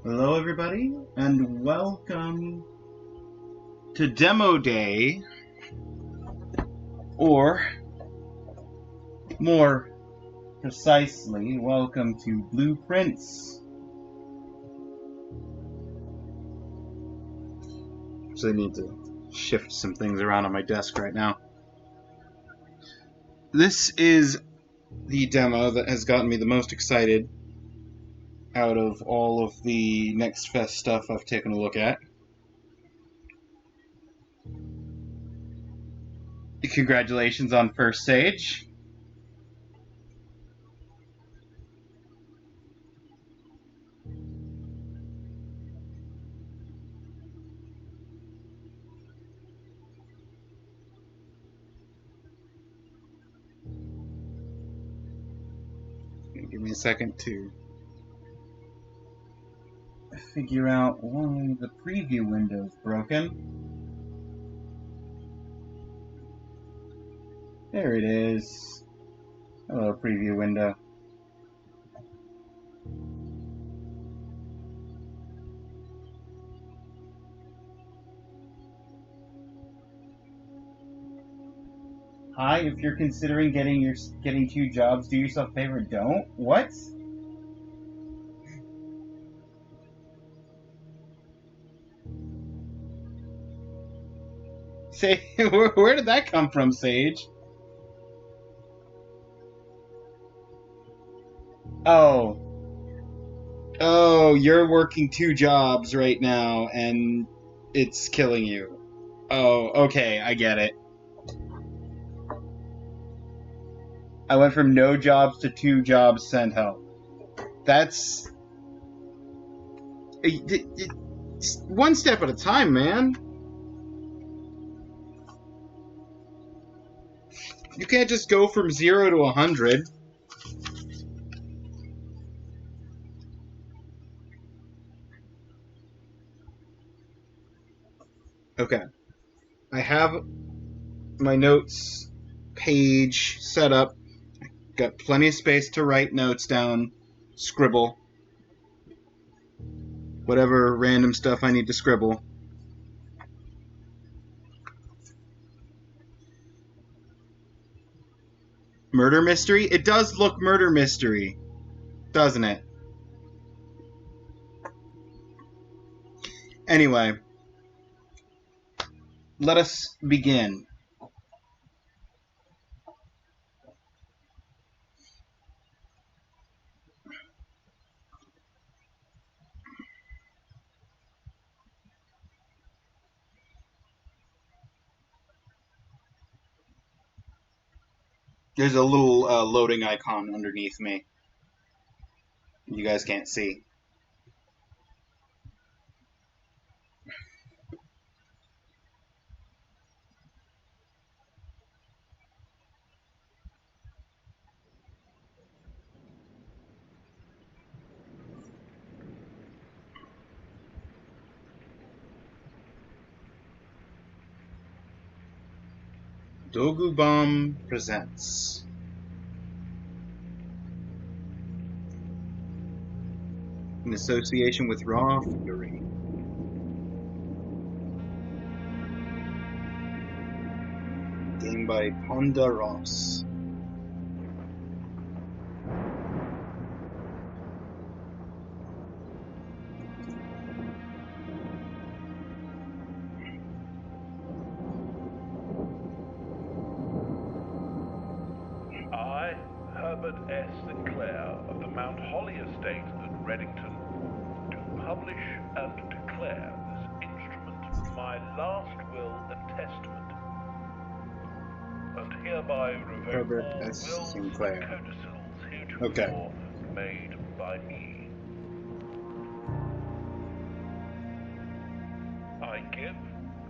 Hello everybody, and welcome to Demo Day, or more precisely, welcome to Blueprints. So I need to shift some things around on my desk right now. This is the demo that has gotten me the most excited out of all of the Next Fest stuff I've taken a look at. Congratulations on First Stage. Give me a second to figure out why the preview window's broken. There it is. Hello, preview window. Hi, if you're considering getting 2 jobs, do yourself a favor, don't. What? Say, where did that come from, Sage? Oh. Oh, you're working 2 jobs right now, and it's killing you. Oh, okay, I get it. I went from no jobs to 2 jobs, send help. That's... It's one step at a time, man. You can't just go from 0 to 100. Okay. I have my notes page set up. Got plenty of space to write notes down, scribble. Whatever random stuff I need to scribble. Murder mystery? It does look murder mystery, doesn't it? Anyway, let us begin. There's a little loading icon underneath me. You guys can't see. Dogu Bomb presents. In association with Raw Fury. Game by Ponda Ross. I, Herbert S. Sinclair of the Mount Holly Estate at Reddington, do publish and declare this instrument my last will and testament, and hereby revoke Herbert all S. wills Sinclair. and codicils heretofore made by me. I give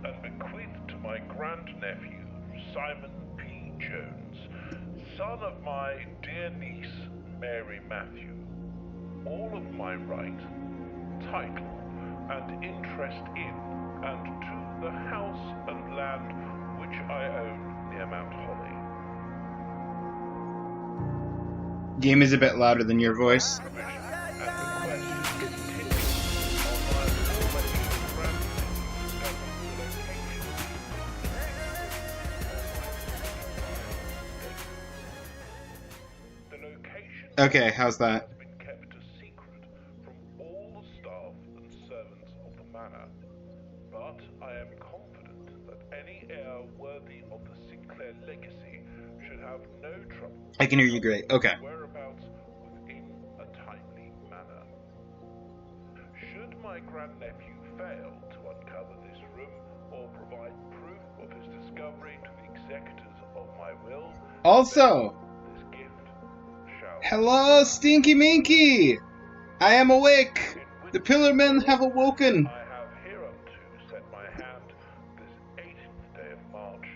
and bequeath to my grandnephew, Simon P. Jones, son of my dear niece, Mary Matthew, all of my right, title, and interest in and to the house and land which I own near Mount Holly. Game is a bit louder than your voice. And request continued Okay, how's that? has been kept a secret from all the staff and servants of the manor. But I am confident that any heir worthy of the Sinclair legacy should have no trouble I can hear you great. uncovering Okay. its whereabouts within a timely manner. Should my grandnephew fail to uncover this room or provide proof of his discovery to the executors of my will, then Also, this gift shall hello, Stinky Minky! I am awake! in The witness Pillarmen have whereof awoken! I have hereunto set my hand this 18th day of March,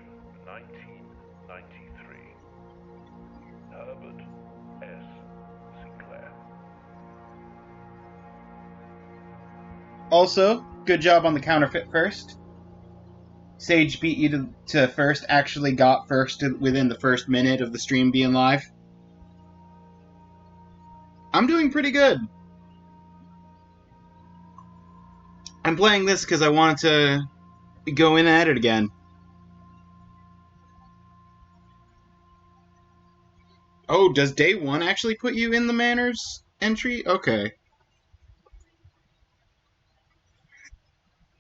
1993. Herbert S. Sinclair. Also, good job on the counterfeit first. Sage beat you to first, actually got first within the first minute of the stream being live. I'm doing pretty good. I'm playing this because I wanted to go in at it again. Oh, does day one actually put you in the manners entry? Okay.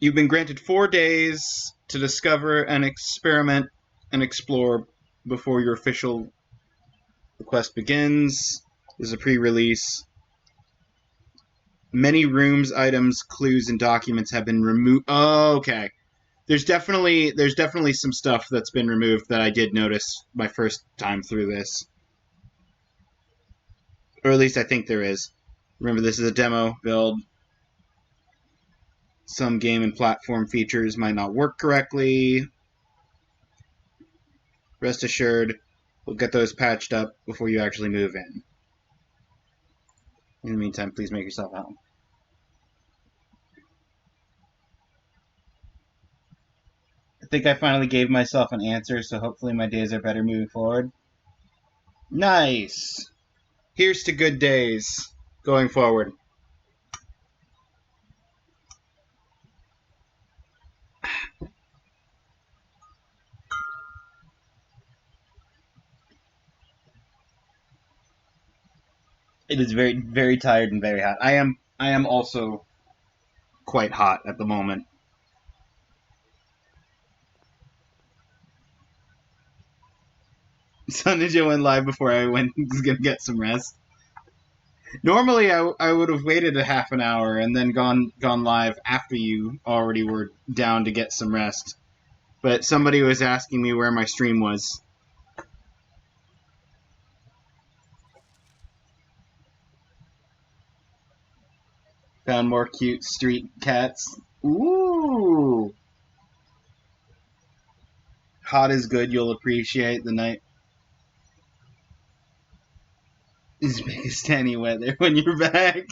You've been granted 4 days to discover and experiment and explore before your official request begins. This is a pre-release. Many rooms, items, clues, and documents have been removed. Oh, okay. There's definitely some stuff that's been removed that I did notice my first time through this. Or at least I think there is. Remember, this is a demo build. Some game and platform features might not work correctly. Rest assured, we'll get those patched up before you actually move in. In the meantime, please make yourself at home. I think I finally gave myself an answer, so hopefully my days are better moving forward. Nice! Here's to good days going forward. It is very, very tired and very hot. I am also quite hot at the moment. So Ninja went live before I went was gonna get some rest. Normally, I would have waited a half an hour and then gone live after you already were down to get some rest. But somebody was asking me where my stream was. Found more cute street cats. Ooh! Hot is good. You'll appreciate the night. Uzbekistani weather when you're back.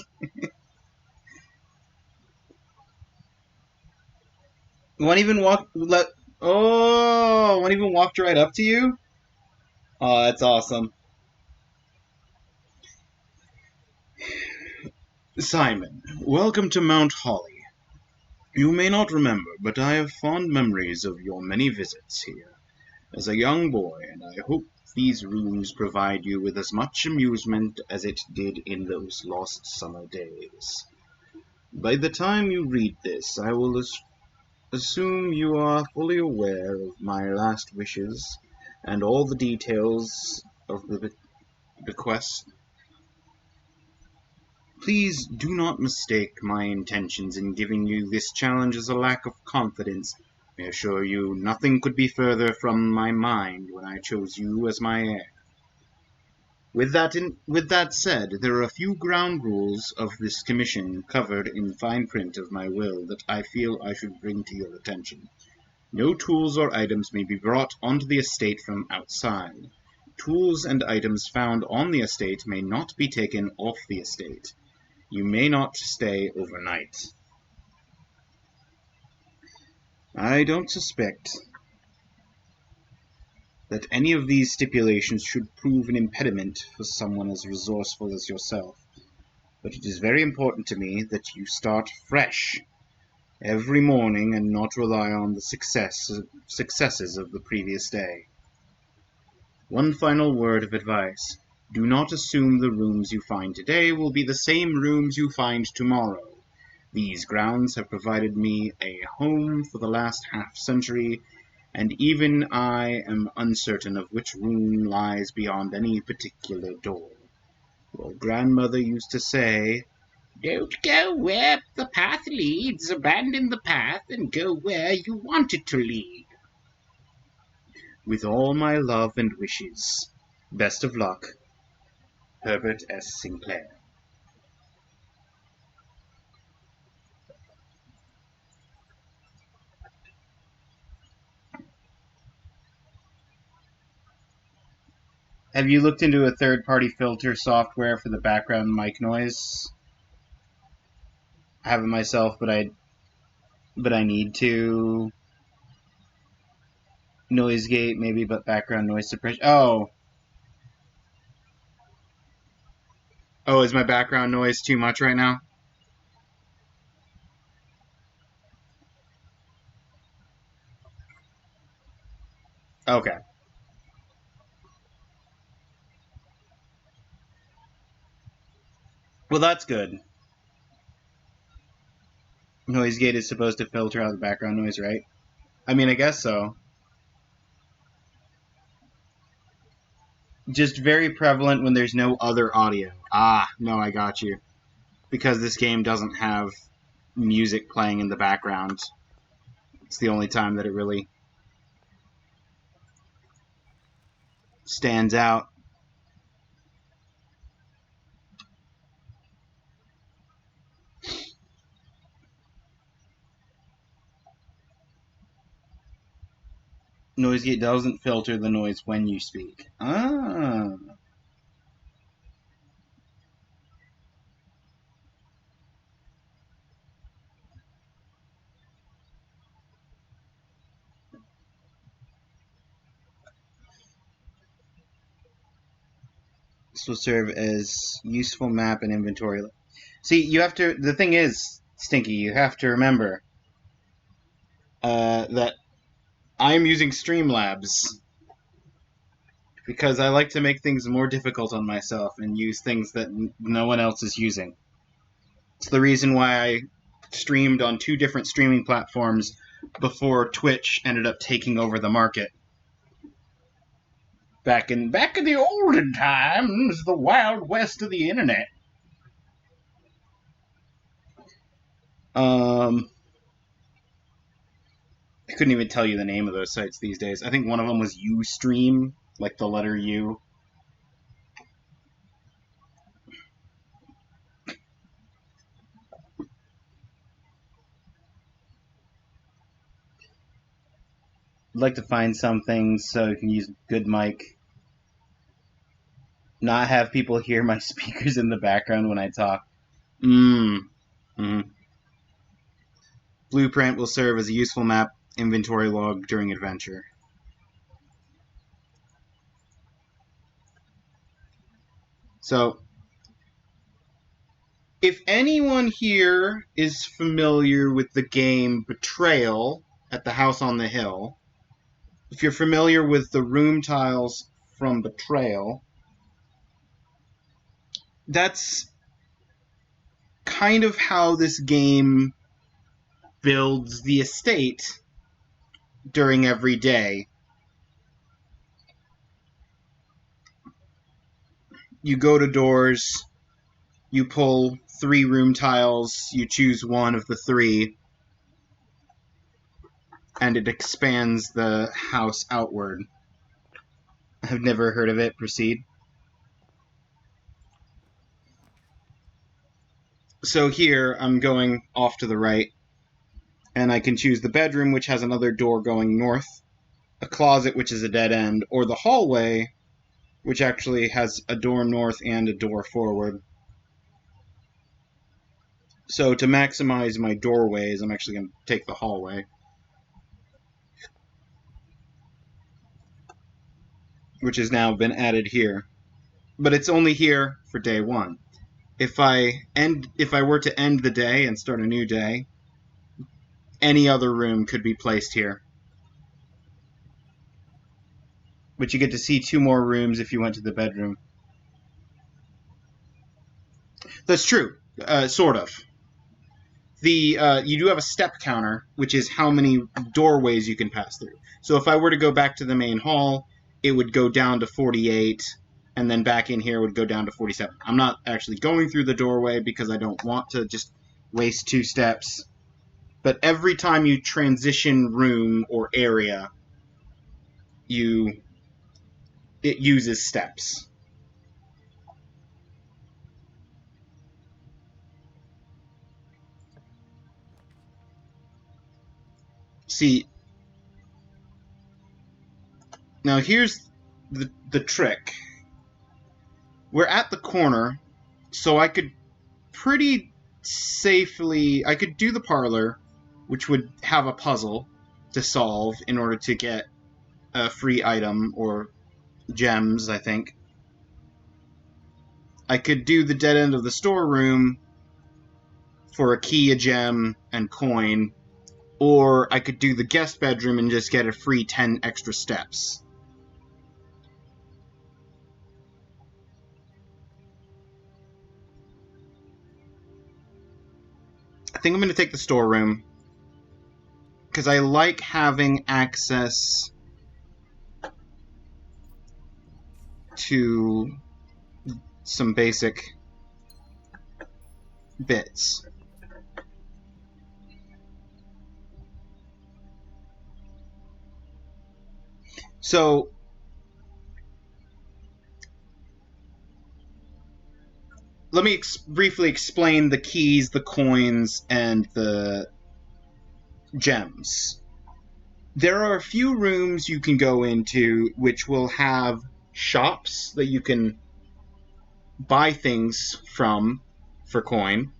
One even walked. One even walked right up to you. Oh, that's awesome. Simon, welcome to Mount Holly. You may not remember, but I have fond memories of your many visits here as a young boy, and I hope these rooms provide you with as much amusement as it did in those lost summer days. By the time you read this, I will assume you are fully aware of my last wishes and all the details of the bequest. Please do not mistake my intentions in giving you this challenge as a lack of confidence. I assure you, nothing could be further from my mind when I chose you as my heir. With that said, there are a few ground rules of this commission covered in fine print of my will that I feel I should bring to your attention. No tools or items may be brought onto the estate from outside. Tools and items found on the estate may not be taken off the estate. You may not stay overnight. I don't suspect that any of these stipulations should prove an impediment for someone as resourceful as yourself, but it is very important to me that you start fresh every morning and not rely on the successes of the previous day. One final word of advice. Do not assume the rooms you find today will be the same rooms you find tomorrow. These grounds have provided me a home for the last half-century, and even I am uncertain of which room lies beyond any particular door. Your grandmother used to say, "Don't go where the path leads, abandon the path and go where you want it to lead." With all my love and wishes, best of luck, Herbert S. Sinclair. Have you looked into a third-party filter software for the background mic noise? I haven't myself, but I need to. Noise gate, maybe, but background noise suppression. Oh, is my background noise too much right now? Okay. Well, that's good. Noise gate is supposed to filter out the background noise, right? I mean, I guess so. Just very prevalent when there's no other audio. Ah, no, I got you. Because this game doesn't have music playing in the background. It's the only time that it really stands out. Noise gate doesn't filter the noise when you speak. Ah. This will serve as useful map and inventory. See, you have to. The thing is, Stinky, you have to remember that I'm using Streamlabs because I like to make things more difficult on myself and use things that no one else is using. It's the reason why I streamed on 2 different streaming platforms before Twitch ended up taking over the market. Back in the olden times, the wild west of the internet. I couldn't even tell you the name of those sites these days. I think one of them was Ustream, like the letter U. I'd like to find something so you can use good mic. Not have people hear my speakers in the background when I talk. Mm-hmm. Blueprint will serve as a useful map inventory log during adventure. So, if anyone here is familiar with the game Betrayal at the House on the Hill, if you're familiar with the room tiles from Betrayal, that's kind of how this game builds the estate during every day. You go to doors, you pull 3 room tiles, you choose one of the 3, and it expands the house outward. I've never heard of it. Proceed. So here, I'm going off to the right, and I can choose the bedroom, which has another door going north, a closet, which is a dead end, or the hallway, which actually has a door north and a door forward. So to maximize my doorways, I'm actually going to take the hallway, which has now been added here. But it's only here for day 1. If I were to end the day and start a new day, any other room could be placed here. But you get to see 2 more rooms if you went to the bedroom. That's true. Sort of. You do have a step counter, which is how many doorways you can pass through. So if I were to go back to the main hall, it would go down to 48, and then back in here would go down to 47. I'm not actually going through the doorway because I don't want to just waste 2 steps. But every time you transition room or area, it uses steps. See, now here's the trick. We're at the corner, so I could pretty safely... I could do the parlor, which would have a puzzle to solve in order to get a free item or gems, I think. I could do the dead end of the storeroom for a key, a gem, and coin, or I could do the guest bedroom and just get a free 10 extra steps. I think I'm going to take the storeroom, because I like having access to some basic bits. So, let me briefly explain the keys, the coins, and the gems. There are a few rooms you can go into which will have shops that you can buy things from for coin.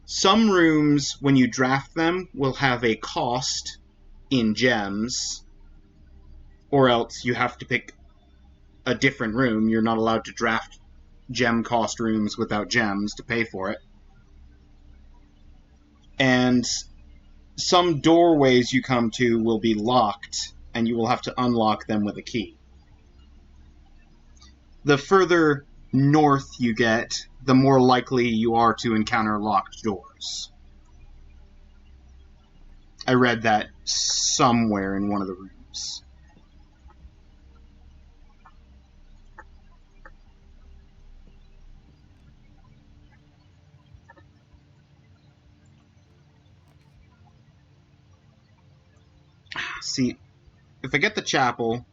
Some rooms, when you draft them, will have a cost in gems, or else you have to pick a different room. You're not allowed to draft gem cost rooms without gems to pay for it. And some doorways you come to will be locked, and you will have to unlock them with a key. The further north you get, the more likely you are to encounter locked doors. I read that somewhere in one of the rooms. See, if I get the chapel,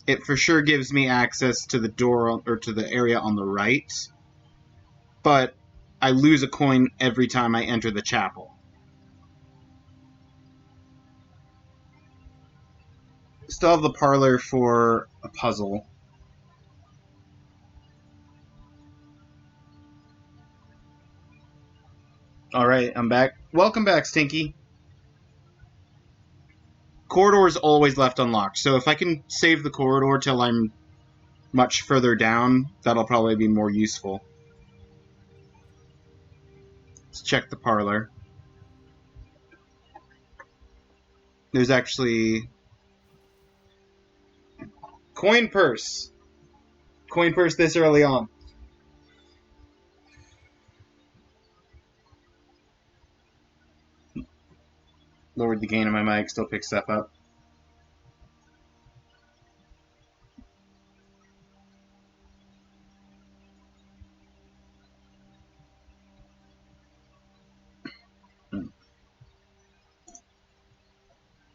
it for sure gives me access to the door or to the area on the right, but I lose a coin every time I enter the chapel. Still have the parlor for a puzzle. Alright, I'm back. Welcome back, Stinky. Corridor is always left unlocked, so if I can save the corridor till I'm much further down, that'll probably be more useful. Let's check the parlor. There's actually... Coin purse! Coin purse this early on. Lowered the gain of my mic, still picks stuff up.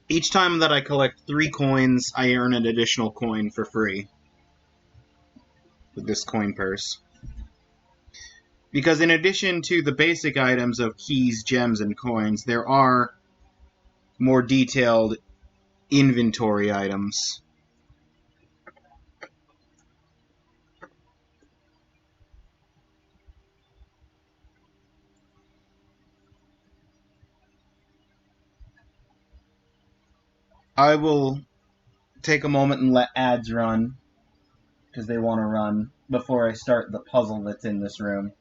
Each time that I collect 3 coins, I earn an additional coin for free with this coin purse. Because in addition to the basic items of keys, gems, and coins, there are more detailed inventory items. I will take a moment and let ads run, because they want to run, before I start the puzzle that's in this room.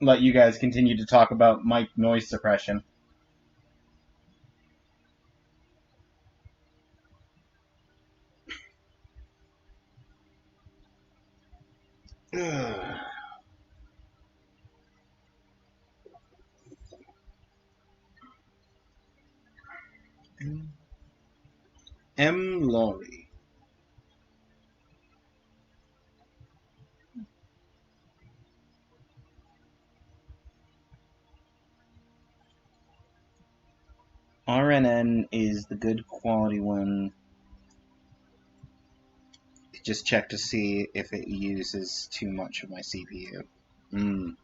Let you guys continue to talk about mic noise suppression. M. Laurie. RNN is the good quality one. Just check to see if it uses too much of my CPU. Mm.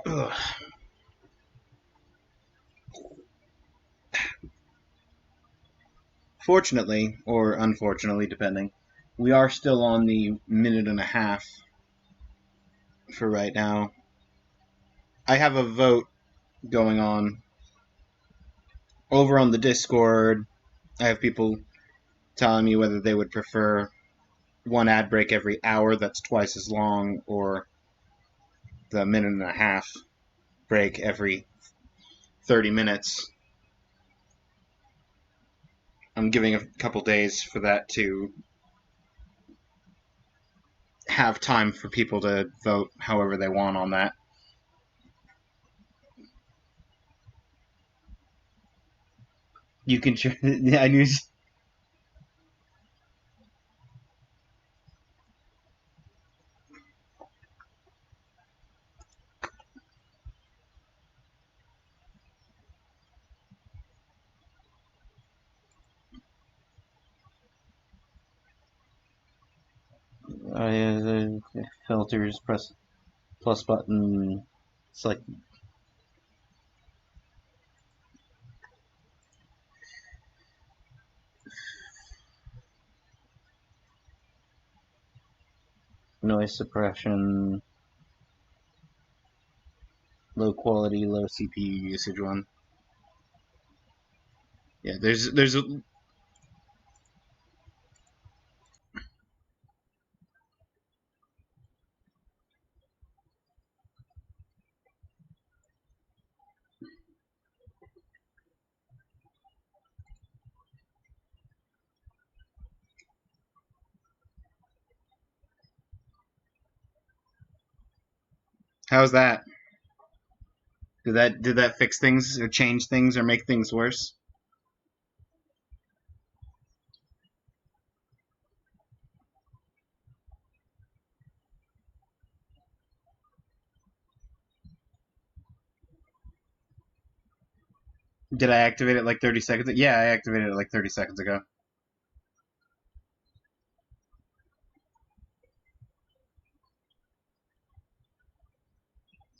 Ugh. Fortunately, or unfortunately, depending, we are still on the minute and a half for right now. I have a vote going on over on the Discord. I have people telling me whether they would prefer one ad break every hour that's twice as long, or the minute and a half break every 30 minutes. I'm giving a couple days for that to have time for people to vote however they want on that. You can. I knew. Filters. Press plus button. Select. Noise suppression. Low quality, low CPU usage one. Yeah, there's. How's that? Did that fix things or change things or make things worse? Did I activate it like 30 seconds? Yeah, I activated it like 30 seconds ago.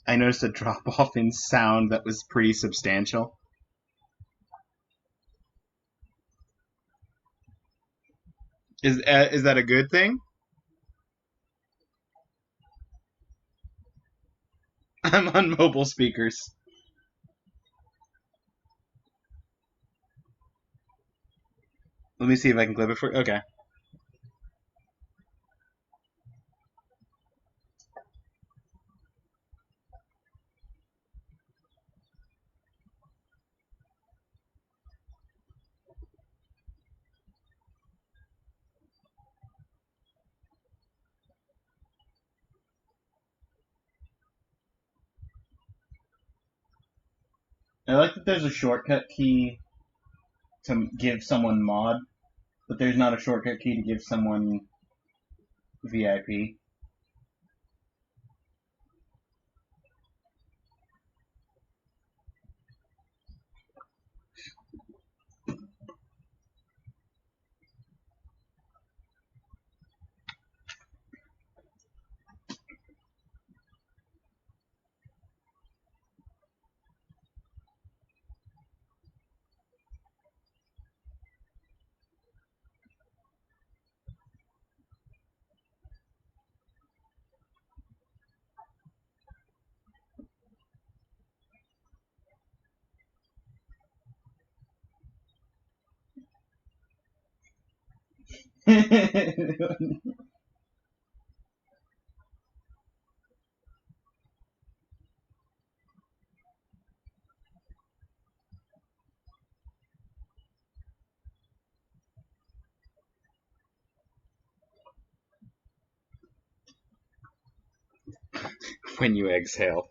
I noticed a drop off in sound that was pretty substantial. Is that a good thing? I'm on mobile speakers. Let me see if I can clip it for. Okay. I like that there's a shortcut key to give someone mod, but there's not a shortcut key to give someone VIP. When you exhale.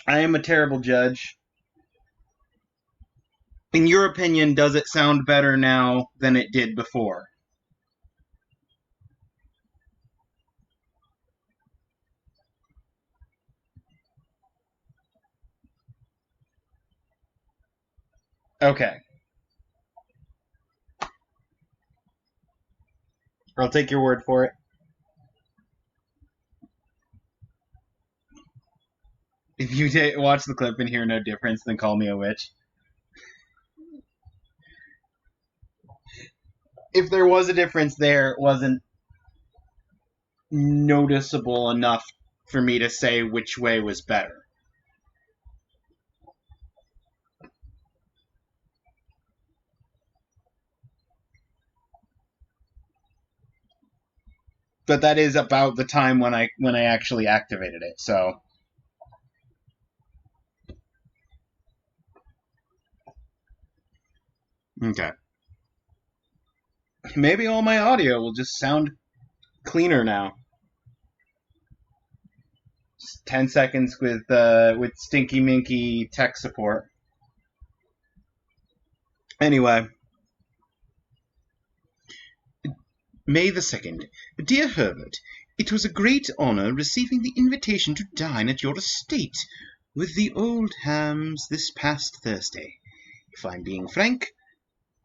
I am a terrible judge. In your opinion, does it sound better now than it did before? Okay. I'll take your word for it. If you watch the clip and hear no difference, then call me a witch. If there was a difference there, it wasn't noticeable enough for me to say which way was better. But that is about the time when I actually activated it, so okay. Maybe all my audio will just sound cleaner now. Just 10 seconds with Stinky Minky tech support. Anyway, May the 2nd. Dear Herbert, it was a great honor receiving the invitation to dine at your estate with the Oldhams this past Thursday. If I'm being frank,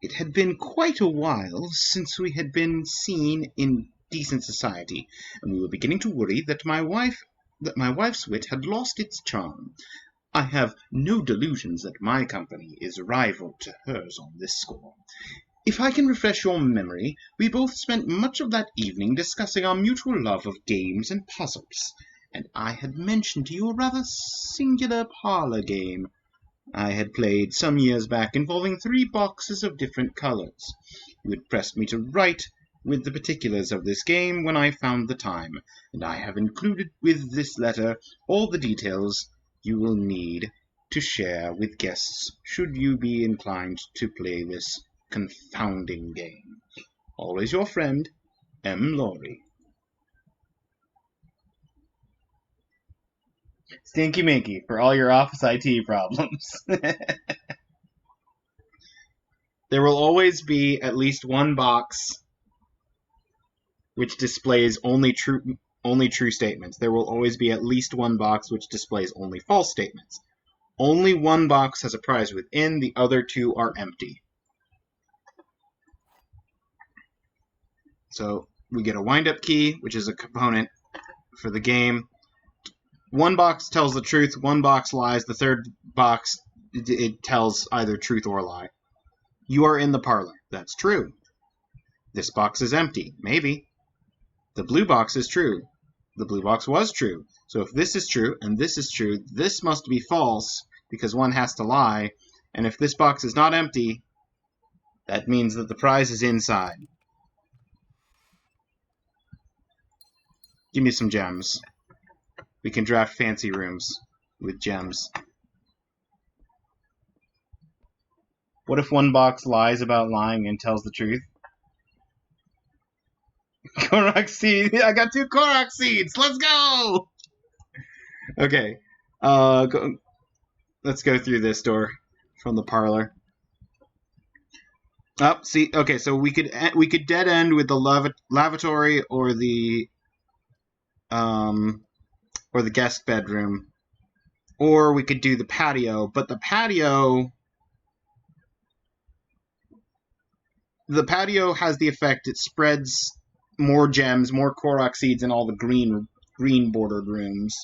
it had been quite a while since we had been seen in decent society, and we were beginning to worry that my wife's wit had lost its charm. I have no delusions that my company is rival to hers on this score. If I can refresh your memory, we both spent much of that evening discussing our mutual love of games and puzzles, and I had mentioned to you a rather singular parlour game I had played some years back involving 3 boxes of different colours. You had pressed me to write with the particulars of this game when I found the time, and I have included with this letter all the details you will need to share with guests should you be inclined to play this confounding game. Always your friend, M. Laurie. Stinky Minky, for all your office IT problems. There will always be at least one box which displays only true statements. There will always be at least one box which displays only false statements. Only one box has a prize within, the other 2 are empty. So we get a wind-up key, which is a component for the game. One box tells the truth, one box lies, the third box, it tells either truth or lie. You are in the parlor. That's true. This box is empty. Maybe. The blue box is true. The blue box was true. So if this is true and this is true, this must be false because one has to lie. And if this box is not empty, that means that the prize is inside. Give me some gems. We can draft fancy rooms with gems. What if one box lies about lying and tells the truth? Korok seed. I got 2 Korok seeds. Let's go. Okay. Let's go through this door from the parlor. Oh, see. Okay, so we could dead end with the lavatory or the guest bedroom, or we could do the patio. But the patio has the effect it spreads more gems, more Korok seeds in all the green bordered rooms.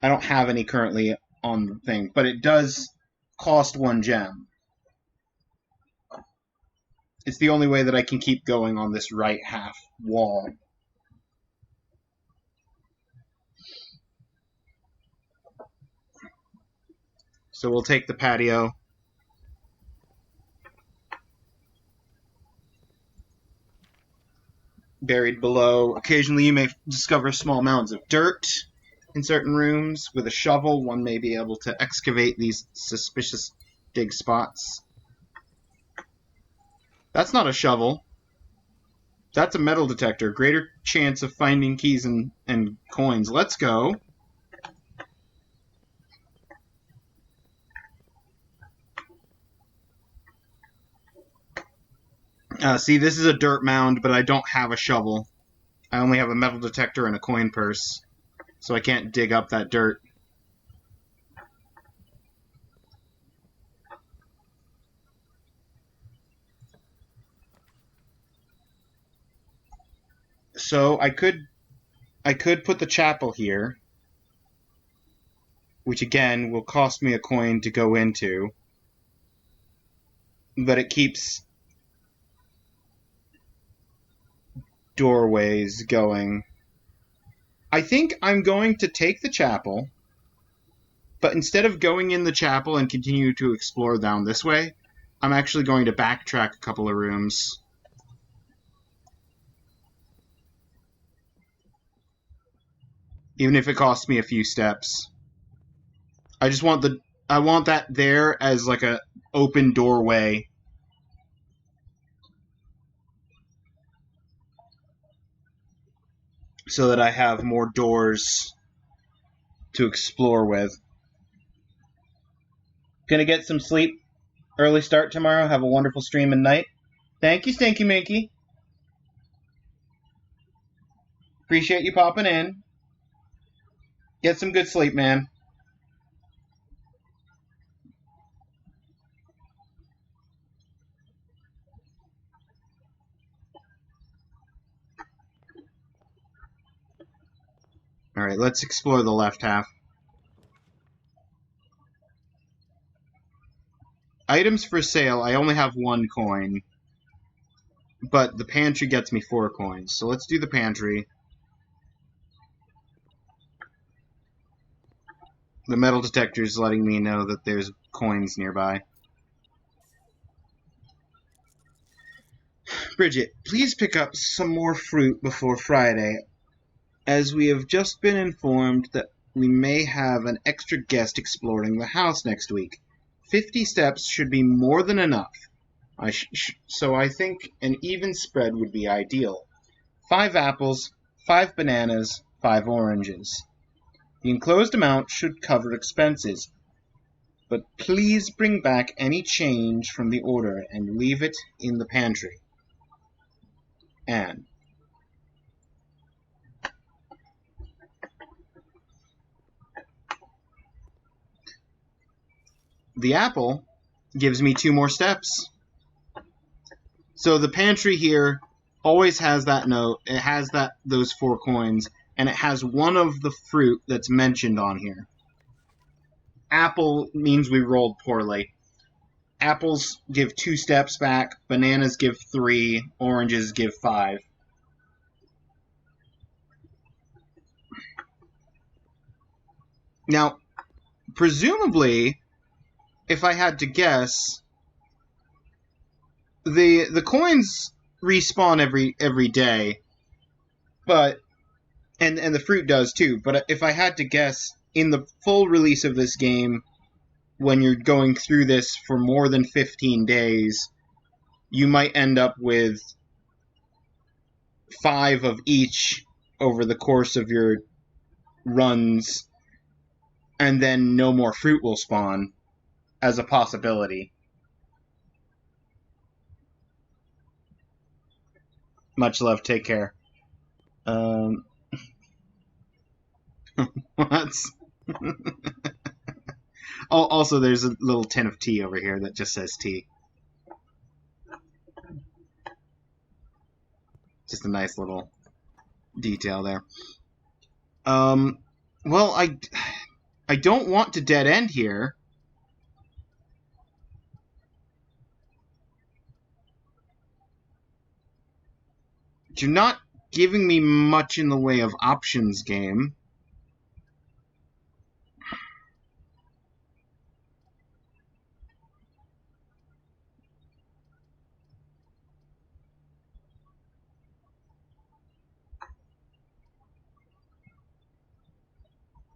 I don't have any currently on the thing, but it does cost 1 gem. It's the only way that I can keep going on this right half wall. So we'll take the patio. Buried below. Occasionally you may discover small mounds of dirt in certain rooms. With a shovel, one may be able to excavate these suspicious dig spots. That's not a shovel. That's a metal detector. Greater chance of finding keys and coins. Let's go. See, this is a dirt mound, but I don't have a shovel. I only have a metal detector and a coin purse, so I can't dig up that dirt. So I could put the chapel here, which again will cost me a coin to go into, but it keeps doorways going. I think I'm going to take the chapel, but instead of going in the chapel and continue to explore down this way, I'm actually going to backtrack a couple of rooms. Even if it costs me a few steps. I want that there as like a open doorway. So that I have more doors to explore with. Gonna get some sleep. Early start tomorrow. Have a wonderful stream and night. Thank you, Stinky Minky. Appreciate you popping in. Get some good sleep, man. Alright, let's explore the left half. Items for sale, I only have 1 coin. But the pantry gets me 4 coins. So let's do the pantry. The metal detector is letting me know that there's coins nearby. Bridget, please pick up some more fruit before Friday, as we have just been informed that we may have an extra guest exploring the house next week. 50 steps should be more than enough. So I think an even spread would be ideal. 5 apples, 5 bananas, 5 oranges. The enclosed amount should cover expenses, but please bring back any change from the order and leave it in the pantry. Anne. The apple gives me 2 more steps. So the pantry here always has that note. It has those 4 coins, and it has one of the fruit that's mentioned on here. Apple means we rolled poorly. Apples give 2 steps back, bananas give 3, oranges give 5. Now, presumably, if I had to guess, the coins respawn every day, but and the fruit does too. But if I had to guess, in the full release of this game, when you're going through this for more than 15 days, you might end up with 5 of each over the course of your runs, and then no more fruit will spawn as a possibility. Much love, take care. What? Oh, also, there's a little tin of tea over here that just says tea. Just a nice little detail there. Well, I don't want to dead end here. You're not giving me much in the way of options, game.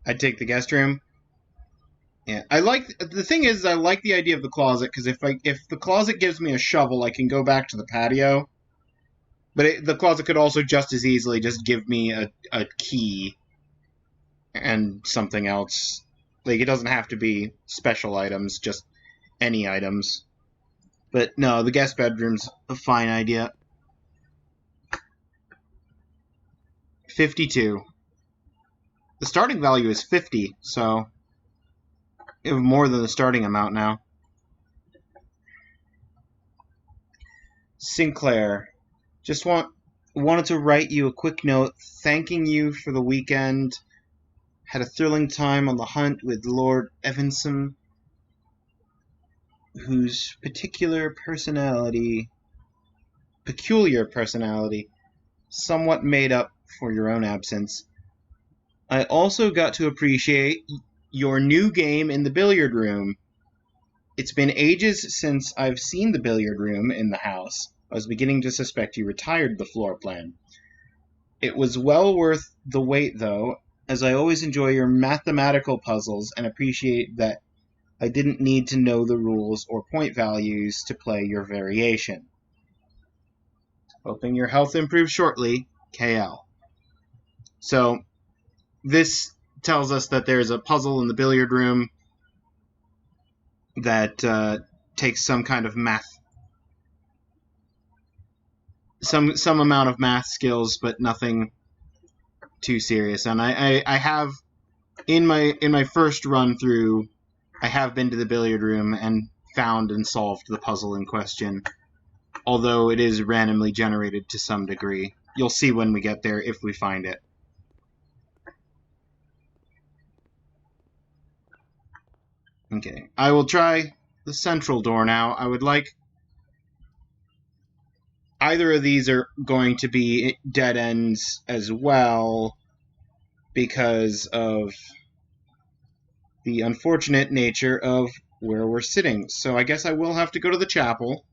I'd take the guest room. Yeah, the thing is, I like the idea of the closet, because if the closet gives me a shovel, I can go back to the patio. But the closet could also just as easily just give me a key and something else. Like, it doesn't have to be special items, just any items. But no, the guest bedroom's a fine idea. 52. The starting value is 50, so we have more than the starting amount now. Sinclair, just wanted to write you a quick note thanking you for the weekend. Had a thrilling time on the hunt with Lord Evanson, whose peculiar personality, somewhat made up for your own absence. I also got to appreciate your new game in the billiard room. It's been ages since I've seen the billiard room in the house. I was beginning to suspect you retired the floor plan. It was well worth the wait, though, as I always enjoy your mathematical puzzles and appreciate that I didn't need to know the rules or point values to play your variation. Hoping your health improves shortly, KL. So, this tells us that there's a puzzle in the billiard room that takes some kind of math, some amount of math skills, but nothing too serious. And I have in my first run through, I have been to the billiard room and found and solved the puzzle in question, although it is randomly generated to some degree. You'll see when we get there if we find it. Okay, I will try the central door now. I would like... Either of these are going to be dead ends as well because of the unfortunate nature of where we're sitting. So I guess I will have to go to the chapel,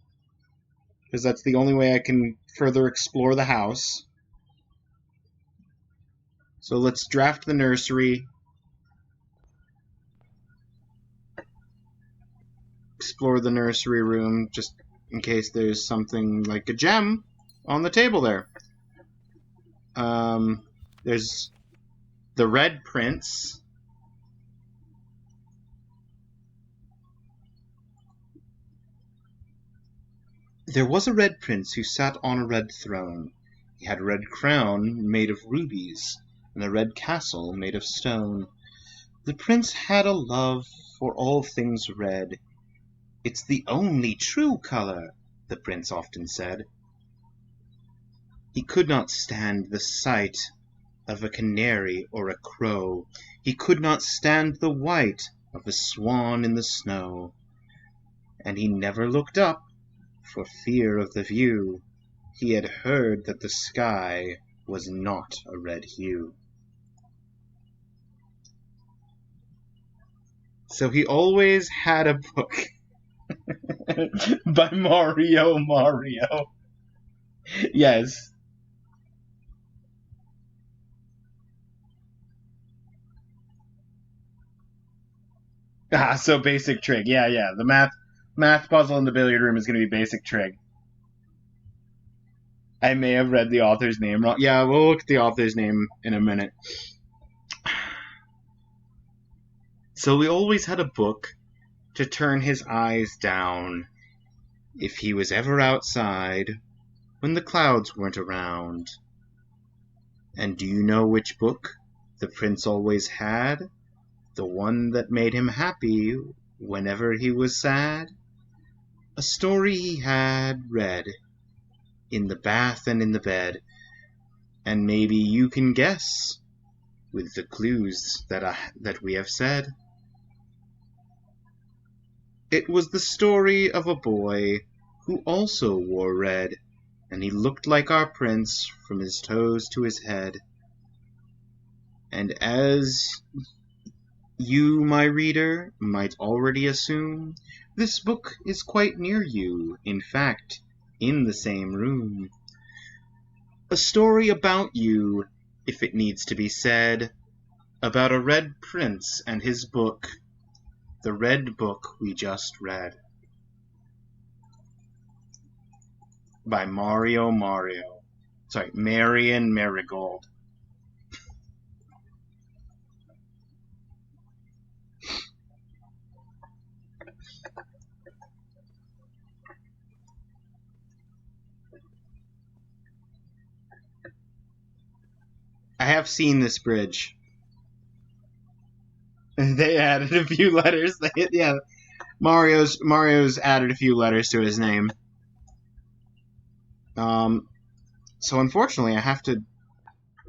because that's the only way I can further explore the house. So let's draft the nursery. Explore the nursery room, just in case there's something like a gem on the table there. There's the Red Prince. There was a red prince who sat on a red throne. He had a red crown made of rubies, and a red castle made of stone. The prince had a love for all things red. It's the only true color, the prince often said. He could not stand the sight of a canary or a crow. He could not stand the white of a swan in the snow. And he never looked up for fear of the view. He had heard that the sky was not a red hue. So he always had a book by Mario. Yes. So basic trig. Yeah. The math puzzle in the billiard room is going to be basic trig. I may have read the author's name wrong. Yeah, we'll look at the author's name in a minute. So we always had a book to turn his eyes down if he was ever outside when the clouds weren't around. And do you know which book the prince always had? The one that made him happy whenever he was sad? A story he had read in the bath and in the bed, and maybe you can guess with the clues that we have said. It was the story of a boy who also wore red. and he looked like our prince from his toes to his head. And as you, my reader, might already assume, this book is quite near you, in fact, in the same room. A story about you, if it needs to be said, about a red prince and his book, the red book we just read. By Marion Marigold. I have seen this bridge. They added a few letters. Yeah, Mario's added a few letters to his name. So unfortunately, I have to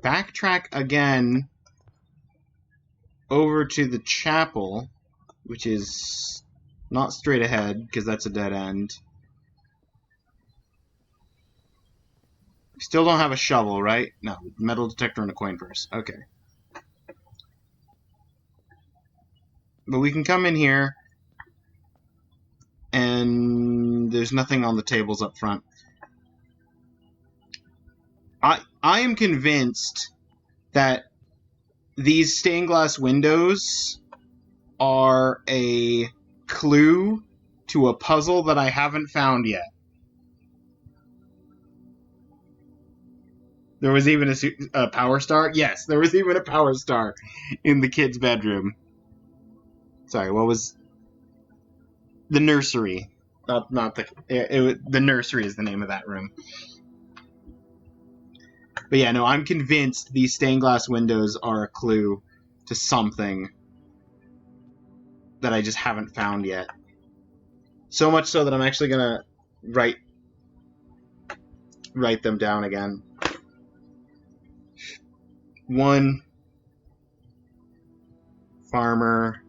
backtrack again over to the chapel, which is not straight ahead because that's a dead end. Still don't have a shovel, right? No, metal detector and a coin purse. Okay. But we can come in here, and there's nothing on the tables up front. I am convinced that these stained glass windows are a clue to a puzzle that I haven't found yet. There was even a power star? Yes, there was even a power star in the kid's bedroom. Sorry, what was... The nursery. Not the... the nursery is the name of that room. But yeah, no, I'm convinced these stained glass windows are a clue to something that I just haven't found yet. So much so that I'm actually gonna write them down again. 1, farmer.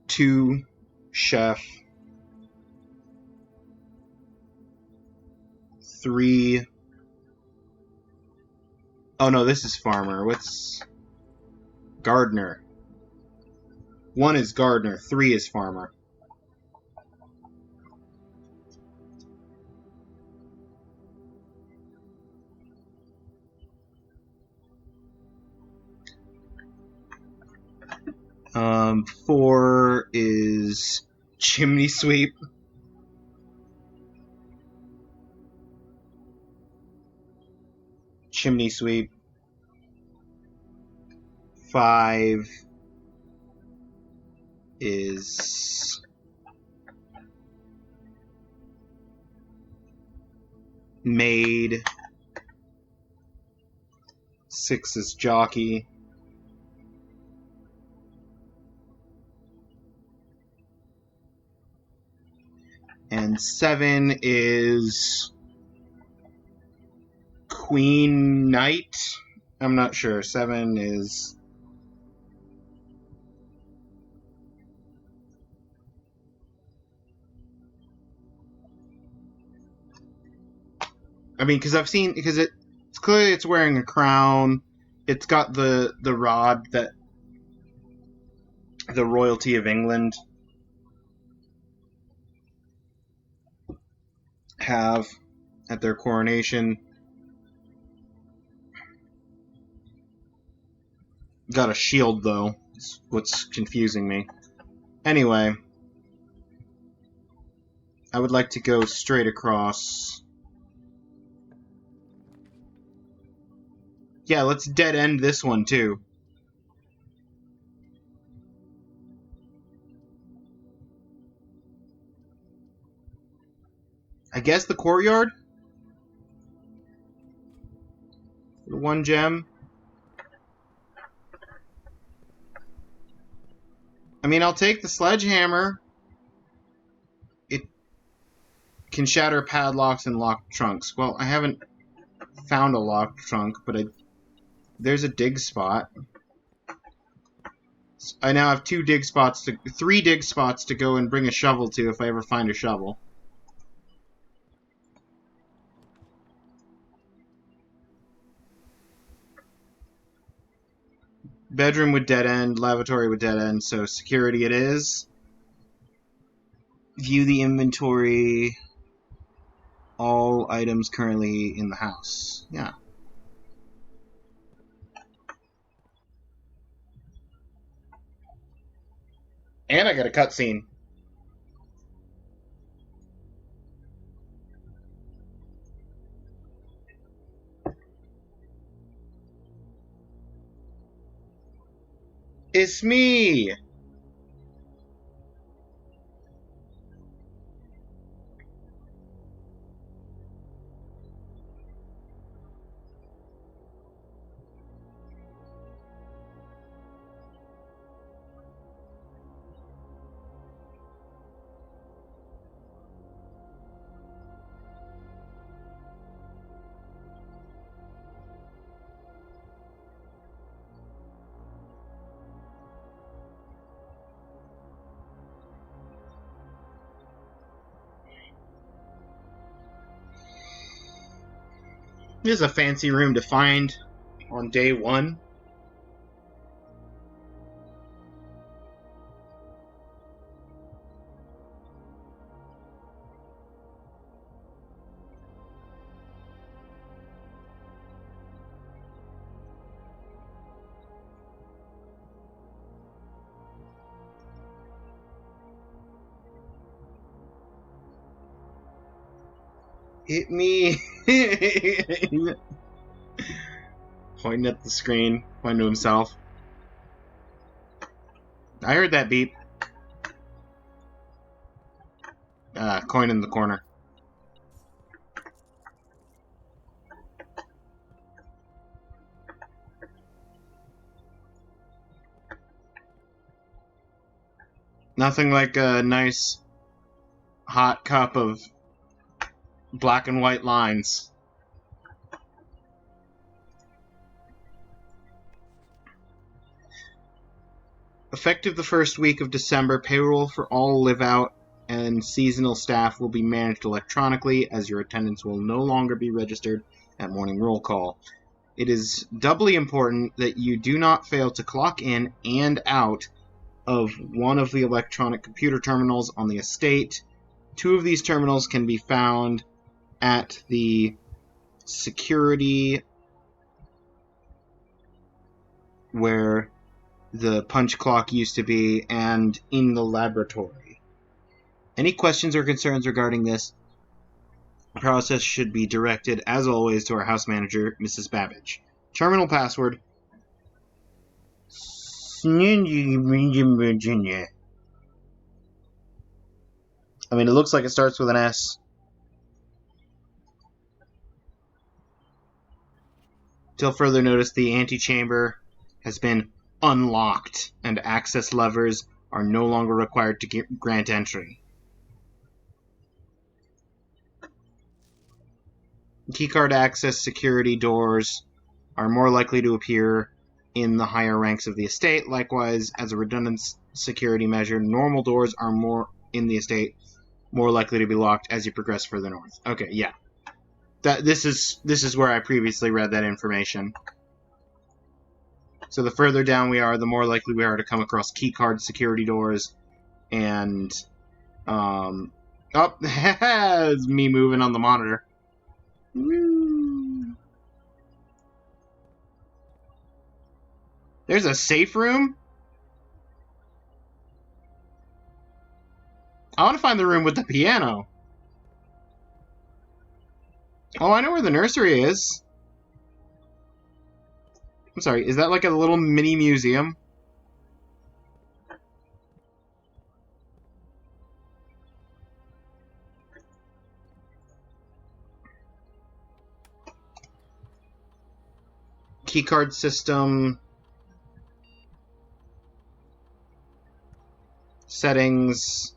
2, chef. 3. Oh no, this is farmer. What's gardener? 1 is gardener. 3 is farmer. Um, 4 is chimney sweep. Chimney sweep. 5 is maid. 6 is jockey. And 7 is queen knight. I'm not sure. 7 is... I mean, because I've seen... Because it's clearly it's wearing a crown. It's got the rod that the royalty of England have at their coronation. Got a shield, though. That's what's confusing me. Anyway, I would like to go straight across. Yeah, let's dead end this one, too. I guess the courtyard? The 1 gem? I mean, I'll take the sledgehammer. It can shatter padlocks and locked trunks. Well, I haven't found a locked trunk, but there's a dig spot. I now have 3 dig spots to go and bring a shovel to if I ever find a shovel. Bedroom with dead end, lavatory with dead end, so security it is. View the inventory. All items currently in the house. Yeah. And I got a cutscene. It's me! This is a fancy room to find on day one. Hit me! Pointing at the screen, pointing to himself. I heard that beep. Coin in the corner. Nothing like a nice hot cup of black and white lines. Effective the first week of December, payroll for all live-out and seasonal staff will be managed electronically, as your attendance will no longer be registered at morning roll call. It is doubly important that you do not fail to clock in and out of one of the electronic computer terminals on the estate. 2 of these terminals can be found at the security where the punch clock used to be and in the laboratory. Any questions or concerns regarding this process should be directed, as always, to our house manager, Mrs. Babbage. Terminal password: Virginia. I mean, it looks like it starts with an S. Till further notice, the antechamber has been unlocked, and access levers are no longer required to grant entry. Keycard access security doors are more likely to appear in the higher ranks of the estate. Likewise, as a redundant security measure, normal doors are more in the estate, more likely to be locked as you progress further north. Okay, yeah. This is where I previously read that information. So the further down we are, the more likely we are to come across keycard security doors, and it's me moving on the monitor. Woo. There's a safe room? I want to find the room with the piano. Oh, I know where the nursery is. I'm sorry, is that like a little mini museum? Keycard system. Settings.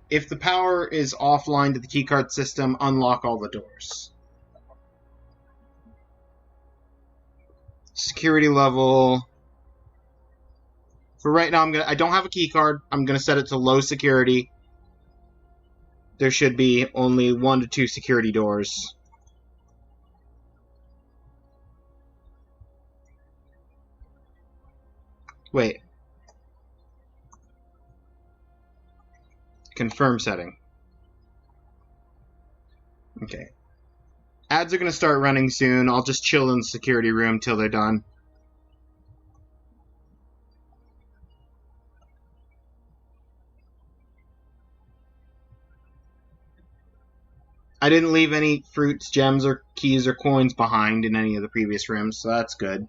If the power is offline to the keycard system, unlock all the doors. Security level. For right now, I don't have a keycard. I'm gonna set it to low security. There should be only 1 to 2 security doors. Wait. Confirm setting. Okay. Ads are going to start running soon. I'll just chill in the security room till they're done. I didn't leave any fruits, gems, or keys or coins behind in any of the previous rooms, so that's good.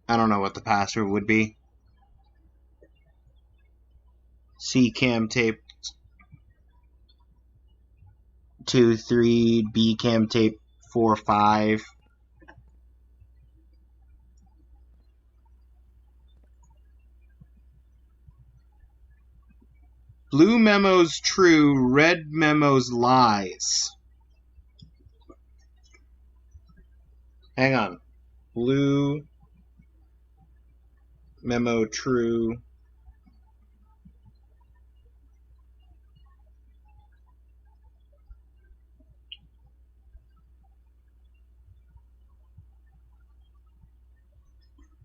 I don't know what the password would be. C cam tape 2-3, B cam tape 4-5. Blue memos true, red memos lies. Hang on. Blue memo true.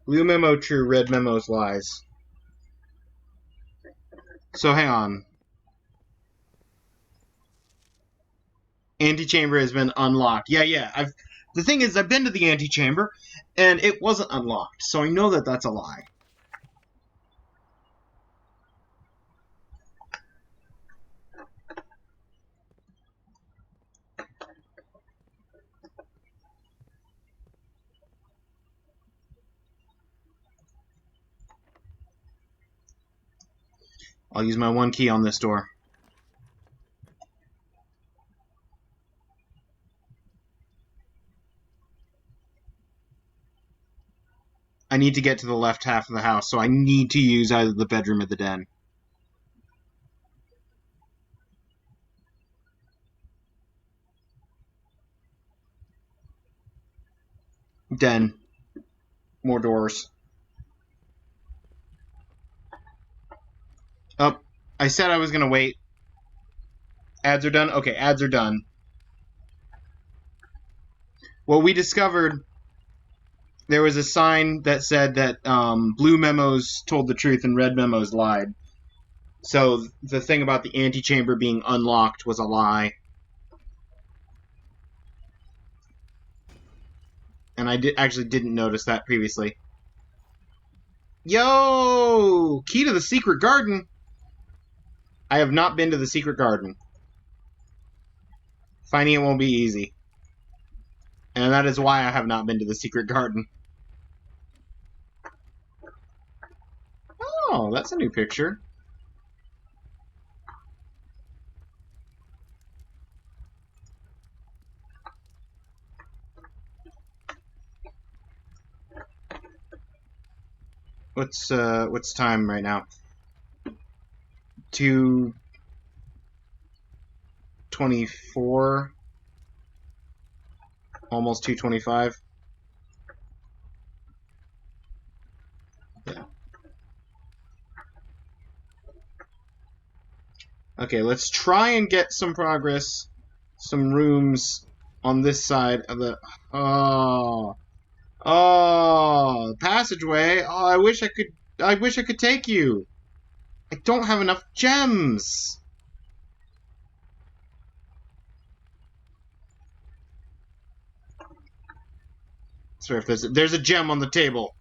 Blue memo true, red memos lies. So hang on. Antechamber has been unlocked. Yeah. The thing is, I've been to the antechamber, and it wasn't unlocked, so I know that that's a lie. I'll use my one key on this door. I need to get to the left half of the house, so I need to use either the bedroom or the den. Den. More doors. Oh, I said I was going to wait. Ads are done? Okay, ads are done. Well, we discovered there was a sign that said that blue memos told the truth and red memos lied. So the thing about the antechamber being unlocked was a lie. And I actually didn't notice that previously. Yo! Key to the secret garden! I have not been to the secret garden. Finding it won't be easy. And that is why I have not been to the secret garden. Oh, that's a new picture. What's time right now? 2:24, almost 2:25. Yeah. Okay, let's try and get some progress, some rooms on this side of the. Oh, passageway. Oh, I wish I could. I wish I could take you. I don't have enough gems. Sorry if there's a gem on the table.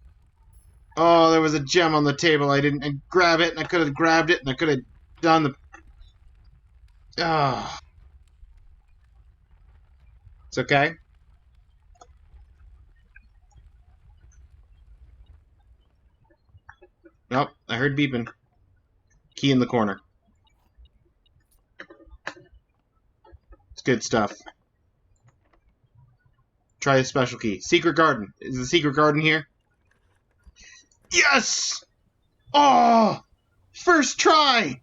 Oh, there was a gem on the table. I didn't grab it, and I could have grabbed it, and I could have done the. Ah, it's okay. Nope, I heard beeping. Key in the corner. It's good stuff. Try a special key. Secret garden. Is the secret garden here? Yes! Oh! First try!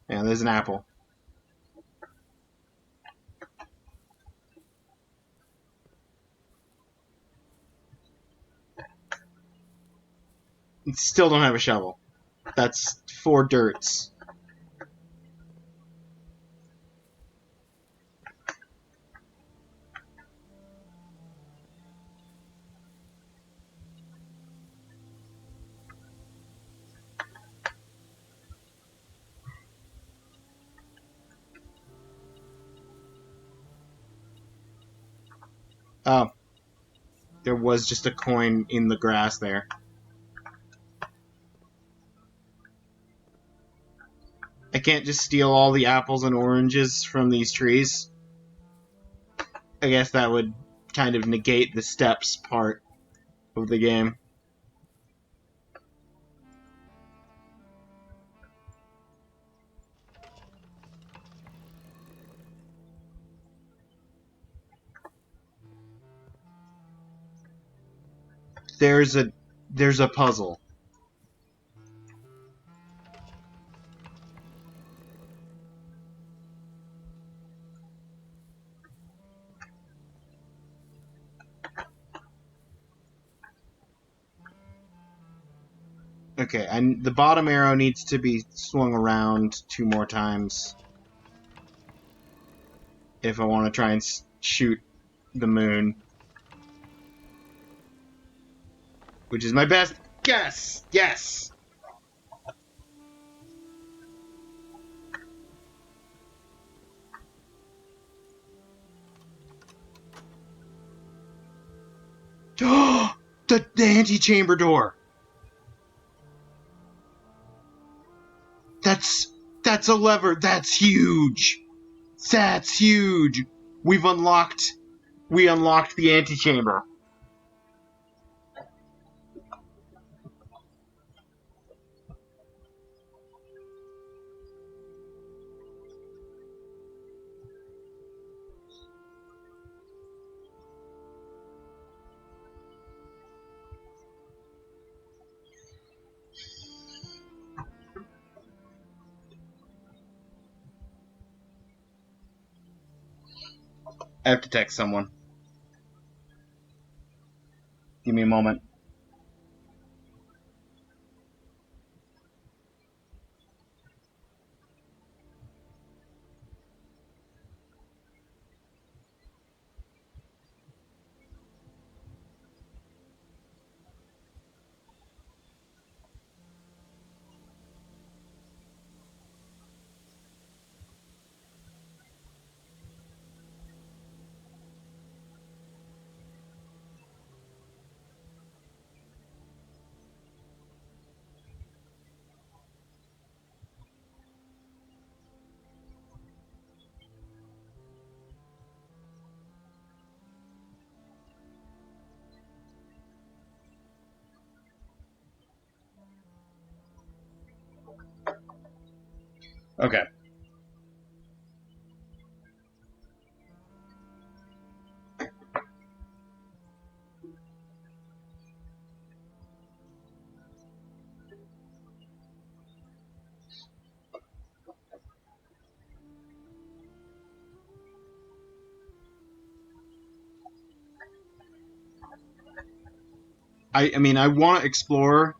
Yeah, there's an apple. Still don't have a shovel. That's 4 dirts. Oh. There was just a coin in the grass there. I can't just steal all the apples and oranges from these trees. I guess that would kind of negate the steps part of the game. There's a puzzle. Okay, and the bottom arrow needs to be swung around 2 more times if I want to try and shoot the moon. Which is my best guess! Yes! the antechamber door! That's a lever! That's huge! That's huge! We unlocked the antechamber. I have to text someone. Give me a moment. Okay. I mean, I want to explore.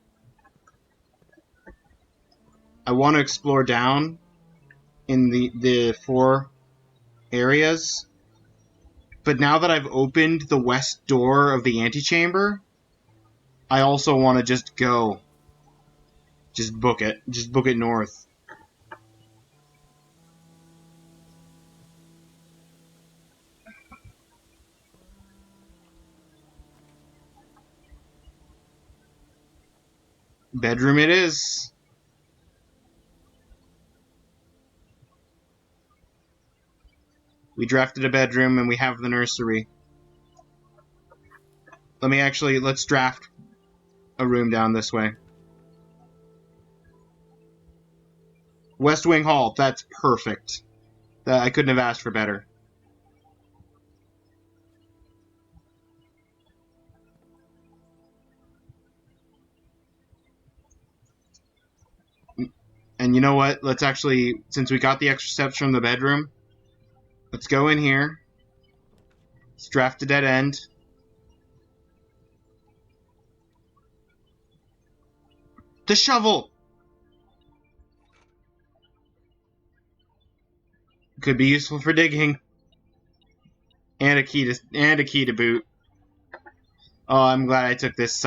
I want to explore down in the 4 areas. But now that I've opened the west door of the antechamber, I also want to just go. Just book it. Just book it north. Bedroom it is. We drafted a bedroom and we have the nursery. Let's draft a room down this way. West Wing Hall, that's perfect. I couldn't have asked for better. And you know what? Let's actually, since we got the extra steps from the bedroom, let's go in here. Let's draft a dead end. The shovel! Could be useful for digging. And a key to boot. Oh, I'm glad I took this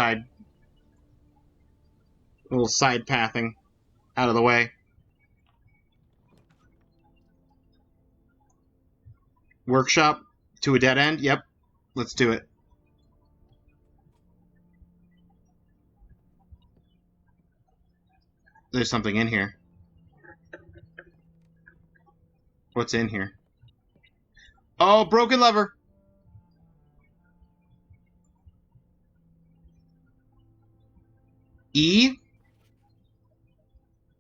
little side pathing out of the way. Workshop to a dead end? Yep. Let's do it. There's something in here. What's in here? Oh, broken lever! E?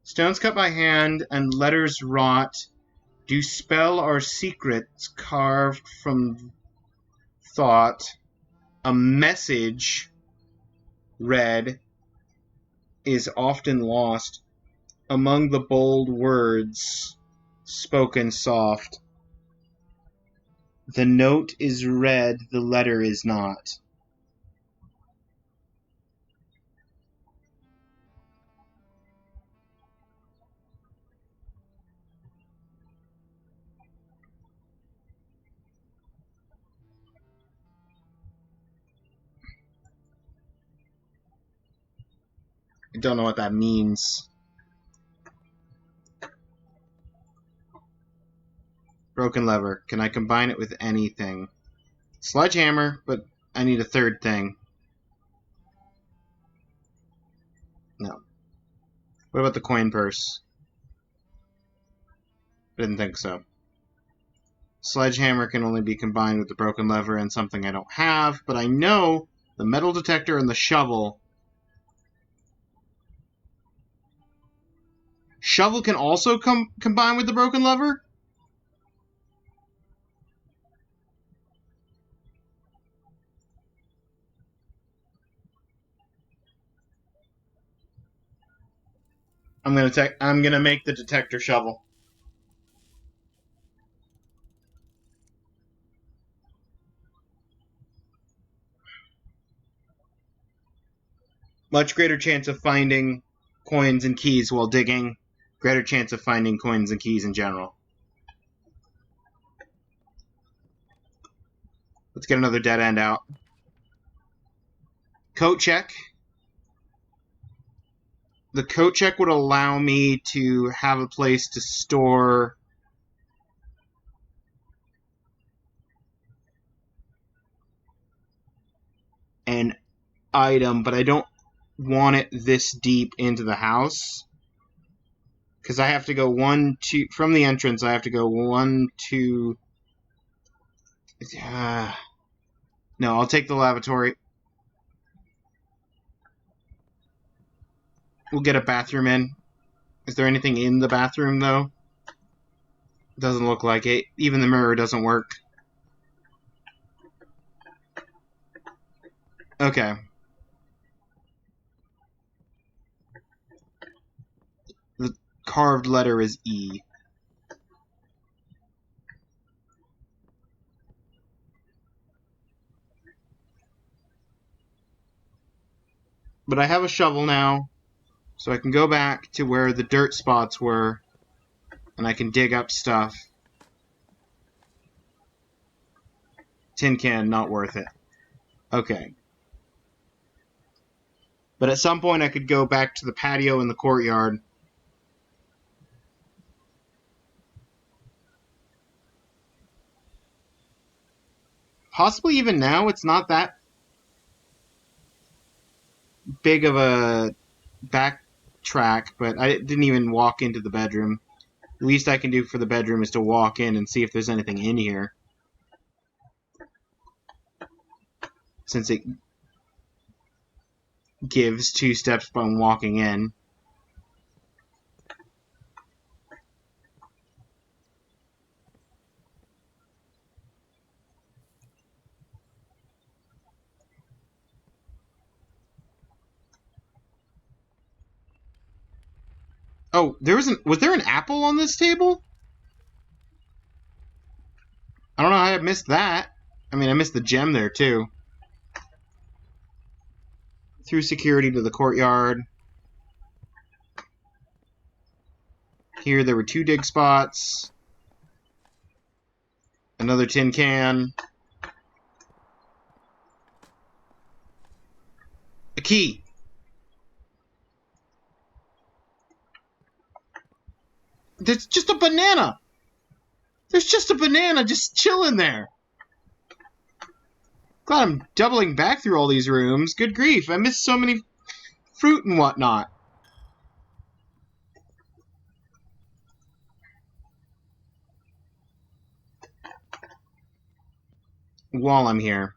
Stones cut by hand and letters wrought do spell our secrets carved from thought. A message read is often lost among the bold words spoken soft. The note is read, the letter is not. I don't know what that means. Broken lever. Can I combine it with anything? Sledgehammer, but I need a third thing. No. What about the coin purse? Didn't think so. Sledgehammer can only be combined with the broken lever and something I don't have, but I know the metal detector and the shovel. Shovel can also combine with the broken lever? I'm gonna make the detector shovel. Much greater chance of finding coins and keys while digging. Greater chance of finding coins and keys in general. Let's get another dead end out. Coat check. The coat check would allow me to have a place to store an item, but I don't want it this deep into the house. Because I have to go from the entrance, I have to go 1, 2... no, I'll take the lavatory. We'll get a bathroom in. Is there anything in the bathroom, though? Doesn't look like it. Even the mirror doesn't work. Okay. The carved letter is E. But I have a shovel now, so I can go back to where the dirt spots were, and I can dig up stuff. Tin can, not worth it. Okay. But at some point I could go back to the patio in the courtyard. Possibly even now, it's not that big of a backtrack, but I didn't even walk into the bedroom. The least I can do for the bedroom is to walk in and see if there's anything in here. Since it gives 2 steps by walking in. Oh, was there an apple on this table? I don't know how I missed that. I mean, I missed the gem there, too. Through security to the courtyard. Here there were 2 dig spots. Another tin can. A key. There's just a banana. There's just a banana just chilling there. Glad I'm doubling back through all these rooms. Good grief, I missed so many fruit and whatnot. While I'm here.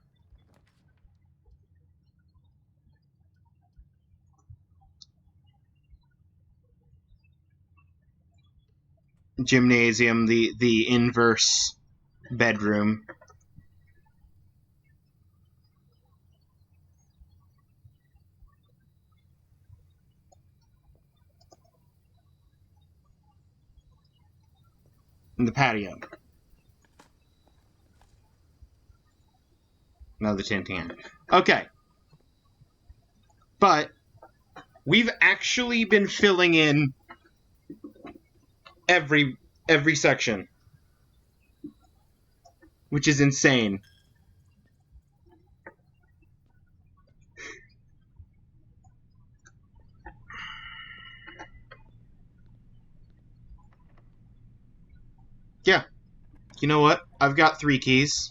Gymnasium, the inverse bedroom. And the patio. Another tin can. Okay. But we've actually been filling in every section, which is insane. Yeah. You know what? I've got 3 keys.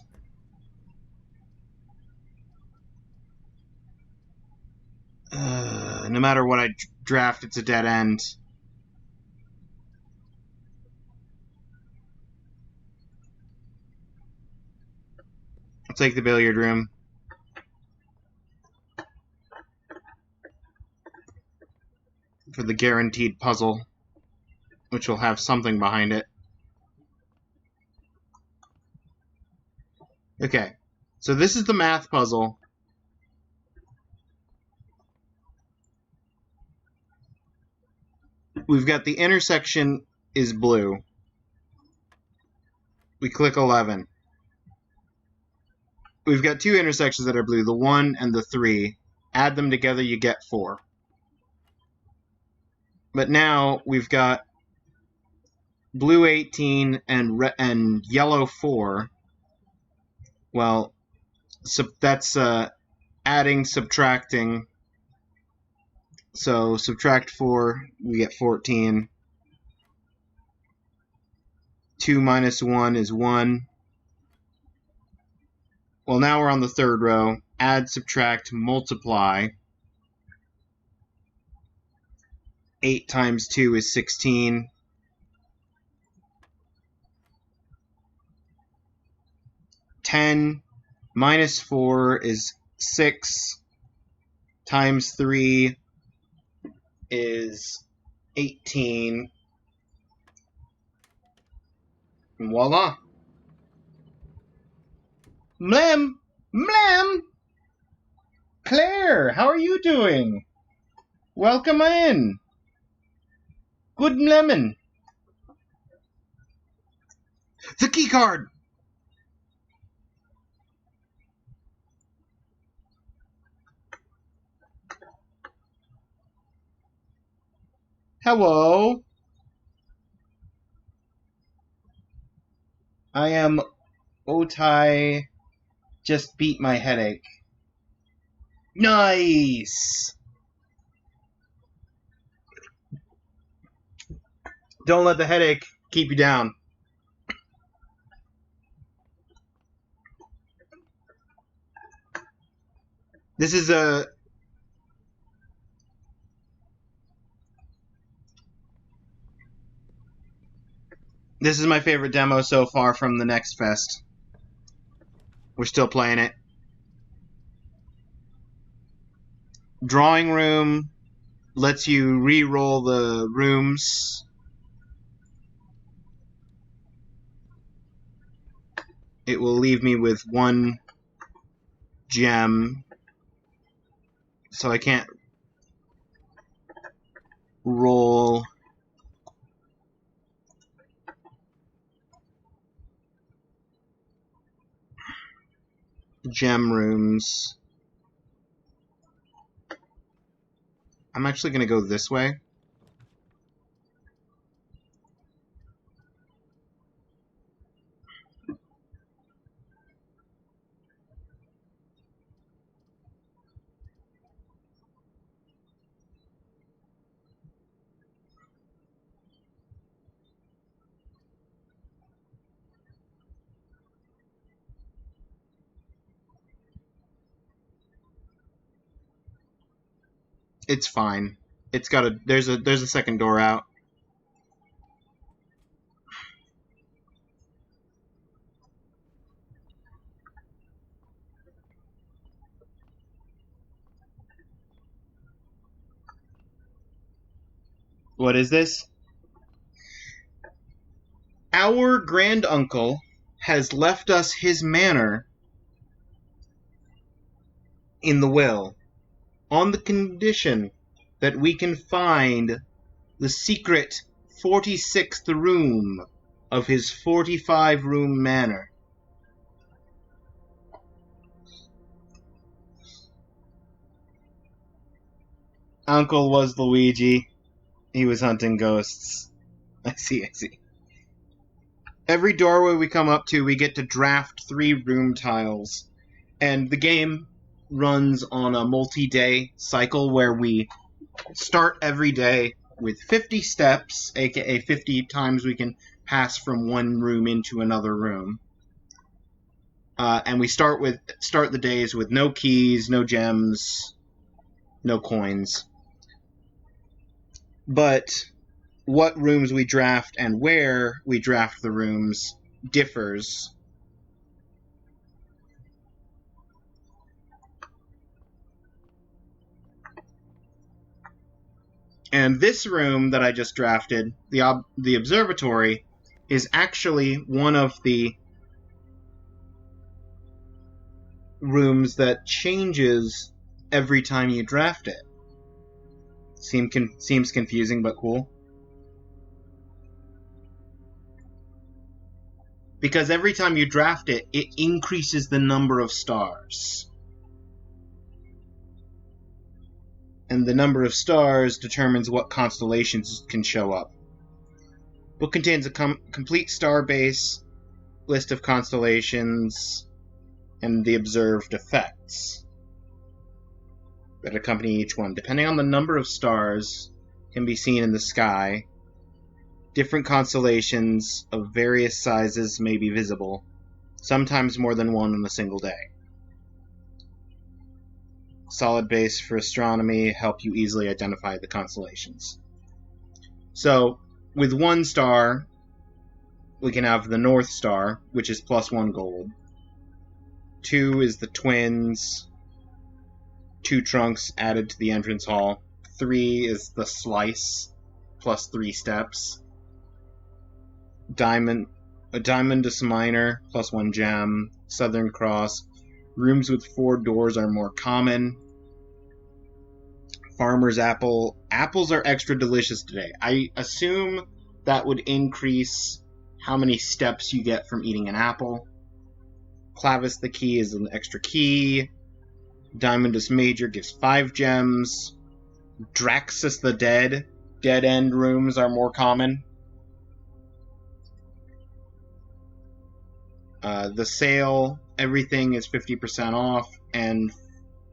No matter what I draft, it's a dead end. I'll take the billiard room. For the guaranteed puzzle, which will have something behind it. Okay, so this is the math puzzle. We've got the intersection is blue. We click 11. We've got 2 intersections that are blue, the 1 and the 3. Add them together, you get 4. But now we've got blue 18 and yellow 4. Well, that's adding, subtracting. So subtract 4, we get 14. 2 minus 1 is 1. Well, now we're on the 3rd row. Add, subtract, multiply. 8 times 2 is 16. 10 minus 4 is 6. Times 3 is 18. And voila. Mlem! Mlem! Claire, how are you doing? Welcome in. Good lemon. The key card! Hello. I am Otai. Just beat my headache. Nice! Don't let the headache keep you down. This is my favorite demo so far from the Next Fest. We're still playing it. Drawing room lets you re-roll the rooms. It will leave me with 1 gem, so I can't roll gem rooms. I'm actually going to go this way. It's fine. It's got a there's a second door out. What is this? Our grand uncle has left us his manor in the will, on the condition that we can find the secret 46th room of his 45-room manor. Uncle was Luigi. He was hunting ghosts. I see. Every doorway we come up to, we get to draft 3 room tiles. And the game runs on a multi-day cycle where we start every day with 50 steps, aka 50 times we can pass from one room into another room. And we start the days with no keys, no gems, no coins. But what rooms we draft and where we draft the rooms differs. And this room that I just drafted, the observatory, is actually one of the rooms that changes every time you draft it. Seems confusing, but cool. Because every time you draft it, it increases the number of stars. And the number of stars determines what constellations can show up. Book contains a complete star base, list of constellations, and the observed effects that accompany each one. Depending on the number of stars can be seen in the sky, different constellations of various sizes may be visible, sometimes more than one on a single day. Solid base for astronomy help you easily identify the constellations. So, with 1 star, we can have the North Star, which is +1 gold. 2 is the Twins, 2 trunks added to the entrance hall. 3 is the Slice, +3 steps. A Diamondus Minor, +1 gem. Southern Cross. Rooms with 4 doors are more common. Farmer's Apple. Apples are extra delicious today. I assume that would increase how many steps you get from eating an apple. Clavis the Key is an extra key. Diamondus Major gives 5 gems. Draxus the Dead. Dead end rooms are more common. The sale, everything is 50% off. And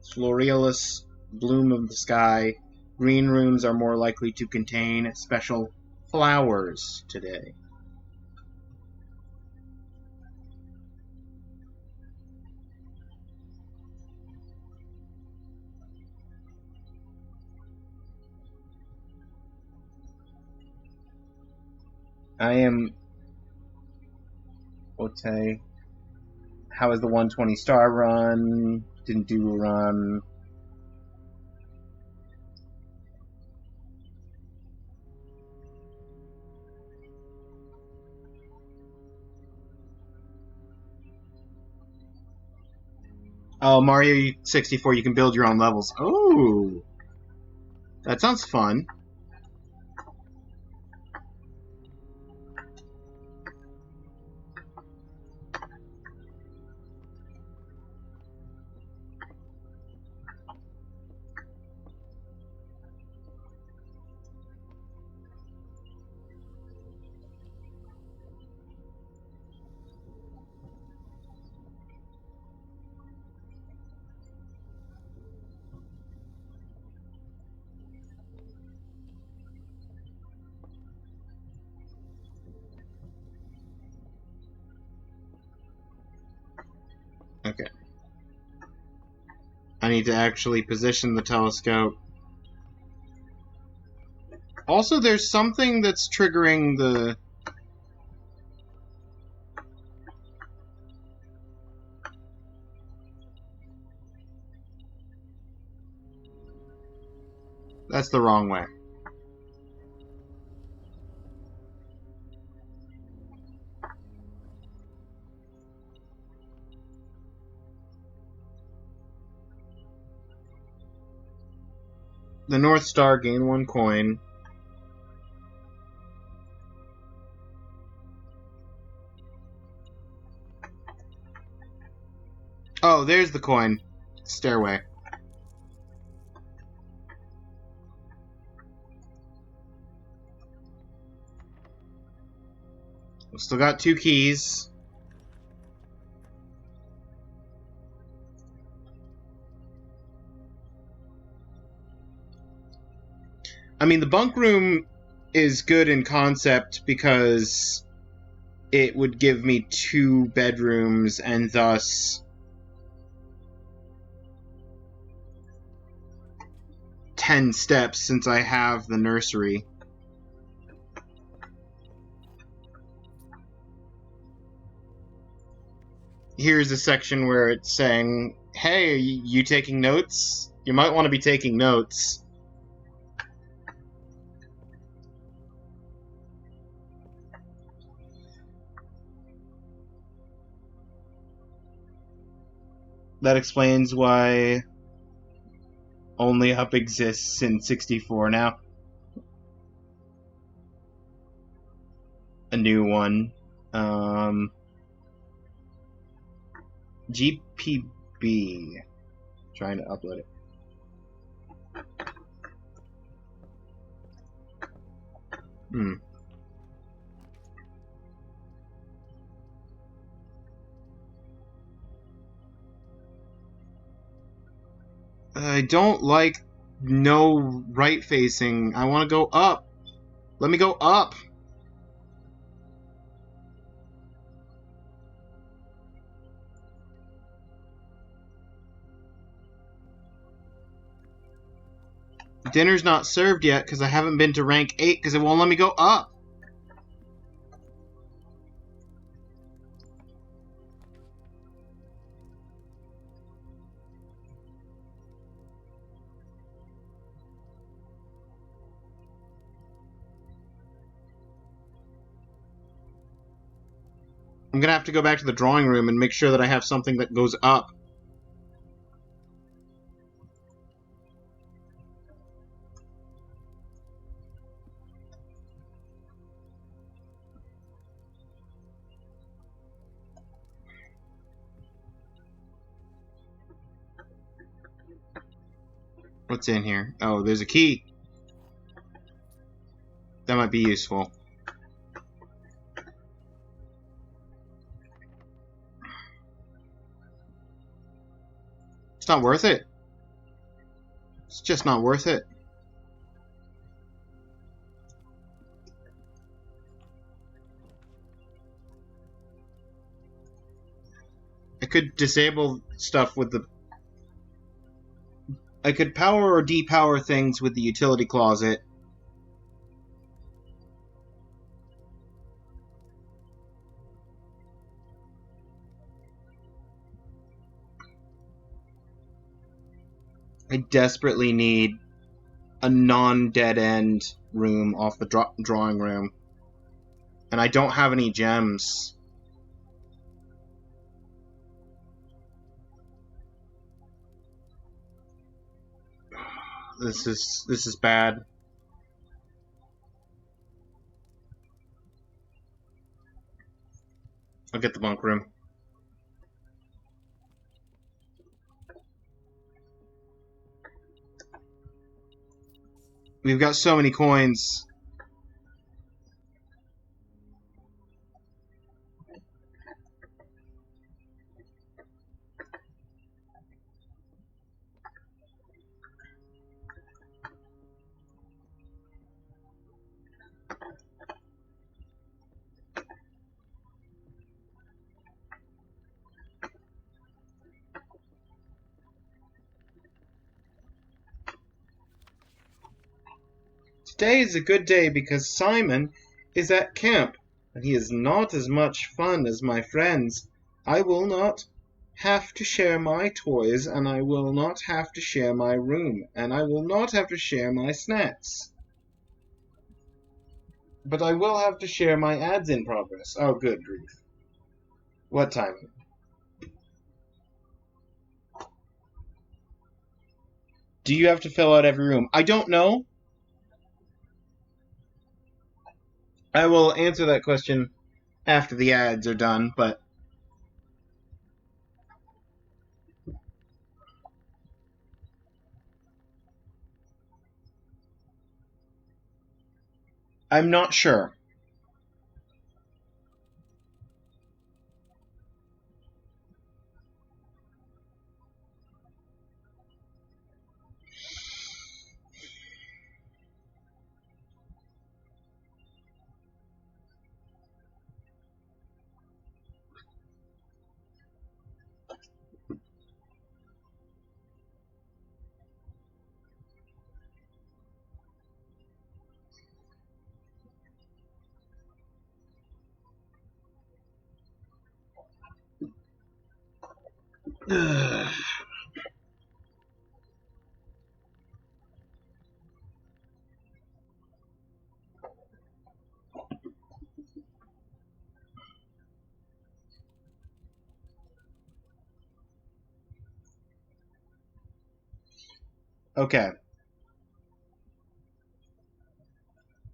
Florealus, Bloom of the Sky. Green rooms are more likely to contain special flowers today. I am Ote. How is the 120 star run? Didn't do a run. Oh, Mario 64, you can build your own levels. Oh, that sounds fun. Okay. I need to actually position the telescope Also, there's something that's triggering the... That's the wrong way. The North Star, gain 1 coin. Oh, there's the coin. Stairway. We've still got 2 keys. I mean, the bunk room is good in concept because it would give me 2 bedrooms and thus 10 steps since I have the nursery. Here's a section where it's saying, hey, are you taking notes? You might want to be taking notes. That explains why Only Up exists in 64 now. A new one. GPB. Trying to upload it. I don't like no right facing. I want to go up. Let me go up. Dinner's not served yet because I haven't been to rank 8 because it won't let me go up. I'm gonna have to go back to the drawing room and make sure that I have something that goes up. What's in here? Oh, there's a key. That might be useful. It's not worth it. It's just not worth it. I could disable stuff with the... I could power or depower things with the utility closet. I desperately need a non-dead-end room off the drawing room. And I don't have any gems. This is bad. I'll get the bunk room. We've got so many coins. Today is a good day because Simon is at camp, and he is not as much fun as my friends. I will not have to share my toys, and I will not have to share my room, and I will not have to share my snacks. But I will have to share my ads in progress. Oh, good grief. What time? Do you have to fill out every room? I don't know. I will answer that question after the ads are done, but I'm not sure. Okay.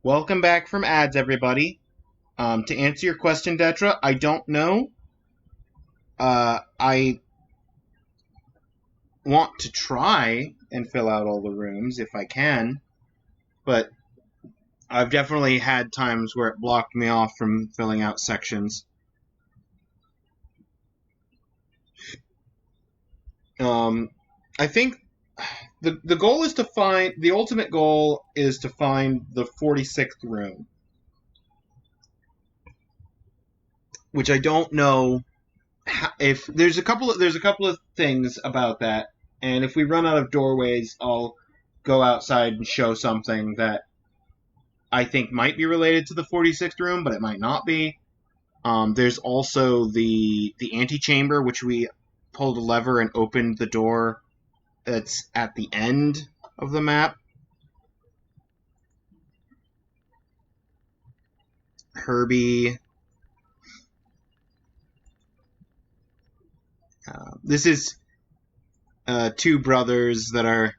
Welcome back from ads, everybody. To answer your question, Detra, I don't know. I want to try and fill out all the rooms if I can, but I've definitely had times where it blocked me off from filling out sections. I think the goal is to find, the ultimate goal is to find the 46th room, which I don't know if there's a couple of things about that, and if we run out of doorways, I'll go outside and show something that I think might be related to the 46th room, but it might not be. There's also the antechamber, which we pulled a lever and opened the door that's at the end of the map. Herbie. This is two brothers that are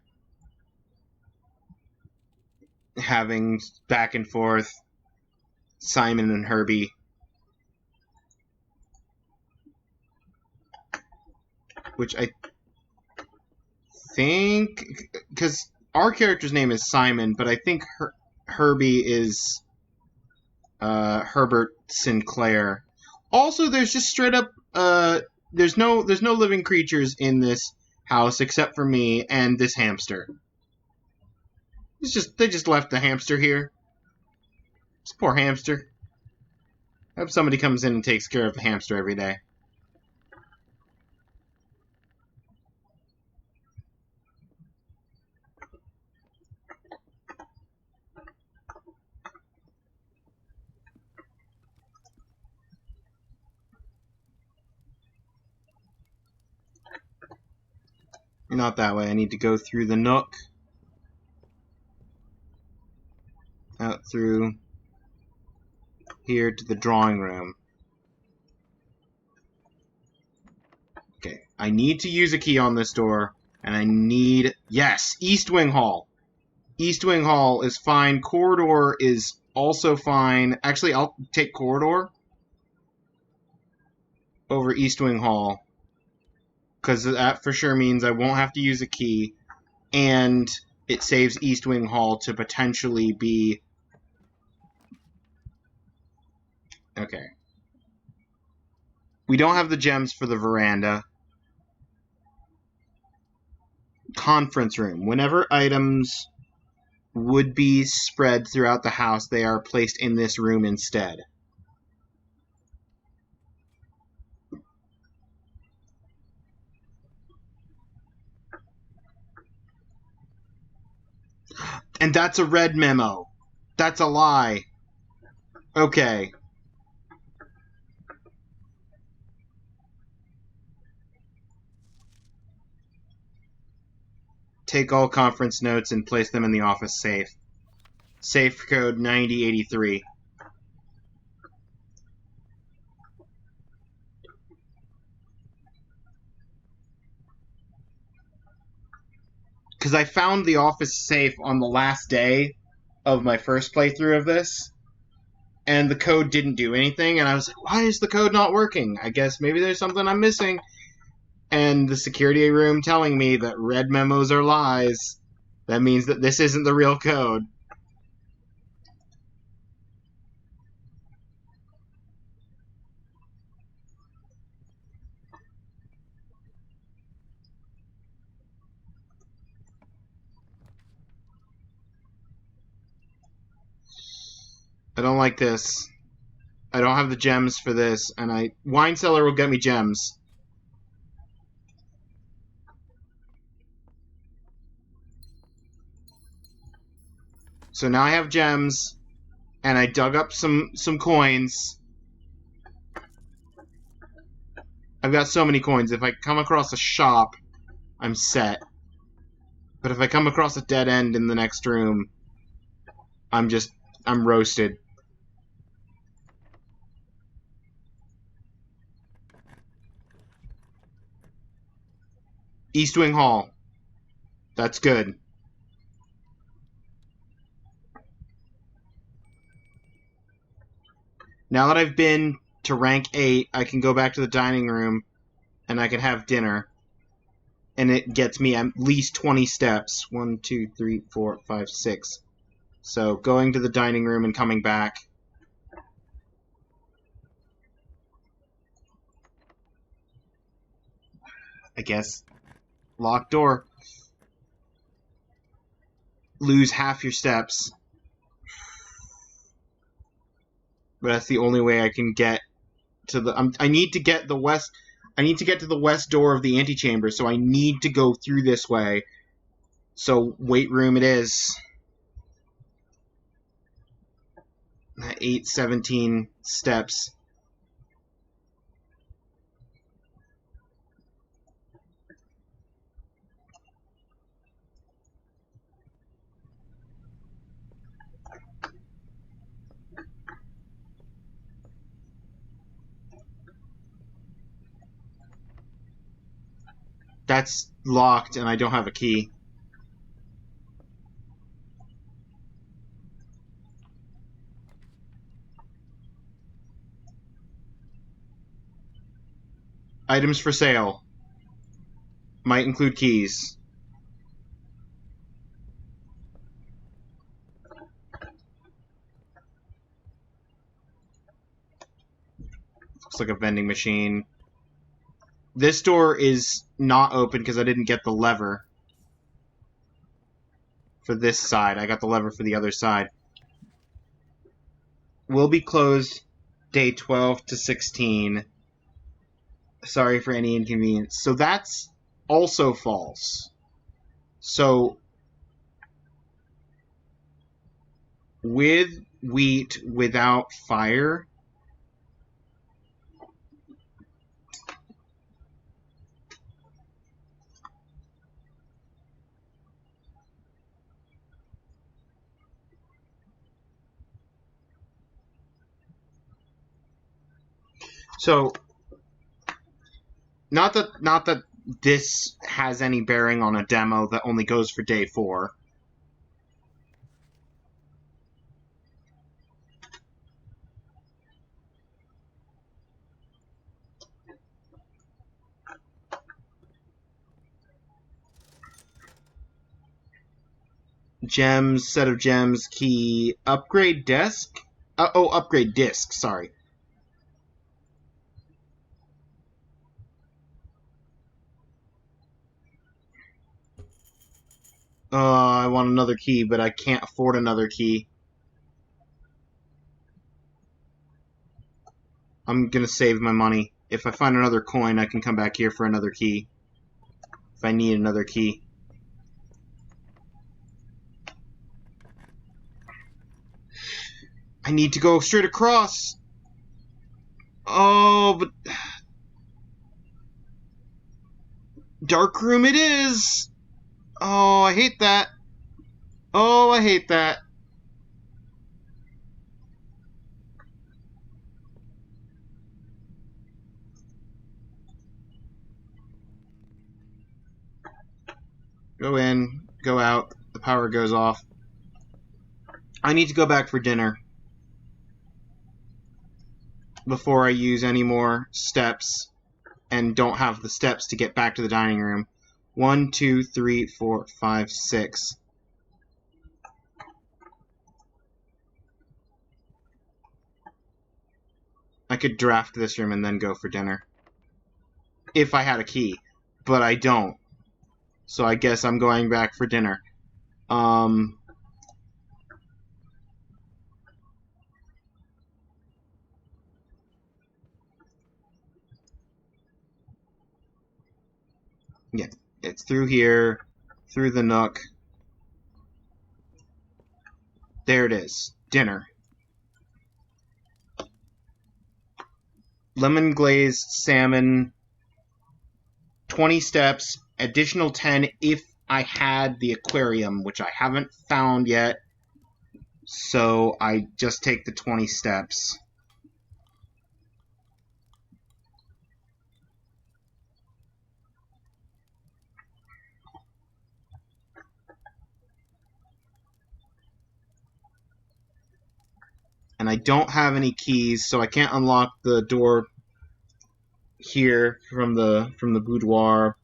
having back and forth. Simon and Herbie. Which I think, because our character's name is Simon, but I think Herbie is Herbert Sinclair. Also, there's just straight up there's no living creatures in this house except for me and this hamster. They just left the hamster here. This poor hamster. I hope somebody comes in and takes care of the hamster every day. Not that way. I need to go through the nook. Out through here to the drawing room. Okay. I need to use a key on this door. And I need... Yes! East Wing Hall. East Wing Hall is fine. Corridor is also fine. Actually, I'll take Corridor over East Wing Hall. Because that for sure means I won't have to use a key. And it saves East Wing Hall to potentially be... Okay. We don't have the gems for the veranda. Conference room. Whenever items would be spread throughout the house, they are placed in this room instead. And that's a red memo. That's a lie. Okay. Take all conference notes and place them in the office safe. Safe code 9083. Because I found the office safe on the last day of my first playthrough of this, and the code didn't do anything, and I was like, why is the code not working? I guess maybe there's something I'm missing. And the security room telling me that red memos are lies. That means that this isn't the real code. I don't like this. I don't have the gems for this, and Wine Cellar will get me gems. So now I have gems, and I dug up some coins. I've got so many coins. If I come across a shop, I'm set. But if I come across a dead end in the next room, I'm roasted. East Wing Hall. That's good. Now that I've been to rank 8, I can go back to the dining room and I can have dinner. And it gets me at least 20 steps. 1, 2, 3, 4, 5, 6. So going to the dining room and coming back. I guess. Locked door. Lose half your steps. But that's the only way I can get to the... I need to get the west... I need to get to the west door of the antechamber, so I need to go through this way. So, weight room it is. 817 steps. That's locked, and I don't have a key. Items for sale. Might include keys. Looks like a vending machine. This door is not open because I didn't get the lever for this side. I got the lever for the other side. Will be closed day 12 to 16. Sorry for any inconvenience. So that's also false. So with wheat without fire... So, not that this has any bearing on a demo that only goes for day 4. Gems, set of gems, key, upgrade desk? Upgrade disc, sorry. I want another key, but I can't afford another key. I'm gonna save my money. If I find another coin, I can come back here for another key. If I need another key. I need to go straight across. Oh, but... Dark room it is! Oh, I hate that. Oh, I hate that. Go in, go out, the power goes off. I need to go back for dinner before I use any more steps and don't have the steps to get back to the dining room. 1, 2, 3, 4, 5, 6. I could draft this room and then go for dinner. If I had a key. But I don't. So I guess I'm going back for dinner. Yeah, it's through here, through the nook. There it is. Dinner. Lemon glazed salmon, 20 steps, additional 10 if I had the aquarium, which I haven't found yet. So I just take the 20 steps. And I don't have any keys, so I can't unlock the door here from the boudoir.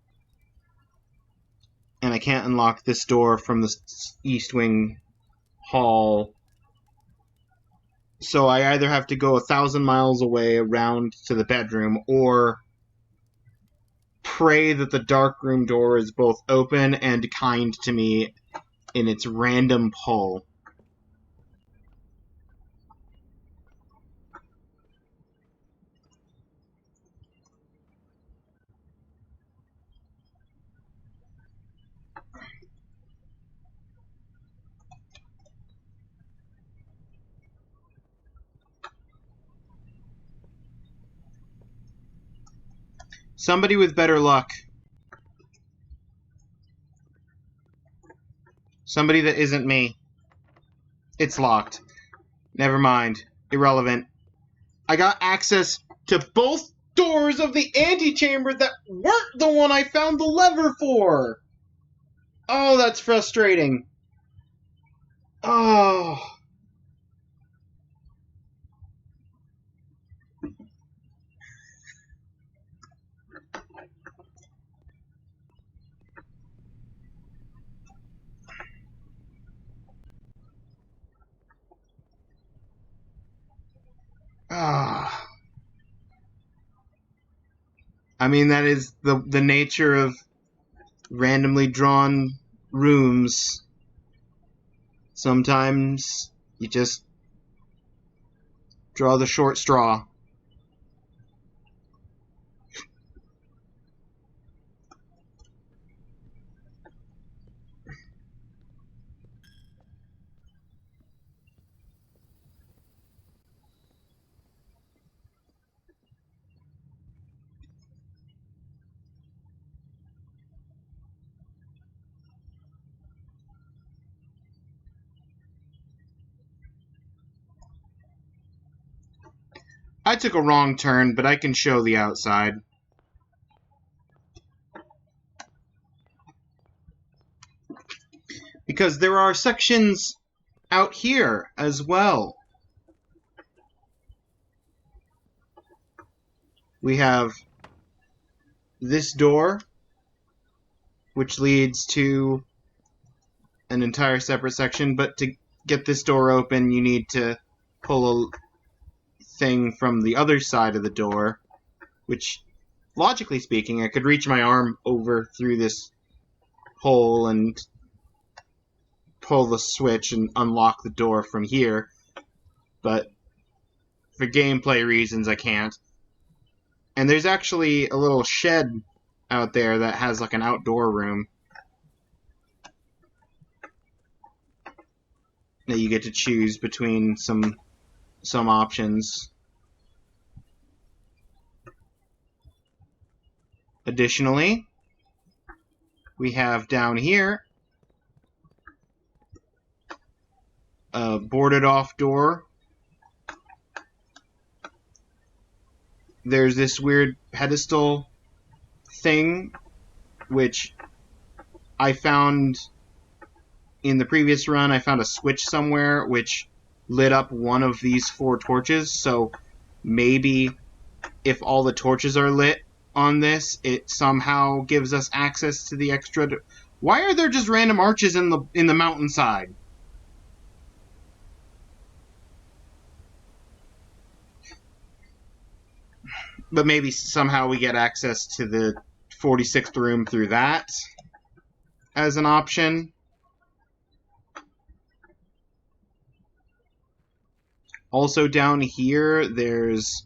And I can't unlock this door from the East Wing hall. So I either have to go 1,000 miles away around to the bedroom, or pray that the dark room door is both open and kind to me in its random pull. Somebody with better luck. Somebody that isn't me. It's locked. Never mind. Irrelevant. I got access to both doors of the antechamber that weren't the one I found the lever for. Oh, that's frustrating. Oh. Ah. I mean, that is the nature of randomly drawn rooms. Sometimes you just draw the short straw. I took a wrong turn, but I can show the outside. Because there are sections out here as well. We have this door, which leads to an entire separate section, but to get this door open, you need to pull a thing from the other side of the door, which, logically speaking, I could reach my arm over through this hole and pull the switch and unlock the door from here, but for gameplay reasons I can't. And there's actually a little shed out there that has like an outdoor room that you get to choose between some some options. Additionally, we have down here a boarded off door. There's this weird pedestal thing, which I found in the previous run. I found a switch somewhere which lit up one of these 4 torches, so maybe if all the torches are lit on this, it somehow gives us access to the extra... Why are there just random arches in the mountainside? But maybe somehow we get access to the 46th room through that as an option. Also down here, there's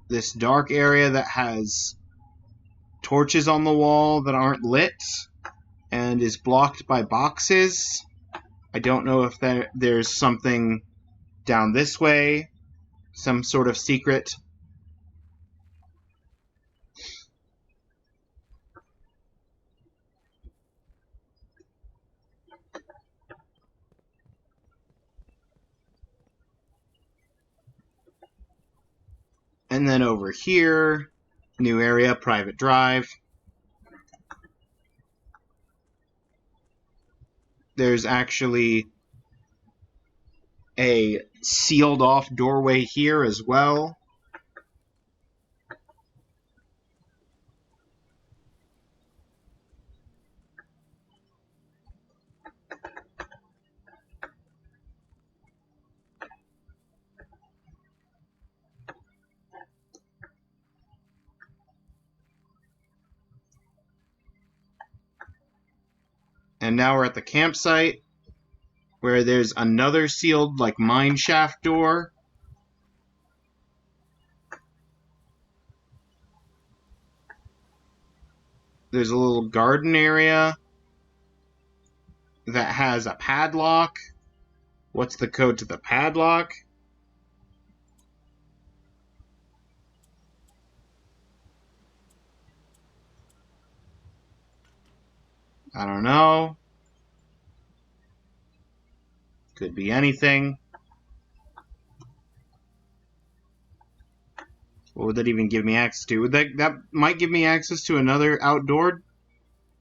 this dark area that has torches on the wall that aren't lit and is blocked by boxes. I don't know if there's something down this way, some sort of secret. And then over here, new area, private drive. There's actually a sealed off doorway here as well. And now we're at the campsite, where there's another sealed, like, mine shaft door. There's a little garden area that has a padlock. What's the code to the padlock? I don't know. Could be anything. What would that even give me access to? That might give me access to another outdoor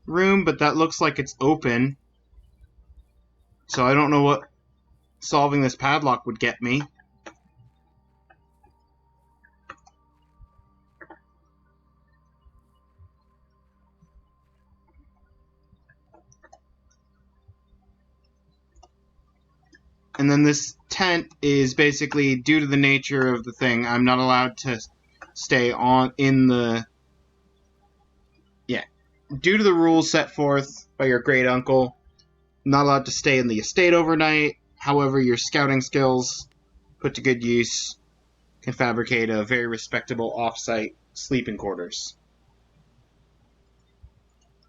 room, but that looks like it's open. So I don't know what solving this padlock would get me. And then this tent is basically, due to the nature of the thing, I'm not allowed to stay in the... Yeah. Due to the rules set forth by your great uncle, not allowed to stay in the estate overnight. However, your scouting skills, put to good use, can fabricate a very respectable off-site sleeping quarters.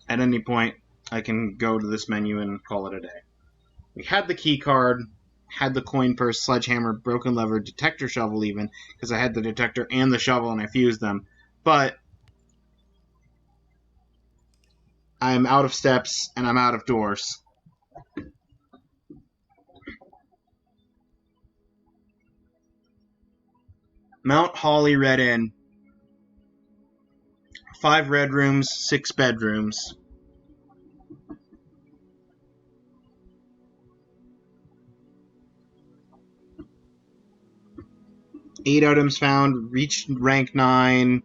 At any point, I can go to this menu and call it a day. We had the key card, had the coin purse, sledgehammer, broken lever, detector shovel even, because I had the detector and the shovel and I fused them. But I'm out of steps and I'm out of doors. Mount Holly Red Inn. 5 red rooms, 6 bedrooms. Eight items found, reached rank 9,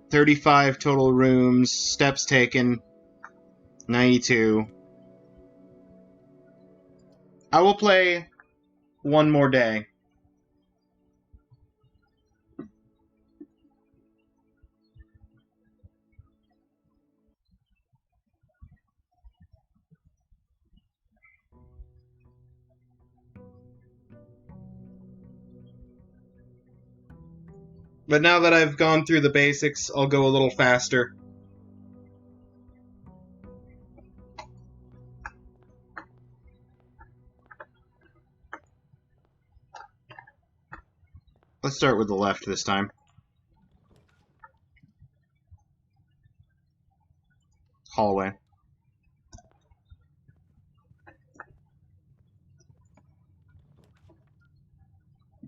35 total rooms, steps taken, 92. I will play one more day. But now that I've gone through the basics, I'll go a little faster. Let's start with the left this time. Hallway.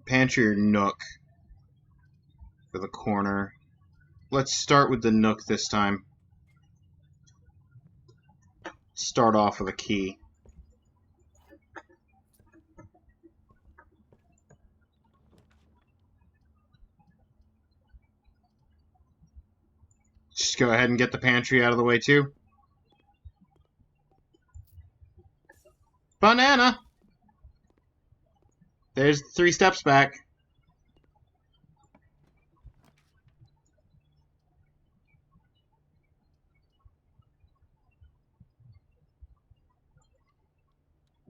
Pantry or nook for the corner. Let's start with the nook this time. Start off with a key. Just go ahead and get the pantry out of the way too. Banana! There's 3 steps back.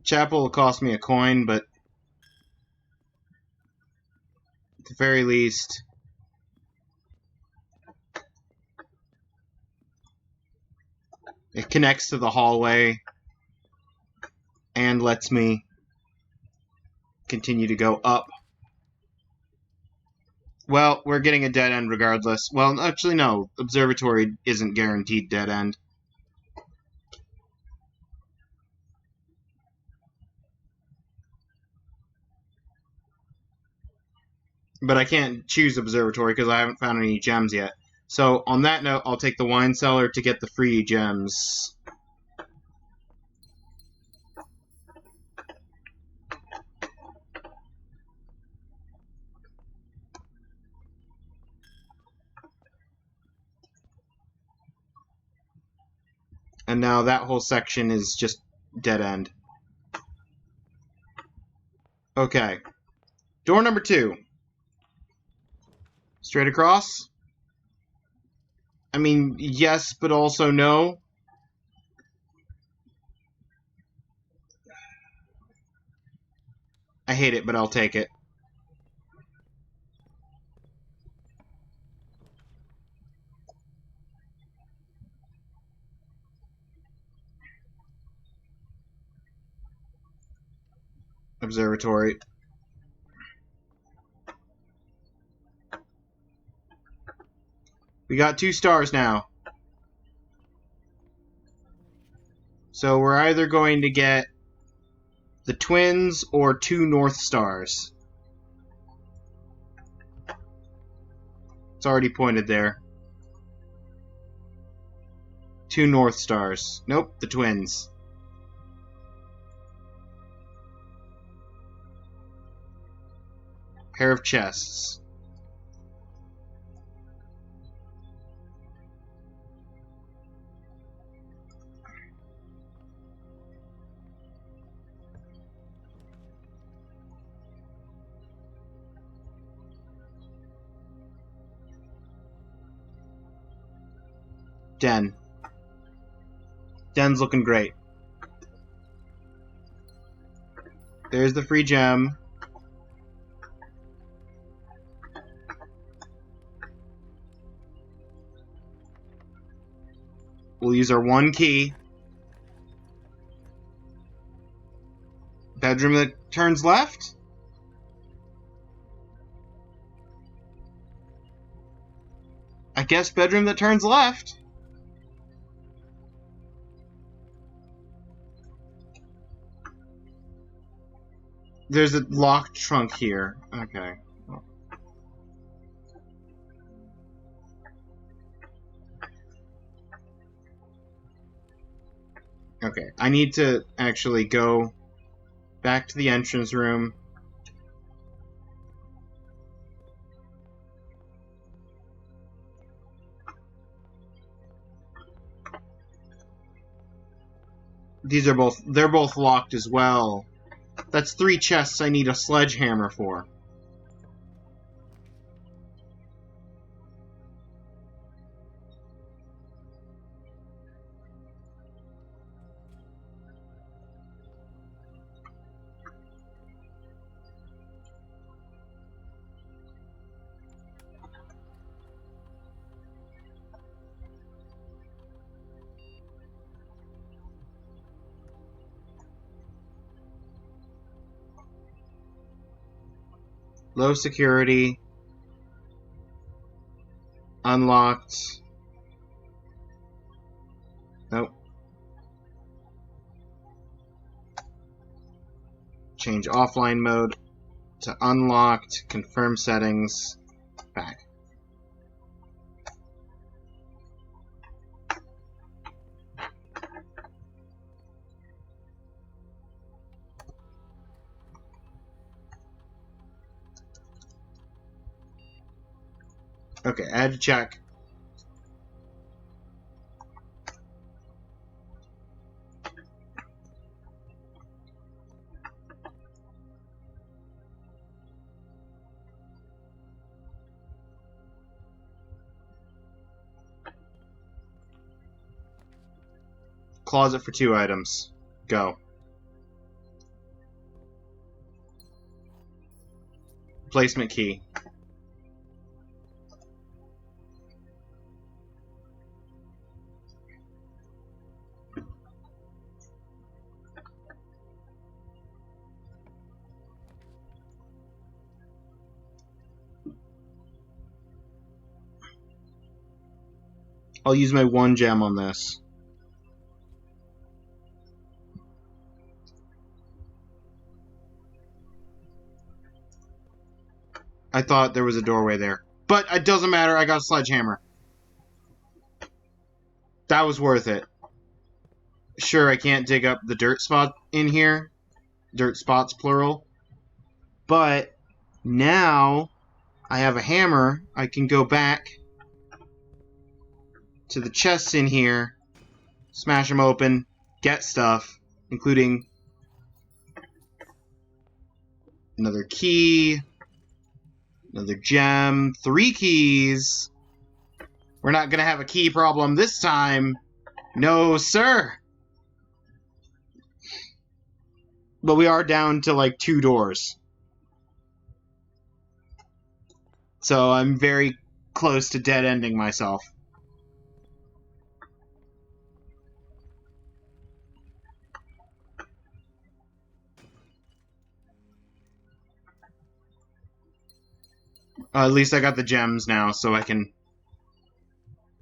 Chapel will cost me a coin, but at the very least, it connects to the hallway and lets me continue to go up. Well, we're getting a dead end regardless. Well, actually, no. Observatory isn't guaranteed dead end. But I can't choose Observatory because I haven't found any gems yet. So, on that note, I'll take the wine cellar to get the free gems. And now that whole section is just dead end. Okay. Door number 2. Straight across? I mean, yes, but also no. I hate it, but I'll take it. Observatory. We got 2 stars now. So we're either going to get the twins or 2 North Stars. It's already pointed there. 2 North Stars. Nope, the twins. Pair of chests. Den. Den's looking great. There's the free gem. We'll use our 1 key. Bedroom that turns left? I guess bedroom that turns left. There's a locked trunk here. Okay. Okay, I need to actually go back to the entrance room. They're both locked as well. That's 3 chests I need a sledgehammer for. Low security. Unlocked. Nope. Change offline mode to unlocked. Confirm settings. Back. Okay, add to check. Closet for 2 items. Go. Placement key. I'll use my 1 gem on this. I thought there was a doorway there. But it doesn't matter, I got a sledgehammer. That was worth it. Sure, I can't dig up the dirt spot in here. Dirt spots, plural. But now I have a hammer. I can go back to the chests in here, smash them open, get stuff, including another key, another gem, 3 keys. We're not going to have a key problem this time. No, sir. But we are down to like 2 doors. So I'm very close to dead-ending myself. At least I got the gems now, so I can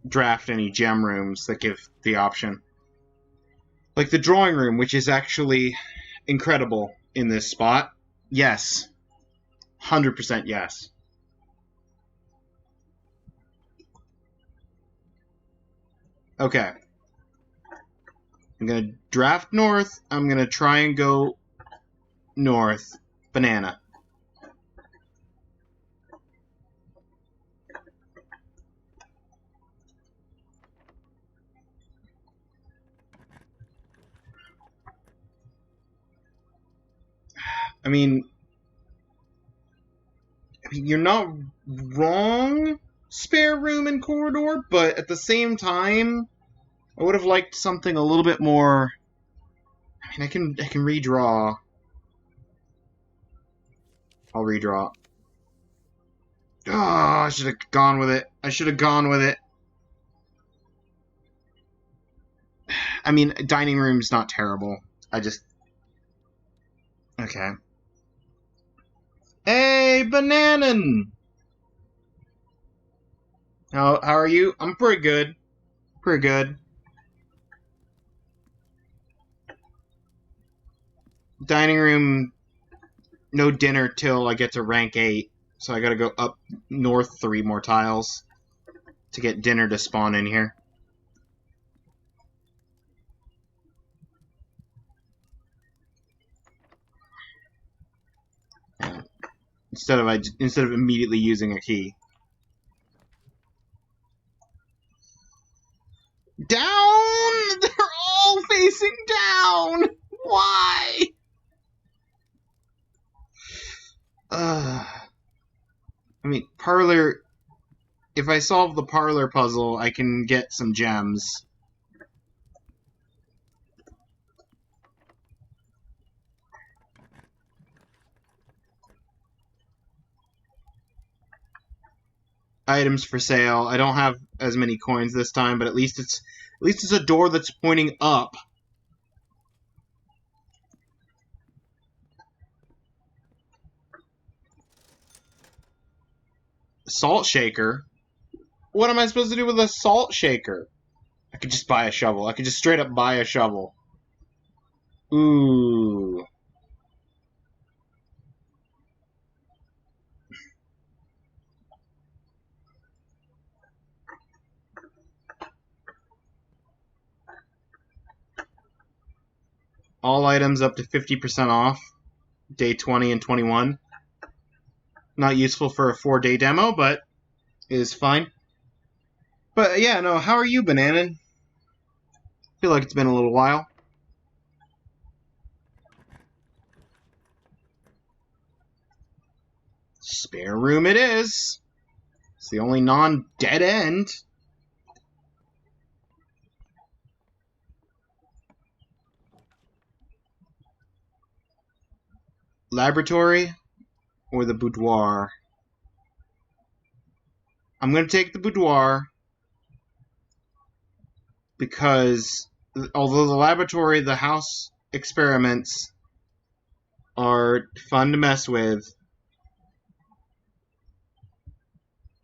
draft any gem rooms that give the option. Like the drawing room, which is actually incredible in this spot. Yes. 100% yes. Okay. I'm going to draft north. I'm going to try and go north. Banana. I mean, you're not wrong, spare room and corridor, but at the same time, I would have liked something a little bit more. I mean, I can redraw. I'll redraw. Oh, I should have gone with it. I should have gone with it. I mean, dining room's not terrible. I just... Okay. Hey, Bananan! How are you? I'm pretty good. Pretty good. Dining room, no dinner till I get to rank 8. So I gotta go up north 3 more tiles to get dinner to spawn in here. Instead of immediately using a key. Down! They're all facing down! Why? I mean, parlor... If I solve the parlor puzzle, I can get some gems. Items for sale. I don't have as many coins this time, but at least it's a door that's pointing up. Salt shaker? What am I supposed to do with a salt shaker? I could just buy a shovel. I could just straight up buy a shovel. Ooh. All items up to 50% off. Day 20 and 21. Not useful for a 4-day demo, but is fine. But yeah, no, how are you, Banana? Feel like it's been a little while. Spare room it is. It's the only non-dead end. Laboratory or the boudoir? I'm going to take the boudoir because although the laboratory, the house experiments are fun to mess with,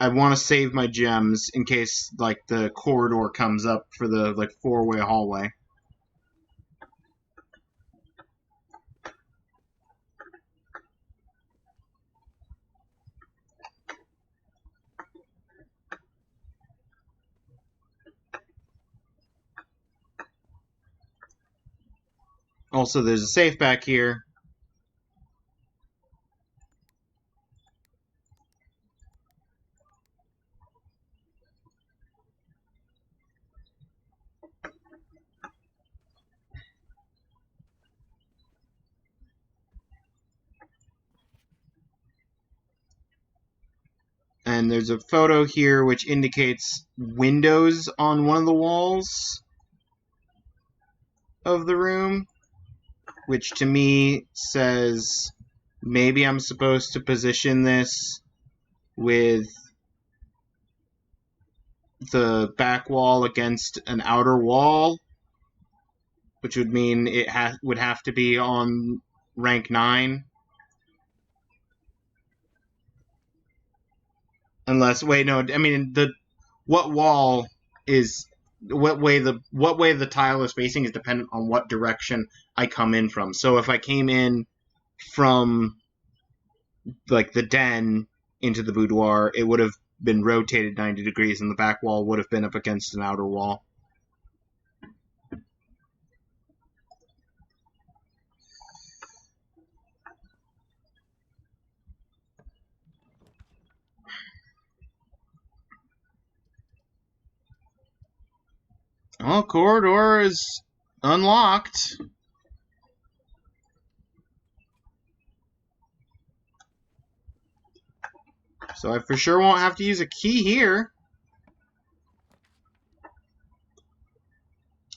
I want to save my gems in case like the corridor comes up for the like 4-way hallway. Also, there's a safe back here. And there's a photo here which indicates windows on one of the walls of the room, which to me says maybe I'm supposed to position this with the back wall against an outer wall, which would mean it would have to be on rank 9. Unless, wait, no, I mean what wall is what way the tile is facing is dependent on what direction I come in from. So if I came in from like the den into the boudoir, it would have been rotated 90 degrees and the back wall would have been up against an outer wall. Oh, corridor is unlocked. So I for sure won't have to use a key here.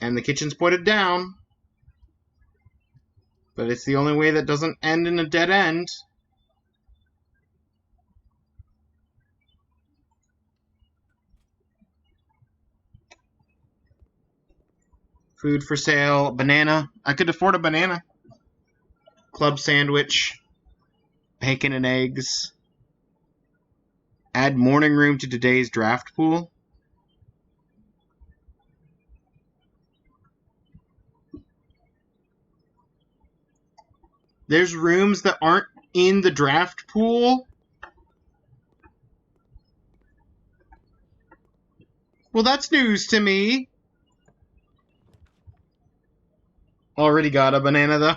And the kitchen's pointed down. But it's the only way that doesn't end in a dead end. Food for sale, banana. I could afford a banana. Club sandwich, bacon and eggs. Add morning room to today's draft pool. There's rooms that aren't in the draft pool. Well, that's news to me. Already got a banana, though.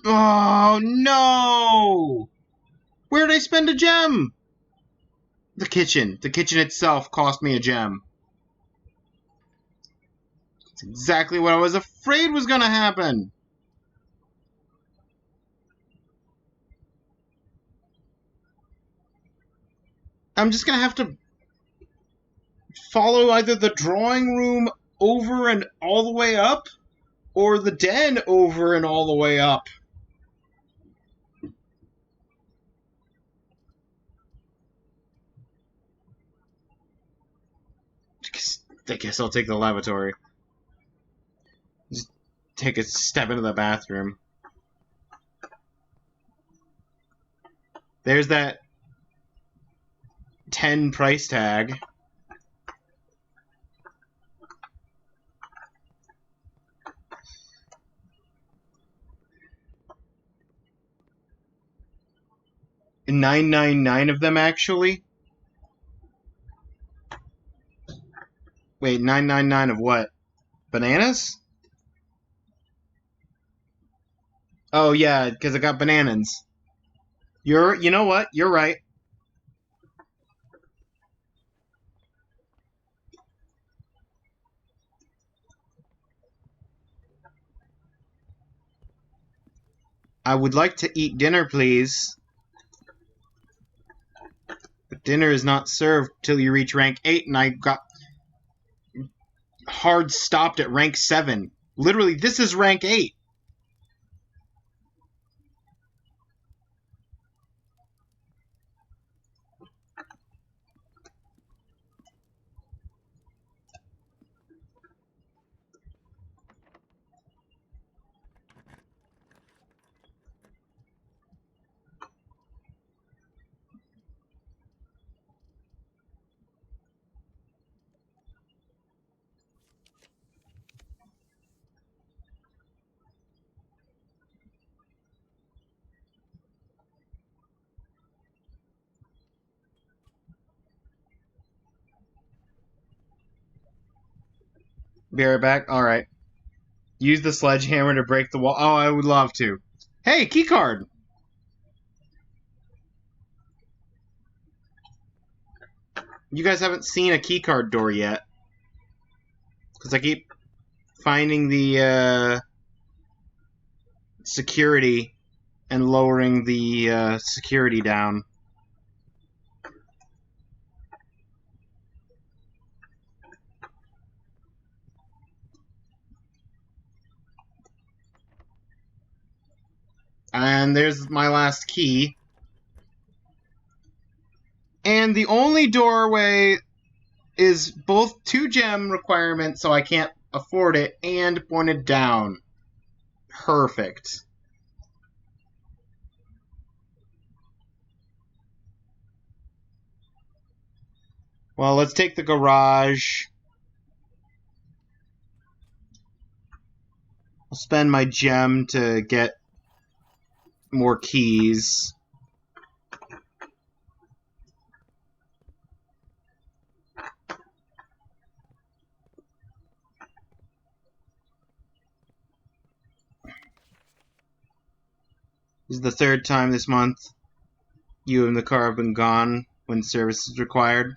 Oh, no! Where did I spend a gem? The kitchen. The kitchen itself cost me a gem. It's exactly what I was afraid was going to happen. I'm just going to have to follow either the drawing room over and all the way up, or the den over and all the way up. I guess I'll take the lavatory. Just take a step into the bathroom. There's that 10 price tag. $9.99 of them, actually. Wait, $9.99 of what? Bananas? Oh yeah, because I got bananas. You know what? You're right. I would like to eat dinner, please. But dinner is not served till you reach rank 8, and I got hard stopped at rank 7. Literally, this is rank 8. Be right back. Alright. Use the sledgehammer to break the wall. Oh, I would love to. Hey, keycard! You guys haven't seen a keycard door yet. Because I keep finding the security and lowering the security down. And there's my last key. And the only doorway is both 2 gem requirements, so I can't afford it, and pointed down. Perfect. Well, let's take the garage. I'll spend my gem to get more keys. This is the 3rd time this month you and the car have been gone when service is required.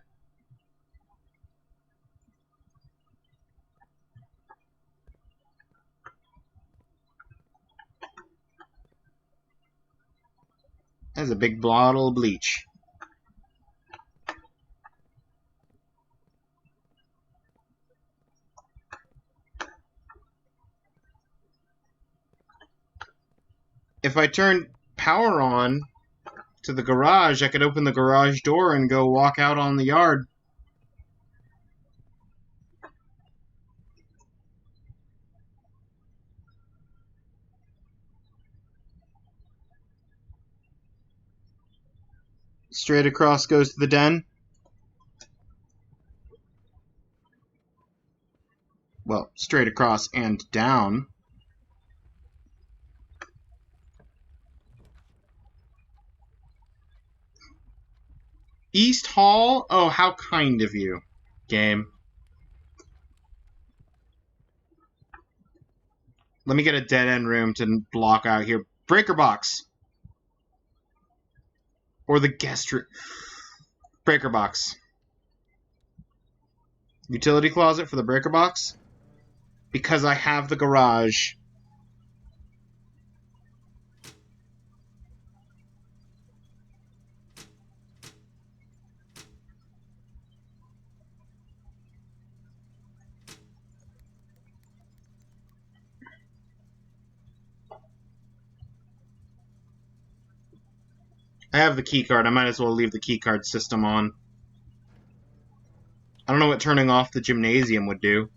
That's a big bottle of bleach. If I turn power on to the garage, I could open the garage door and go walk out on the yard. Straight across goes to the den. Well, straight across and down. East Hall? Oh, how kind of you, game. Let me get a dead-end room to block out here. Breaker box. Or the guest room. Breaker box. Utility closet for the breaker box? Because I have the garage. I have the keycard. I might as well leave the keycard system on. I don't know what turning off the gymnasium would do.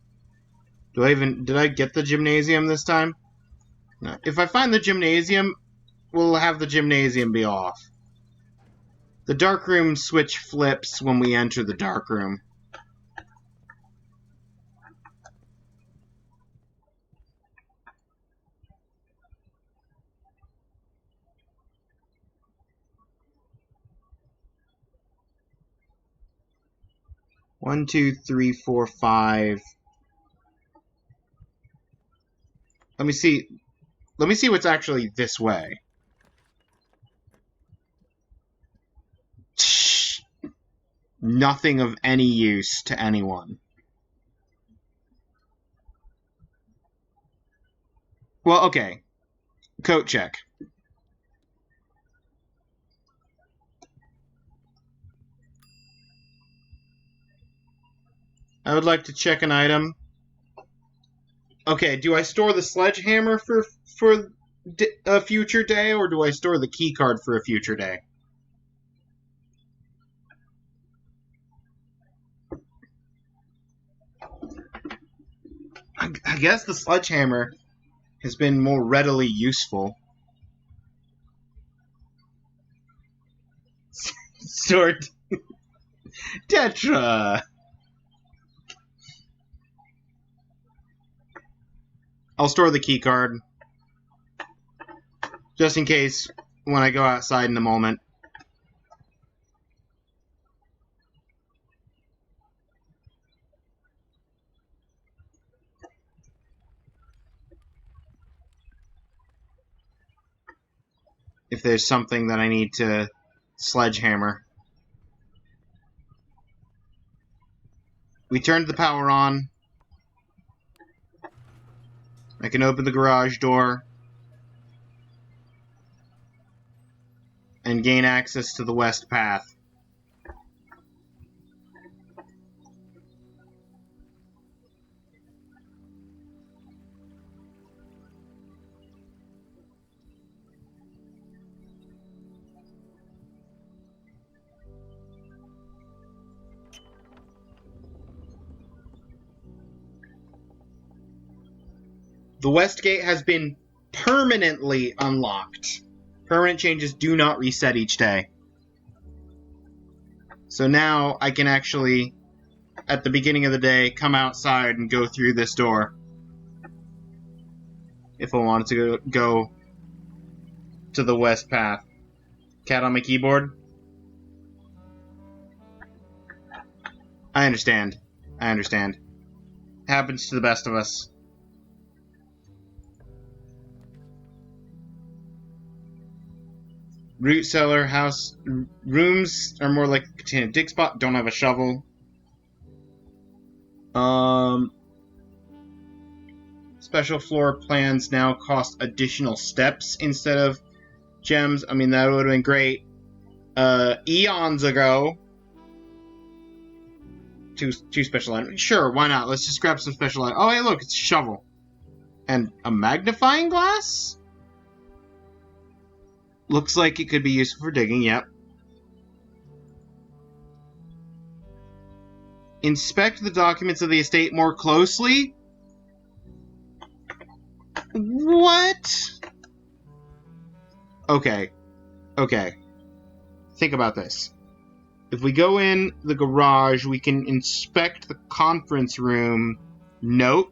Did I get the gymnasium this time? No. If I find the gymnasium, we'll have the gymnasium be off. The darkroom switch flips when we enter the darkroom. One, two, three, four, five. Let me see. Let me see what's actually this way. Nothing of any use to anyone. Well, okay. Coat check. I would like to check an item. Okay, do I store the sledgehammer for a future day, or do I store the key card for a future day? I guess the sledgehammer has been more readily useful. Sword. Tetra! I'll store the key card. Just in case when I go outside in a moment. If there's something that I need to sledgehammer. We turned the power on. I can open the garage door and gain access to the west path. The west gate has been permanently unlocked. Permanent changes do not reset each day. So now I can actually, at the beginning of the day, come outside and go through this door. If I wanted to go to the west path. Cat on my keyboard? I understand. I understand. Happens to the best of us. Root cellar, house, rooms are more like a container dig spot. Don't have a shovel. Special floor plans now cost additional steps instead of gems. I mean, that would have been great eons ago. Two special items. Sure, why not? Let's just grab some special items. Oh, hey, look, it's a shovel. And a magnifying glass? Looks like it could be useful for digging, yep. Inspect the documents of the estate more closely? What? Okay. Okay. Think about this. If we go in the garage, we can inspect the conference room note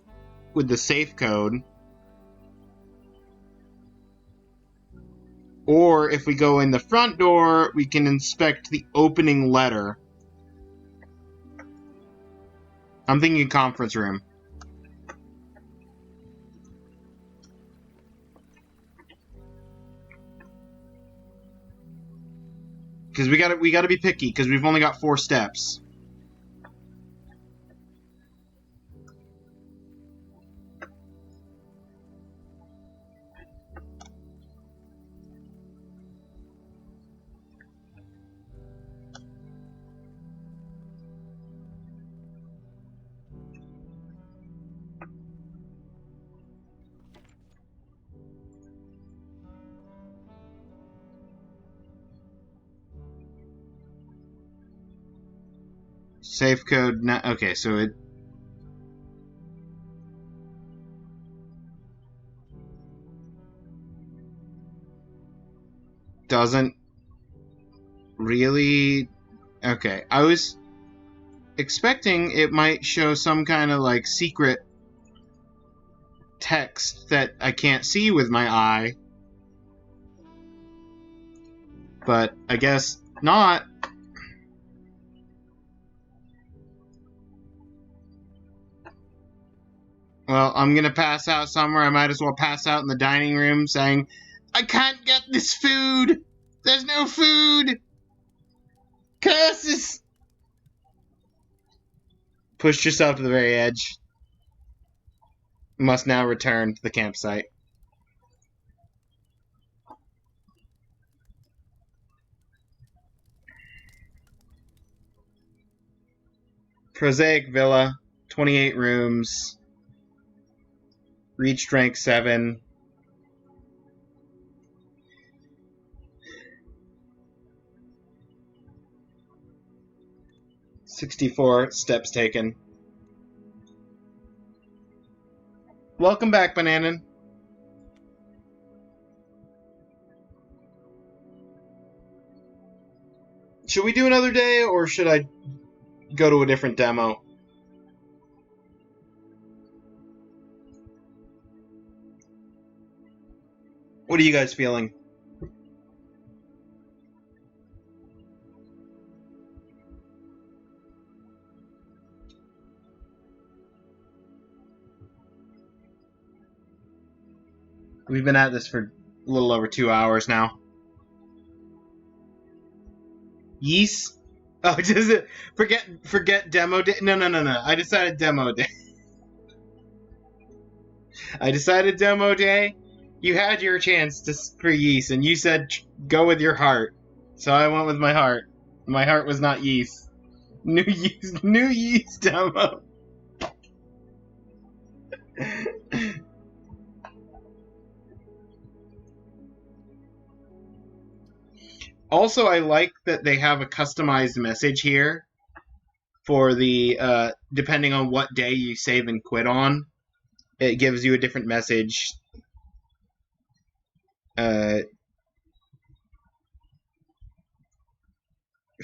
with the safe code. Or if we go in the front door, we can inspect the opening letter. I'm thinking conference room. Because we gotta be picky, because we've only got 4 steps. Safe code. Okay, so it. doesn't really... Okay, I was expecting it might show some kind of, like, secret text that I can't see with my eye. But I guess not. Well, I'm gonna pass out somewhere. I might as well pass out in the dining room saying, I can't get this food! There's no food! Curses! Pushed yourself to the very edge. Must now return to the campsite. Prosaic Villa, 28 rooms. Reached rank 7. $64 steps taken. Welcome back, Bananan. Should we do another day, or should I go to a different demo? What are you guys feeling? We've been at this for a little over 2 hours now. Yeast? Oh, does it forget demo day? No. I decided demo day. I decided demo day. You had your chance for yeast, and you said go with your heart. So I went with my heart. My heart was not yeast. New yeast demo. Also, I like that they have a customized message here for the, depending on what day you save and quit on, it gives you a different message.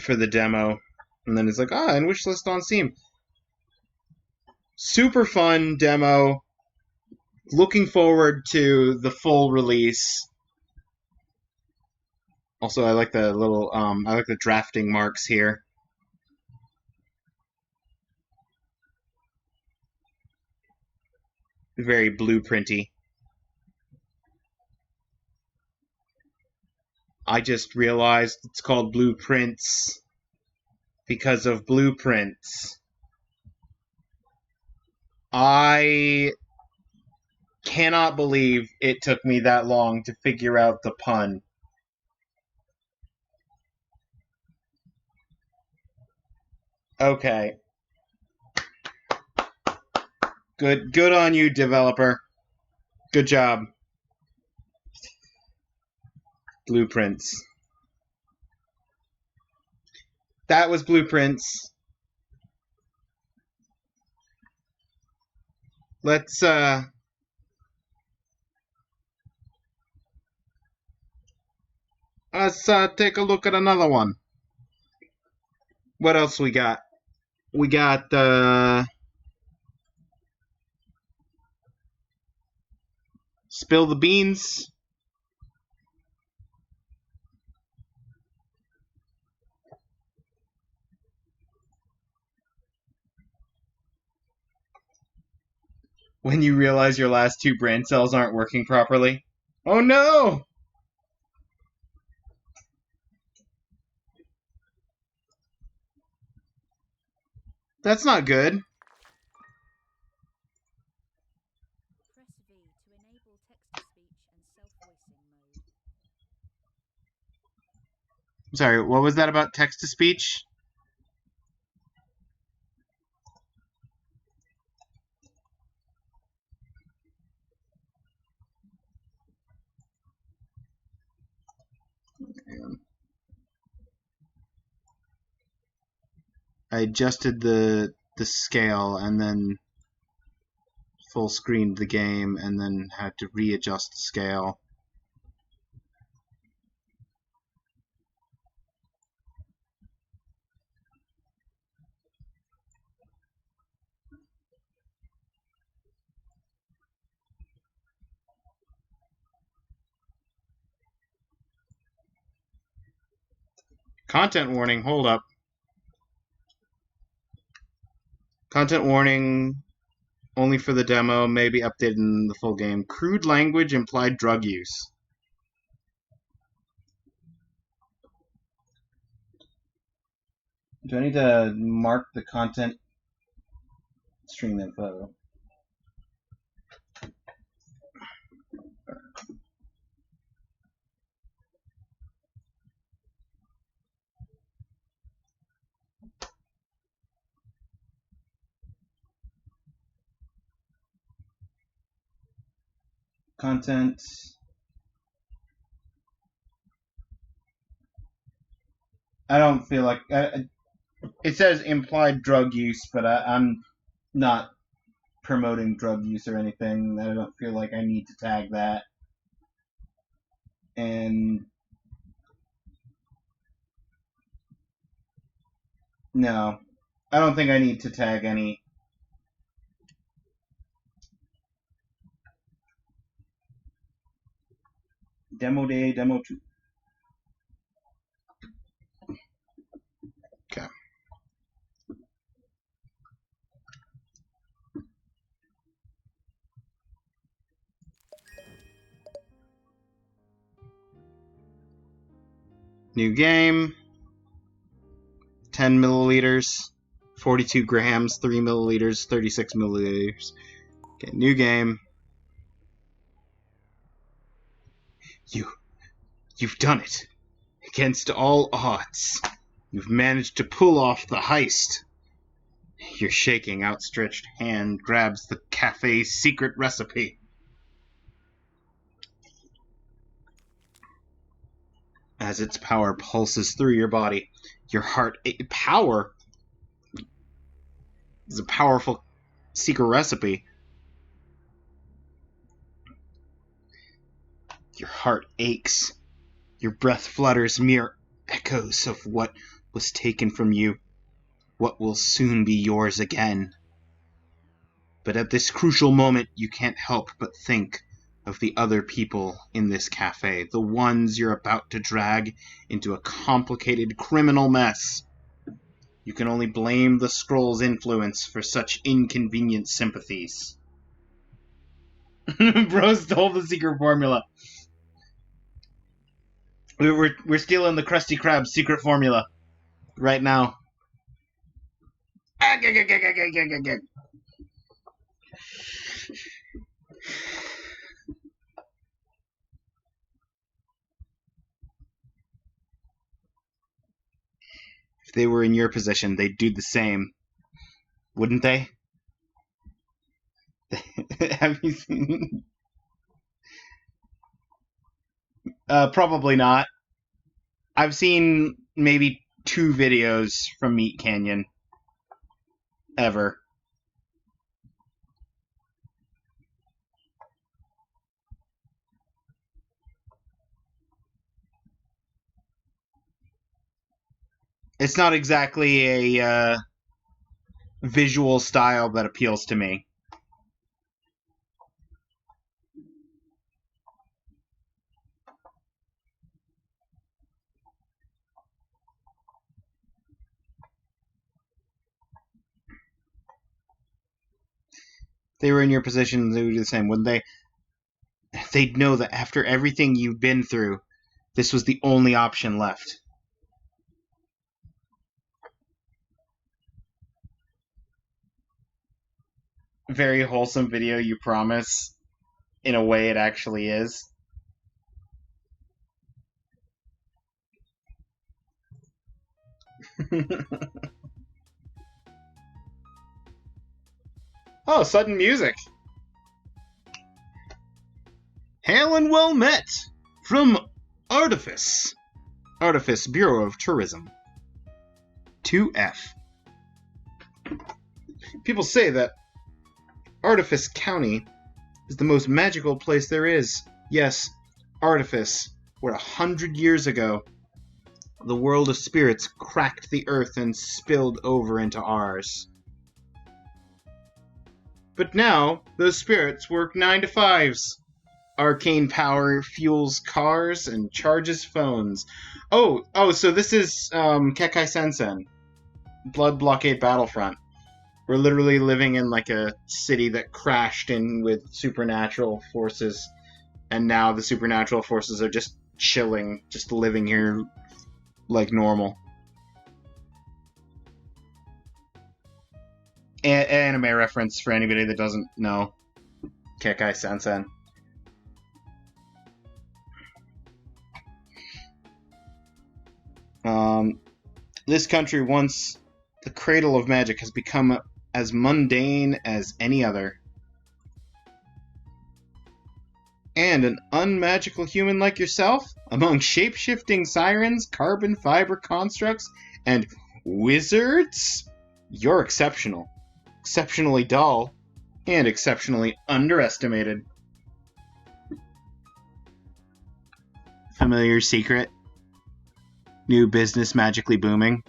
For the demo. And then it's like, and wishlist on Steam. Super fun demo. Looking forward to the full release. Also, I like the little, I like the drafting marks here. Very blueprinty. I just realized it's called Blueprints because of blueprints. I cannot believe it took me that long to figure out the pun. Okay. Good on you, developer. Good job. Blueprints. That was Blueprints. Let's take a look at another one. What else we got? We got Spill the Beans. When you realize your last 2 brain cells aren't working properly. Oh no! That's not good. Press V to enable text-to-speech and self-voicing mode. I'm sorry, what was that about text-to-speech? I adjusted the scale and then full screened the game and then had to readjust the scale. Content warning, hold up. Content warning only for the demo, may be updated in the full game. Crude language, implied drug use. Do I need to mark the content stream info? Content. I don't feel like it says implied drug use, but I'm not promoting drug use or anything. I don't feel like I need to tag that. And no, I don't think I need to tag any. Demo day, demo 2. Okay. New game. 10 milliliters. 42 grams, 3 milliliters, 36 milliliters. Okay, new game. You've done it. Against all odds. You've managed to pull off the heist. Your shaking, outstretched hand grabs the cafe's secret recipe. As its power pulses through your body, your heart... Power? Is a powerful secret recipe. Your heart aches. Your breath flutters, mere echoes of what was taken from you, what will soon be yours again. But at this crucial moment, you can't help but think of the other people in this cafe, the ones you're about to drag into a complicated criminal mess. You can only blame the scroll's influence for such inconvenient sympathies. Bro stole the secret formula. We're stealing the Krusty Krab secret formula right now. If they were in your position, they'd do the same, wouldn't they? Have you seen? Probably not. I've seen maybe 2 videos from Meat Canyon. Ever. It's not exactly a visual style that appeals to me. If they were in your position, they would do the same, wouldn't they? They'd know that after everything you've been through, this was the only option left. Very wholesome video, you promise. In a way, it actually is. Oh, sudden music. Hail and well met from Artifice Bureau of Tourism. 2F. People say that Artifice County is the most magical place there is. Yes, Artifice, where 100 years ago, the world of spirits cracked the earth and spilled over into ours. But now, those spirits work 9 to 5s. Arcane power fuels cars and charges phones. So this is Kekai Sensen, Blood Blockade Battlefront. We're literally living in like a city that crashed in with supernatural forces, and now the supernatural forces are just chilling, just living here like normal. Anime reference for anybody that doesn't know Kekai Sensen. This country, once the cradle of magic, has become as mundane as any other. And an unmagical human like yourself, among shape-shifting sirens, carbon fiber constructs, and wizards? You're exceptional. Exceptionally dull, and exceptionally underestimated. Familiar secret. New business magically booming.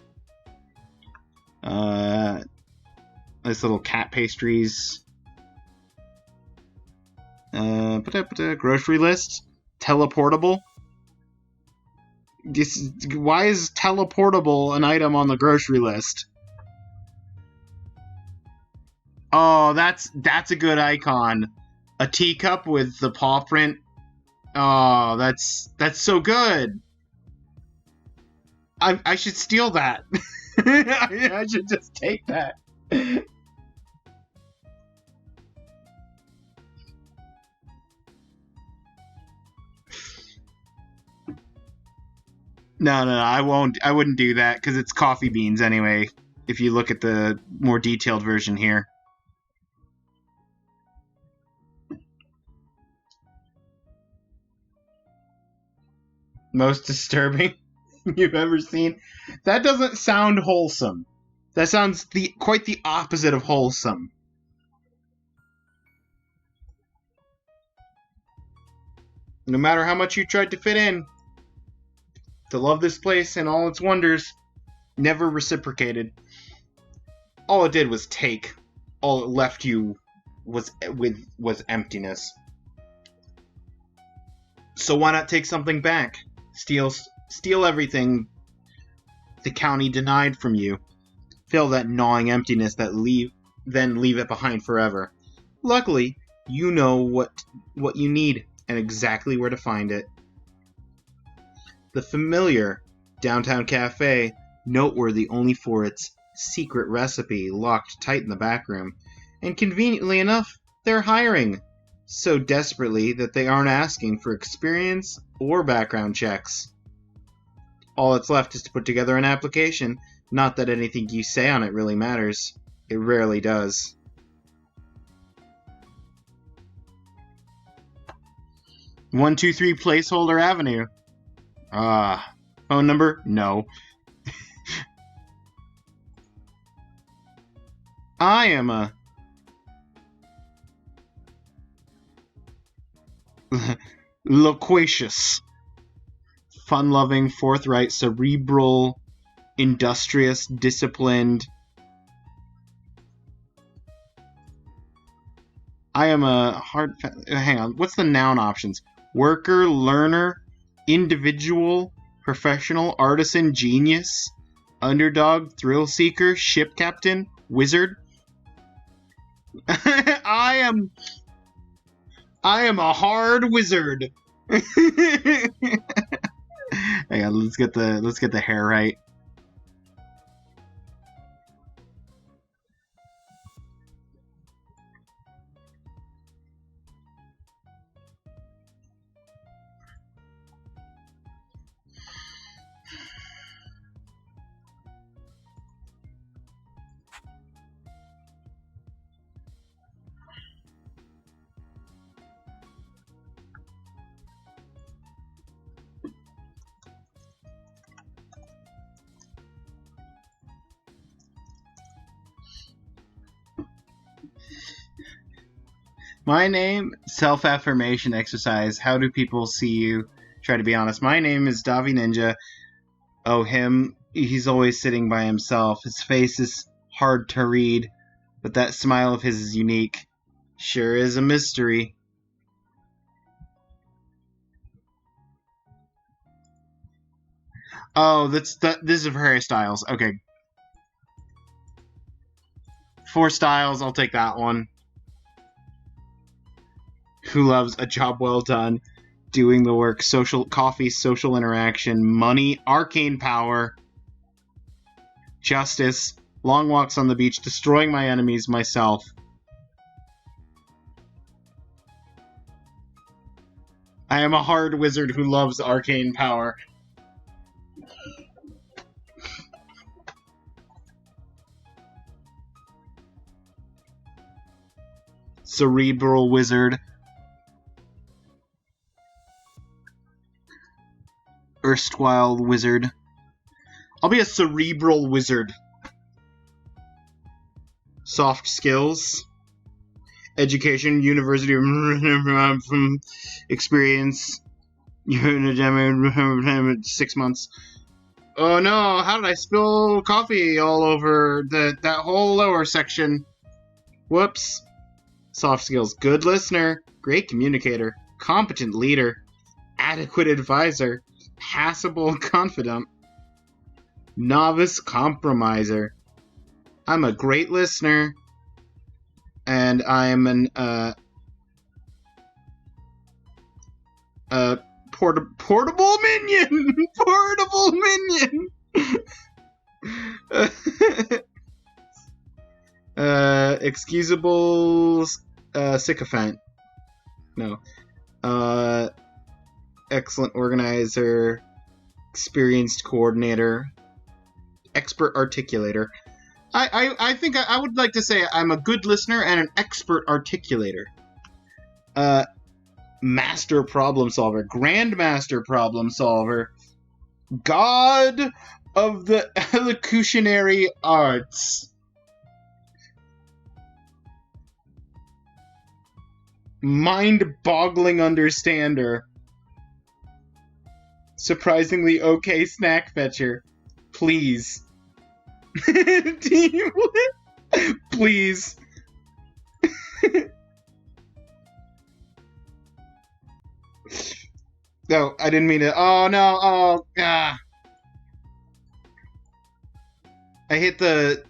Nice little cat pastries. Grocery list. Teleportable. Why is teleportable an item on the grocery list? Oh, that's a good icon. A teacup with the paw print. Oh, that's so good. I should steal that. I should just take that. No, I won't. I wouldn't do that because it's coffee beans anyway. If you look at the more detailed version here. Most disturbing you've ever seen? That doesn't sound wholesome. That sounds quite the opposite of wholesome. No matter how much you tried to fit in, to love this place and all its wonders, never reciprocated. All it did was take. All it left you was emptiness. So why not take something back? Steal everything the county denied from you. Fill that gnawing emptiness then leave it behind forever. Luckily, you know what you need and exactly where to find it. The familiar downtown cafe, noteworthy only for its secret recipe locked tight in the back room, and conveniently enough, they're hiring so desperately that they aren't asking for experience or background checks. All that's left is to put together an application. Not that anything you say on it really matters. It rarely does. One, 2, 3 Placeholder Avenue. Phone number? No. I am a loquacious, fun-loving, forthright, cerebral, industrious, disciplined. I am a hard... Hang on, what's the noun options? Worker, learner, individual, professional, artisan, genius, underdog, thrill seeker, ship captain, wizard. I am a hard wizard. Hang on, let's get the hair right. My name, self-affirmation exercise. How do people see you? Try to be honest. My name is Davi Ninja. Oh, him. He's always sitting by himself. His face is hard to read, but that smile of his is unique. Sure is a mystery. Oh, this is for Harry Styles. Okay. 4 styles, I'll take that one. Who loves a job well done, doing the work, social coffee, social interaction, money, arcane power, justice, long walks on the beach, destroying my enemies myself. I am a hard wizard who loves arcane power. Cerebral wizard. Erstwhile wizard. I'll be a cerebral wizard. Soft skills. Education, university, experience. 6 months. Oh no, how did I spill coffee all over that whole lower section? Whoops. Soft skills. Good listener. Great communicator. Competent leader. Adequate advisor. Passable confidant. Novice compromiser. I'm a great listener. And I'm an, portable minion! Portable minion! Excusable, sycophant. No. Excellent organizer. Experienced coordinator. Expert articulator. I think I would like to say I'm a good listener and an expert articulator. Master problem solver. Grandmaster problem solver. God of the elocutionary arts. Mind-boggling understander. Surprisingly okay snack fetcher. Please. Please. No, I didn't mean to. Oh no, oh, ah. I hit the...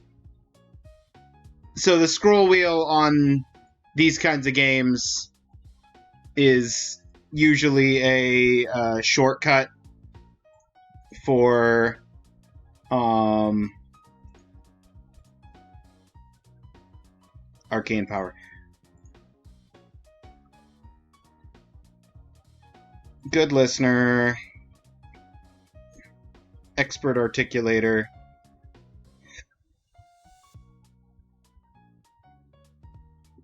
So the scroll wheel on these kinds of games is usually a shortcut for arcane power. Good listener. Expert articulator.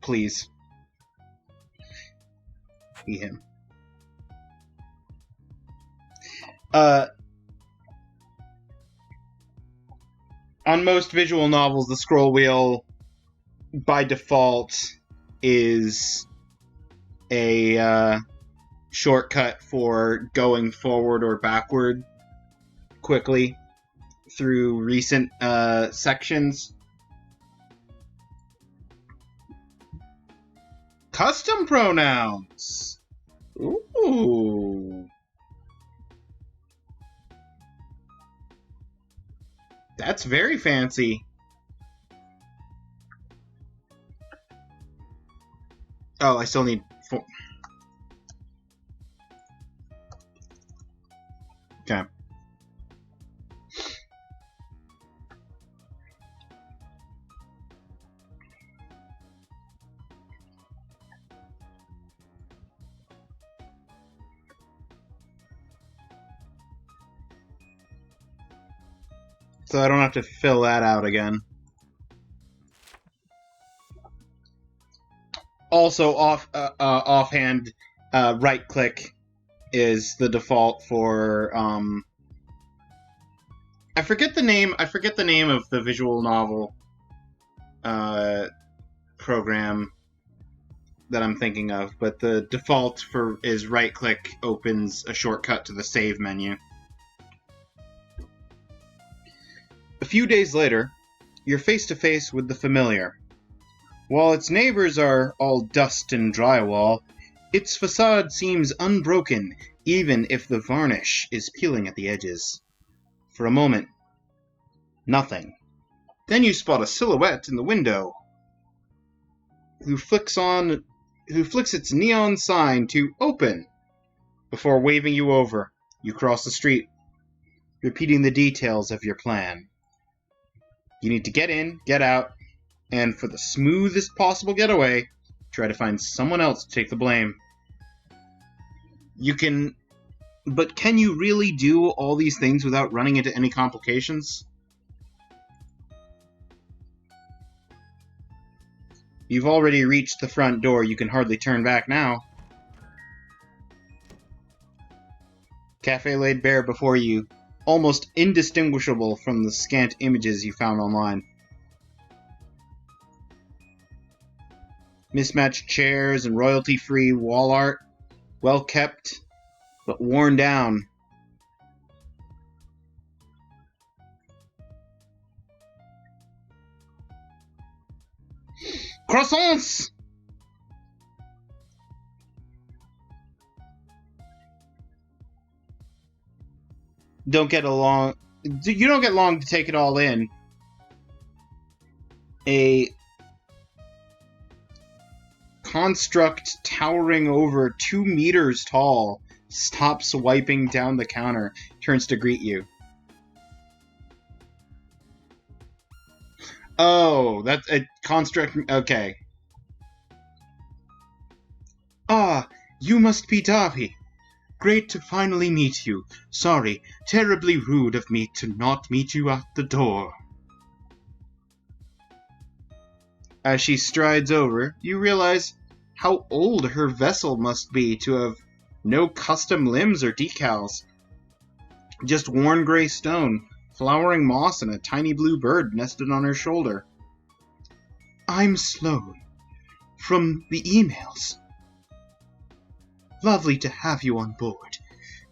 Please. Be him. On most visual novels, the scroll wheel, by default, is a shortcut for going forward or backward quickly through recent sections. Custom pronouns! Ooh. That's very fancy. Oh, I still need 4. Okay. So I don't have to fill that out again. Also, offhand, right-click is the default for. I forget the name. I forget the name of the visual novel program that I'm thinking of, but the default for is right-click opens a shortcut to the save menu. A few days later, you're face to face with the familiar. While its neighbors are all dust and drywall, its facade seems unbroken, even if the varnish is peeling at the edges. For a moment, nothing. Then you spot a silhouette in the window who flicks its neon sign to open before waving you over. You cross the street, repeating the details of your plan. You need to get in, get out, and for the smoothest possible getaway, try to find someone else to take the blame. But can you really do all these things without running into any complications? You've already reached the front door. You can hardly turn back now. Cafe laid bare before you, almost indistinguishable from the scant images you found online. Mismatched chairs and royalty-free wall art, well kept, but worn down. Croissants! You don't get long to take it all in. A construct towering over 2 meters tall stops wiping down the counter, turns to greet you. Oh, that's a construct. Okay. Ah, you must be Davi. Great to finally meet you. Sorry, terribly rude of me to not meet you at the door. As she strides over, you realize how old her vessel must be to have no custom limbs or decals. Just worn gray stone, flowering moss, and a tiny blue bird nested on her shoulder. I'm Sloan, from the emails. Lovely to have you on board.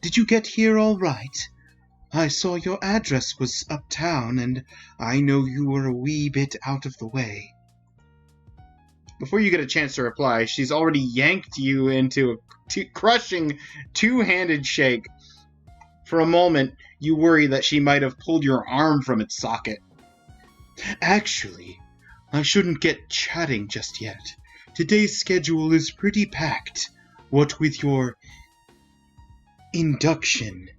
Did you get here all right? I saw your address was uptown, and I know you were a wee bit out of the way. Before you get a chance to reply, she's already yanked you into a crushing two-handed shake. For a moment, you worry that she might have pulled your arm from its socket. Actually, I shouldn't get chatting just yet. Today's schedule is pretty packed. What with your induction.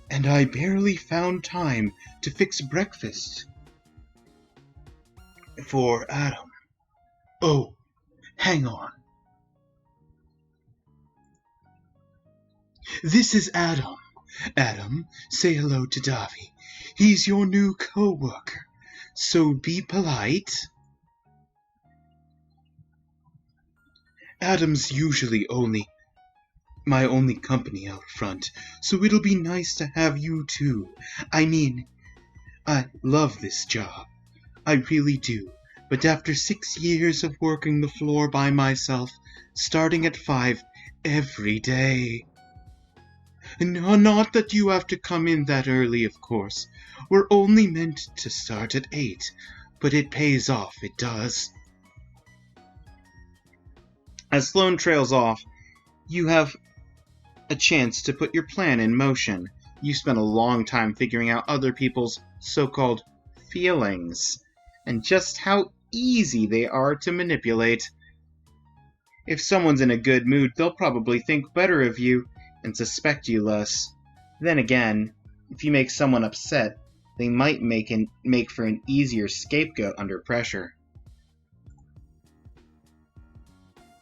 And I barely found time to fix breakfast for Adam. Oh, hang on. This is Adam. Adam, say hello to Davi. He's your new co-worker, so be polite. Adam's usually my only company out front, so it'll be nice to have you too. I mean, I love this job. I really do. But after 6 years of working the floor by myself, starting at 5 every day. No, not that you have to come in that early, of course. We're only meant to start at 8, but it pays off, it does. As Sloan trails off, you have a chance to put your plan in motion. You spent a long time figuring out other people's so-called feelings, and just how easy they are to manipulate. If someone's in a good mood, they'll probably think better of you and suspect you less. Then again, if you make someone upset, they might make for an easier scapegoat under pressure.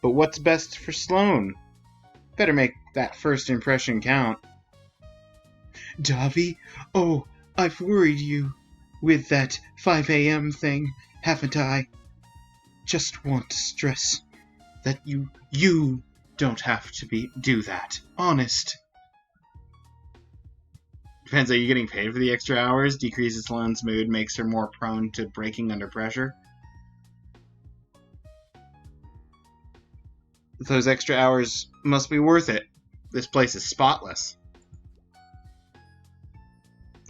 But what's best for Sloan? Better make that first impression count. Davi? Oh, I've worried you with that 5 a.m. thing, haven't I? Just want to stress that you don't have to do that. Honest. Depends, are you getting paid for the extra hours? Decreases Sloan's mood, makes her more prone to breaking under pressure. Those extra hours must be worth it. This place is spotless.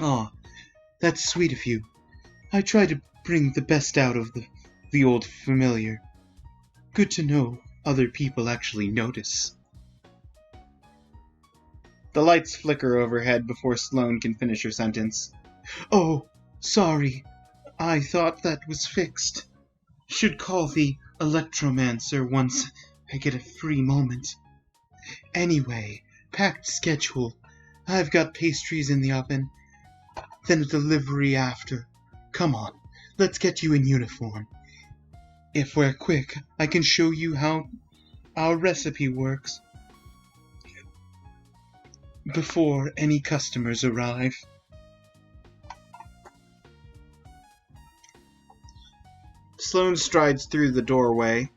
Aw, that's sweet of you. I try to bring the best out of the old familiar. Good to know other people actually notice. The lights flicker overhead before Sloane can finish her sentence. Oh, sorry. I thought that was fixed. Should call the electromancer once I get a free moment. Anyway, packed schedule. I've got pastries in the oven, then a delivery after. Come on, let's get you in uniform. If we're quick, I can show you how our recipe works before any customers arrive. Sloane strides through the doorway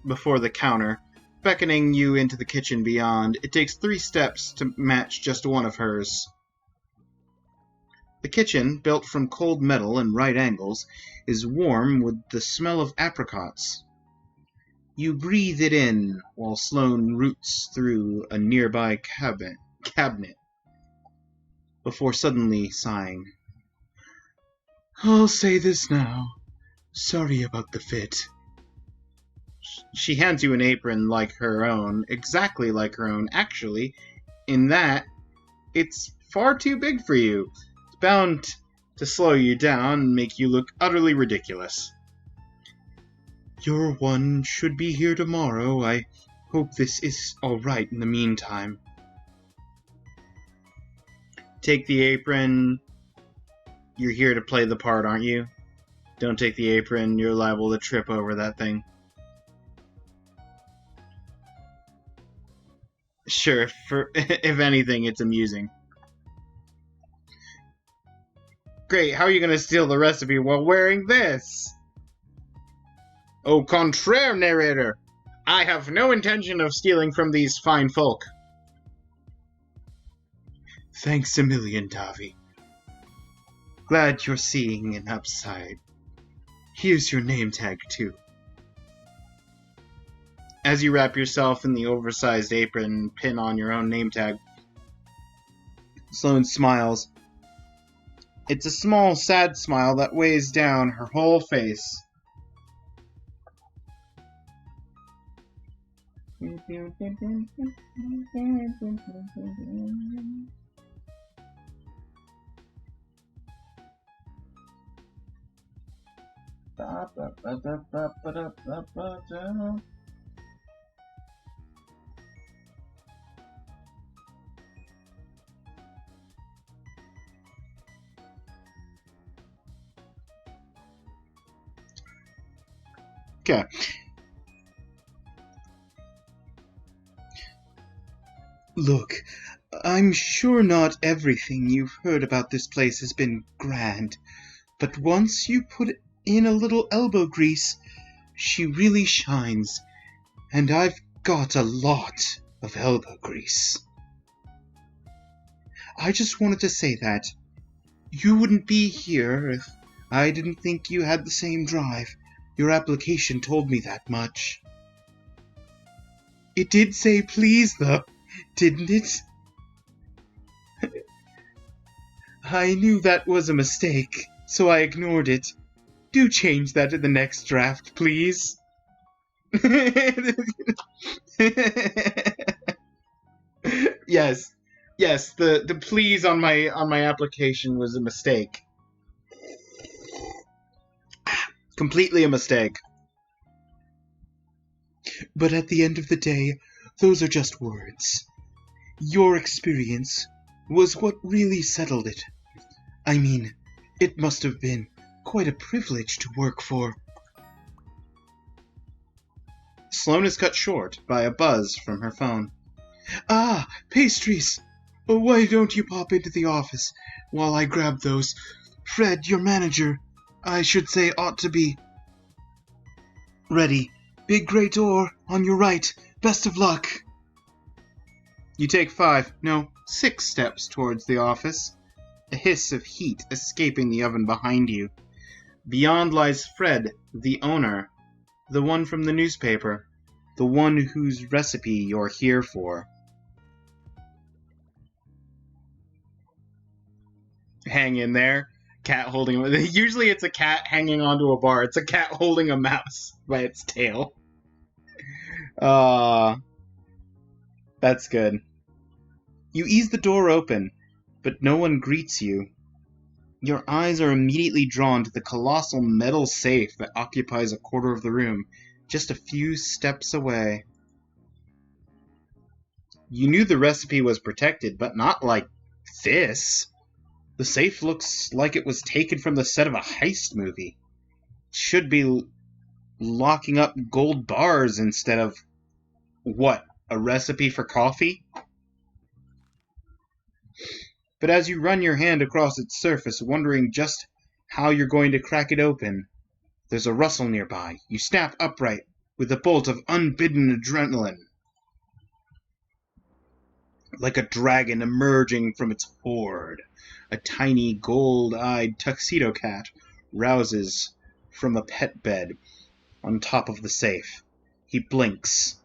before the counter, beckoning you into the kitchen beyond. It takes 3 steps to match just one of hers. The kitchen, built from cold metal and right angles, is warm with the smell of apricots. You breathe it in while Sloane roots through a nearby cabinet before suddenly sighing. I'll say this now. Sorry about the fit. She hands you an apron like her own, exactly like her own, actually, in that it's far too big for you. It's bound to slow you down and make you look utterly ridiculous. Your one should be here tomorrow. I hope this is alright in the meantime. Take the apron. You're here to play the part, aren't you? Don't take the apron, you're liable to trip over that thing. Sure, if anything, it's amusing. Great, how are you going to steal the recipe while wearing this? Au contraire, narrator! I have no intention of stealing from these fine folk. Thanks a million, Davi. Glad you're seeing an upside. Here's your name tag, too. As you wrap yourself in the oversized apron and pin on your own name tag, Sloane smiles. It's a small, sad smile that weighs down her whole face. Okay. Look, I'm sure not everything you've heard about this place has been grand, but once you put in a little elbow grease, she really shines, and I've got a lot of elbow grease. I just wanted to say that. You wouldn't be here if I didn't think you had the same drive. Your application told me that much. It did say please, though, didn't it? I knew that was a mistake, so I ignored it. Do change that in the next draft, please. Yes, the please on my application was a mistake. Completely a mistake. But at the end of the day, those are just words. Your experience was what really settled it. I mean, it must have been quite a privilege to work for. Sloane is cut short by a buzz from her phone. Ah, pastries! Why don't you pop into the office while I grab those? Fred, your manager, I should say, ought to be ready. Big gray door on your right. Best of luck. You take 5, no, 6 steps towards the office, a hiss of heat escaping the oven behind you. Beyond lies Fred, the owner, the one from the newspaper, the one whose recipe you're here for. Hang in there. Cat holding... Usually it's a cat hanging onto a bar. It's a cat holding a mouse by its tail. That's good. You ease the door open, but no one greets you. Your eyes are immediately drawn to the colossal metal safe that occupies a quarter of the room, just a few steps away. You knew the recipe was protected, but not like this. The safe looks like it was taken from the set of a heist movie. It should be locking up gold bars instead of, what, a recipe for coffee? But as you run your hand across its surface, wondering just how you're going to crack it open, there's a rustle nearby. You snap upright with a bolt of unbidden adrenaline. Like a dragon emerging from its hoard, a tiny gold-eyed tuxedo cat rouses from a pet bed on top of the safe. He blinks.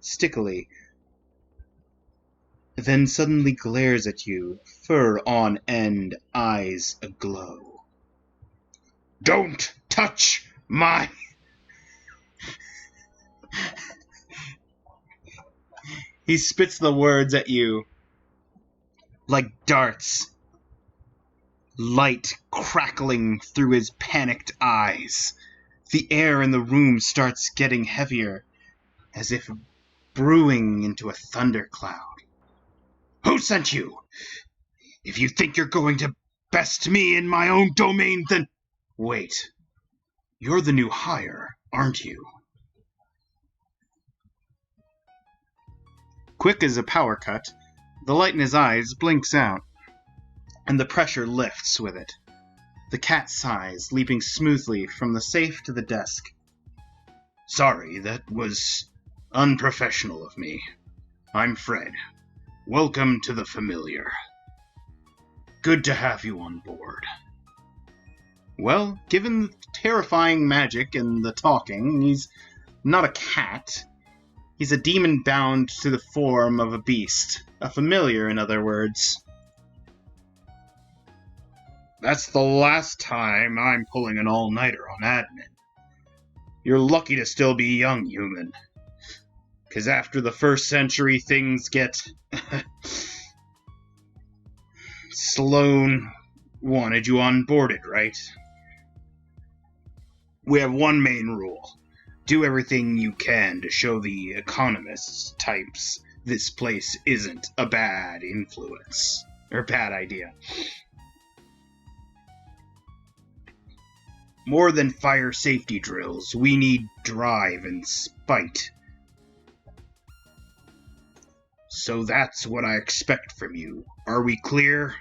Stickily, then suddenly glares at you, fur on end, eyes aglow. Don't touch my... He spits the words at you like darts, light crackling through his panicked eyes. The air in the room starts getting heavier, as if brewing into a thundercloud. Who sent you? If you think you're going to best me in my own domain, then... Wait. You're the new hire, aren't you? Quick as a power cut, the light in his eyes blinks out, and the pressure lifts with it. The cat sighs, leaping smoothly from the safe to the desk. Sorry, that was unprofessional of me. I'm Fred. Welcome to the familiar. Good to have you on board. Well, given the terrifying magic and the talking, he's not a cat. He's a demon bound to the form of a beast. A familiar, in other words. That's the last time I'm pulling an all-nighter on admin. You're lucky to still be young, human. 'Cause after the 1st century, things get... Sloane wanted you onboarded, right? We have one main rule. Do everything you can to show the economists types this place isn't a bad influence. Or bad idea. More than fire safety drills, we need drive and spite. So that's what I expect from you. Are we clear?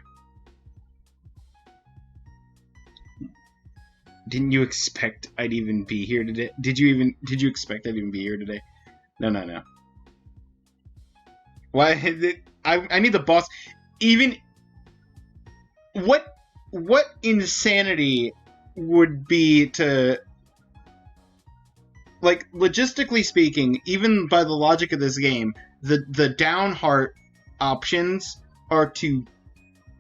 Didn't you expect I'd even be here today? Did you expect I'd even be here today? No. Why is it? I need the boss. Even what insanity would be to, like, logistically speaking, even by the logic of this game, the down heart options are to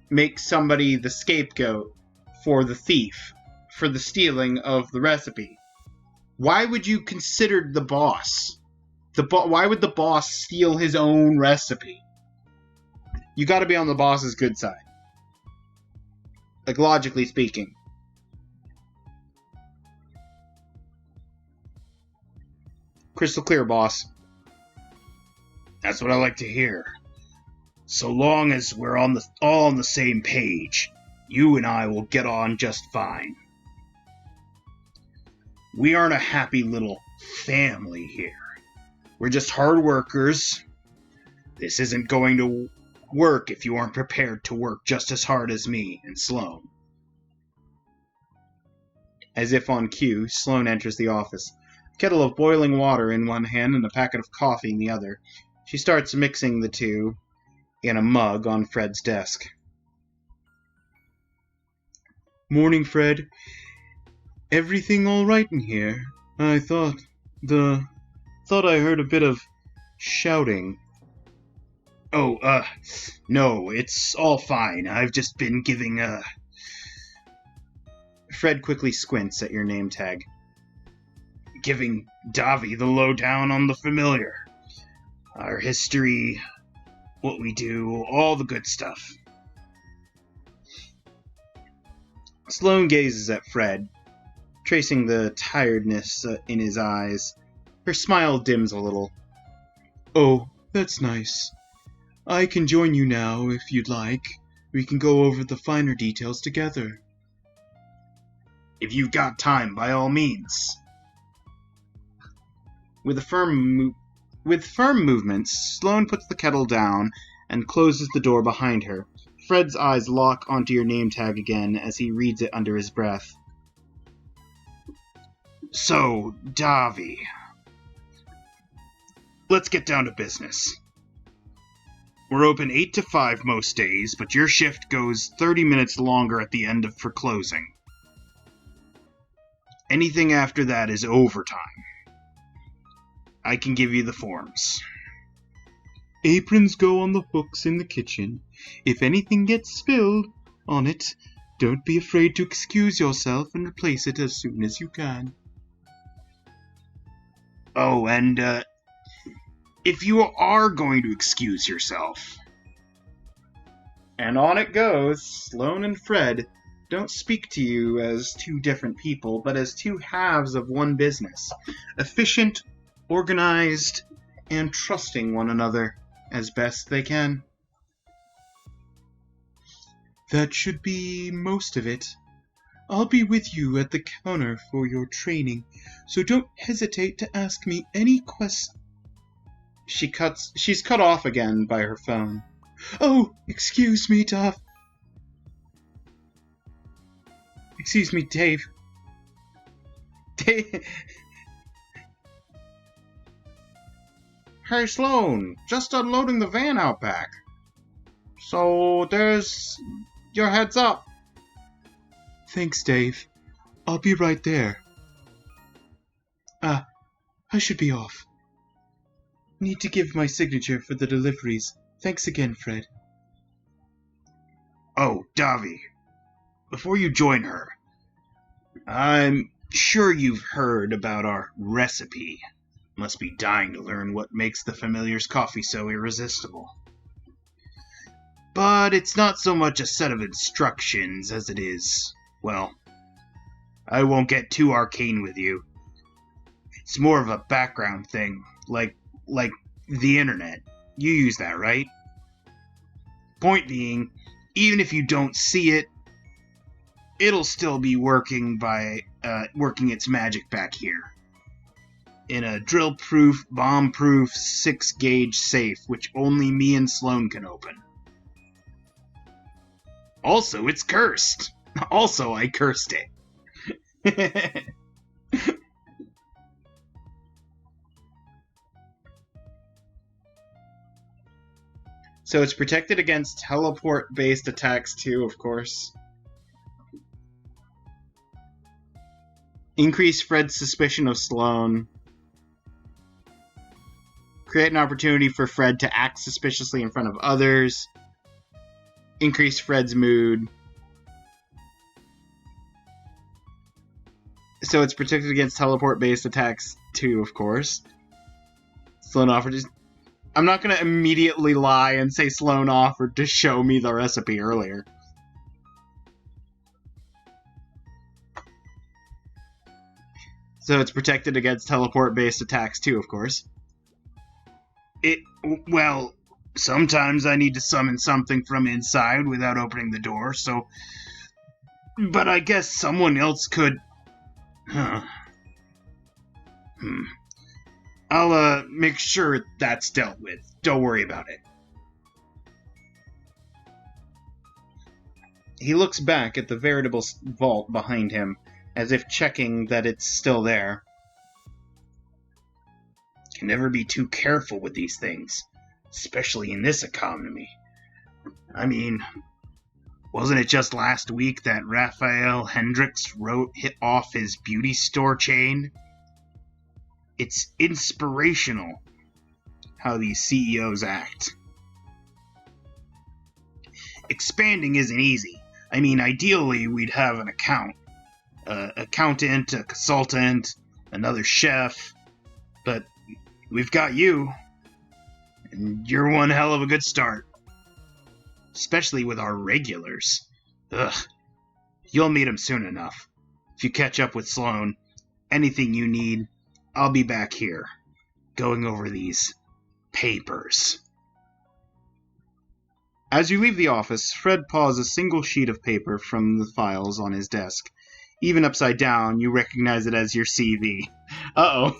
make somebody the scapegoat for the thief, for the stealing of the recipe. Why would you consider the boss? Why would the boss steal his own recipe? You gotta be on the boss's good side. Like, logically speaking. Crystal clear, boss. That's what I like to hear. So long as we're all on the same page, you and I will get on just fine. We aren't a happy little family here. We're just hard workers. This isn't going to work if you aren't prepared to work just as hard as me and Sloane. As if on cue, Sloane enters the office. A kettle of boiling water in one hand and a packet of coffee in the other. She starts mixing the two in a mug on Fred's desk. Morning, Fred. Everything all right in here? I thought I heard a bit of shouting. Oh, no, it's all fine. I've just been giving Fred quickly squints at your name tag. giving Davi the lowdown on the familiar. Our history, what we do, all the good stuff. Sloane gazes at Fred, tracing the tiredness in his eyes. Her smile dims a little. Oh, that's nice. I can join you now, if you'd like. We can go over the finer details together. If you've got time, by all means. With firm movements, Sloane puts the kettle down and closes the door behind her. Fred's eyes lock onto your name tag again as he reads it under his breath. So, Davi. Let's get down to business. We're open 8 to 5 most days, but your shift goes 30 minutes longer at the end for closing. Anything after that is overtime. I can give you the forms. Aprons go on the hooks in the kitchen. If anything gets spilled on it, don't be afraid to excuse yourself and replace it as soon as you can. Oh, and, if you are going to excuse yourself. And on it goes. Sloane and Fred don't speak to you as two different people, but as two halves of one business. Efficient, organized, and trusting one another as best they can. That should be most of it. I'll be with you at the counter for your training, so don't hesitate to ask me any questions. She's cut off again by her phone. Oh, excuse me, Dave. Excuse me, Dave. Hey, Sloane, just unloading the van out back. So, there's your heads up. Thanks, Dave. I'll be right there. I should be off. Need to give my signature for the deliveries. Thanks again, Fred. Oh, Davi. Before you join her, I'm sure you've heard about our recipe. Must be dying to learn what makes the Familiar's coffee so irresistible. But it's not so much a set of instructions as it is, well, I won't get too arcane with you. It's more of a background thing, like the internet. You use that, right? Point being, even if you don't see it, it'll still be working its magic back here. In a drill-proof, bomb-proof 6-gauge safe, which only me and Sloane can open. Also, it's cursed. Also, I cursed it. So it's protected against teleport-based attacks too, of course. Increase Fred's suspicion of Sloane. Create an opportunity for Fred to act suspiciously in front of others. Increase Fred's mood. So it's protected against teleport-based attacks too, of course. Sloane offered to... I'm not going to immediately lie and say Sloane offered to show me the recipe earlier. So it's protected against teleport-based attacks too, of course. Well, sometimes I need to summon something from inside without opening the door, so... But I guess someone else could... I'll, make sure that's dealt with. Don't worry about it. He looks back at the veritable vault behind him, as if checking that it's still there. Can never be too careful with these things, especially in this economy. I mean, wasn't it just last week that Raphael Hendricks hit off his beauty store chain? It's inspirational how these CEOs act. Expanding isn't easy. I mean, ideally, we'd have an accountant, a consultant, another chef, but we've got you, and you're one hell of a good start. Especially with our regulars. Ugh. You'll meet him soon enough. If you catch up with Sloan, anything you need, I'll be back here, going over these papers. As you leave the office, Fred paws a single sheet of paper from the files on his desk. Even upside down, you recognize it as your CV. Uh-oh.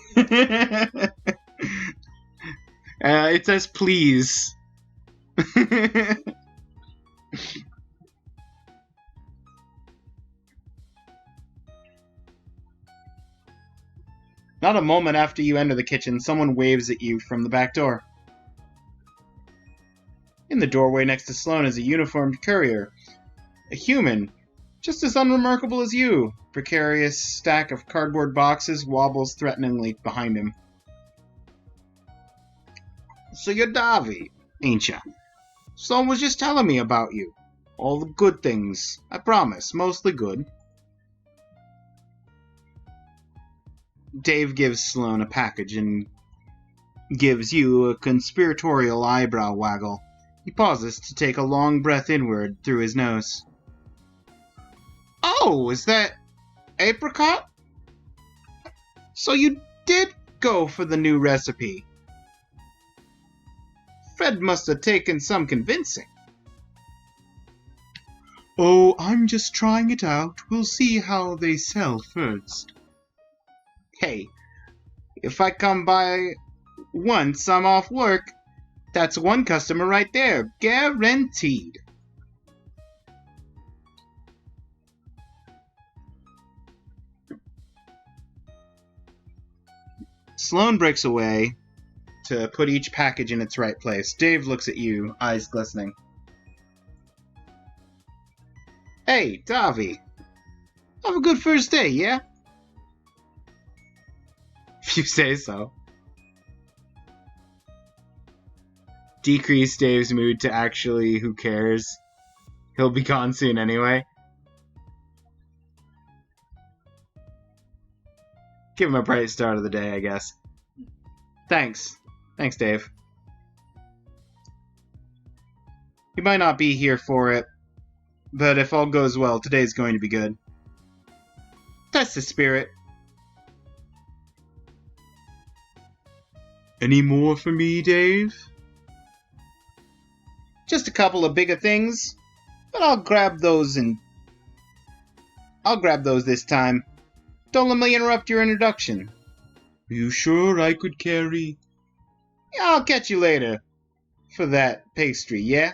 It says please. Not a moment after you enter the kitchen, someone waves at you from the back door. In the doorway next to Sloan is a uniformed courier. A human, just as unremarkable as you. Precarious stack of cardboard boxes wobbles threateningly behind him. So you're Davi, ain't ya? Sloan was just telling me about you. All the good things. I promise, mostly good. Dave gives Sloan a package and gives you a conspiratorial eyebrow waggle. He pauses to take a long breath inward through his nose. Oh, is that apricot? So you did go for the new recipe. Fred must have taken some convincing. Oh, I'm just trying it out. We'll see how they sell first. Hey, if I come by once I'm off work, that's one customer right there, guaranteed. Sloan breaks away to put each package in its right place. Dave looks at you, eyes glistening. Hey, Davi. Have a good first day, yeah? If you say so. Decrease Dave's mood to actually, who cares? He'll be gone soon anyway. Give him a bright start of the day, I guess. Thanks. Thanks, Dave. He might not be here for it, but if all goes well, today's going to be good. That's the spirit. Any more for me, Dave? Just a couple of bigger things, but I'll grab those this time. Don't let me interrupt your introduction. You sure I could carry? Yeah, I'll catch you later for that pastry, yeah?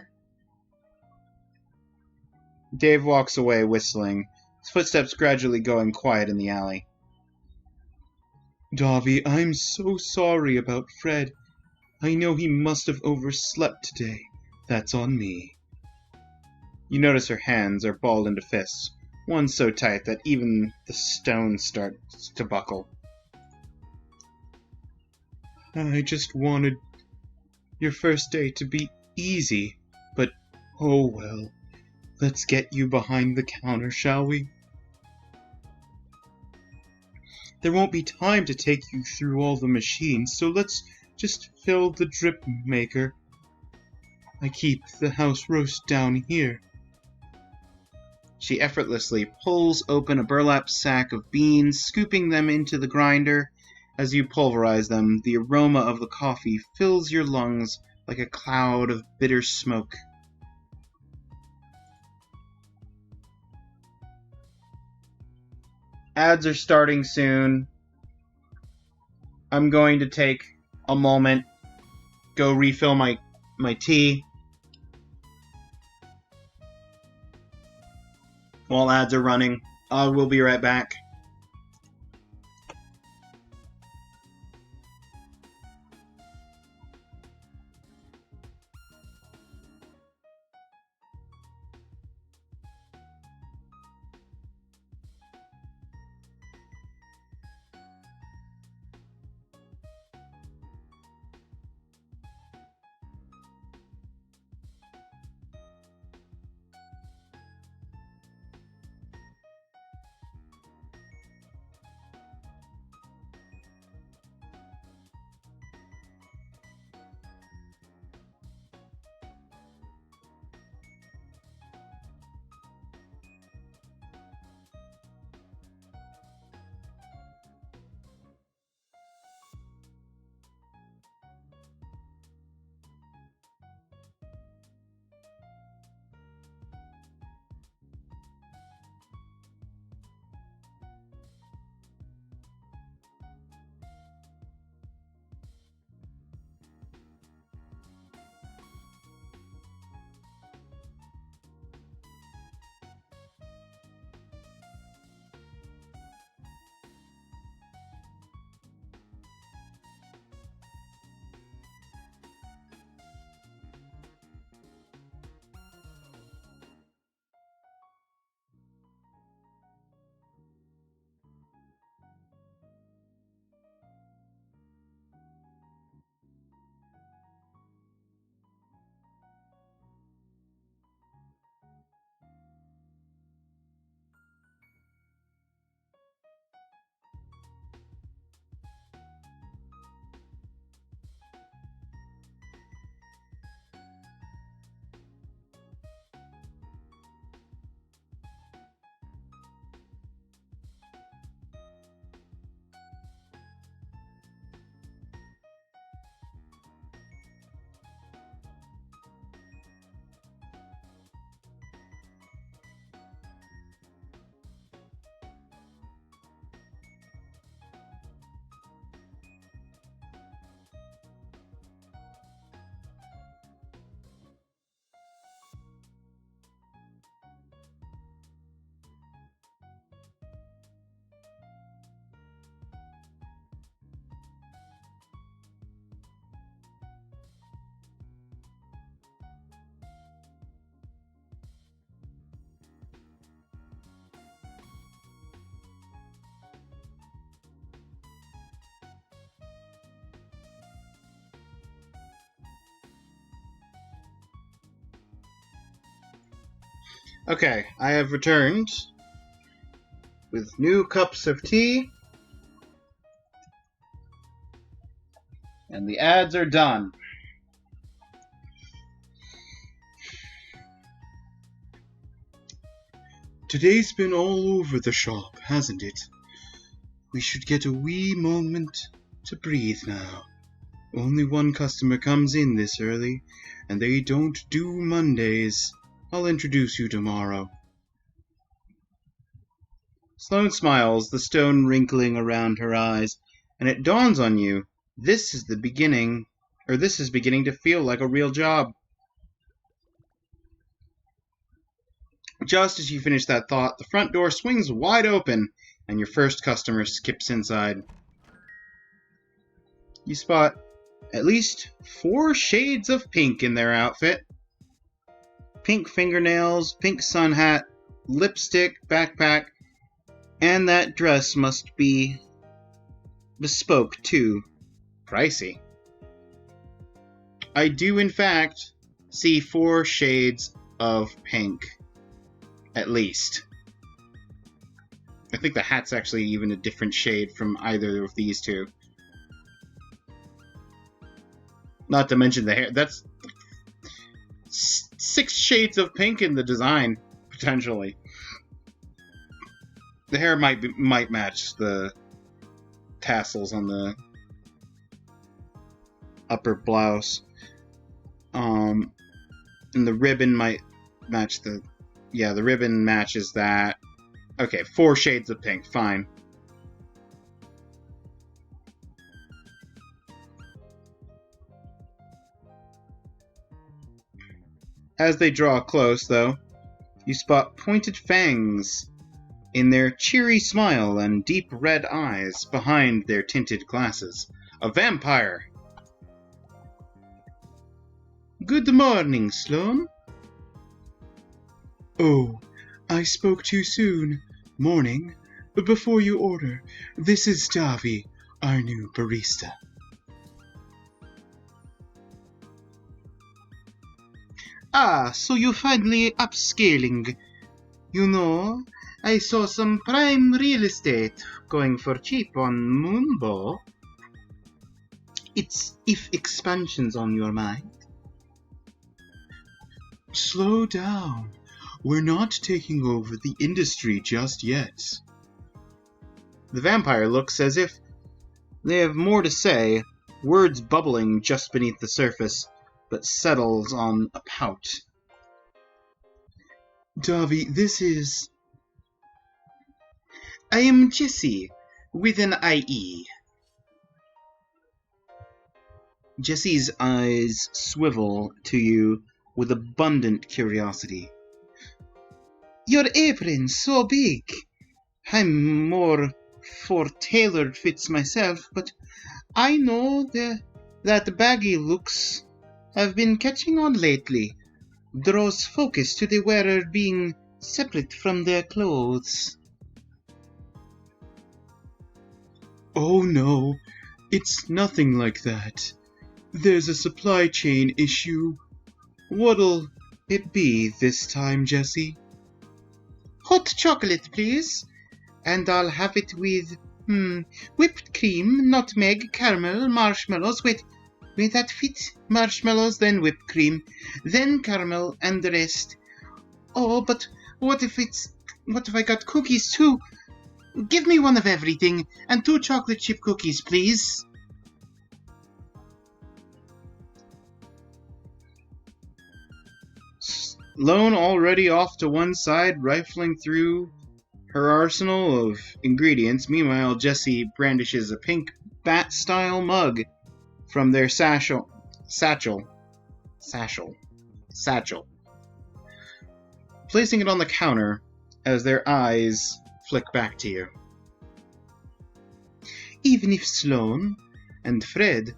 Dave walks away whistling, his footsteps gradually going quiet in the alley. Davi, I'm so sorry about Fred. I know he must have overslept today. That's on me. You notice her hands are balled into fists, one so tight that even the stone starts to buckle. I just wanted your first day to be easy, but oh well. Let's get you behind the counter, shall we? There won't be time to take you through all the machines, so let's just fill the drip maker. I keep the house roast down here. She effortlessly pulls open a burlap sack of beans, scooping them into the grinder. As you pulverize them, the aroma of the coffee fills your lungs like a cloud of bitter smoke. Ads are starting soon. I'm going to take a moment, go refill my tea. While ads are running, we'll be right back. Okay, I have returned with new cups of tea. And the ads are done. Today's been all over the shop, hasn't it? We should get a wee moment to breathe now. Only one customer comes in this early, and they don't do Mondays. I'll introduce you tomorrow. Sloane smiles, the stone wrinkling around her eyes, and it dawns on you, this is beginning to feel like a real job. Just as you finish that thought, the front door swings wide open, and your first customer skips inside. You spot at least 4 shades of pink in their outfit. Pink fingernails, pink sun hat, lipstick, backpack, and that dress must be bespoke too. Pricey. I do in fact see 4 shades of pink. At least. I think the hat's actually even a different shade from either of these two. Not to mention the hair. That's 6 shades of pink in the design, potentially. The hair might match the tassels on the upper blouse. And the ribbon might match the... Yeah, the ribbon matches that. Okay, 4 shades of pink, fine. As they draw close, though, you spot pointed fangs in their cheery smile and deep red eyes behind their tinted glasses. A vampire! Good morning, Sloane. Oh, I spoke too soon. Morning. Before you order, this is Davi, our new barista. Ah, so you finally upscaling. You know, I saw some prime real estate going for cheap on Moonbow. It's if expansion's on your mind. Slow down. We're not taking over the industry just yet. The vampire looks as if they have more to say, words bubbling just beneath the surface, but settles on a pout. Davi, this is... I am Jesse, with an IE. Jesse's eyes swivel to you with abundant curiosity. Your apron's so big. I'm more for tailored fits myself, but I know that baggy looks have been catching on lately. Draws focus to the wearer being separate from their clothes. Oh no, it's nothing like that. There's a supply chain issue. What'll it be this time, Jesse? Hot chocolate, please. And I'll have it with, whipped cream, nutmeg, caramel, marshmallows. Wait, that fit? Marshmallows, then whipped cream, then caramel, and the rest. Oh, but what if I got cookies too? Give me one of everything, and 2 chocolate chip cookies, please. Sloane already off to one side, rifling through her arsenal of ingredients. Meanwhile, Jessie brandishes a pink bat-style mug from their satchel, placing it on the counter as their eyes flick back to you. Even if Sloane and Fred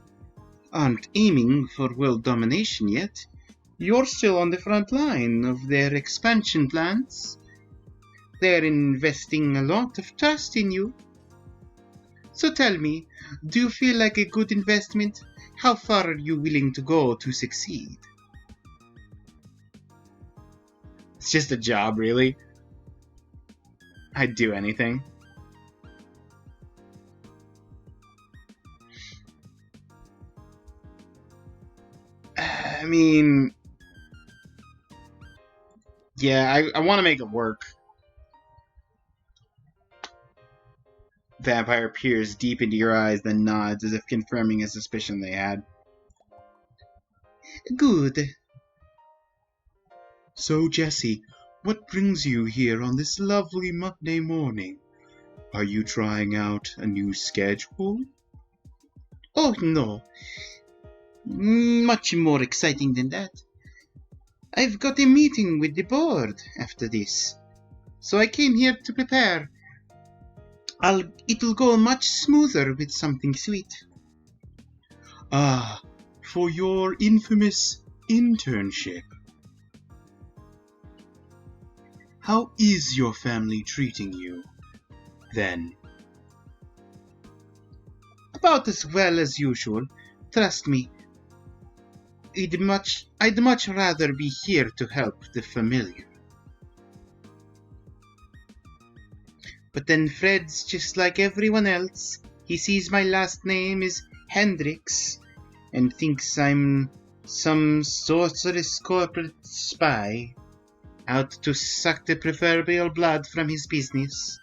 aren't aiming for world domination yet, you're still on the front line of their expansion plans. They're investing a lot of trust in you. So tell me, do you feel like a good investment? How far are you willing to go to succeed? It's just a job, really. I'd do anything. I mean, yeah, I want to make it work. Vampire peers deep into your eyes, then nods as if confirming a suspicion they had. Good. So, Jesse, what brings you here on this lovely Monday morning? Are you trying out a new schedule? Oh, no. Much more exciting than that. I've got a meeting with the board after this, so I came here to prepare. It'll go much smoother with something sweet. Ah, for your infamous internship. How is your family treating you, then? About as well as usual. Trust me. I'd much rather be here to help the familiar. But then Fred's just like everyone else. He sees my last name is Hendricks and thinks I'm some sorceress corporate spy out to suck the proverbial blood from his business.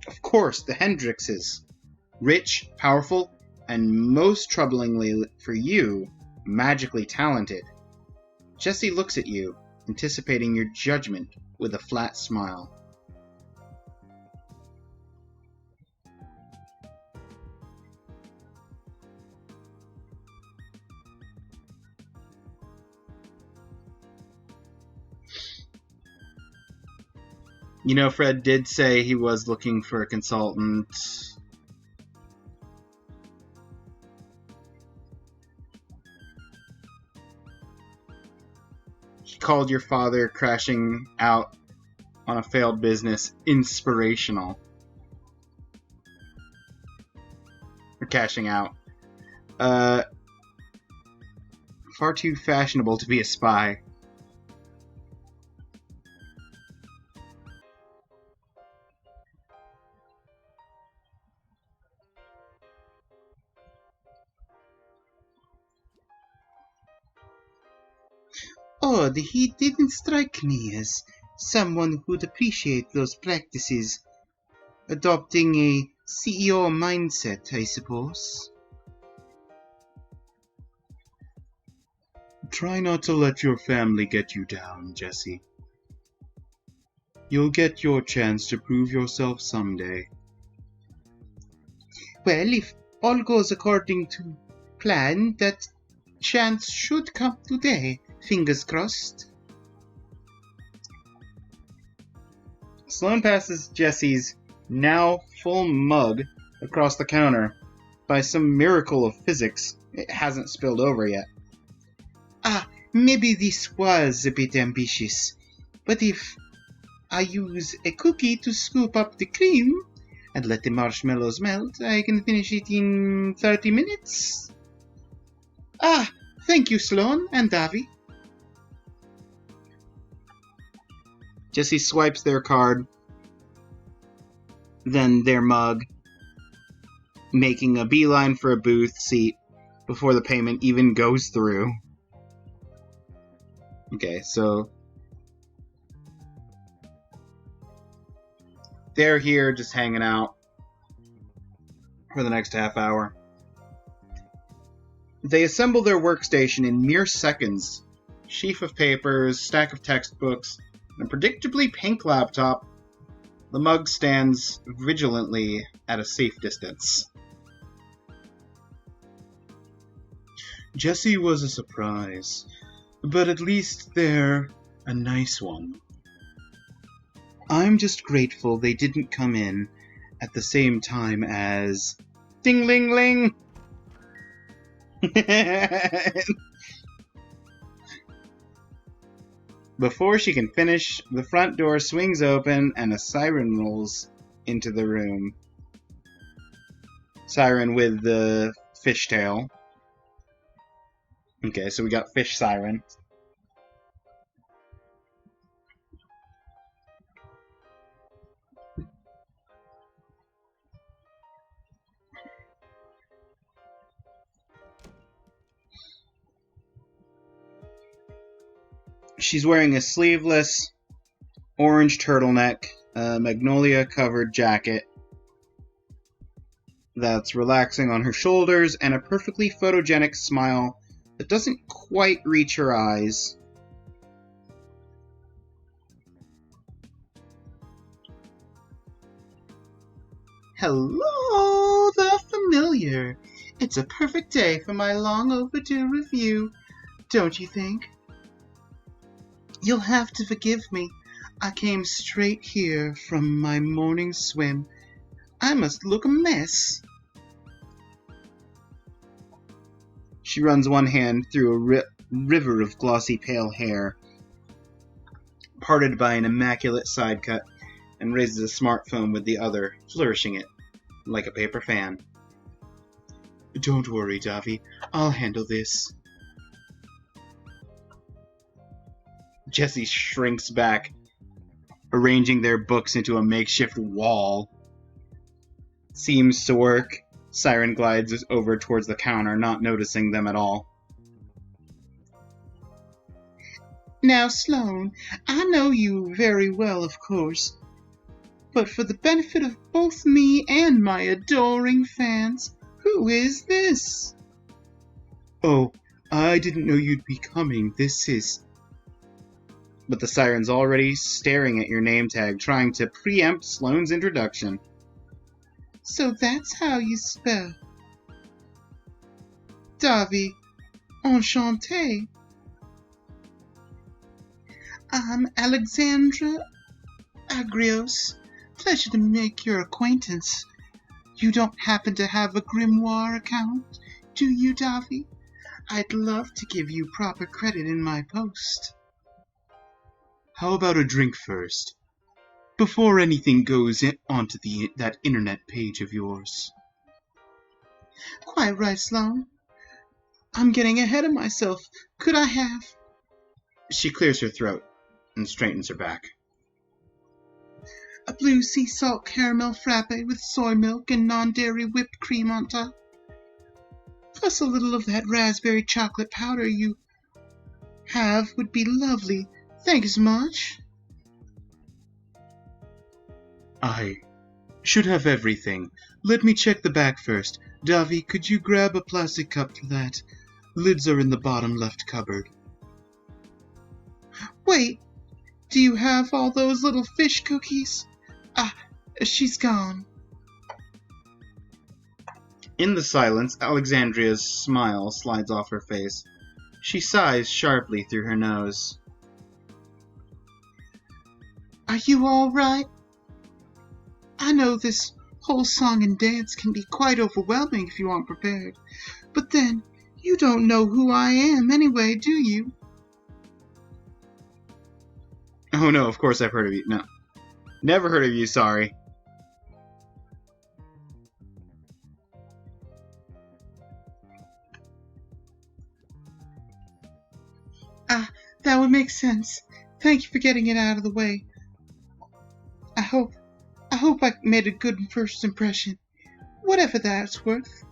Of course, the Hendrickses. Rich, powerful, and most troublingly for you, magically talented. Jesse looks at you, anticipating your judgment with a flat smile. You know, Fred did say he was looking for a consultant. He called your father crashing out on a failed business inspirational. Or cashing out. Far too fashionable to be a spy. Odd, he didn't strike me as someone who'd appreciate those practices. Adopting a CEO mindset, I suppose. Try not to let your family get you down, Jesse. You'll get your chance to prove yourself someday. Well, if all goes according to plan, that chance should come today. Fingers crossed. Sloane passes Jesse's now full mug across the counter. By some miracle of physics, it hasn't spilled over yet. Maybe this was a bit ambitious, but if I use a cookie to scoop up the cream and let the marshmallows melt, I can finish it in 30 minutes. Thank you, Sloane and Davy. Jesse swipes their card, then their mug, making a beeline for a booth seat before the payment even goes through. Okay, so they're here just hanging out for the next half hour. They assemble their workstation in mere seconds. Sheaf of papers, stack of textbooks, and a predictably pink laptop. The mug stands vigilantly at a safe distance. Jesse was a surprise, but at least they're a nice one. I'm just grateful they didn't come in at the same time as... Ding-ling-ling! Before she can finish, the front door swings open and a siren rolls into the room. Siren with the fishtail. Okay, so we got fish siren. She's wearing a sleeveless orange turtleneck, a magnolia-covered jacket that's relaxing on her shoulders, and a perfectly photogenic smile that doesn't quite reach her eyes. Hello, the familiar. It's a perfect day for my long overdue review, don't you think? You'll have to forgive me. I came straight here from my morning swim. I must look a mess. She runs one hand through a river of glossy pale hair, parted by an immaculate side cut, and raises a smartphone with the other, flourishing it like a paper fan. Don't worry, Davi. I'll handle this. Jessie shrinks back, arranging their books into a makeshift wall. Seems to work. Siren glides over towards the counter, not noticing them at all. Now, Sloane, I know you very well, of course, but for the benefit of both me and my adoring fans, who is this? Oh, I didn't know you'd be coming. This is... But the Siren's already staring at your name tag, trying to preempt Sloane's introduction. So that's how you spell. Davi, enchanté. I'm Alexandra Agrios. Pleasure to make your acquaintance. You don't happen to have a grimoire account, do you, Davi? I'd love to give you proper credit in my post. How about a drink first? Before anything goes onto that internet page of yours. Quite right, Sloane. I'm getting ahead of myself. Could I have... She clears her throat and straightens her back. A blue sea salt caramel frappe with soy milk and non-dairy whipped cream on top. Plus a little of that raspberry chocolate powder you have would be lovely. Thanks much. I should have everything. Let me check the back first. Davi, could you grab a plastic cup for that? Lids are in the bottom left cupboard. Wait, do you have all those little fish cookies? Ah, she's gone. In the silence, Alexandria's smile slides off her face. She sighs sharply through her nose. Are you all right? I know this whole song and dance can be quite overwhelming if you aren't prepared. But then, you don't know who I am anyway, do you? Oh no, of course I've heard of you. No. Never heard of you, sorry. Ah, that would make sense. Thank you for getting it out of the way. I hope I made a good first impression. Whatever that's worth.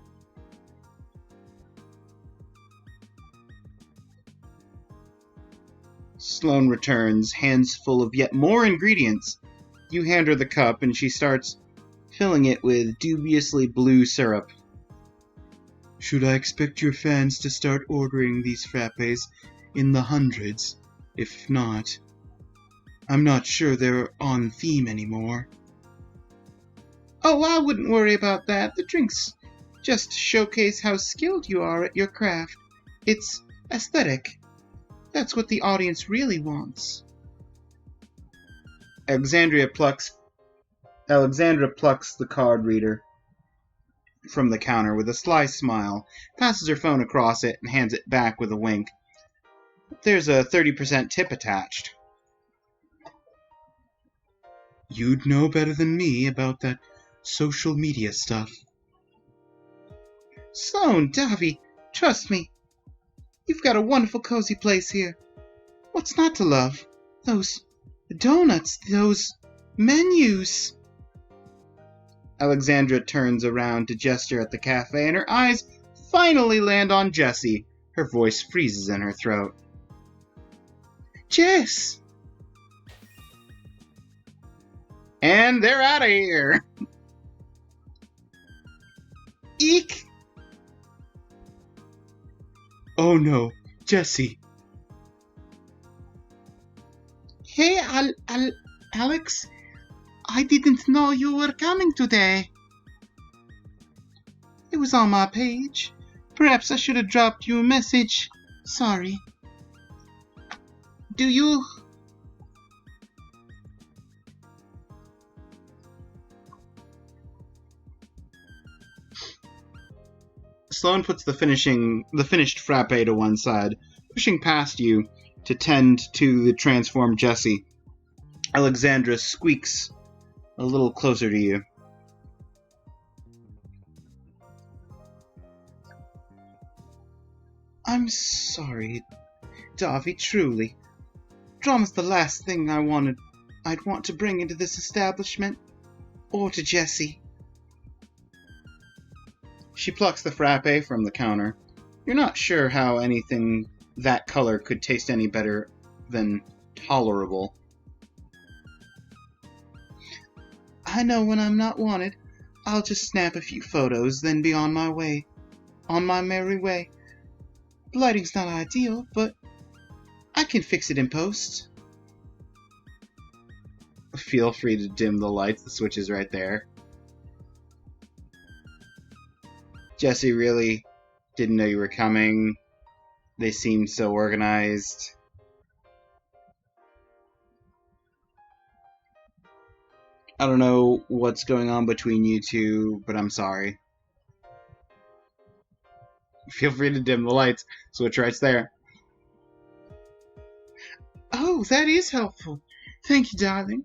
Sloane returns, hands full of yet more ingredients. You hand her the cup and she starts filling it with dubiously blue syrup. Should I expect your fans to start ordering these frappes in the hundreds? If not, I'm not sure they're on theme anymore. Oh, I wouldn't worry about that. The drinks just showcase how skilled you are at your craft. It's aesthetic. That's what the audience really wants. Alexandra plucks the card reader from the counter with a sly smile, passes her phone across it, and hands it back with a wink. There's a 30% tip attached. You'd know better than me about that social media stuff. Sloane, Davi, trust me. You've got a wonderful cozy place here. What's not to love? Those donuts, those menus. Alexandra turns around to gesture at the cafe, and her eyes finally land on Jessie. Her voice freezes in her throat. Jess! And they're out of here! Eek! Oh no, Jesse. Hey, Alex. I didn't know you were coming today. It was on my page. Perhaps I should have dropped you a message. Sorry. Do you... Sloane puts the finished frappe to one side, pushing past you to tend to the transformed Jesse. Alexandra squeaks a little closer to you. I'm sorry, Davy, truly. Drama's the last thing I'd want to bring into this establishment, or to Jessie. She plucks the frappe from the counter. You're not sure how anything that color could taste any better than tolerable. I know when I'm not wanted, I'll just snap a few photos, then be on my way. On my merry way. The lighting's not ideal, but I can fix it in post. Feel free to dim the lights, the switch is right there. Jesse really didn't know you were coming. They seemed so organized. I don't know what's going on between you two, but I'm sorry. Feel free to dim the lights. Switch right there. Oh, that is helpful. Thank you, darling.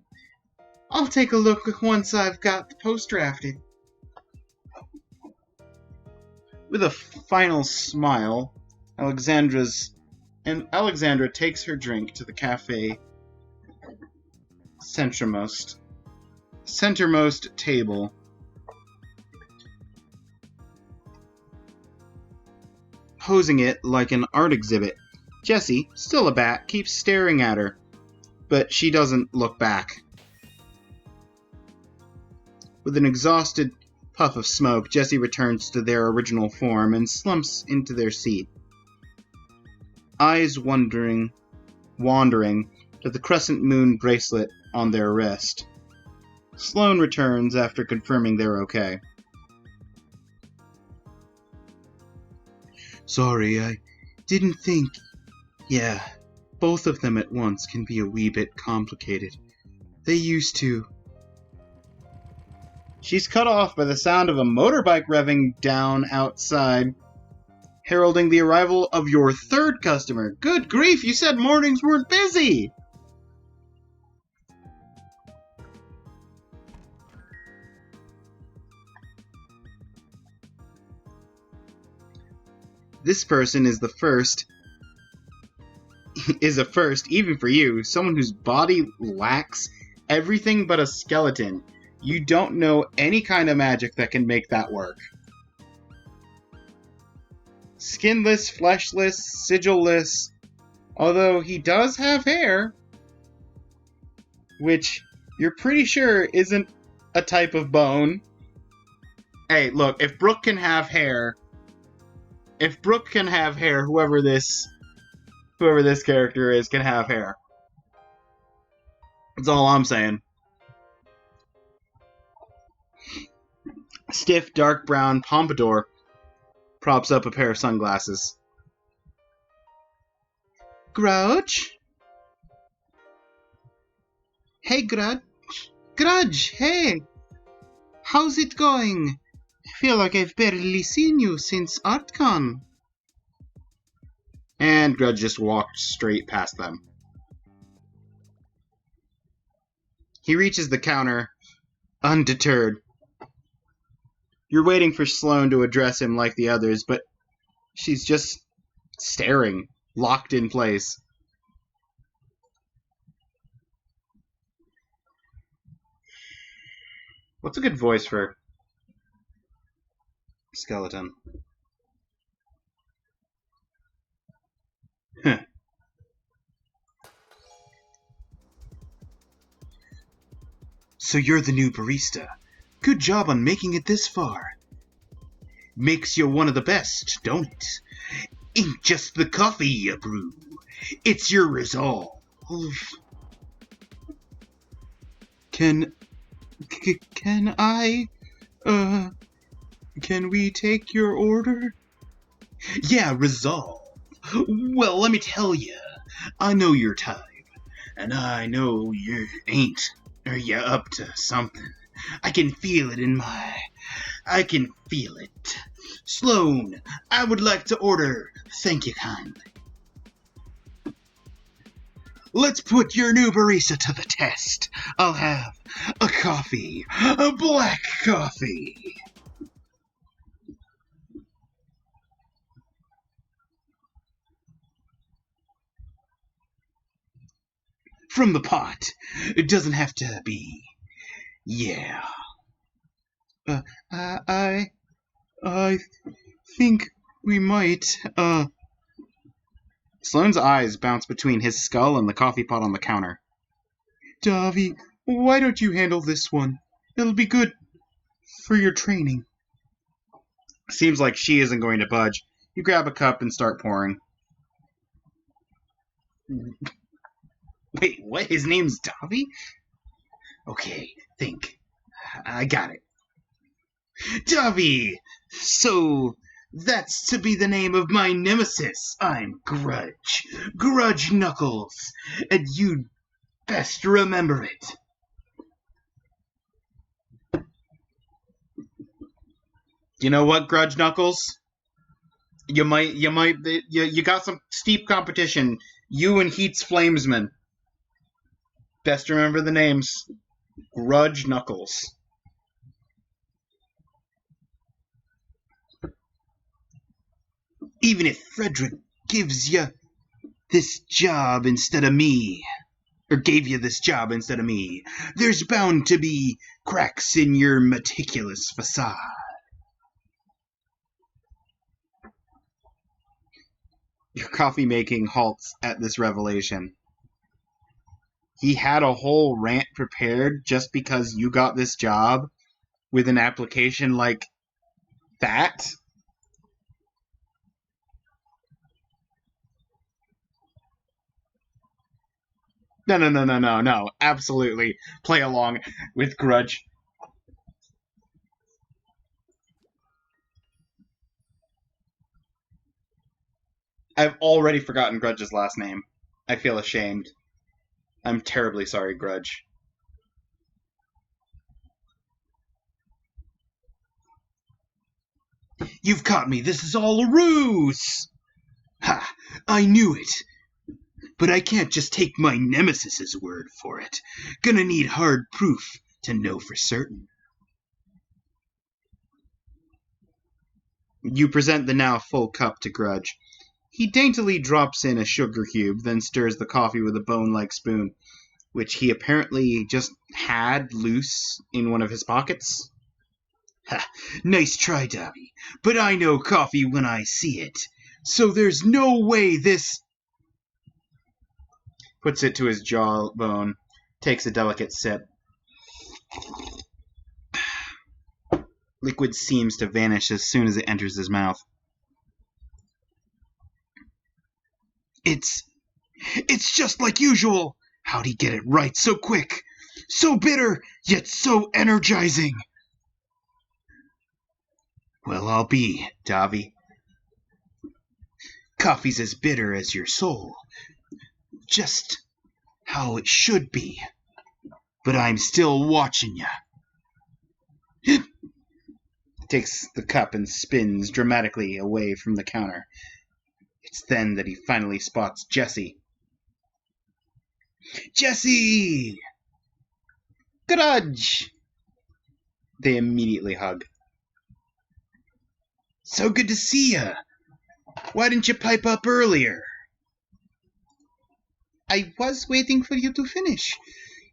I'll take a look once I've got the post drafted. With a final smile, Alexandra takes her drink to the cafe centermost table. Posing it like an art exhibit. Jessie, still a bat, keeps staring at her, but she doesn't look back. With an exhausted puff of smoke, Jessie returns to their original form and slumps into their seat. Eyes wandering to the crescent moon bracelet on their wrist. Sloane returns after confirming they're okay. Sorry, I didn't think... Yeah, both of them at once can be a wee bit complicated. They used to... She's cut off by the sound of a motorbike revving down outside, heralding the arrival of your third customer. Good grief, you said mornings weren't busy! This person is a first, even for you, someone whose body lacks everything but a skeleton. You don't know any kind of magic that can make that work. Skinless, fleshless, sigilless, although he does have hair, which you're pretty sure isn't a type of bone. Hey, look, if Brooke can have hair, whoever this character is can have hair. That's all I'm saying. Stiff, dark brown pompadour props up a pair of sunglasses. Grudge? Hey, Grudge, hey! How's it going? I feel like I've barely seen you since ArtCon. And Grudge just walked straight past them. He reaches the counter, undeterred. You're waiting for Sloane to address him like the others, but she's just staring, locked in place. What's a good voice for skeleton? So you're the new barista. Good job on making it this far. Makes you one of the best, don't it? Ain't just the coffee you brew. It's your resolve. Can I, can we take your order? Yeah, resolve. Well, let me tell you, I know your type, and I know you ain't. Are you up to something? I can feel it I can feel it. Sloan, I would like to order. Thank you kindly. Let's put your new barista to the test. I'll have a coffee, a black coffee. From the pot. It doesn't have to be. Yeah. I think we might, Sloane's eyes bounce between his skull and the coffee pot on the counter. Davi, why don't you handle this one? It'll be good for your training. Seems like she isn't going to budge. You grab a cup and start pouring. Wait, what? His name's Davi? Okay, think. I got it. Davi! So, that's to be the name of my nemesis. I'm Grudge. Grudge Knuckles. And you'd best remember it. You know what, Grudge Knuckles? You got some steep competition. You and Heat's Flamesman. Best remember the names. Grudge Knuckles. Even if Frederick gives you this job instead of me, or gave you this job instead of me, there's bound to be cracks in your meticulous facade. Your coffee making halts at this revelation. He had a whole rant prepared just because you got this job with an application like that? No. Absolutely. Play along with Grudge. I've already forgotten Grudge's last name. I feel ashamed. I'm terribly sorry, Grudge. You've caught me. This is all a ruse. Ha! I knew it. But I can't just take my nemesis's word for it. Gonna need hard proof to know for certain. You present the now full cup to Grudge. He daintily drops in a sugar cube, then stirs the coffee with a bone-like spoon, which he apparently just had loose in one of his pockets. Ha! Nice try, Dobby. But I know coffee when I see it. So there's no way this... Puts it to his jawbone, takes a delicate sip. Liquid seems to vanish as soon as it enters his mouth. It's just like usual. How'd he get it right so quick? So bitter, yet so energizing. Well, I'll be, Davi. Coffee's as bitter as your soul. Just how it should be. But I'm still watching ya. Takes the cup and spins dramatically away from the counter. It's then that he finally spots Jessie. Jessie! Grudge! They immediately hug. So good to see ya! Why didn't you pipe up earlier? I was waiting for you to finish.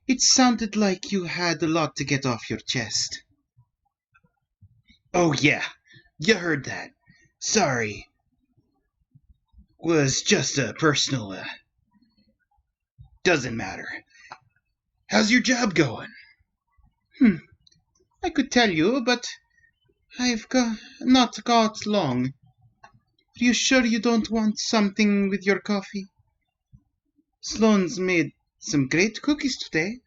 It sounded like you had a lot to get off your chest. Oh yeah, you heard that. Sorry. Was just a personal, doesn't matter. How's your job going? I could tell you, but not got long. Are you sure you don't want something with your coffee? Sloane's made some great cookies today,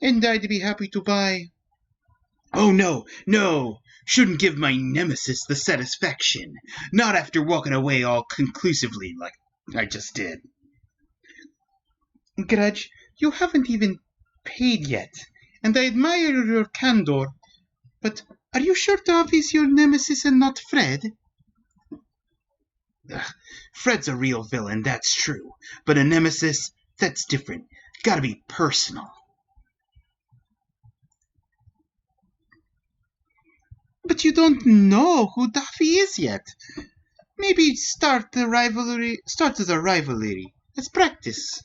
and I'd be happy to buy. Oh, no, no! Shouldn't give my nemesis the satisfaction. Not after walking away all conclusively like I just did. Grudge, you haven't even paid yet, and I admire your candor. But are you sure Darby's your nemesis and not Fred? Ugh, Fred's a real villain, that's true. But a nemesis, that's different. Gotta be personal. But you don't know who Daffy is yet. Maybe start as a rivalry. Let's practice.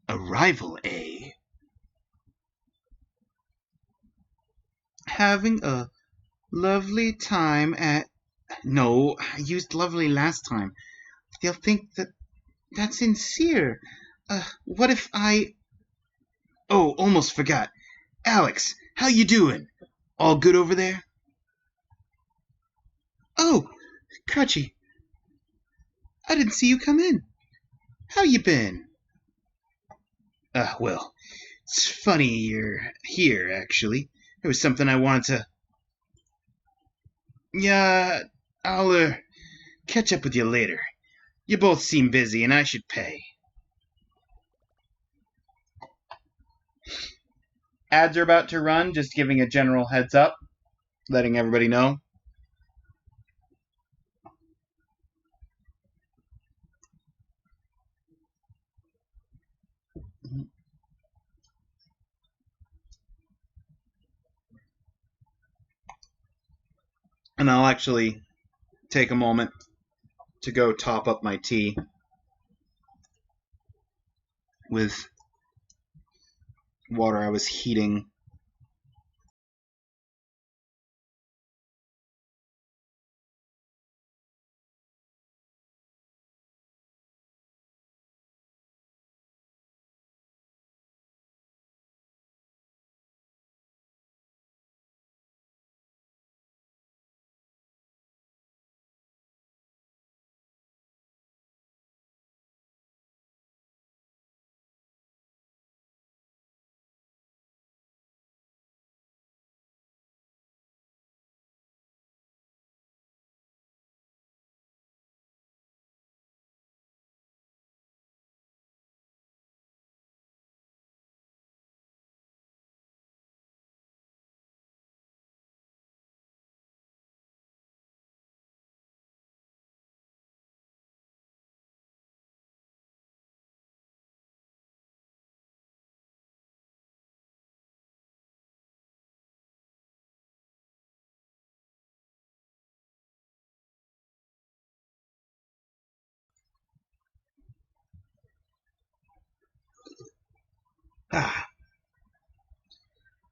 A rival, eh? Having a lovely time at... No, I used lovely last time. They'll think that's sincere. What if I... Oh, almost forgot. Alex, how you doing? All good over there? Oh, Crutchy, I didn't see you come in. How you been? Well, it's funny you're here, actually. There was something I wanted to... Yeah, I'll, catch up with you later. You both seem busy, and I should pay. Ads are about to run, just giving a general heads up, letting everybody know. And I'll actually take a moment to go top up my tea with water I was heating.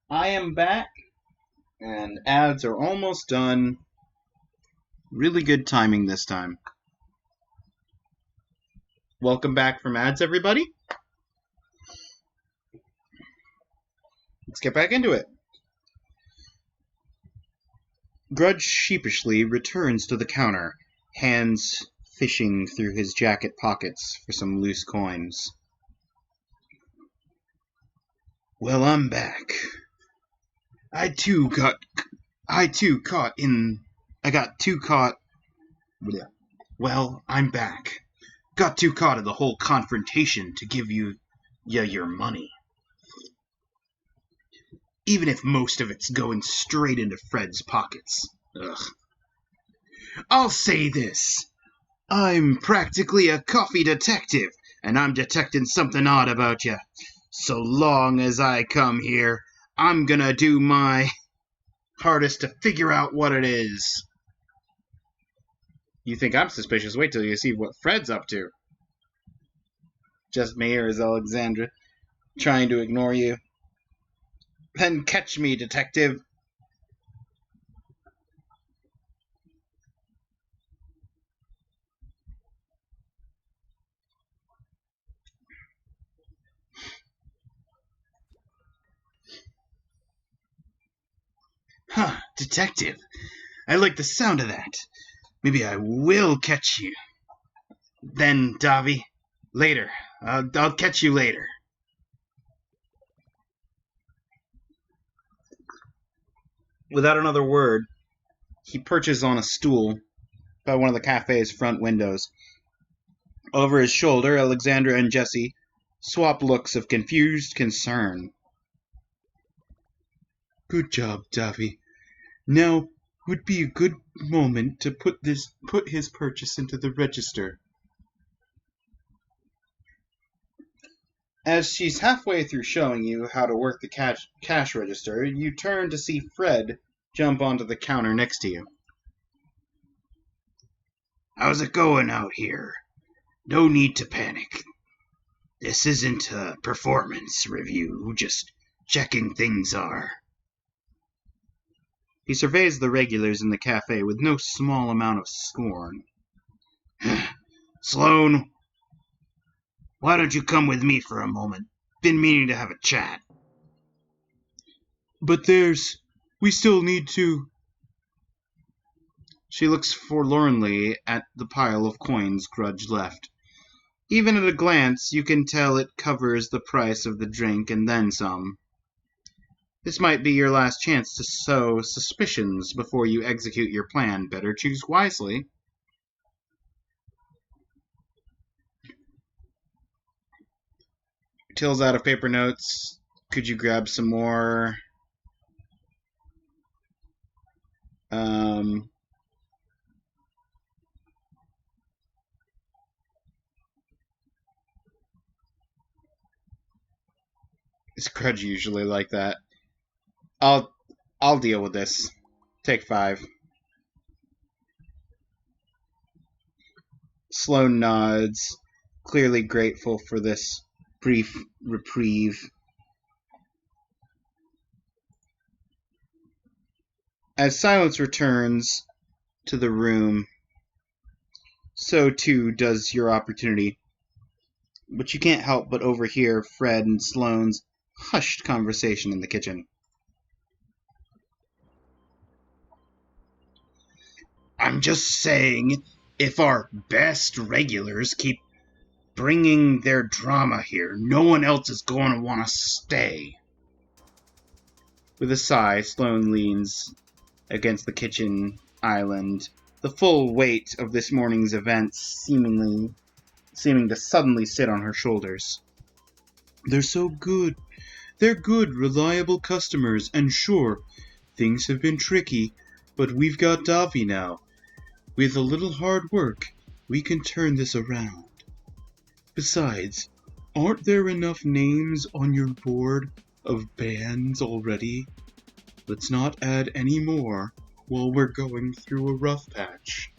I am back, and ads are almost done. Really good timing this time. Welcome back from ads, everybody. Let's get back into it. Grudge sheepishly returns to the counter, hands fishing through his jacket pockets for some loose coins. Well, I'm back. I got too caught. Well, I'm back. Got too caught in the whole confrontation to give you your money. Even if most of it's going straight into Fred's pockets. Ugh. I'll say this. I'm practically a coffee detective, and I'm detecting something odd about you. So long as I come here, I'm gonna do my hardest to figure out what it is. You think I'm suspicious? Wait till you see what Fred's up to. Just me, or is Alexandra trying to ignore you? Then catch me, detective. Detective, I like the sound of that. Maybe I will catch you. Then, Davi, later. I'll catch you later. Without another word, he perches on a stool by one of the cafe's front windows. Over his shoulder, Alexandra and Jesse swap looks of confused concern. Good job, Davi. Now would be a good moment to put his purchase into the register. As she's halfway through showing you how to work the cash register, you turn to see Fred jump onto the counter next to you. How's it going out here? No need to panic. This isn't a performance review, just checking things are. He surveys the regulars in the cafe with no small amount of scorn. Sloane, why don't you come with me for a moment? Been meaning to have a chat. But we still need to... She looks forlornly at the pile of coins Grudge left. Even at a glance, you can tell it covers the price of the drink and then some. This might be your last chance to sow suspicions before you execute your plan. Better choose wisely. Till's out of paper notes. Could you grab some more? Is Grudge usually like that? I'll deal with this. Take 5. Sloane nods, clearly grateful for this brief reprieve. As silence returns to the room, so too does your opportunity. But you can't help but overhear Fred and Sloane's hushed conversation in the kitchen. I'm just saying, if our best regulars keep bringing their drama here, no one else is going to want to stay. With a sigh, Sloane leans against the kitchen island, the full weight of this morning's events seeming to suddenly sit on her shoulders. They're so good. They're good, reliable customers, and sure, things have been tricky, but we've got Davi now. With a little hard work, we can turn this around. Besides, aren't there enough names on your board of bands already? Let's not add any more while we're going through a rough patch.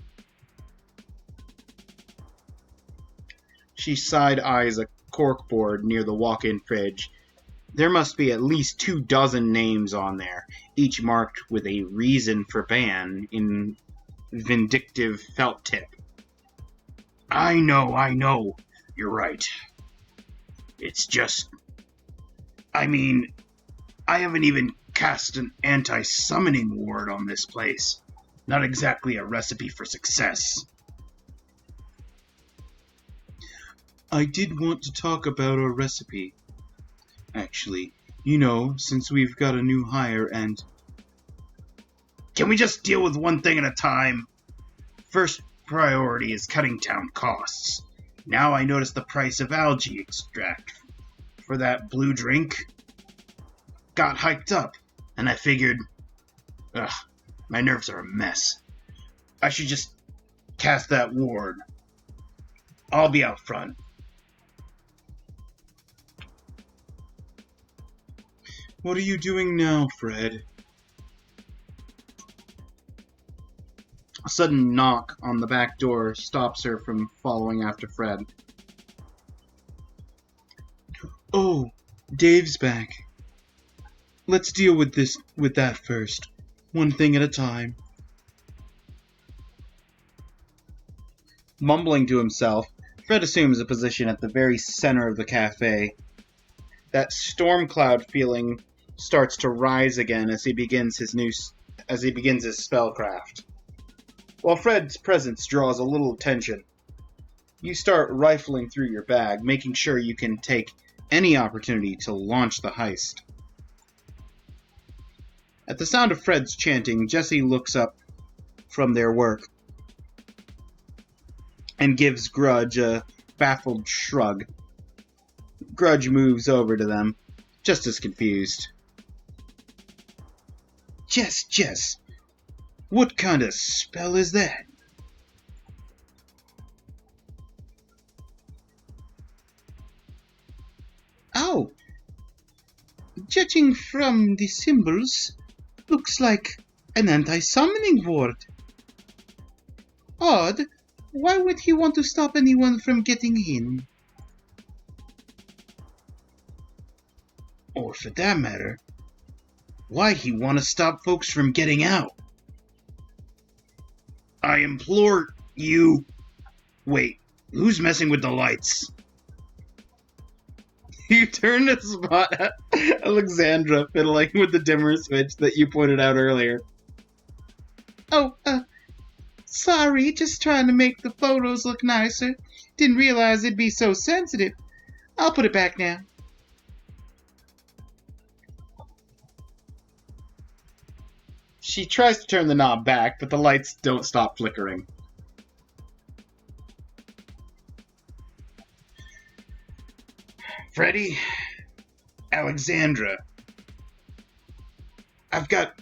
She side-eyes a corkboard near the walk-in fridge. There must be at least 24 names on there, each marked with a reason for ban in vindictive felt tip. I know. You're right. It's just... I haven't even cast an anti-summoning ward on this place. Not exactly a recipe for success. I did want to talk about our recipe. Actually, since we've got a new hire and... Can we just deal with one thing at a time? First priority is cutting down costs. Now I notice the price of algae extract for that blue drink got hiked up, and I figured, my nerves are a mess. I should just cast that ward. I'll be out front. What are you doing now, Fred? A sudden knock on the back door stops her from following after Fred. Oh, Dave's back. Let's deal with that first. One thing at a time. Mumbling to himself, Fred assumes a position at the very center of the cafe. That storm cloud feeling starts to rise again as he begins his new as he begins his spellcraft. While Fred's presence draws a little attention, you start rifling through your bag, making sure you can take any opportunity to launch the heist. At the sound of Fred's chanting, Jesse looks up from their work and gives Grudge a baffled shrug. Grudge moves over to them, just as confused. Jess, what kind of spell is that? Oh, judging from the symbols, looks like an anti-summoning ward. Odd. Why would he want to stop anyone from getting in? Or for that matter, why he want to stop folks from getting out? I implore you... Wait, who's messing with the lights? You turn to spot Alexandra fiddling with the dimmer switch that you pointed out earlier. Oh, sorry, just trying to make the photos look nicer. Didn't realize it'd be so sensitive. I'll put it back now. She tries to turn the knob back, but the lights don't stop flickering. Freddy, Alexandra, I've got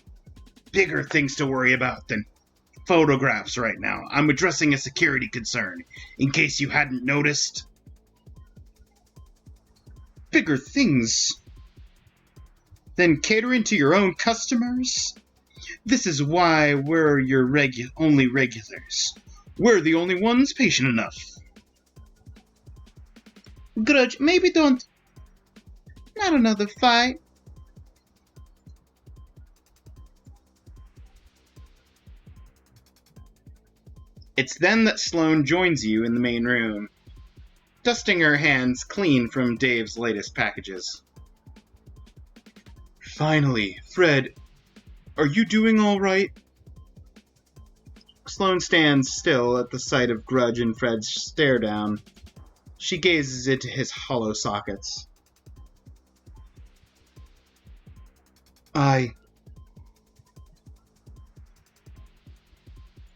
bigger things to worry about than photographs right now. I'm addressing a security concern, in case you hadn't noticed. Bigger things than catering to your own customers? This is why we're your only regulars. We're the only ones patient enough. Grudge, maybe don't. Not another fight. It's then that Sloane joins you in the main room, dusting her hands clean from Dave's latest packages. Finally, Fred, are you doing all right? Sloane stands still at the sight of Grudge and Fred's stare down. She gazes into his hollow sockets.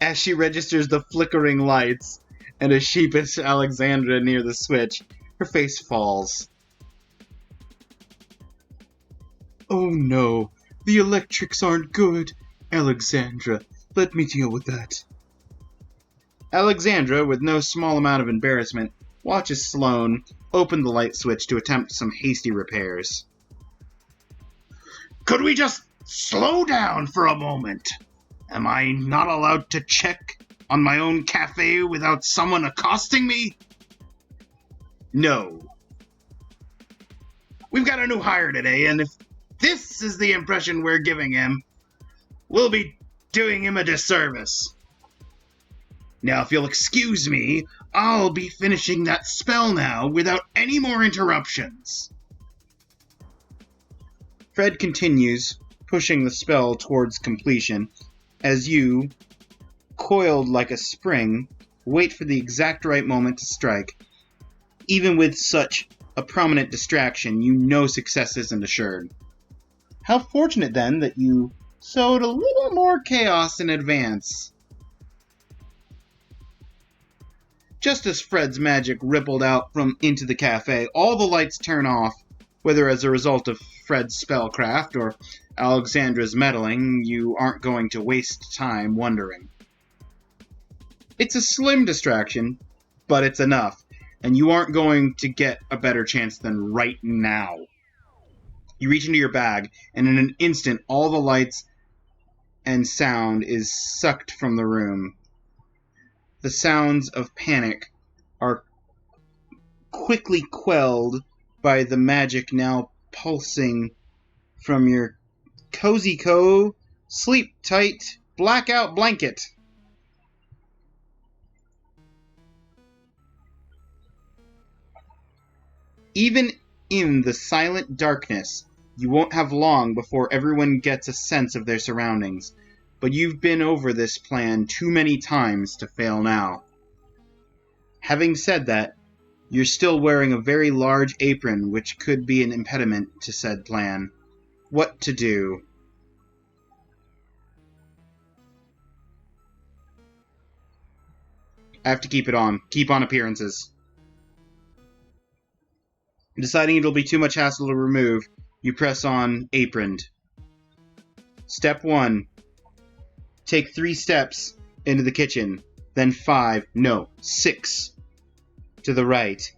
As she registers the flickering lights and a sheepish Alexandra near the switch, her face falls. Oh no, the electrics aren't good. Alexandra, let me deal with that. Alexandra, with no small amount of embarrassment, watches Sloane open the light switch to attempt some hasty repairs. Could we just slow down for a moment? Am I not allowed to check on my own cafe without someone accosting me? No. We've got a new hire today, and if this is the impression we're giving him, we'll be doing him a disservice. Now, if you'll excuse me, I'll be finishing that spell now without any more interruptions. Fred continues, pushing the spell towards completion, as you, coiled like a spring, wait for the exact right moment to strike. Even with such a prominent distraction, you know success isn't assured. How fortunate, then, that you sowed a little more chaos in advance. Just as Fred's magic rippled out from into the cafe, all the lights turn off, whether as a result of Fred's spellcraft or Alexandra's meddling. You aren't going to waste time wondering. It's a slim distraction, but it's enough, and you aren't going to get a better chance than right now. You reach into your bag, and in an instant, all the lights and sound is sucked from the room. The sounds of panic are quickly quelled by the magic now pulsing from your cozy sleep tight blackout blanket. Even in the silent darkness, you won't have long before everyone gets a sense of their surroundings. but you've been over this plan too many times to fail now. Having said that, you're still wearing a very large apron, which could be an impediment to said plan. What to do? I have to keep it on. Keep on appearances. Deciding it'll be too much hassle to remove, you press on aproned. Step 1. Take 3 steps into the kitchen, then 6 to the right.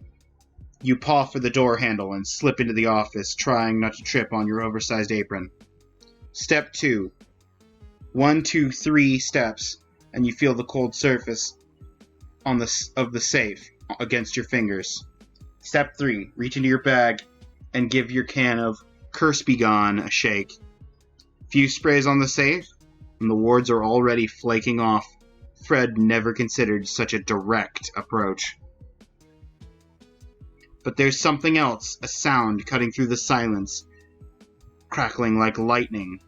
You paw for the door handle and slip into the office, trying not to trip on your oversized apron. Step 2. 1, 2, 3 steps, and you feel the cold surface of the safe against your fingers. Step 3. Reach into your bag and give your can of Curse Be Gone a shake. Few sprays on the safe, and the wards are already flaking off. Fred never considered such a direct approach. But there's something else, a sound cutting through the silence, crackling like lightning.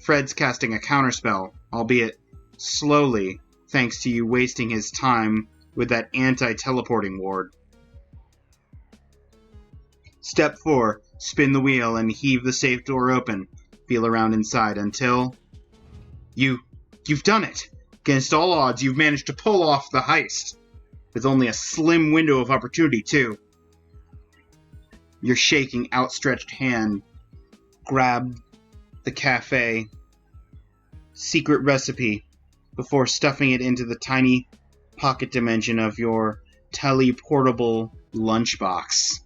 Fred's casting a counterspell, albeit slowly, thanks to you wasting his time with that anti-teleporting ward. Step 4. Spin the wheel and heave the safe door open. Feel around inside until... You've done it! Against all odds, you've managed to pull off the heist. With only a slim window of opportunity, too. Your shaking, outstretched hand grabbed the cafe secret recipe before stuffing it into the tiny pocket dimension of your teleportable lunchbox.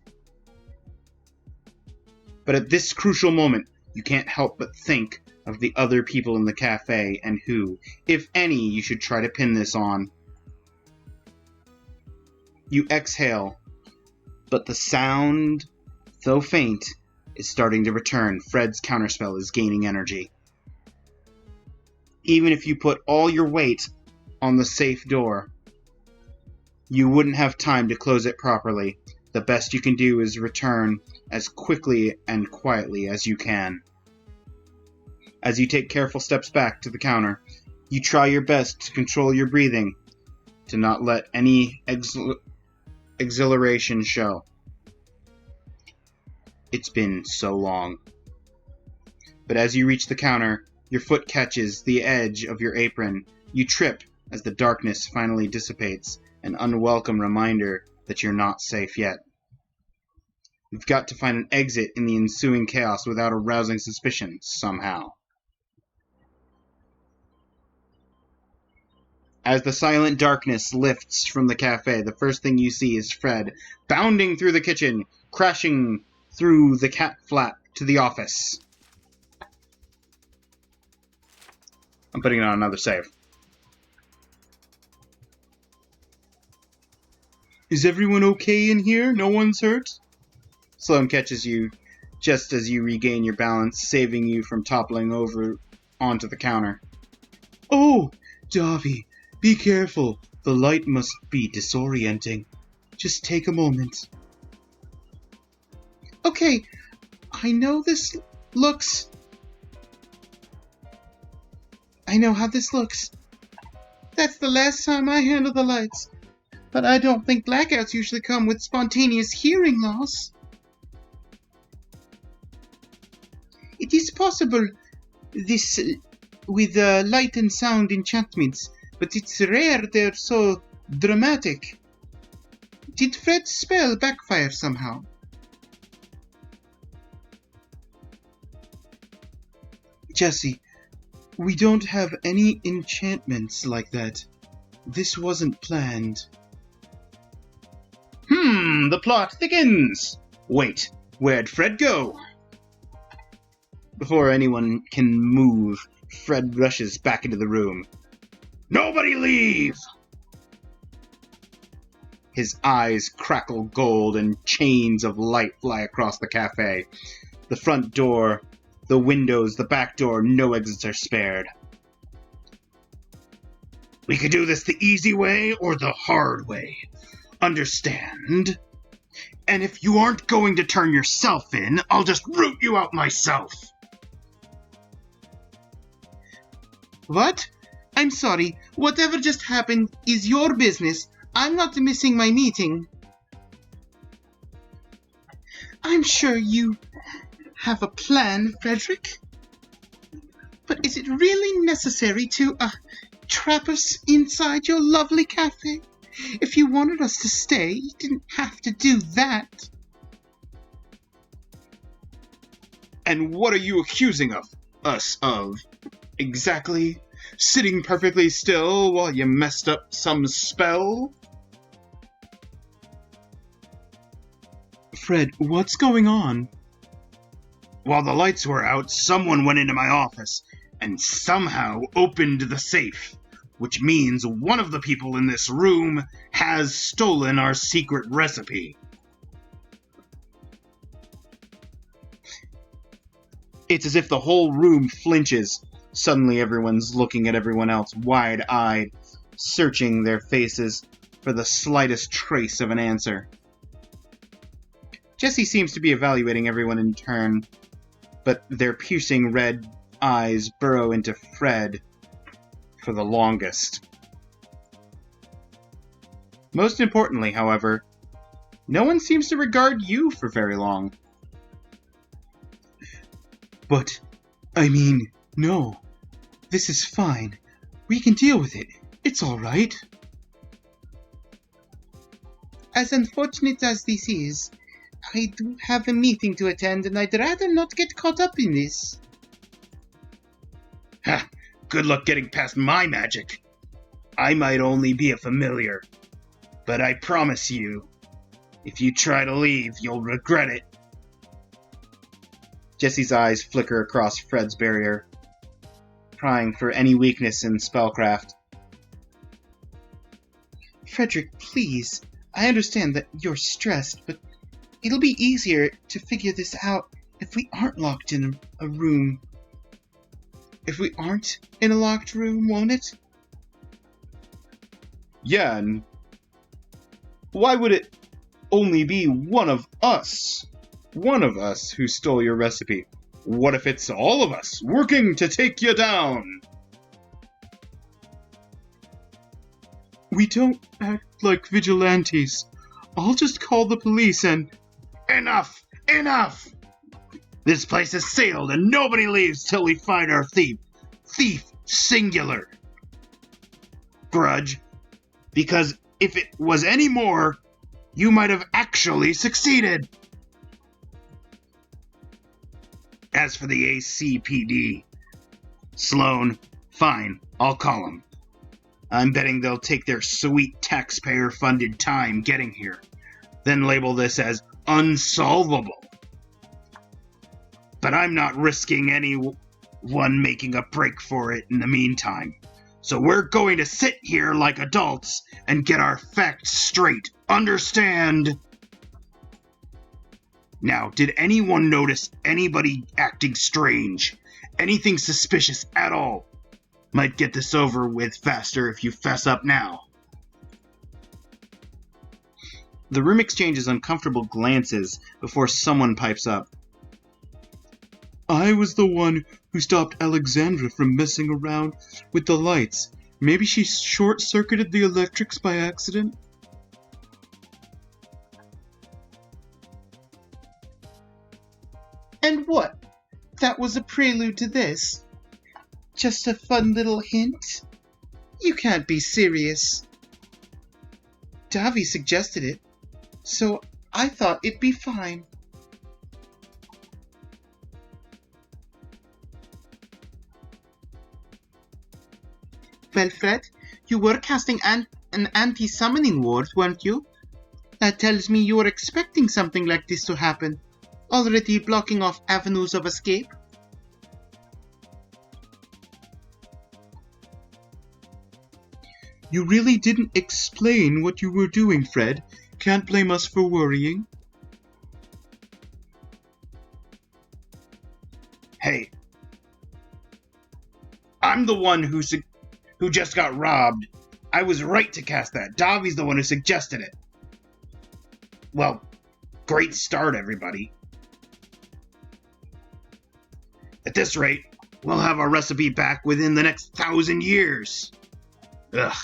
But at this crucial moment, you can't help but think of the other people in the cafe and who, if any, you should try to pin this on. You exhale, but the sound, though faint, is starting to return. Fred's counterspell is gaining energy. Even if you put all your weight on the safe door, you wouldn't have time to close it properly. The best you can do is return as quickly and quietly as you can. As you take careful steps back to the counter, you try your best to control your breathing, to not let any exhilaration show. It's been so long. But as you reach the counter, your foot catches the edge of your apron. You trip as the darkness finally dissipates, an unwelcome reminder that you're not safe yet. You've got to find an exit in the ensuing chaos without arousing suspicion, somehow. As the silent darkness lifts from the cafe, the first thing you see is Fred, bounding through the kitchen, crashing through the cat flap to the office. I'm putting on another save. Is everyone okay in here? No one's hurt? Sloane catches you just as you regain your balance, saving you from toppling over onto the counter. Oh, Davy, be careful. The light must be disorienting. Just take a moment. Okay, I know how this looks. That's the last time I handle the lights. But I don't think blackouts usually come with spontaneous hearing loss. It is possible, this with light and sound enchantments, but it's rare they're so dramatic. Did Fred's spell backfire somehow? Jesse, we don't have any enchantments like that. This wasn't planned. The plot thickens! Wait, where'd Fred go? Before anyone can move, Fred rushes back into the room. Nobody leave! His eyes crackle gold and chains of light fly across the cafe. The front door, the windows, the back door, no exits are spared. We could do this the easy way or the hard way. Understand? And if you aren't going to turn yourself in, I'll just root you out myself. What? I'm sorry. Whatever just happened is your business. I'm not missing my meeting. I'm sure you have a plan, Frederick. But is it really necessary to, trap us inside your lovely cafe? If you wanted us to stay, you didn't have to do that. And what are you accusing us of? Exactly? Sitting perfectly still while you messed up some spell? Fred, what's going on? While the lights were out, someone went into my office and somehow opened the safe, which means one of the people in this room has stolen our secret recipe. It's as if the whole room flinches. Suddenly everyone's looking at everyone else, wide-eyed, searching their faces for the slightest trace of an answer. Jesse seems to be evaluating everyone in turn, but their piercing red eyes burrow into Fred for the longest. Most importantly, however, no one seems to regard you for very long. But, I mean, no. This is fine. We can deal with it. It's all right. As unfortunate as this is, I do have a meeting to attend and I'd rather not get caught up in this. Ha! Good luck getting past my magic. I might only be a familiar, but I promise you, if you try to leave, you'll regret it. Jesse's eyes flicker across Fred's barrier, prying for any weakness in spellcraft. Frederick, please. I understand that you're stressed, but it'll be easier to figure this out if we aren't locked in a room. If we aren't in a locked room, won't it? Yeah, and why would it only be one of us? One of us who stole your recipe. What if it's all of us working to take you down? We don't act like vigilantes. I'll just call the police and... Enough! Enough! This place is sealed and nobody leaves till we find our thief. Thief, singular. Grudge. Because if it was any more, you might have actually succeeded. As for the ACPD, Sloan, fine, I'll call them. I'm betting they'll take their sweet taxpayer-funded time getting here, then label this as unsolvable. But I'm not risking anyone making a break for it in the meantime. So we're going to sit here like adults and get our facts straight. Understand? Now, did anyone notice anybody acting strange? Anything suspicious at all? Might get this over with faster if you fess up now. The room exchanges uncomfortable glances before someone pipes up. I was the one who stopped Alexandra from messing around with the lights. Maybe she short-circuited the electrics by accident? And what? That was a prelude to this? Just a fun little hint? You can't be serious. Davi suggested it, so I thought it'd be fine. Well, Fred, you were casting an anti-summoning ward, weren't you? That tells me you were expecting something like this to happen, already blocking off avenues of escape. You really didn't explain what you were doing, Fred. Can't blame us for worrying. Hey, I'm the one who just got robbed. I was right to cast that. Davi's the one who suggested it. Well, great start, everybody. At this rate, We'll have our recipe back within the next 1,000 years. Ugh.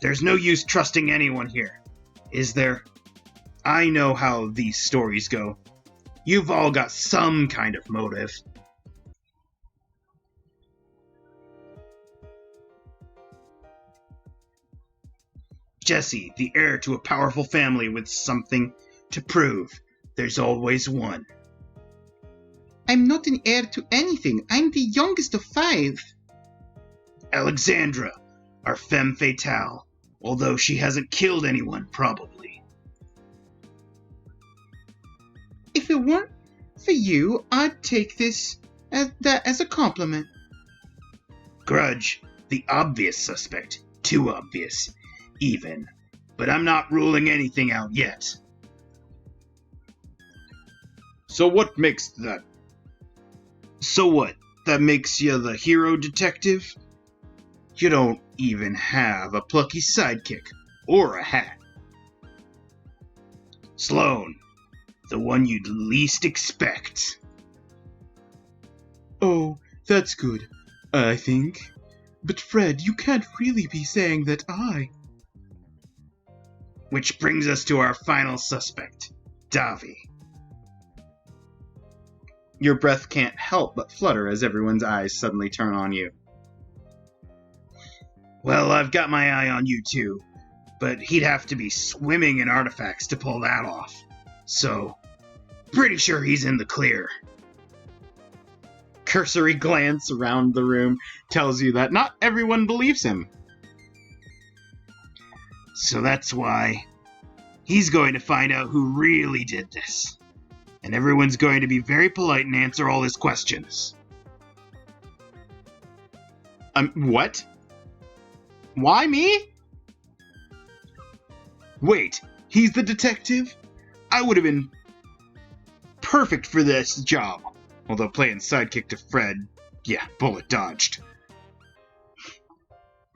There's no use trusting anyone here, is there? I know how these stories go. You've all got some kind of motive. Jesse, the heir to a powerful family with something to prove. There's always one. I'm not an heir to anything. I'm the youngest of 5. Alexandra, our femme fatale, although she hasn't killed anyone, probably. If it weren't for you, I'd take this as a compliment. Grudge, the obvious suspect. Too obvious, even. But I'm not ruling anything out yet. So what makes that? So what? That makes you the hero detective? You don't even have a plucky sidekick or a hat. Sloane, the one you'd least expect. Oh, that's good, I think. But Fred, you can't really be saying that I... Which brings us to our final suspect, Davi. Your breath can't help but flutter as everyone's eyes suddenly turn on you. Well, I've got my eye on you too, but he'd have to be swimming in artifacts to pull that off. So, pretty sure he's in the clear. Cursory glance around the room tells you that not everyone believes him. So that's why he's going to find out who really did this. And everyone's going to be very polite and answer all his questions. What? Why me? Wait, he's the detective? I would have been perfect for this job. Although playing sidekick to Fred, yeah, bullet dodged.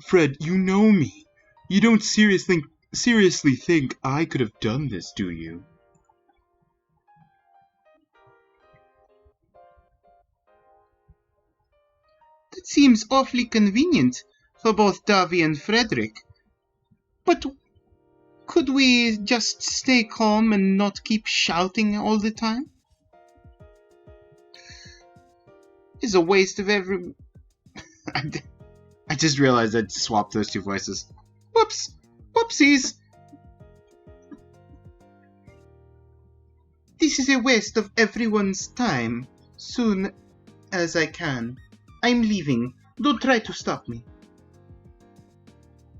Fred, you know me. You don't seriously think I could have done this, do you? That seems awfully convenient for both Davy and Frederick. But could we just stay calm and not keep shouting all the time? It's a waste of every... I just realized I'd swapped those two voices. Whoops! Whoopsies! This is a waste of everyone's time. Soon as I can. I'm leaving. Don't try to stop me.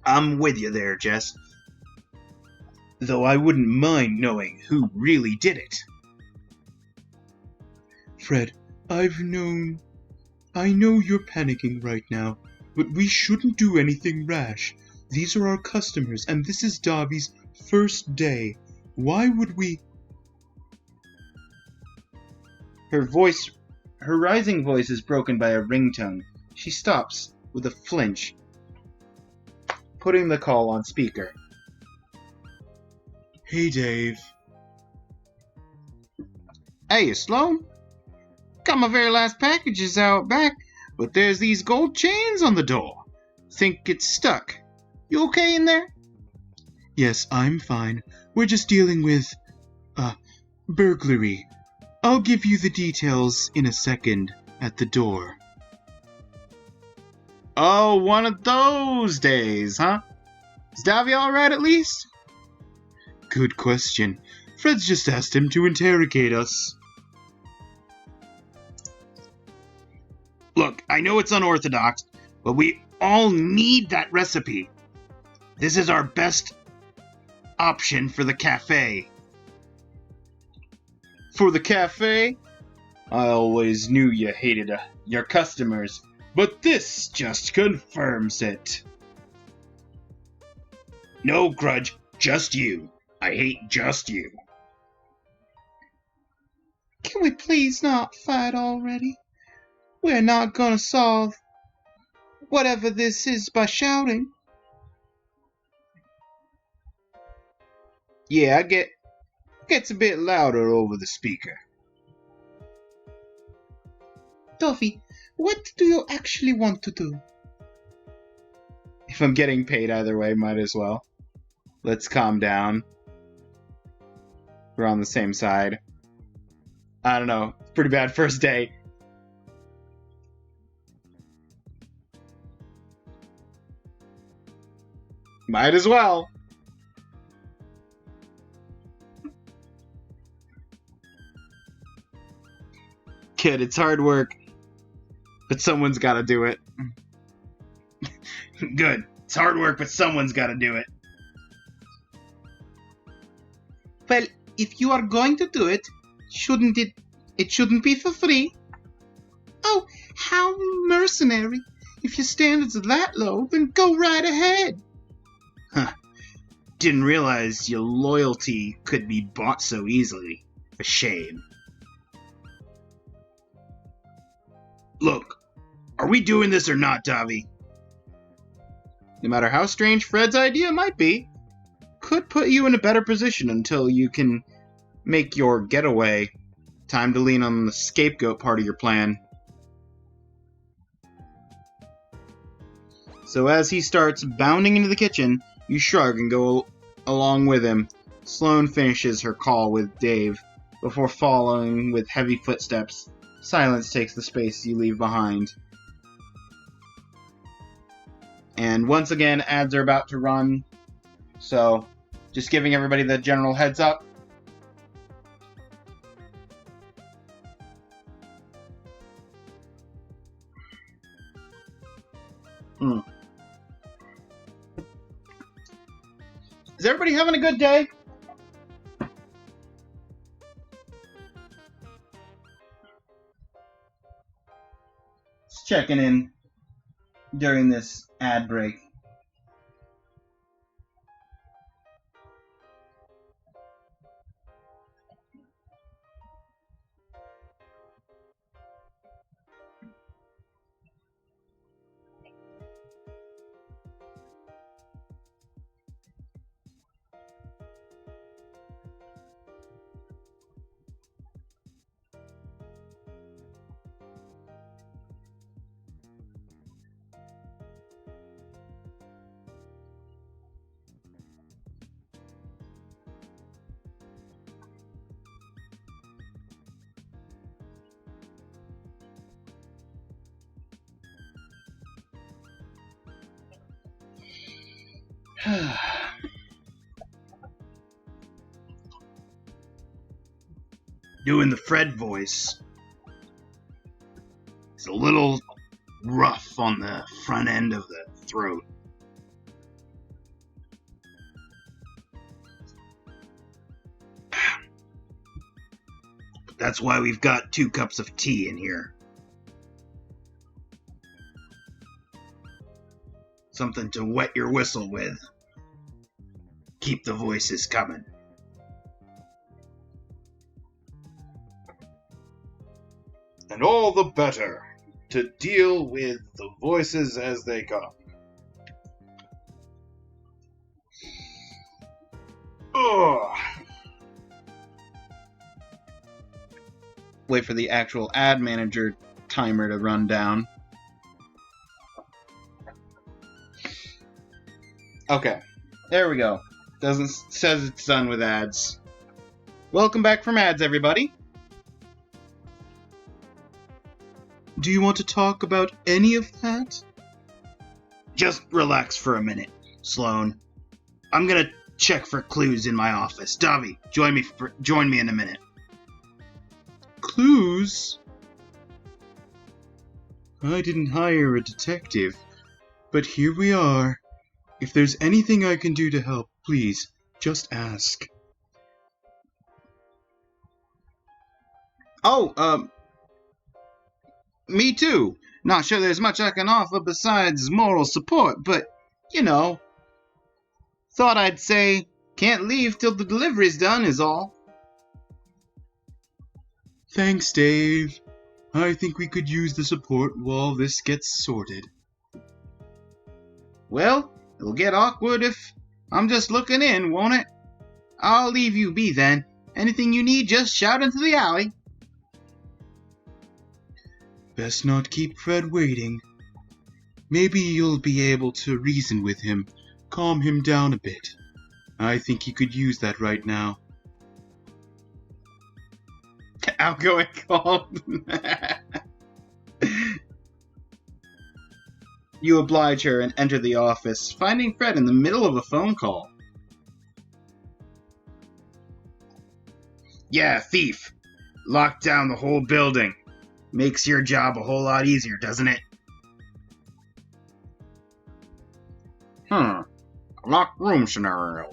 I'm with you there, Jess. Though I wouldn't mind knowing who really did it. Fred, I know you're panicking right now, but we shouldn't do anything rash. These are our customers, and this is Darby's first day. Why would we... Her rising voice is broken by a ringtone. She stops with a flinch, putting the call on speaker. Hey, Dave. Hey, Sloane. Got my very last packages out back, but there's these gold chains on the door. Think it's stuck. You okay in there? Yes, I'm fine. We're just dealing with, burglary. I'll give you the details in a second at the door. Oh, one of those days, huh? Is Davy alright at least? Good question. Fred's just asked him to interrogate us. Look, I know it's unorthodox, but we all need that recipe. This is our best option for the cafe. For the cafe? I always knew you hated your customers, but this just confirms it. No grudge, just you. I hate just you. Can we please not fight already? We're not gonna solve whatever this is by shouting. Yeah, gets a bit louder over the speaker. Duffy, what do you actually want to do? If I'm getting paid either way, might as well. Let's calm down. We're on the same side. I don't know. Pretty bad first day. Might as well. Kid, it's hard work, but someone's got to do it. Good. It's hard work, but someone's got to do it. Well, if you are going to do it, it shouldn't be for free. Oh, how mercenary. If your standards are that low, then go right ahead. Huh. Didn't realize your loyalty could be bought so easily. A shame. Look, are we doing this or not, Davi? No matter how strange Fred's idea might be, could put you in a better position until you can make your getaway. Time to lean on the scapegoat part of your plan. So as he starts bounding into the kitchen, you shrug and go along with him. Sloane finishes her call with Dave before following with heavy footsteps. Silence takes the space you leave behind. And once again, ads are about to run, so just giving everybody the general heads up. Is everybody having a good day? Just checking in during this ad break. Doing the Fred voice is a little rough on the front end of the throat. That's why we've got 2 cups of tea in here. Something to wet your whistle with. Keep the voices coming. And all the better to deal with the voices as they come. Ugh. Wait for the actual ad manager timer to run down. Okay, there we go. Says it's done with ads. Welcome back from ads, everybody. Do you want to talk about any of that? Just relax for a minute, Sloane. I'm gonna check for clues in my office. Davi, join me in a minute. Clues? I didn't hire a detective, but here we are. If there's anything I can do to help, please, just ask. Oh, me too. Not sure there's much I can offer besides moral support, but, you know, thought I'd say can't leave till the delivery's done is all. Thanks, Dave. I think we could use the support while this gets sorted. Well, it'll get awkward if I'm just looking in, won't it? I'll leave you be then. Anything you need, just shout into the alley. Best not keep Fred waiting. Maybe you'll be able to reason with him, calm him down a bit. I think he could use that right now. Outgoing call. You oblige her and enter the office, finding Fred in the middle of a phone call. Yeah, thief. Locked down the whole building. Makes your job a whole lot easier, doesn't it? A locked room scenario.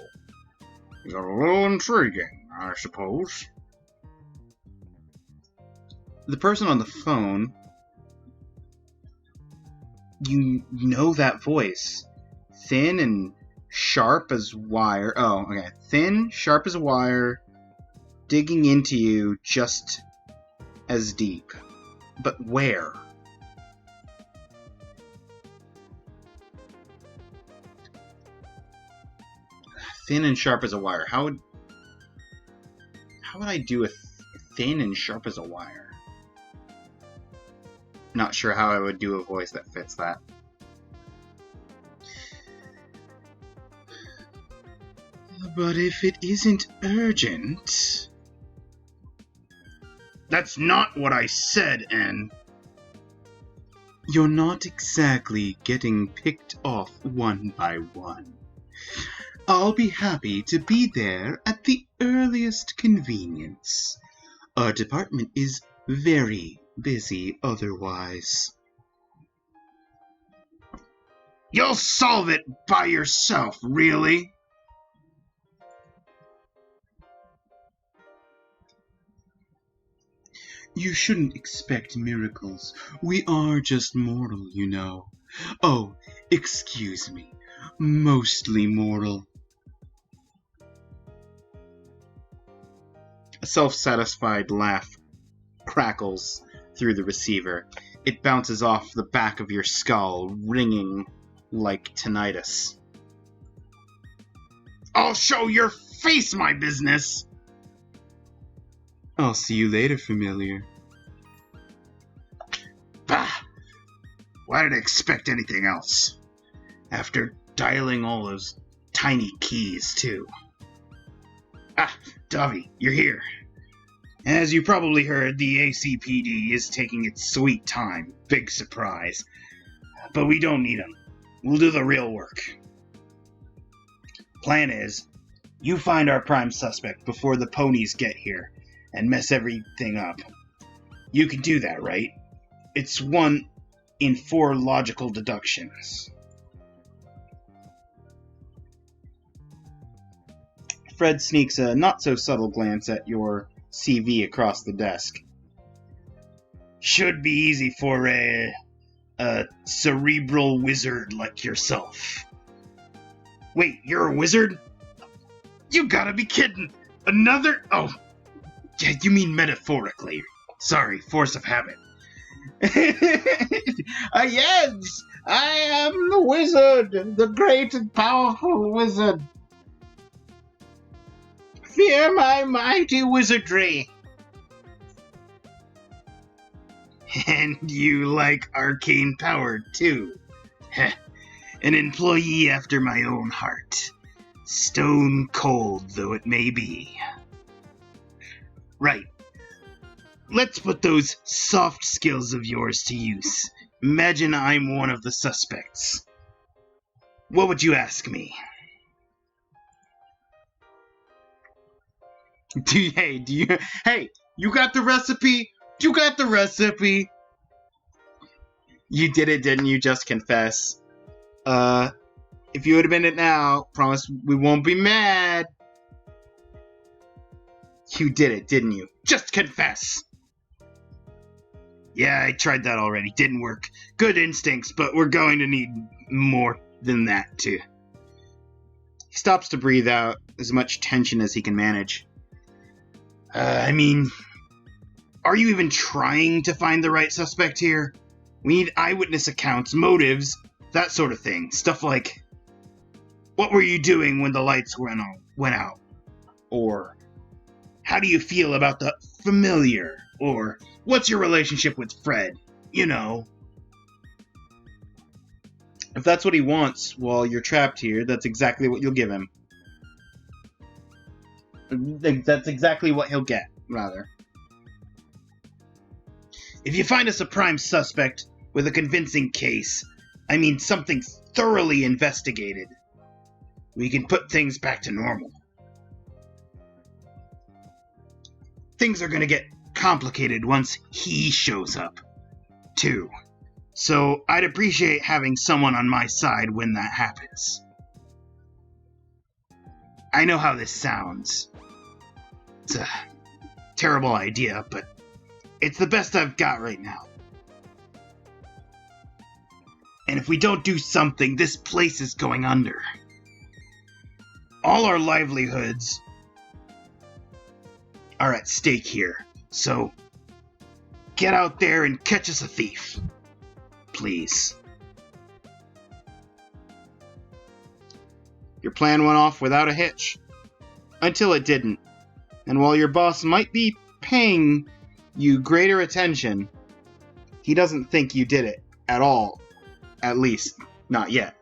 Is a little intriguing, I suppose. The person on the phone, you know that voice. Thin and sharp as wire. Oh, okay. Thin, sharp as a wire, digging into you just as deep. But where? Thin and sharp as a wire. How would I do a thin and sharp as a wire? Not sure how I would do a voice that fits that. But if it isn't urgent... That's not what I said, Anne. You're not exactly getting picked off one by one. I'll be happy to be there at the earliest convenience. Our department is very busy otherwise. You'll solve it by yourself, really? You shouldn't expect miracles. We are just mortal, you know. Oh, excuse me. Mostly mortal. A self-satisfied laugh crackles through the receiver. It bounces off the back of your skull, ringing like tinnitus. I'll show your face my business! I'll see you later, familiar. Bah! Why did I expect anything else? After dialing all those tiny keys, too. Ah, Dovey, you're here. As you probably heard, the ACPD is taking its sweet time. Big surprise. But we don't need them. We'll do the real work. Plan is, you find our prime suspect before the ponies get here and mess everything up. You can do that, right? It's 1 in 4 logical deductions. Fred sneaks a not-so-subtle glance at your CV across the desk. Should be easy for a cerebral wizard like yourself. Wait, you're a wizard? You gotta be kidding! Another? Oh, yeah, you mean metaphorically. Sorry, force of habit. Yes, I am the wizard, the great and powerful wizard. Fear my mighty wizardry. And you like arcane power, too. An employee after my own heart. Stone cold though it may be. Right. Let's put those soft skills of yours to use. Imagine I'm one of the suspects. What would you ask me? Hey, you got the recipe? You got the recipe? You did it, didn't you? Just confess. If you would have been it now, promise we won't be mad. You did it, didn't you? Just confess. Yeah, I tried that already. Didn't work. Good instincts, but we're going to need more than that, too. He stops to breathe out as much tension as he can manage. Are you even trying to find the right suspect here? We need eyewitness accounts, motives, that sort of thing. Stuff like, what were you doing when the lights went out? Or, how do you feel about the familiar? Or, what's your relationship with Fred? you know. If that's what he wants while you're trapped here, that's exactly what you'll give him. That's exactly what he'll get, rather. If you find us a prime suspect with a convincing case, I mean something thoroughly investigated, we can put things back to normal. Things are gonna get complicated once he shows up, too. So I'd appreciate having someone on my side when that happens. I know how this sounds. It's a terrible idea, but it's the best I've got right now. And if we don't do something, this place is going under. All our livelihoods are at stake here, so get out there and catch us a thief. Please. Your plan went off without a hitch. Until it didn't. And while your boss might be paying you greater attention, he doesn't think you did it at all. At least, not yet.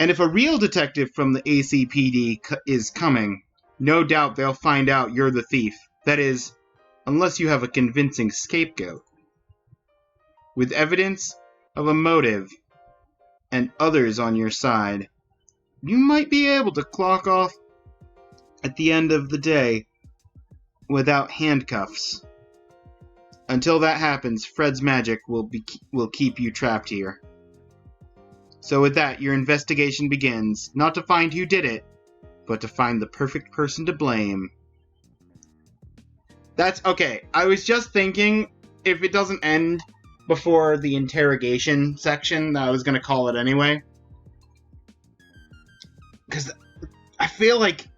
And if a real detective from the ACPD is coming, no doubt they'll find out you're the thief. That is, unless you have a convincing scapegoat. With evidence of a motive and others on your side, you might be able to clock off at the end of the day without handcuffs. Until that happens, Fred's magic will keep you trapped here. So with that, your investigation begins, not to find who did it, but to find the perfect person to blame. That's okay. I was just thinking, if it doesn't end before the interrogation section, I was going to call it anyway. Because I feel like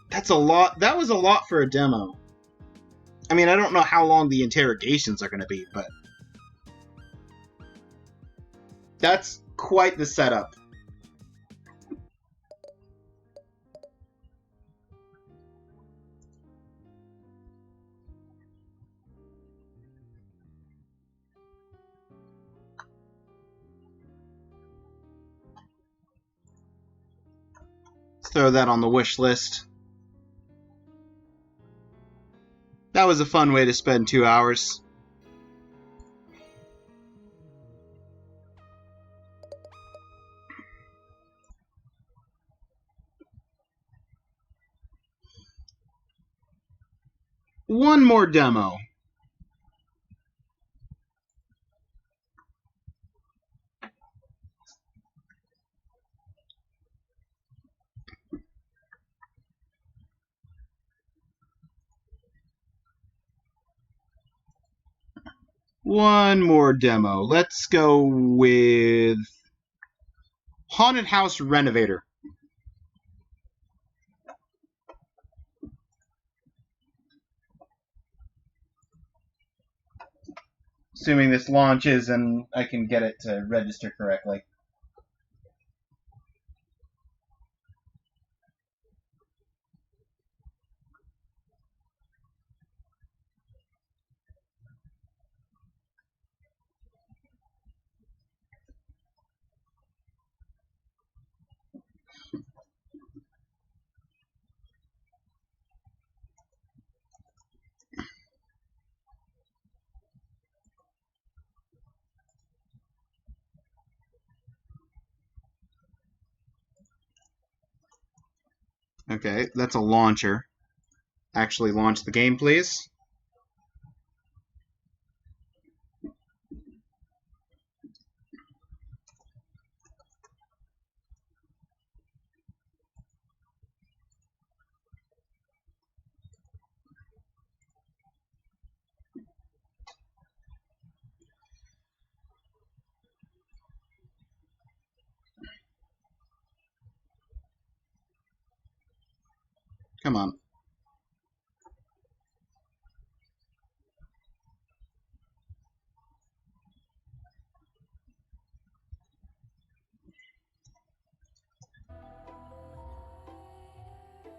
that's a lot. That was a lot for a demo. I mean, I don't know how long the interrogations are going to be, but that's quite the setup. Let's throw that on the wish list. That was a fun way to spend 2 hours. One more demo. One more demo. Let's go with Haunted House Renovator. Assuming this launches and I can get it to register correctly. Okay, that's a launcher. Actually launch the game, please. Come on.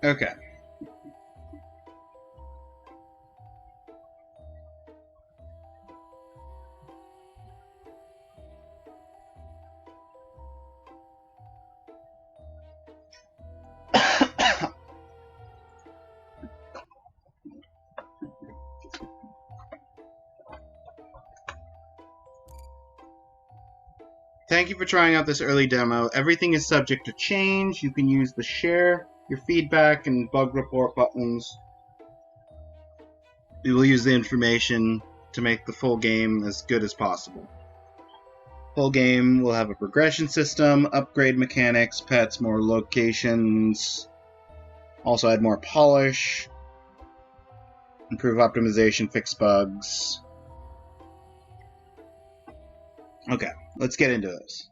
Okay. Thank you for trying out this early demo. Everything is subject to change. You can use the share, your feedback, and bug report buttons. We will use the information to make the full game as good as possible. Full game will have a progression system, upgrade mechanics, pets, more locations, also add more polish, improve optimization, fix bugs. Okay, let's get into this.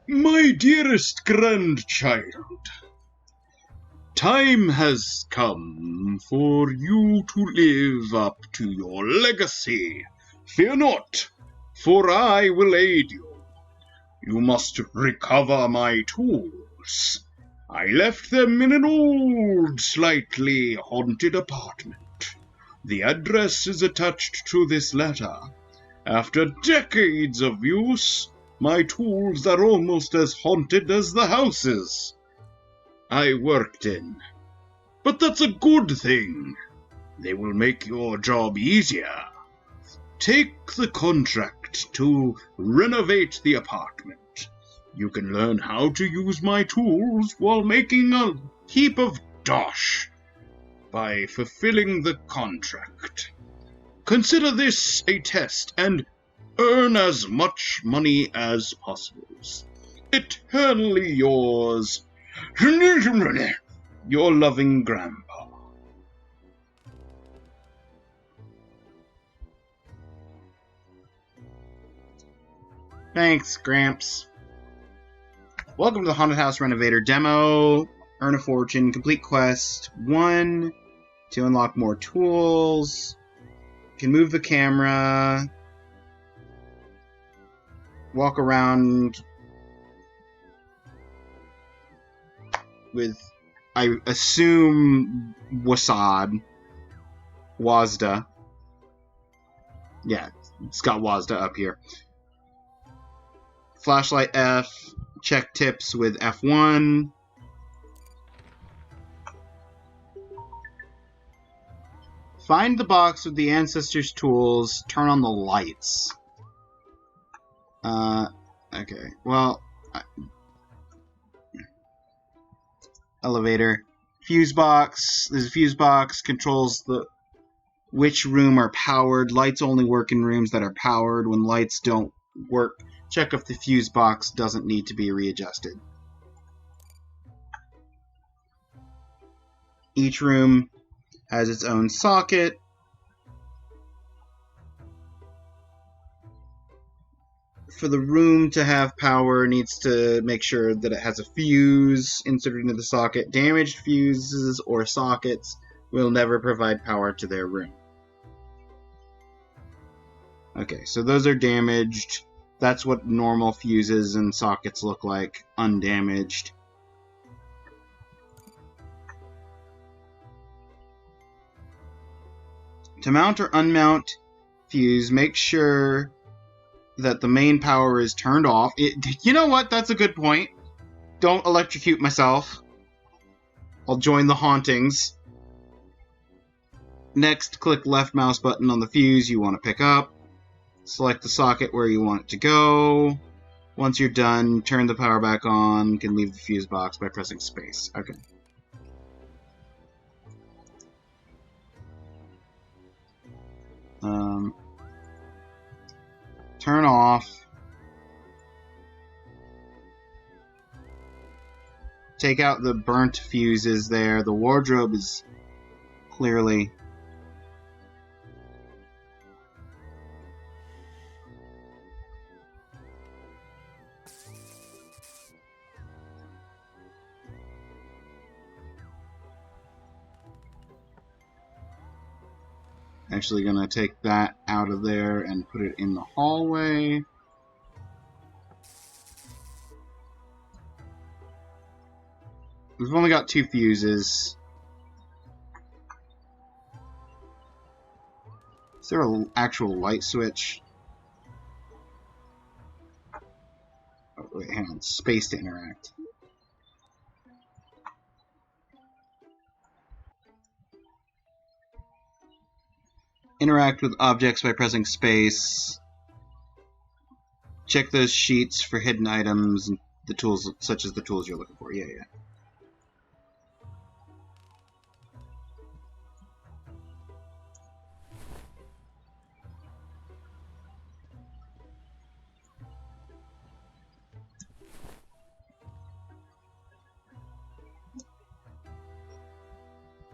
My dearest grandchild, time has come for you to live up to your legacy. Fear not, for I will aid you. You must recover my tools. I left them in an old, slightly haunted apartment. The address is attached to this letter. After decades of use, my tools are almost as haunted as the houses I worked in. But that's a good thing. They will make your job easier. Take the contract to renovate the apartment. You can learn how to use my tools while making a heap of dosh by fulfilling the contract. Consider this a test and earn as much money as possible. Eternally yours, your loving grandpa. Thanks, Gramps. Welcome to the Haunted House Renovator demo. Earn a fortune, complete quest 1 to unlock more tools. You can move the camera. Walk around with, I assume, Wazda. Yeah, it's got Wazda up here. Flashlight F, check tips with F1. Find the box with the ancestors' tools, turn on the lights. Okay, well... Elevator. Fuse box. There's a fuse box, controls which room are powered. Lights only work in rooms that are powered. When lights don't work, check if the fuse box doesn't need to be readjusted. Each room has its own socket. For the room to have power, needs to make sure that it has a fuse inserted into the socket. Damaged fuses or sockets will never provide power to their room. Okay, so those are damaged. That's what normal fuses and sockets look like, undamaged. To mount or unmount fuse, make sure that the main power is turned off. You know what? That's a good point. Don't electrocute myself. I'll join the hauntings. Next, click left mouse button on the fuse you want to pick up. Select the socket where you want it to go. Once you're done, turn the power back on. You can leave the fuse box by pressing space. Okay. Turn off. Take out the burnt fuses there. The wardrobe is clearly... Actually gonna take that out of there and put it in the hallway. We've only got 2 fuses. Is there an actual light switch? Oh, wait, hang on. Space to interact. Interact with objects by pressing space. Check those sheets for hidden items and the tools, such as the tools you're looking for. Yeah.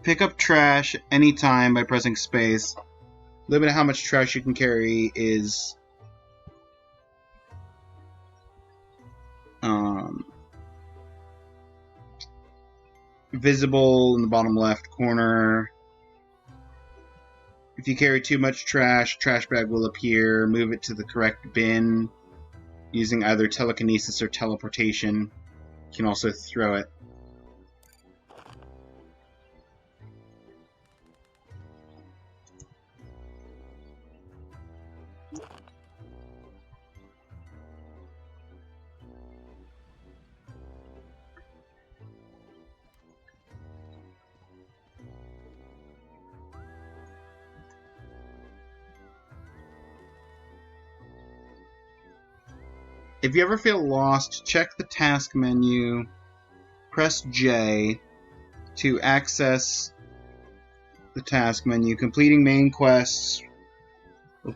Pick up trash anytime by pressing space. Limit how much trash you can carry is visible in the bottom left corner. If you carry too much trash, trash bag will appear. Move it to the correct bin using either telekinesis or teleportation. You can also throw it. If you ever feel lost, check the task menu, press J to access the task menu. Completing main quests will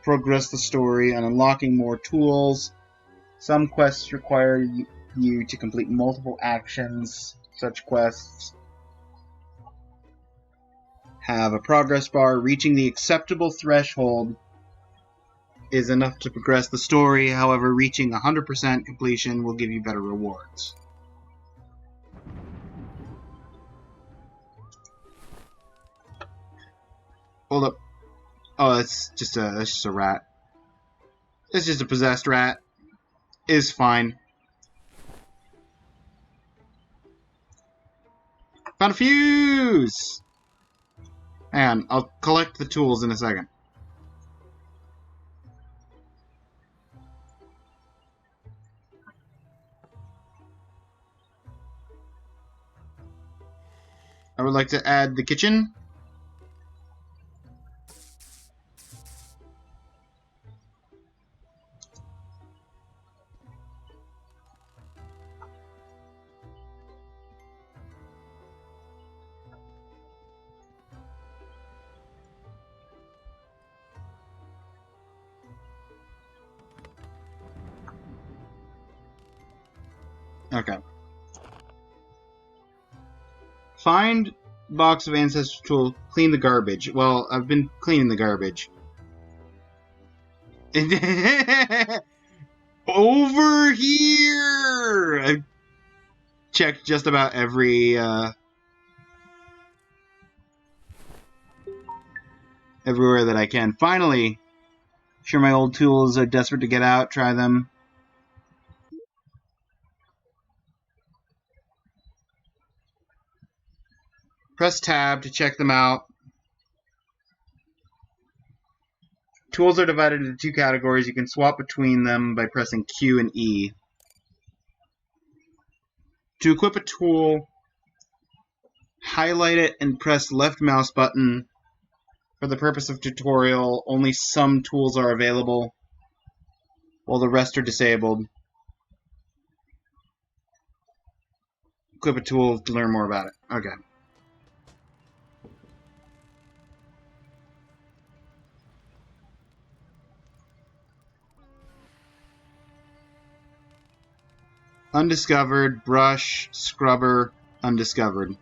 progress the story and unlocking more tools. Some quests require you to complete multiple actions. Such quests have a progress bar. Reaching the acceptable threshold is enough to progress the story. However, reaching 100% completion will give you better rewards. Hold up. Oh, that's just a rat. It's just a possessed rat. It's fine. Found a fuse! Hang on, I'll collect the tools in a second. I would like to add the kitchen. Okay. Find box of ancestral tool. Clean the garbage. Well, I've been cleaning the garbage. Over here! I've checked just about everywhere that I can. Finally! Sure, my old tools are desperate to get out. Try them. Press tab to check them out. Tools are divided into two categories. You can swap between them by pressing Q and E. To equip a tool, highlight it and press left mouse button. For the purpose of tutorial, only some tools are available, while the rest are disabled. Equip a tool to learn more about it. Okay. Undiscovered, brush, scrubber, undiscovered.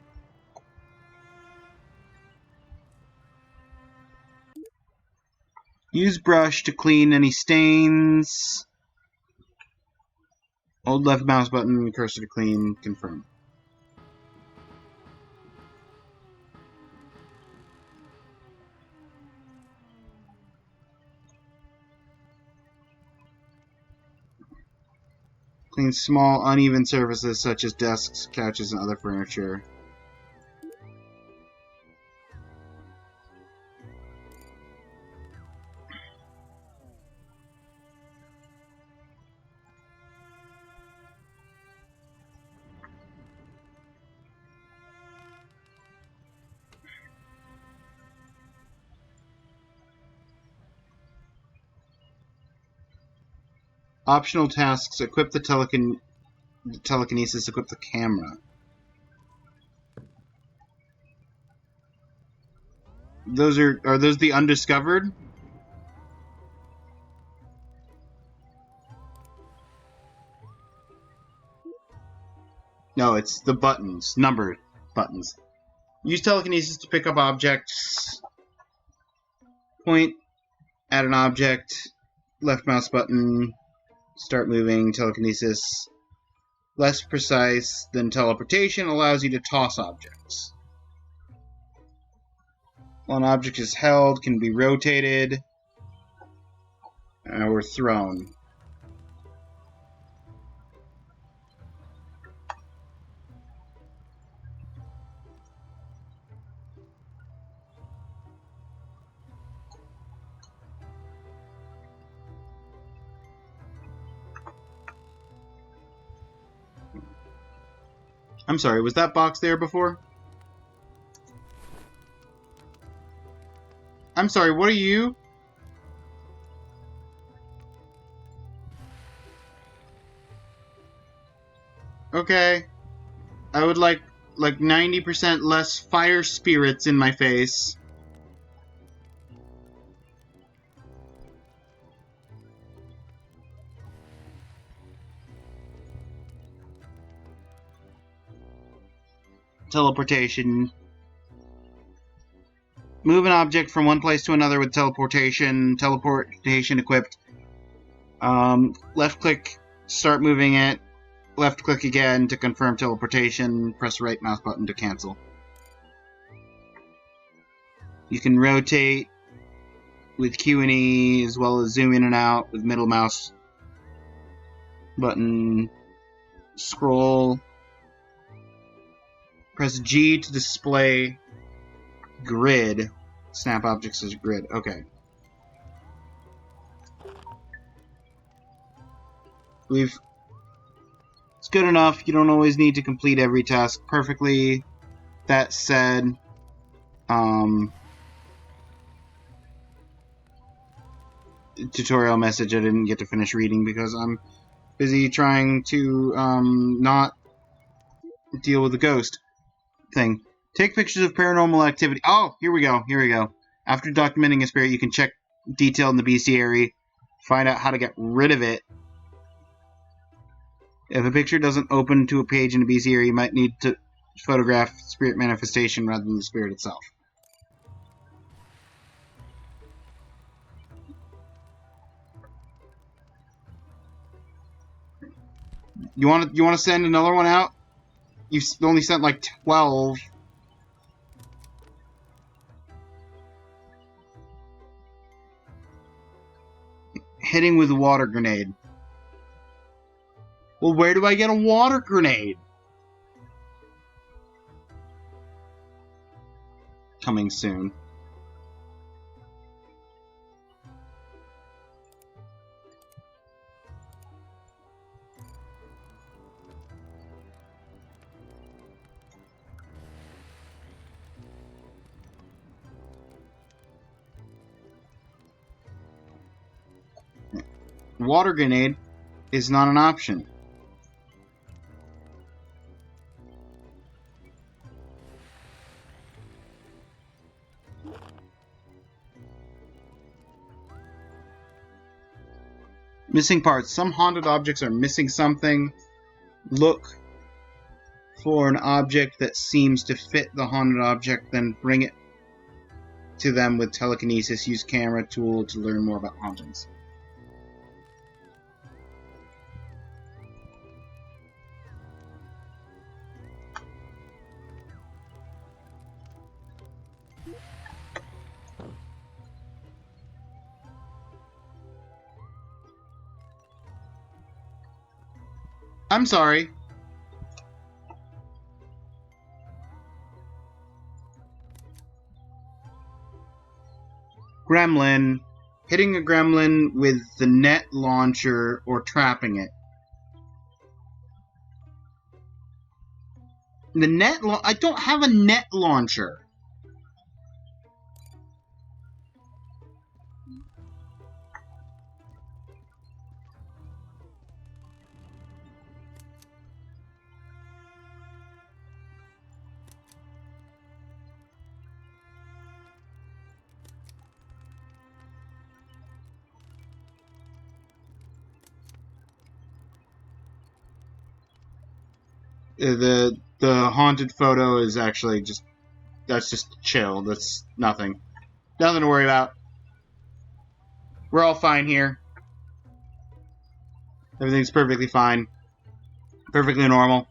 Use brush to clean any stains. Hold left mouse button, cursor to clean, confirm. Clean small, uneven surfaces such as desks, couches, and other furniture. Optional tasks: equip the telekinesis, equip the camera. Those are those the undiscovered? No, it's the buttons, numbered buttons. Use telekinesis to pick up objects. Point at an object, left mouse button, start moving, telekinesis. Less precise than teleportation, allows you to toss objects. While an object is held, can be rotated or thrown. I'm sorry, was that box there before? I'm sorry, what are you? Okay. I would like 90% less fire spirits in my face. Teleportation. Move an object from one place to another with teleportation. Teleportation equipped. Left click, start moving it. Left click again to confirm teleportation. Press right mouse button to cancel. You can rotate with Q and E as well as zoom in and out with middle mouse button. Scroll. Press G to display grid. Snap objects as grid. Okay. It's good enough. You don't always need to complete every task perfectly. That said, tutorial message I didn't get to finish reading because I'm busy trying to not deal with the ghost thing. Take pictures of paranormal activity. Oh, here we go. Here we go. After documenting a spirit, you can check detail in the bestiary, find out how to get rid of it. If a picture doesn't open to a page in a bestiary, you might need to photograph spirit manifestation rather than the spirit itself. You want to send another one out? You've only sent like 12. Hitting with a water grenade. Well, where do I get a water grenade? Coming soon. Water grenade is not an option. Missing parts. Some haunted objects are missing something. Look for an object that seems to fit the haunted object, then bring it to them with telekinesis. Use camera tool to learn more about hauntings. I'm sorry. Gremlin. Hitting a gremlin with the net launcher or trapping it. The net I don't have a net launcher. The haunted photo is actually just that's just chill. That's nothing. Nothing to worry about. We're all fine here. Everything's perfectly fine. Perfectly normal.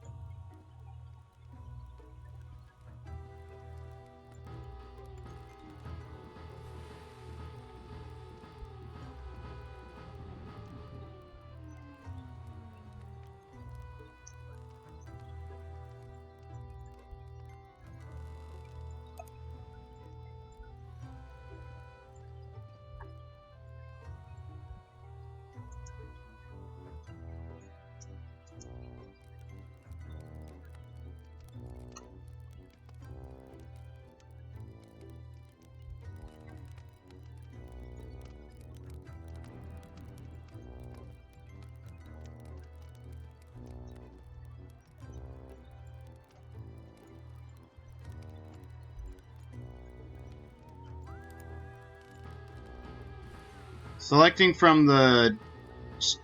Selecting from the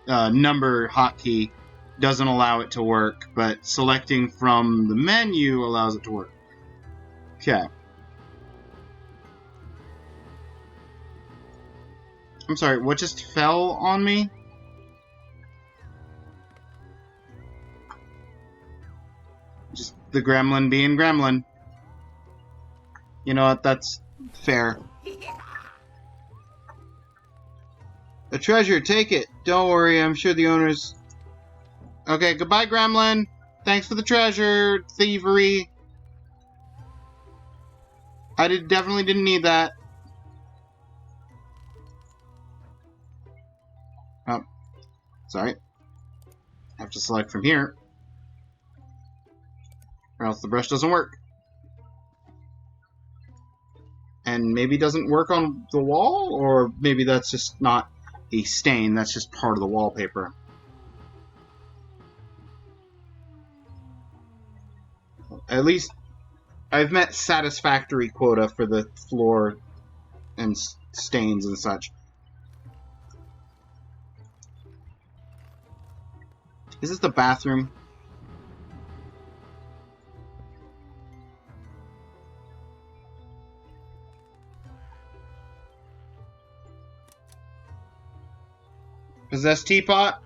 number hotkey doesn't allow it to work, but selecting from the menu allows it to work. Okay. I'm sorry, what just fell on me? Just the gremlin being gremlin. You know what, that's fair. A treasure, take it. Don't worry, I'm sure the owners... Okay, goodbye, gremlin. Thanks for the treasure, thievery. Definitely didn't need that. Oh, sorry. I have to select from here, or else the brush doesn't work. And maybe doesn't work on the wall, or maybe that's just not a stain, that's just part of the wallpaper. At least I've met satisfactory quota for the floor and stains and such. Is this the bathroom? Possessed teapot?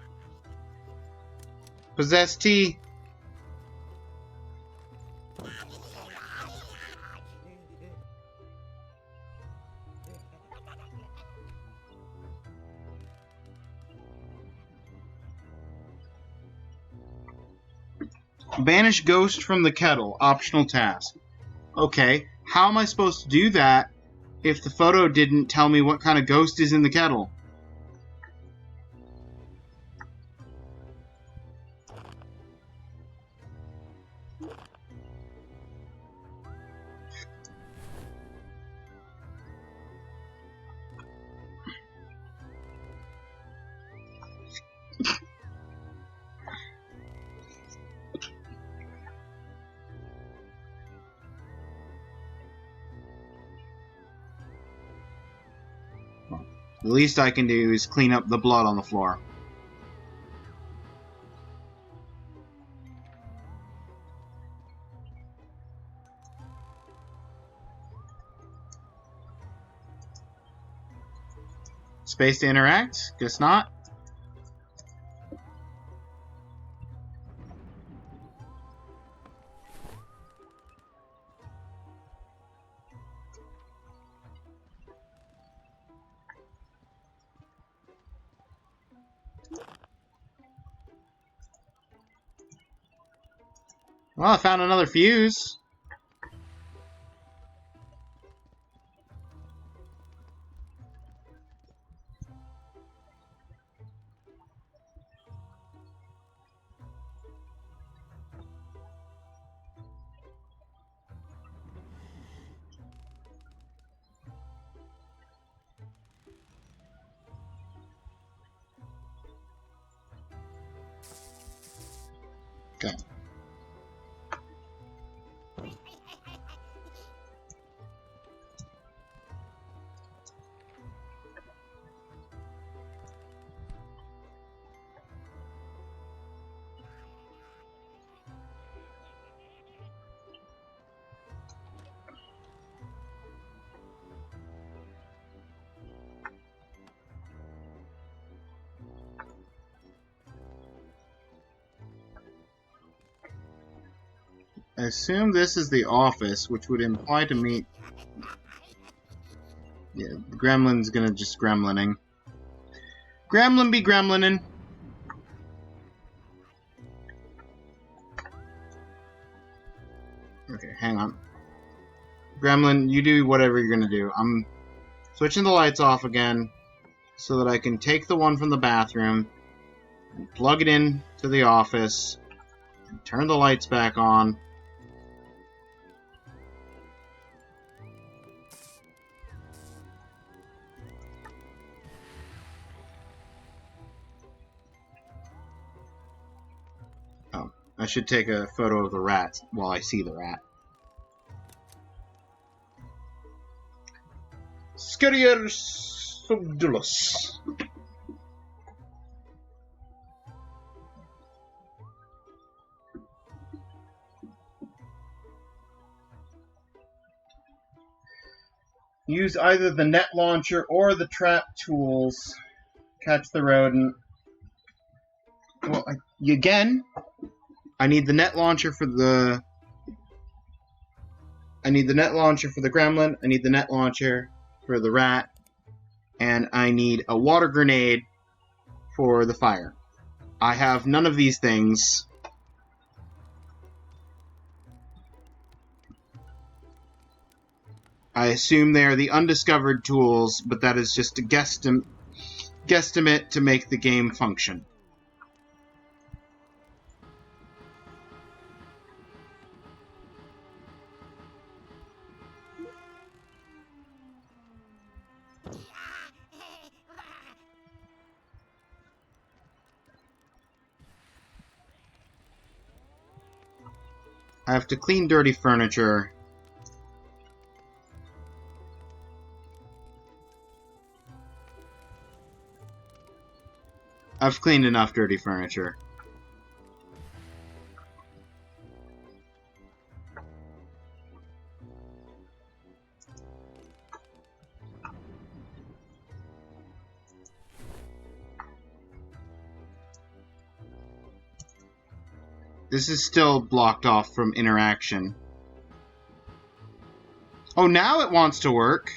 Possessed tea? Banish ghost from the kettle. Optional task. Okay, how am I supposed to do that if the photo didn't tell me what kind of ghost is in the kettle? The least I can do is clean up the blood on the floor. Space to interact? Guess not. Well, I found another fuse. Okay. I assume this is the office, which would imply to me... Yeah, the gremlin's gonna just gremlining. Gremlin be gremlinin'. Okay, hang on. Gremlin, you do whatever you're gonna do. I'm switching the lights off again so that I can take the one from the bathroom and plug it in to the office and turn the lights back on. Oh, I should take a photo of the rat while I see the rat. Scarier subdulus. Use either the net launcher or the trap tools. Catch the rodent. Well, again, I need the net launcher for the... I need the net launcher for the gremlin. I need the net launcher for the rat. And I need a water grenade for the fire. I have none of these things. I assume they are the undiscovered tools, but that is just a guesstimate to make the game function. I have to clean dirty furniture. I've cleaned enough dirty furniture. This is still blocked off from interaction. Oh, now it wants to work.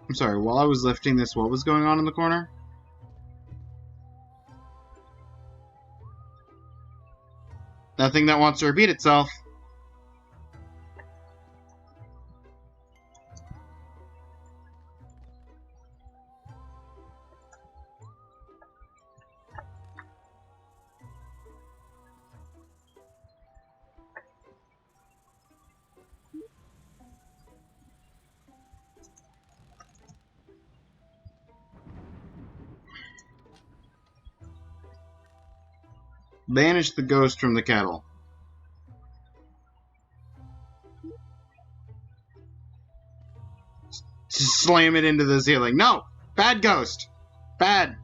I'm sorry, while I was lifting this, what was going on in the corner? Nothing that wants to repeat itself. Banish the ghost from the kettle. Just slam it into the ceiling. No! Bad ghost! Bad!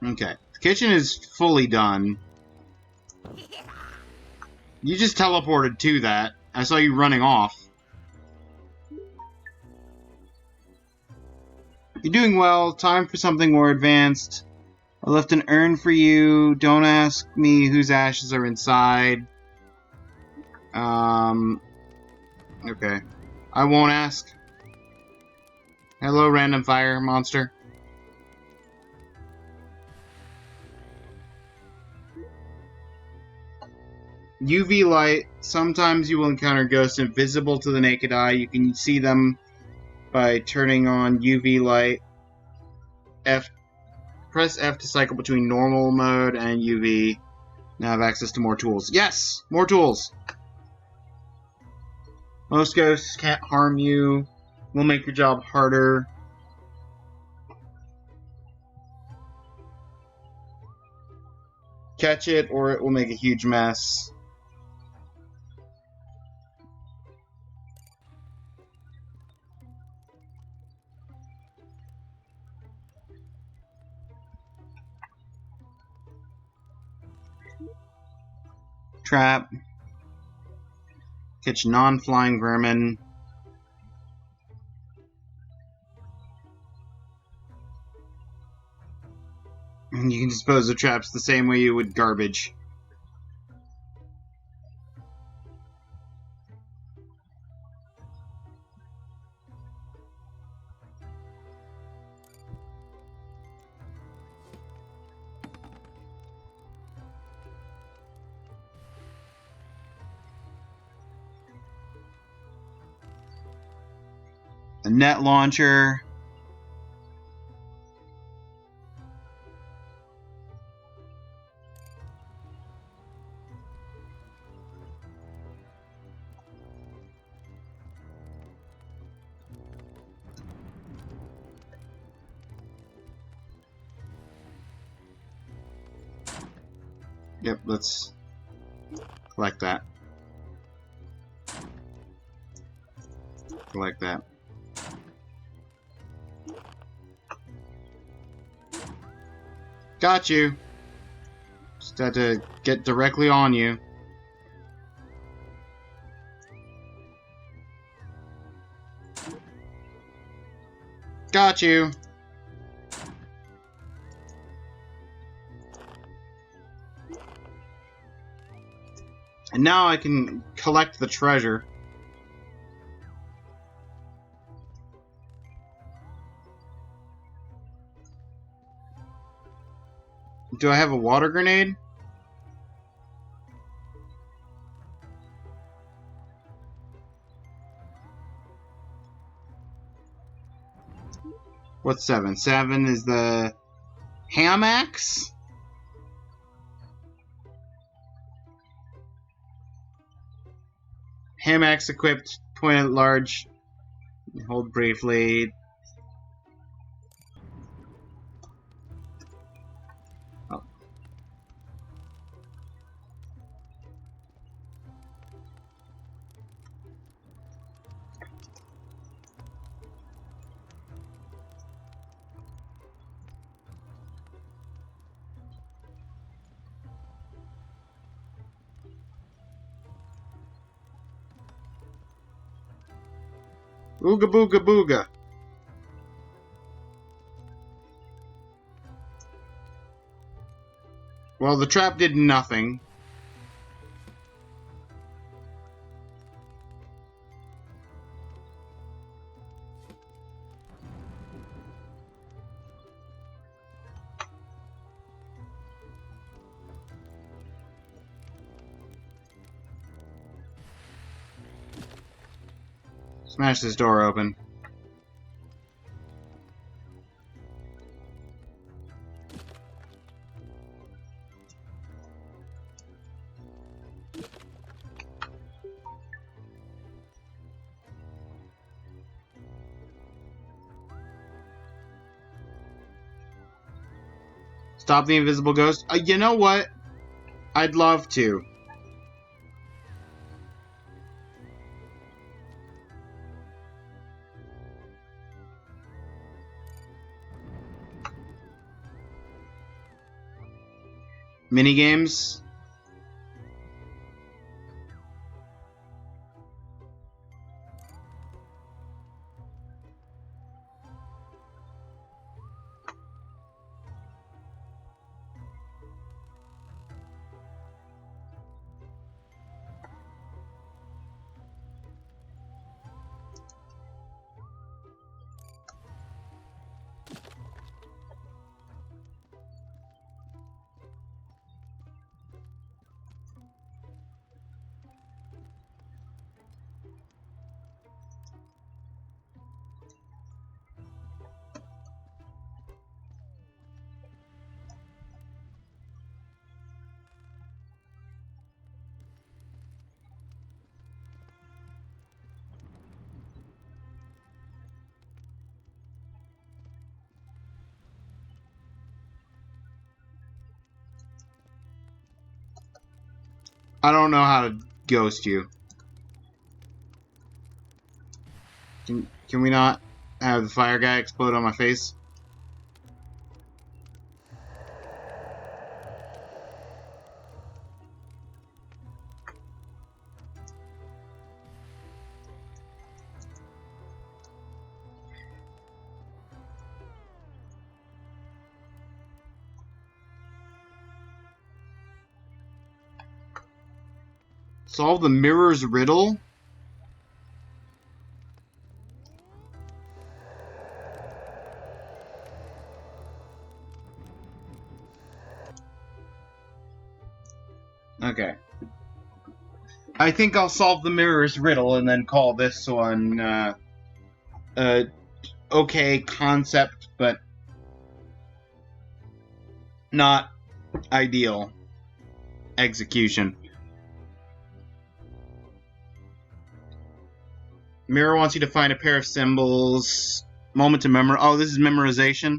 Okay. The kitchen is fully done. You just teleported to that. I saw you running off. You're doing well. Time for something more advanced. I left an urn for you. Don't ask me whose ashes are inside. Okay. I won't ask. Hello, random fire monster. UV light. Sometimes you will encounter ghosts invisible to the naked eye. You can see them by turning on UV light. Press F to cycle between normal mode and UV. Now have access to more tools. Yes! More tools! Most ghosts can't harm you. Will make your job harder. Catch it or it will make a huge mess. Trap. Catch non-flying vermin. And you can dispose of traps the same way you would garbage. A net launcher. Yep, let's collect that. Collect that. Got you. Just had to get directly on you. Got you. And now I can collect the treasure. Do I have a water grenade? What's 7? 7 is the ham axe? Ham axe equipped, point at large, hold briefly. Oh. Ooga booga booga. Well, the trap did nothing. Smash this door open. Stop the invisible ghost? You know what? I'd love to. Minigames? I don't know how to ghost you. Can we not have the fire guy explode on my face? Solve the mirror's riddle? Okay. I think I'll solve the mirror's riddle and then call this one, okay concept, but not ideal execution. Mirror wants you to find a pair of symbols. Moment to memorize. Oh, this is memorization.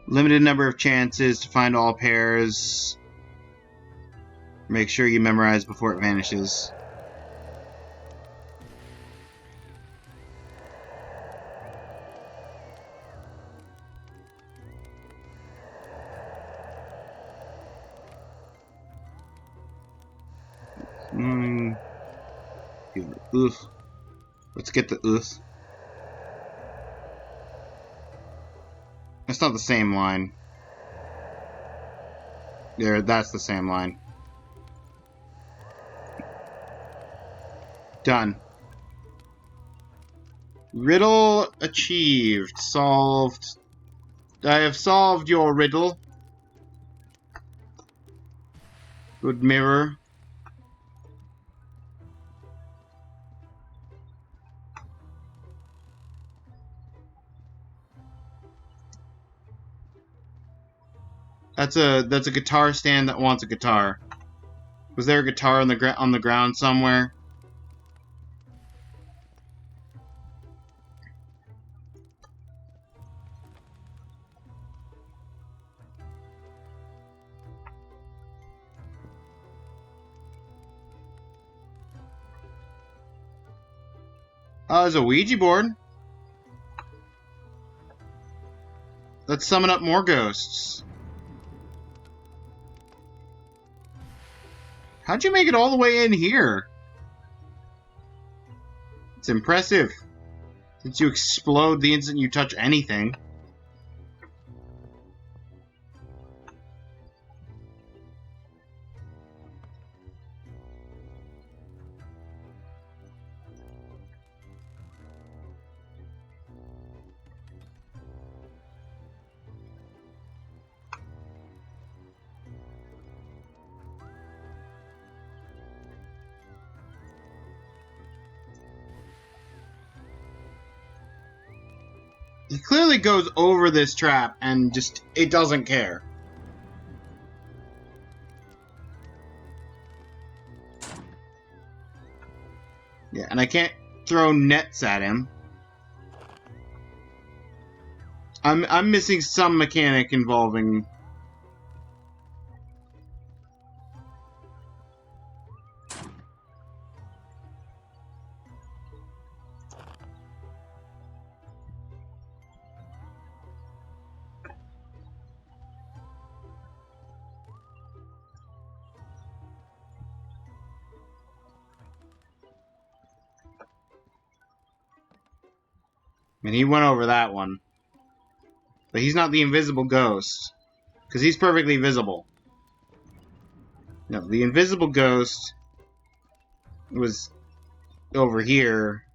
Limited number of chances to find all pairs. Make sure you memorize before it vanishes. Oof. Let's get the oof. It's not the same line. There, that's the same line. Done. Riddle achieved. Solved. I have solved your riddle. Good mirror. That's a guitar stand that wants a guitar. Was there a guitar on the ground somewhere? Oh, there's a Ouija board. Let's summon up more ghosts. How'd you make it all the way in here? It's impressive. Since you explode the instant you touch anything. He clearly goes over this trap and just, it doesn't care. Yeah, and I can't throw nets at him. I'm missing some mechanic involving... And he went over that one. But he's not the invisible ghost. Because he's perfectly visible. No, the invisible ghost was over here.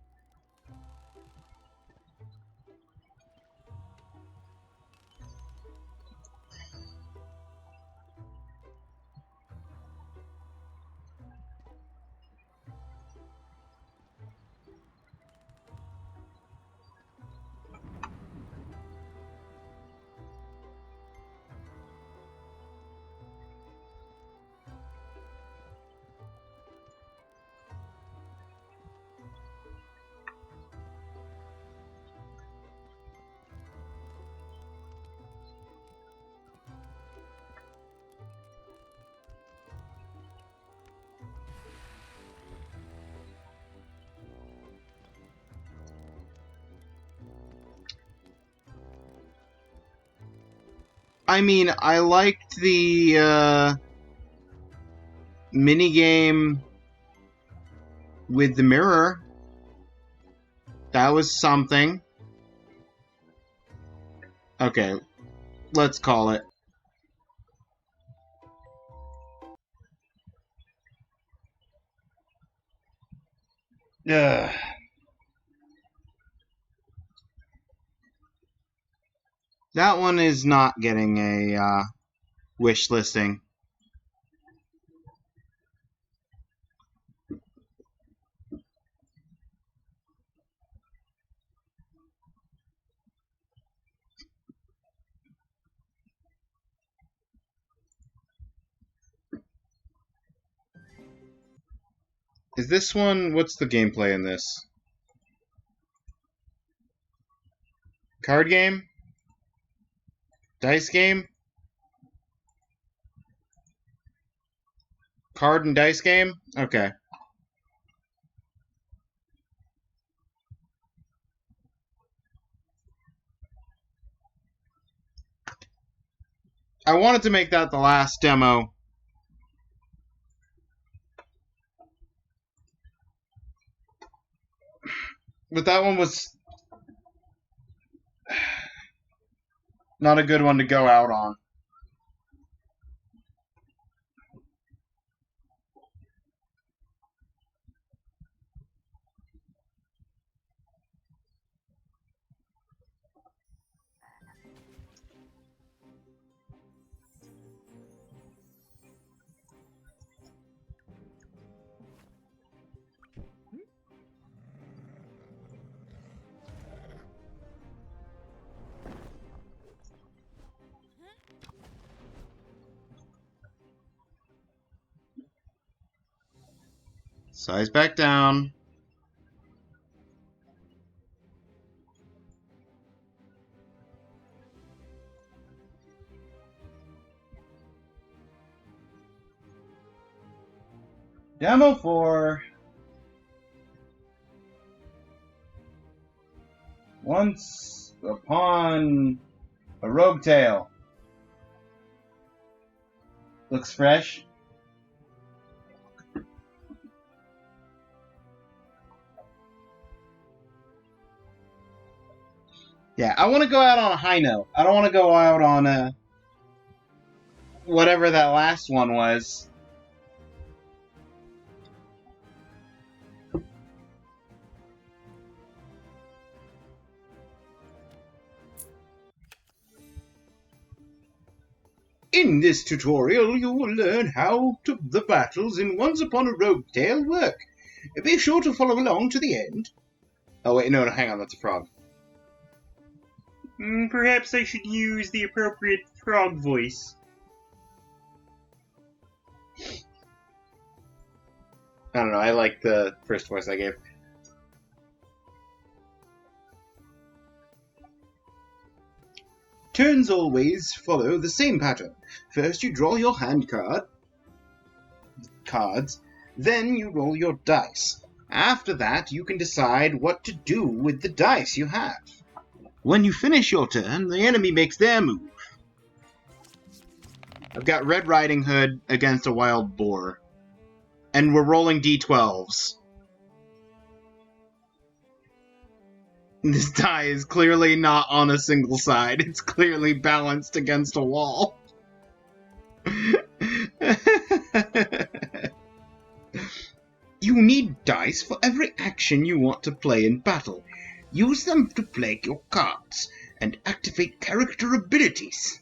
I mean, I liked the minigame with the mirror. That was something. Okay, let's call it. Ugh. That one is not getting a wish listing. Is this one... What's the gameplay in this? Card game? Dice game? Card and dice game? Okay. I wanted to make that the last demo. But that one was not a good one to go out on. Size back down. Demo 4. Once upon a rogue tale. Looks fresh. Yeah, I want to go out on a high note. I don't want to go out on whatever that last one was. In this tutorial, you will learn how the battles in Once Upon a Rogue Tale work. Be sure to follow along to the end. Oh wait, no, hang on, that's a frog. Perhaps I should use the appropriate frog voice. I don't know, I like the first voice I gave. Turns always follow the same pattern. First you draw your hand cards, then you roll your dice. After that, you can decide what to do with the dice you have. When you finish your turn, the enemy makes their move. I've got Red Riding Hood against a Wild Boar. And we're rolling d12s. This die is clearly not on a single side. It's clearly balanced against a wall. You need dice for every action you want to play in battle. Use them to play your cards and activate character abilities.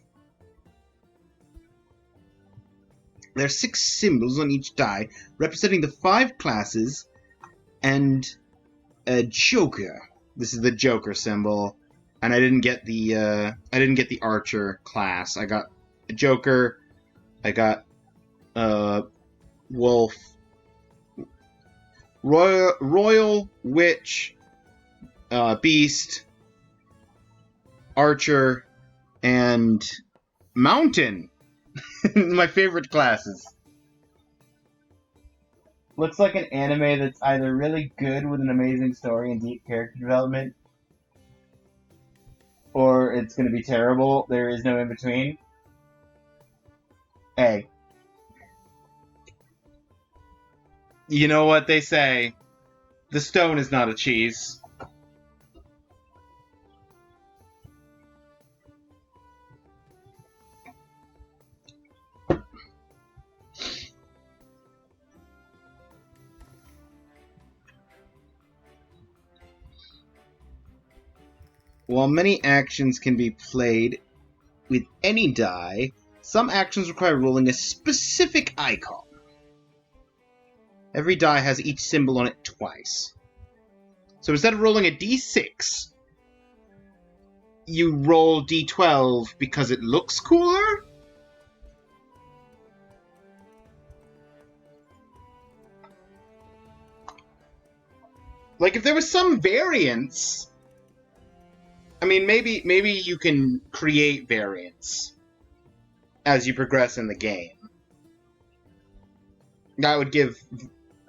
There are 6 symbols on each die, representing the 5 classes and a Joker. This is the Joker symbol, and I didn't get the Archer class. I got a Joker. I got Wolf, Royal, Witch, Beast, Archer, and Mountain. My favorite classes. Looks like an anime that's either really good with an amazing story and deep character development, or it's going to be terrible. There is no in between. Hey. You know what they say. The stone is not a cheese. While many actions can be played with any die, some actions require rolling a specific icon. Every die has each symbol on it twice. So instead of rolling a d6, you roll d12 because it looks cooler? Like, if there was some variance... I mean, maybe you can create variants as you progress in the game. That would give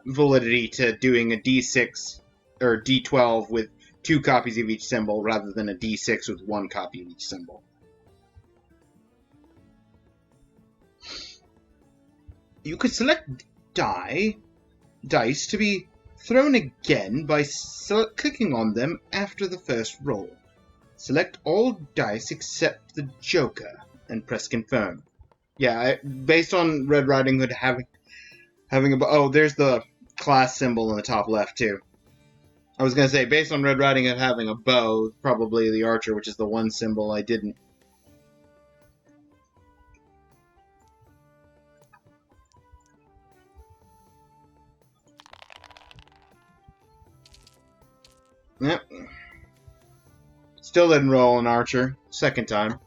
validity to doing a d6 or d12 with 2 copies of each symbol rather than a d6 with 1 copy of each symbol. You could select dice to be thrown again by clicking on them after the first roll. Select all dice except the Joker and press confirm. Yeah, based on Red Riding Hood having a... Oh, there's the class symbol in the top left, too. I was going to say, based on Red Riding Hood having a bow, probably the archer, which is the one symbol I didn't. Yep. Still didn't roll an archer. Second time.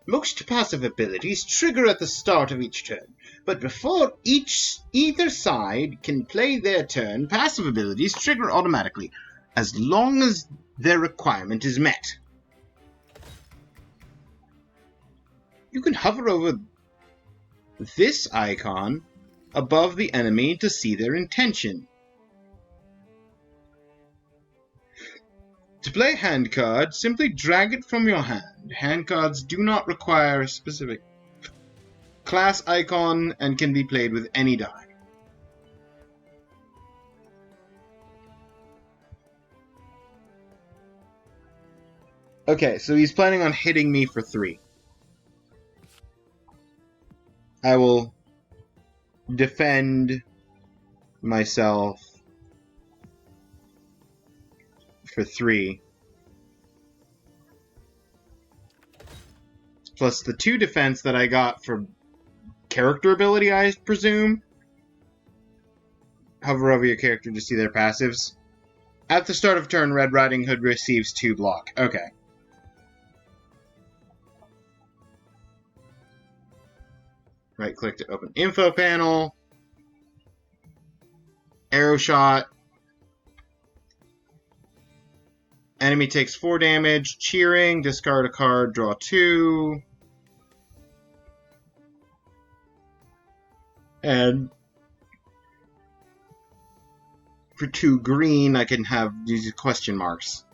Most passive abilities trigger at the start of each turn, but before either side can play their turn, passive abilities trigger automatically, as long as their requirement is met. You can hover over this icon above the enemy to see their intention. To play hand card, simply drag it from your hand. Hand cards do not require a specific class icon and can be played with any die. Okay, so he's planning on hitting me for 3. I will defend myself for 3. Plus the 2 defense that I got for character ability, I presume. Hover over your character to see their passives. At the start of turn, Red Riding Hood receives 2 block. Okay. Right click to open info panel. Arrow shot. Enemy takes 4 damage. Cheering. Discard a card. Draw 2. And for 2 green, I can have these question marks.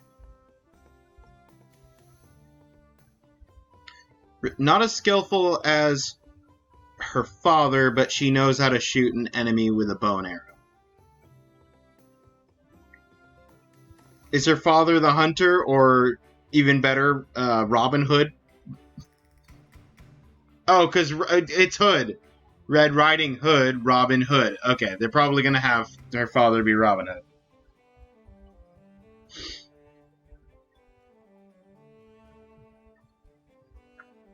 Not as skillful as her father, but she knows how to shoot an enemy with a bow and arrow. Is her father the hunter, or even better, Robin Hood? Oh, because it's Hood. Red Riding Hood, Robin Hood. Okay, they're probably going to have her father be Robin Hood.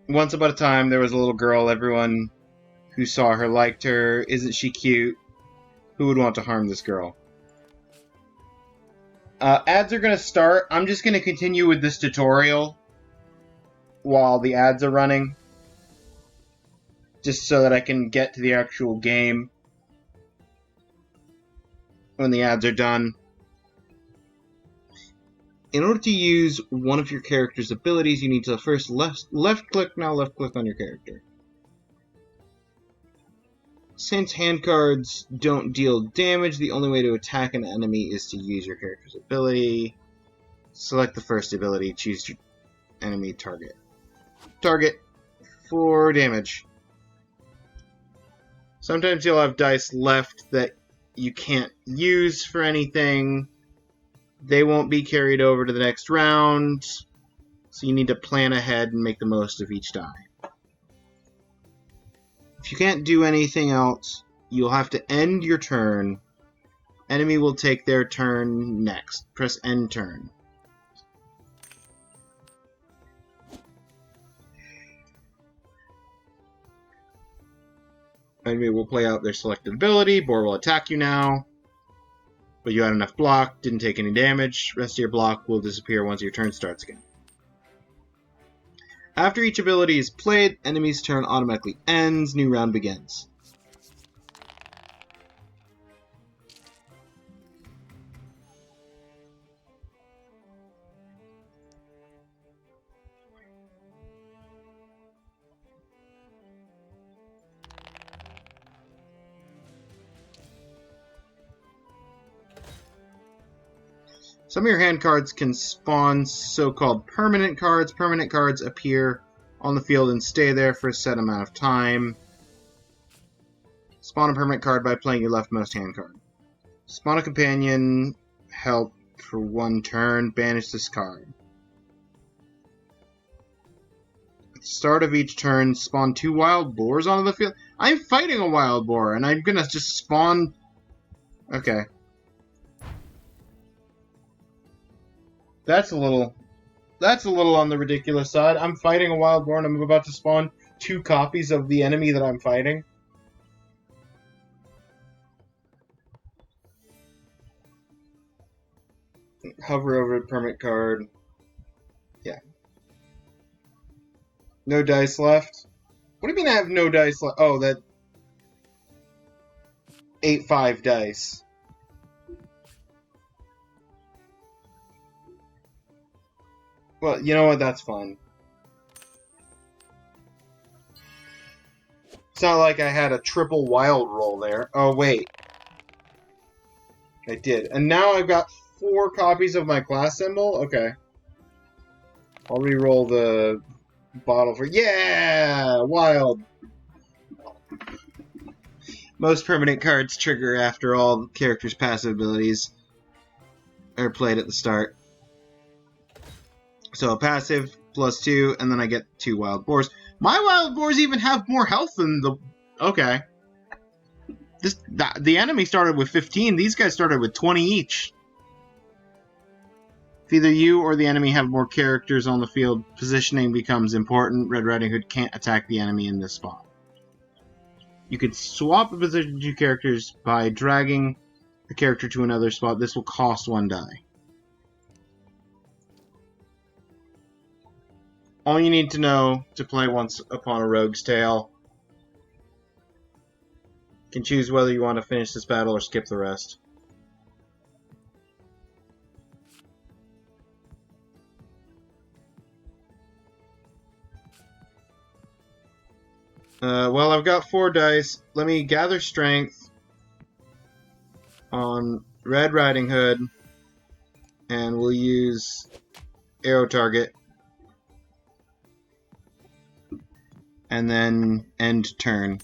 Once upon a time, there was a little girl. Everyone who saw her liked her. Isn't she cute? Who would want to harm this girl? Ads are going to start. I'm just going to continue with this tutorial while the ads are running, just so that I can get to the actual game when the ads are done. In order to use one of your character's abilities, you need to first left click on your character. Since hand cards don't deal damage, the only way to attack an enemy is to use your character's ability. Select the first ability, choose your enemy target. Target 4 damage. Sometimes you'll have dice left that you can't use for anything. They won't be carried over to the next round, so you need to plan ahead and make the most of each die. If you can't do anything else, you'll have to end your turn. Enemy will take their turn next. Press end turn. Enemy will play out their selected ability. Boar will attack you now. But you had enough block, didn't take any damage. Rest of your block will disappear once your turn starts again. After each ability is played, enemy's turn automatically ends. New round begins. Some of your hand cards can spawn so-called permanent cards. Permanent cards appear on the field and stay there for a set amount of time. Spawn a permanent card by playing your leftmost hand card. Spawn a companion, help for one turn, banish this card. At the start of each turn, spawn 2 wild boars onto the field. I'm fighting a wild boar, and I'm gonna just spawn... Okay. That's a little on the ridiculous side. I'm fighting a wild boar and I'm about to spawn 2 copies of the enemy that I'm fighting. Hover over a permanent card. Yeah. No dice left. What do you mean I have no dice left? Oh, that 8-5 dice. Well, you know what? That's fine. It's not like I had a triple wild roll there. Oh, wait. I did. And now I've got 4 copies of my class symbol? Okay. I'll re-roll the bottle for... Yeah! Wild! Most permanent cards trigger after all characters' passive abilities are played at the start. So a passive, +2, and then I get 2 wild boars. My wild boars even have more health than the... Okay. The enemy started with 15. These guys started with 20 each. If either you or the enemy have more characters on the field, positioning becomes important. Red Riding Hood can't attack the enemy in this spot. You could swap a position of 2 characters by dragging a character to another spot. This will cost 1 die. All you need to know to play Once Upon a Rogue's Tale. You can choose whether you want to finish this battle or skip the rest. Well, I've got 4 dice. Let me gather strength on Red Riding Hood, and we'll use arrow target, and then end turn.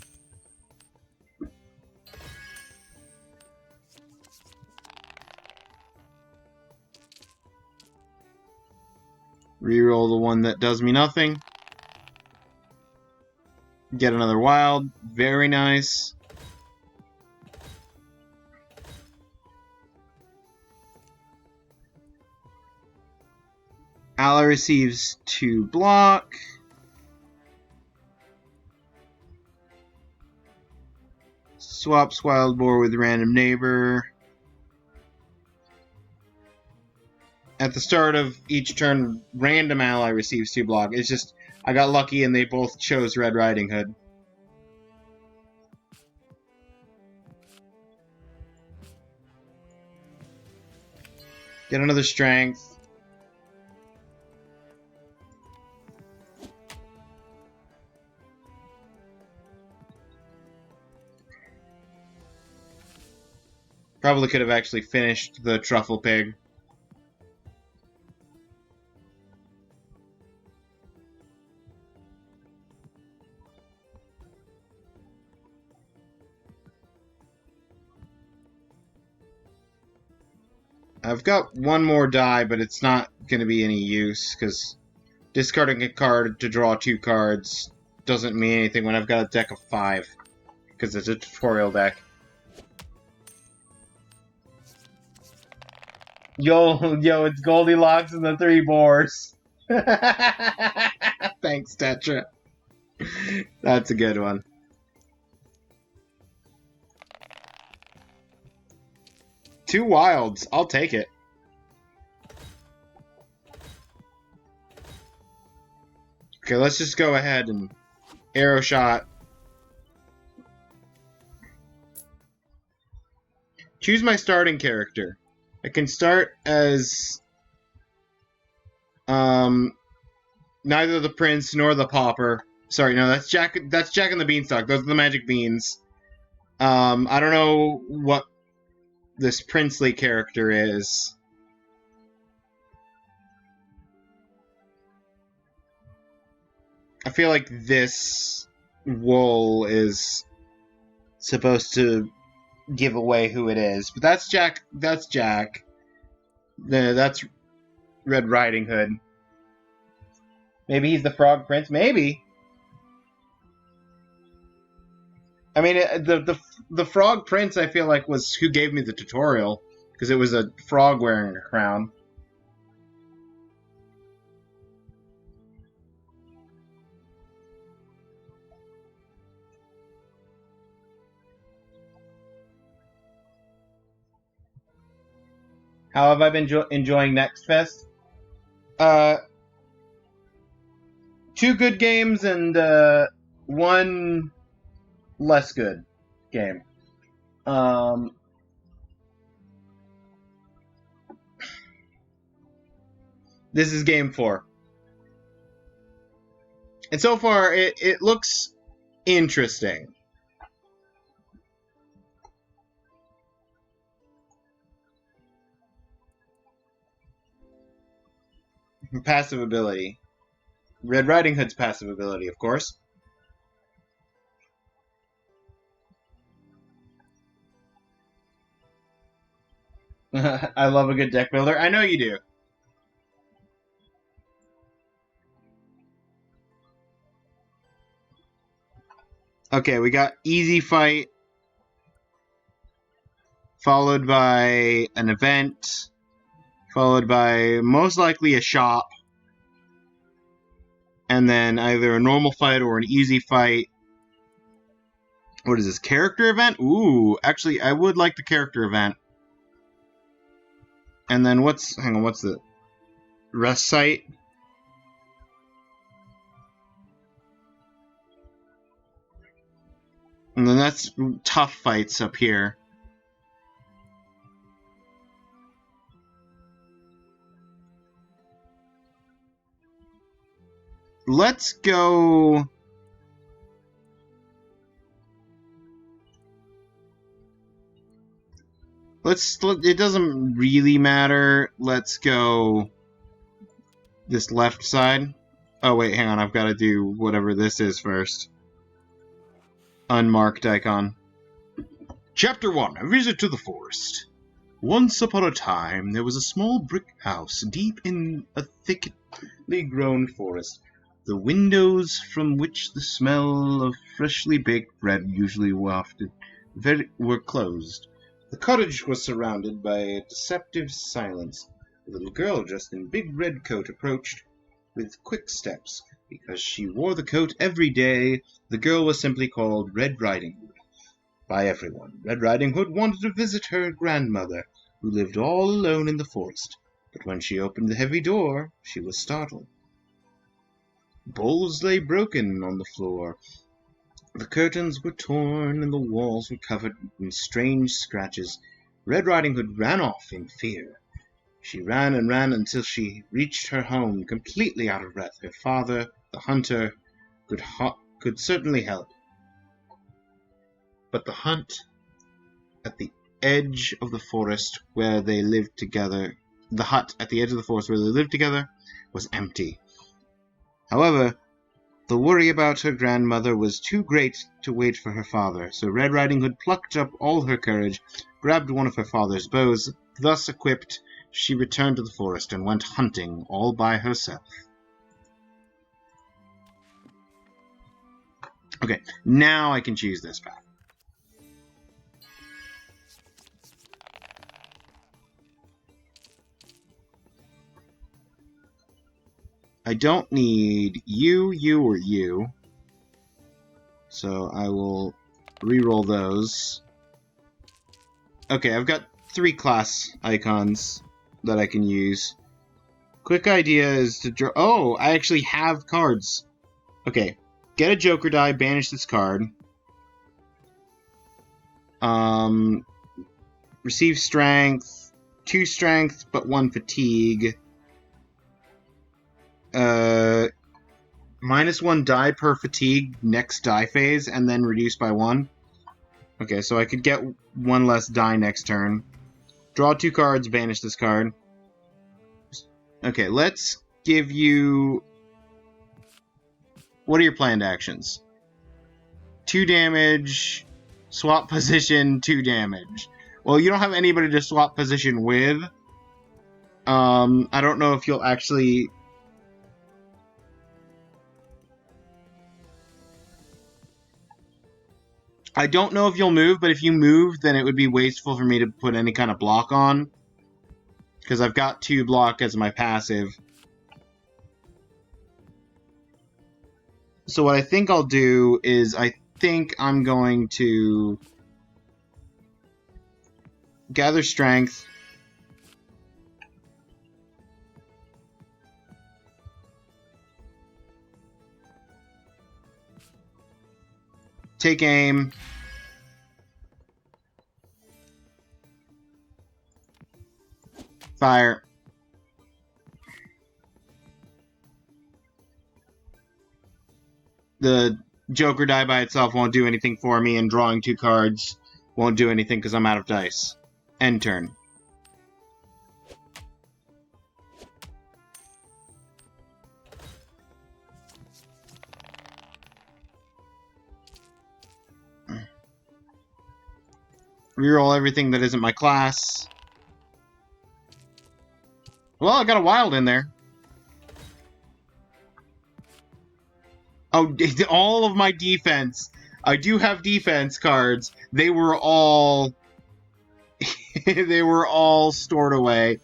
Reroll the one that does me nothing. Get another wild. Very nice. Ally receives 2 block. Swaps wild boar with random neighbor. At the start of each turn, random ally receives 2 block. It's just, I got lucky and they both chose Red Riding Hood. Get another strength. Probably could have actually finished the truffle pig. I've got one more die, but it's not going to be any use, because discarding a card to draw 2 cards doesn't mean anything when I've got a deck of 5, because it's a tutorial deck. Yo, it's Goldilocks and the 3 boars. Thanks, Tetra. That's a good one. Two wilds. I'll take it. Okay, let's just go ahead and arrow shot. Choose my starting character. I can start as neither the prince nor the pauper. Sorry, no, that's Jack. That's Jack and the Beanstalk. Those are the magic beans. I don't know what this princely character is. I feel like this wool is supposed to give away who it is, but that's Jack. That's Jack. That's Red Riding Hood. Maybe he's the Frog Prince. Maybe. I mean, the Frog Prince, I feel like, was who gave me the tutorial, because it was a frog wearing a crown. How have I been enjoying Next Fest? 2 good games and 1 less good game. This is game 4. And so far, it looks interesting. Passive ability. Red Riding Hood's passive ability, of course. I love a good deck builder. I know you do. Okay, we got Easy Fight, followed by an event, followed by most likely a shop, and then either a normal fight or an easy fight. What is this, character event? Ooh, actually, I would like the character event. And then hang on, what's the rest site? And then that's tough fights up here. Let's go... it doesn't really matter. Let's go this left side. Oh wait, hang on, I've got to do whatever this is first. Unmarked icon. Chapter 1, A Visit to the Forest. Once upon a time, there was a small brick house deep in a thickly grown forest, the windows from which the smell of freshly baked bread usually wafted were closed. The cottage was surrounded by a deceptive silence. A little girl dressed in a big red coat approached with quick steps. Because she wore the coat every day, the girl was simply called Red Riding Hood by everyone. Red Riding Hood wanted to visit her grandmother, who lived all alone in the forest. But when she opened the heavy door, she was startled. Bowls lay broken on the floor. The curtains were torn and the walls were covered in strange scratches. Red Riding Hood ran off in fear. She ran and ran until she reached her home, completely out of breath. Her father, the hunter, could certainly help. But the hut at the edge of the forest where they lived together, was empty. However, the worry about her grandmother was too great to wait for her father, so Red Riding Hood plucked up all her courage, grabbed one of her father's bows. Thus equipped, She returned to the forest and went hunting all by herself. Okay, now I can choose this path. I don't need you, you, or you. So I will re-roll those. Okay, I've got 3 class icons that I can use. Quick idea is to draw... Oh, I actually have cards. Okay, get a Joker die, banish this card. Receive strength, 2 strength, but 1 fatigue. -1 die per fatigue next die phase, and then reduce by 1. Okay, so I could get 1 less die next turn. Draw 2 cards, banish this card. Okay, let's give you... What are your planned actions? 2 damage, swap position, 2 damage. Well, you don't have anybody to swap position with. I don't know if you'll actually... I don't know if you'll move, but if you move, then it would be wasteful for me to put any kind of block on. Because I've got 2 block as my passive. So what I think I'll do is I think I'm going to gather strength. Take aim. Fire. The Joker die by itself won't do anything for me, and drawing 2 cards won't do anything because I'm out of dice. End turn. Reroll everything that isn't my class. Well, I got a wild in there. Oh, all of my defense. I do have defense cards. They were all... they were all stored away.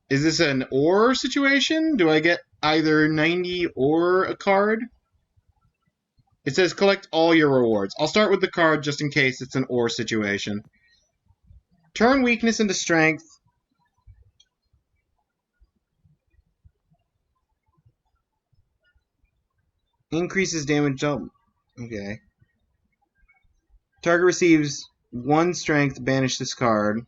Is this an or situation? Do I get either 90 or a card? It says collect all your rewards. I'll start with the card just in case it's an or situation. Turn weakness into strength. Increases damage. Okay. Target receives 1 strength. Banish this card.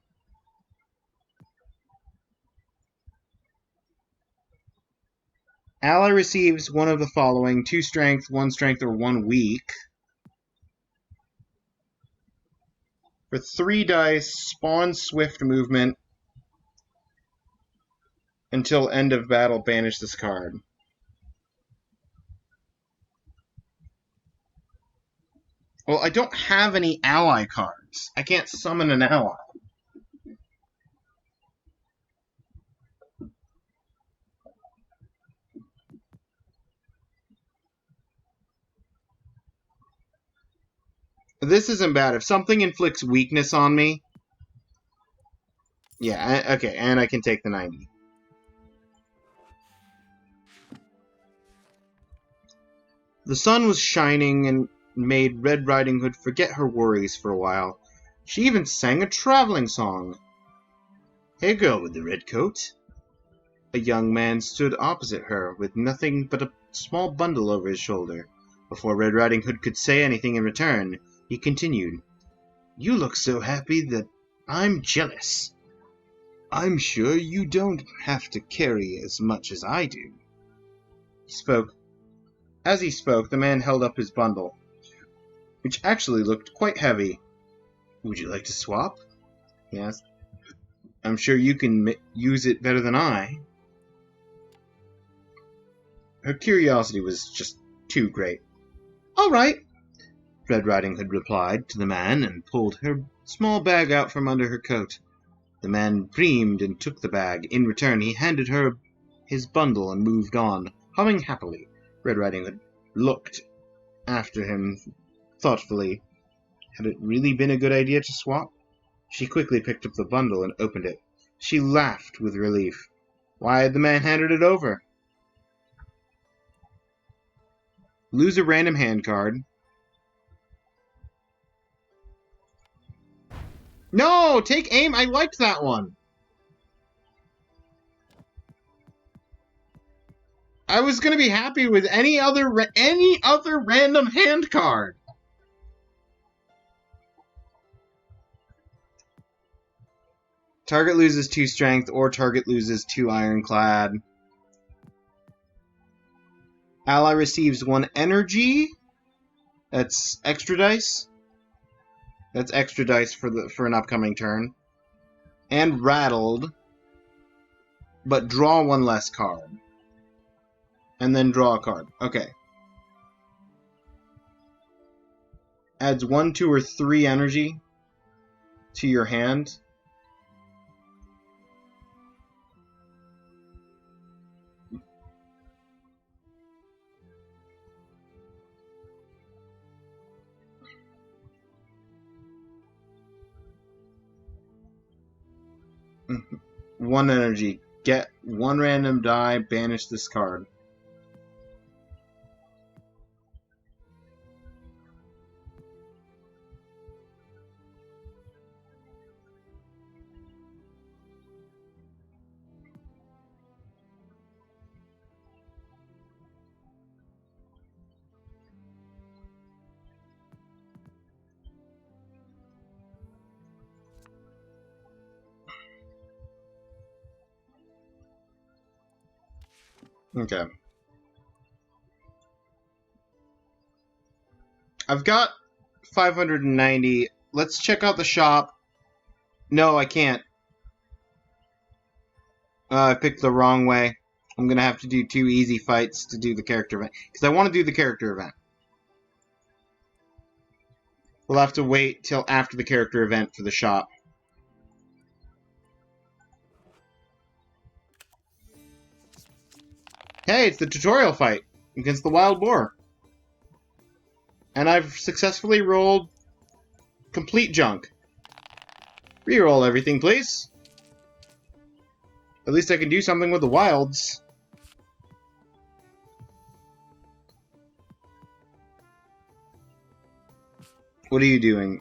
Ally receives one of the following: 2 strength, 1 strength, or 1 weak. For 3 dice, spawn swift movement. Until end of battle, banish this card. Well, I don't have any ally cards. I can't summon an ally. This isn't bad. If something inflicts weakness on me... Yeah, okay, and I can take the 90. The sun was shining and made Red Riding Hood forget her worries for a while. She even sang a traveling song. Hey, girl with the red coat. A young man stood opposite her with nothing but a small bundle over his shoulder. Before Red Riding Hood could say anything in return, he continued, You look so happy that I'm jealous. I'm sure you don't have to carry as much as I do. He spoke. As he spoke, the man held up his bundle, which actually looked quite heavy. Would you like to swap? He asked. I'm sure you can use it better than I. Her curiosity was just too great. All right, Red Riding Hood replied to the man and pulled her small bag out from under her coat. The man beamed and took the bag. In return, he handed her his bundle and moved on, humming happily. Red Riding Hood looked after him thoughtfully. Had it really been a good idea to swap? She quickly picked up the bundle and opened it. She laughed with relief. Why had the man handed it over? Lose a random hand card. No! Take aim! I liked that one! I was gonna be happy with any other random hand card. Target loses 2 strength, or target loses 2 ironclad. Ally receives 1 energy. That's extra dice. That's extra dice for an upcoming turn. And rattled, but draw 1 less card. And then draw a card. Okay. Adds 1, 2, or 3 energy to your hand. One energy. Get 1 random die, banish this card. Okay. I've got 590. Let's check out the shop. No, I can't. I picked the wrong way. I'm going to have to do 2 easy fights to do the character event. Because I want to do the character event. We'll have to wait till after the character event for the shop. Hey, it's the tutorial fight against the wild boar. And I've successfully rolled complete junk. Reroll everything, please. At least I can do something with the wilds. What are you doing?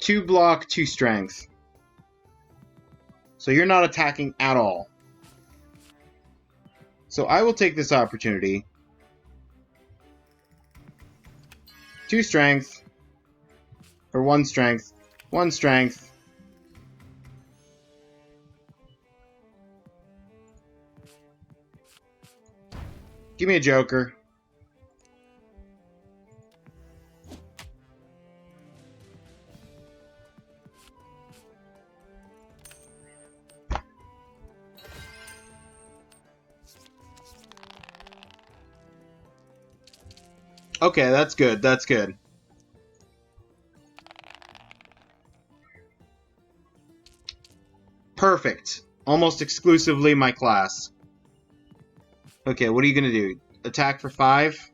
2 block, 2 strength. So you're not attacking at all. So I will take this opportunity. 2 strength. Or 1 strength. 1 strength. Give me a joker. Okay, that's good. That's good. Perfect. Almost exclusively my class. Okay, what are you going to do? Attack for 5?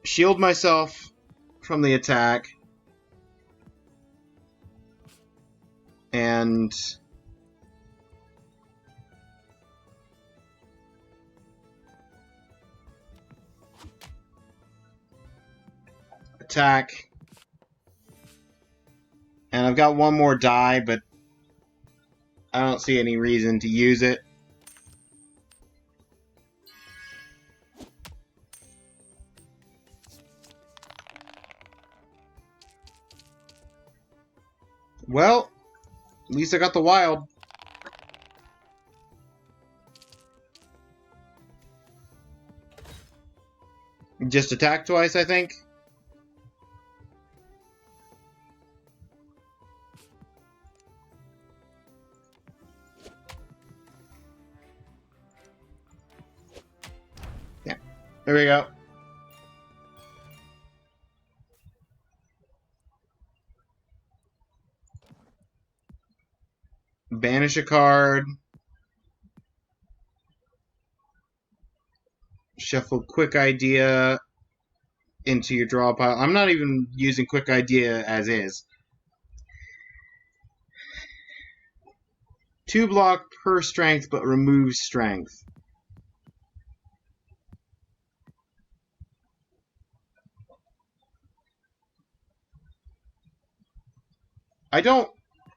Shield myself from the attack. And attack. And I've got 1 more die, but I don't see any reason to use it. Well, at least I got the wild. Just attack twice, I think. Yeah. There we go. Banish a card. Shuffle Quick Idea into your draw pile. I'm not even using Quick Idea as is. 2 block per strength, but removes strength. I don't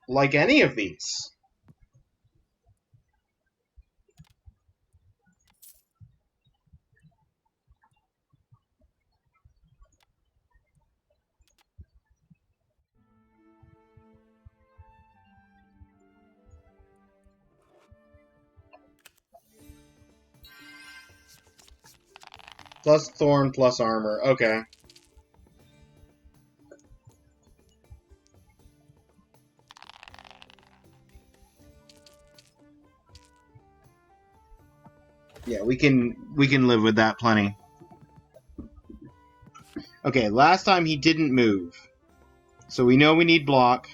like any of these. Plus Thorn, plus Armor. Okay. Yeah, we can live with that plenty. Okay, last time he didn't move. So we know we need block.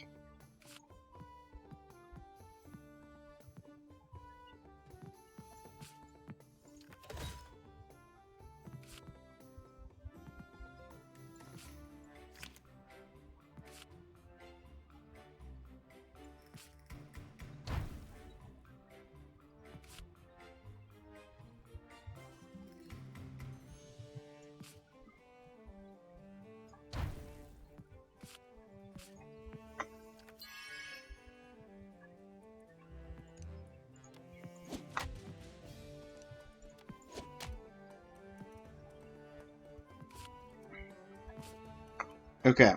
Okay.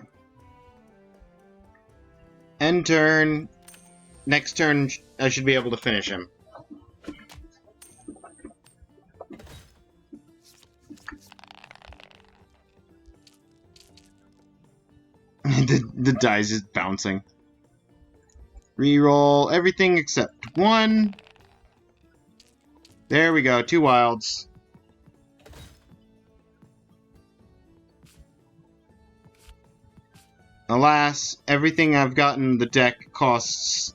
End turn. Next turn, I should be able to finish him. the dice is bouncing. Reroll everything except 1. There we go, 2 wilds. Alas, everything I've gotten the deck costs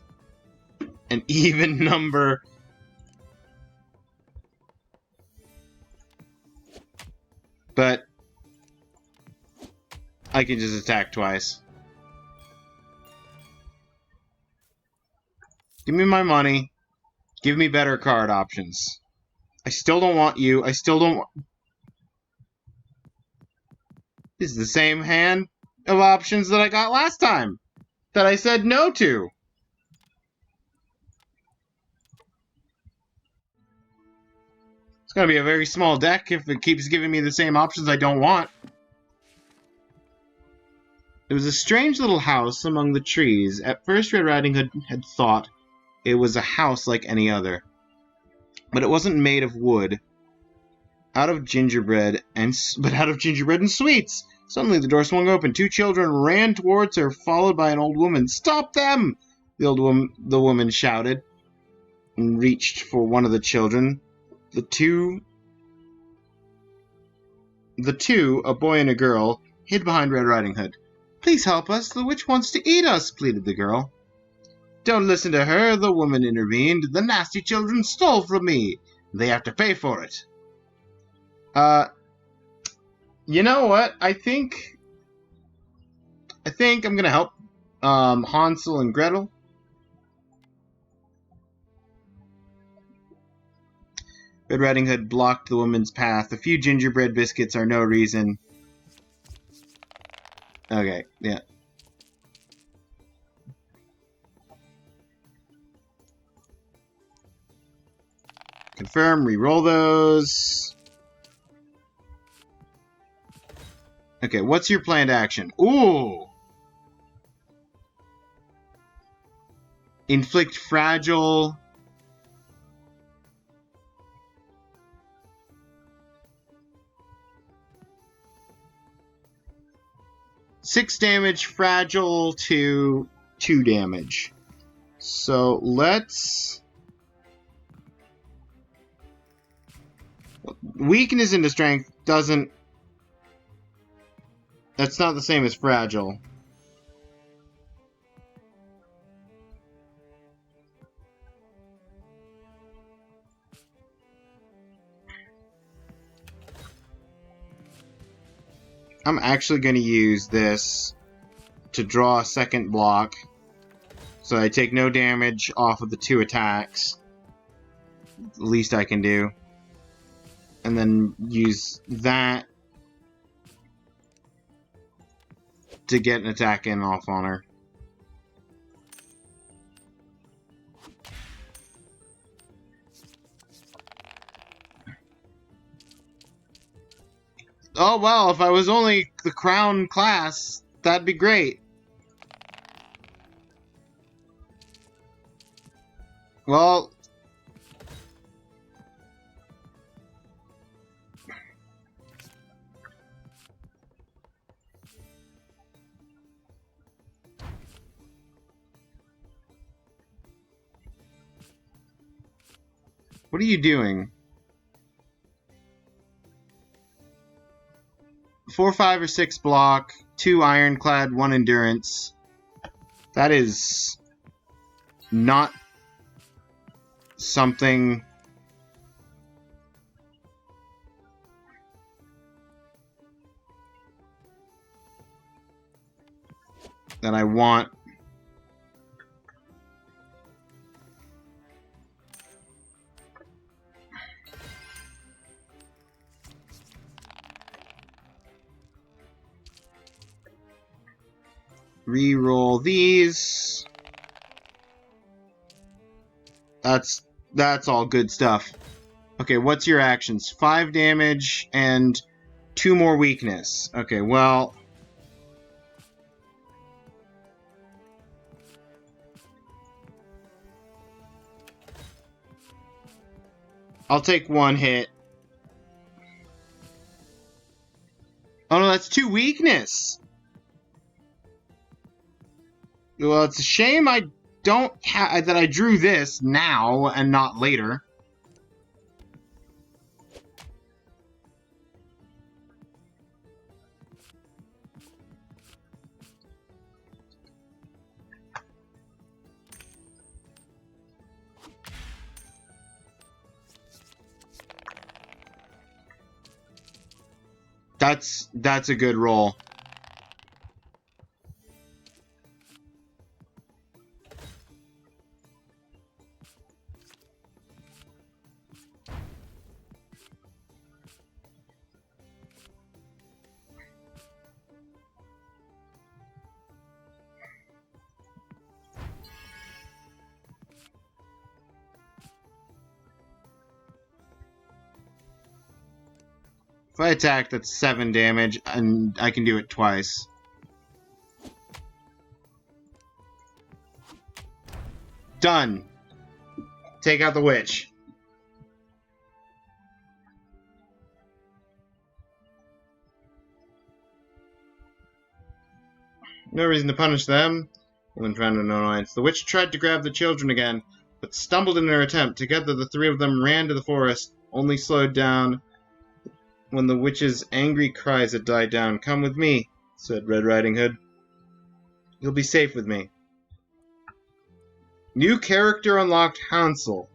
an even number. But I can just attack twice. Give me my money. Give me better card options. I still don't want you. I still don't want... This is the same hand of options that I got last time. That I said no to. It's gonna be a very small deck if it keeps giving me the same options I don't want. It was a strange little house among the trees. At first Red Riding Hood had thought it was a house like any other. But it wasn't made of wood. Out of gingerbread and sweets. Suddenly the door swung open. 2 children ran towards her, followed by an old woman. "Stop them!" The woman shouted, and reached for one of the children. The two, a boy and a girl, hid behind Red Riding Hood. "Please help us. The witch wants to eat us," pleaded the girl. "Don't listen to her," the woman intervened. "The nasty children stole from me. They have to pay for it." You know what? I think I'm gonna help Hansel and Gretel. Red Riding Hood blocked the woman's path. A few gingerbread biscuits are no reason. Okay, yeah. Confirm, re-roll those. Okay, what's your planned action? Ooh! Inflict fragile. 6 damage, fragile to 2 damage. So let's... Weakness into strength doesn't... That's not the same as fragile. I'm actually going to use this to draw a second block. So I take no damage off of the 2 attacks. The least I can do. And then use that to get an attack in off on her. Oh well, if I was only the crown class, that'd be great. Well... What are you doing? 4, 5, or 6 block, 2 ironclad, 1 endurance. That is not something that I want. Reroll these. That's all good stuff. Okay, what's your actions? 5 damage and 2 more weakness. Okay, well... I'll take 1 hit. Oh no, that's 2 weakness! Well, it's a shame I don't that I drew this now and not later. That's a good roll. If I attack, that's 7 damage, and I can do it twice. Done. Take out the witch. No reason to punish them. Woman found no annoyance. The witch tried to grab the children again, but stumbled in her attempt. Together, the 3 of them ran to the forest, only slowed down when the witch's angry cries had died down. "Come with me," said Red Riding Hood. "You'll be safe with me." New character unlocked, Hansel.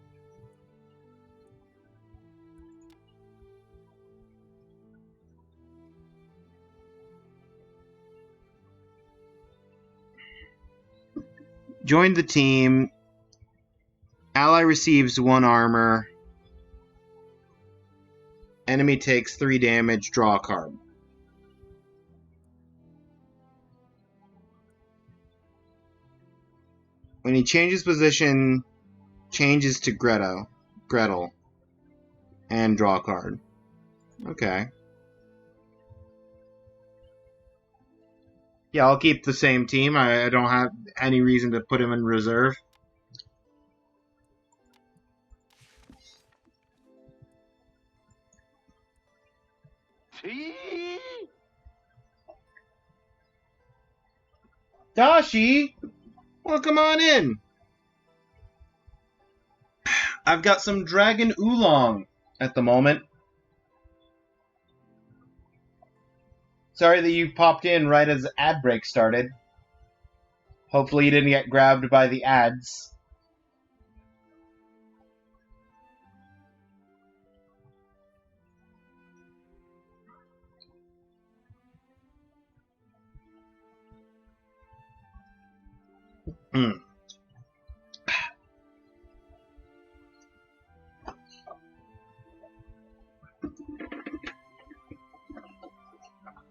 Joined the team. Ally receives 1 armor. Enemy takes 3 damage, draw a card. When he changes position, changes to Gretel, and draw a card. Okay. Yeah, I'll keep the same team. I don't have any reason to put him in reserve. Dashi! Well, come on in. I've got some dragon oolong at the moment. Sorry that you popped in right as ad break started. Hopefully you didn't get grabbed by the ads.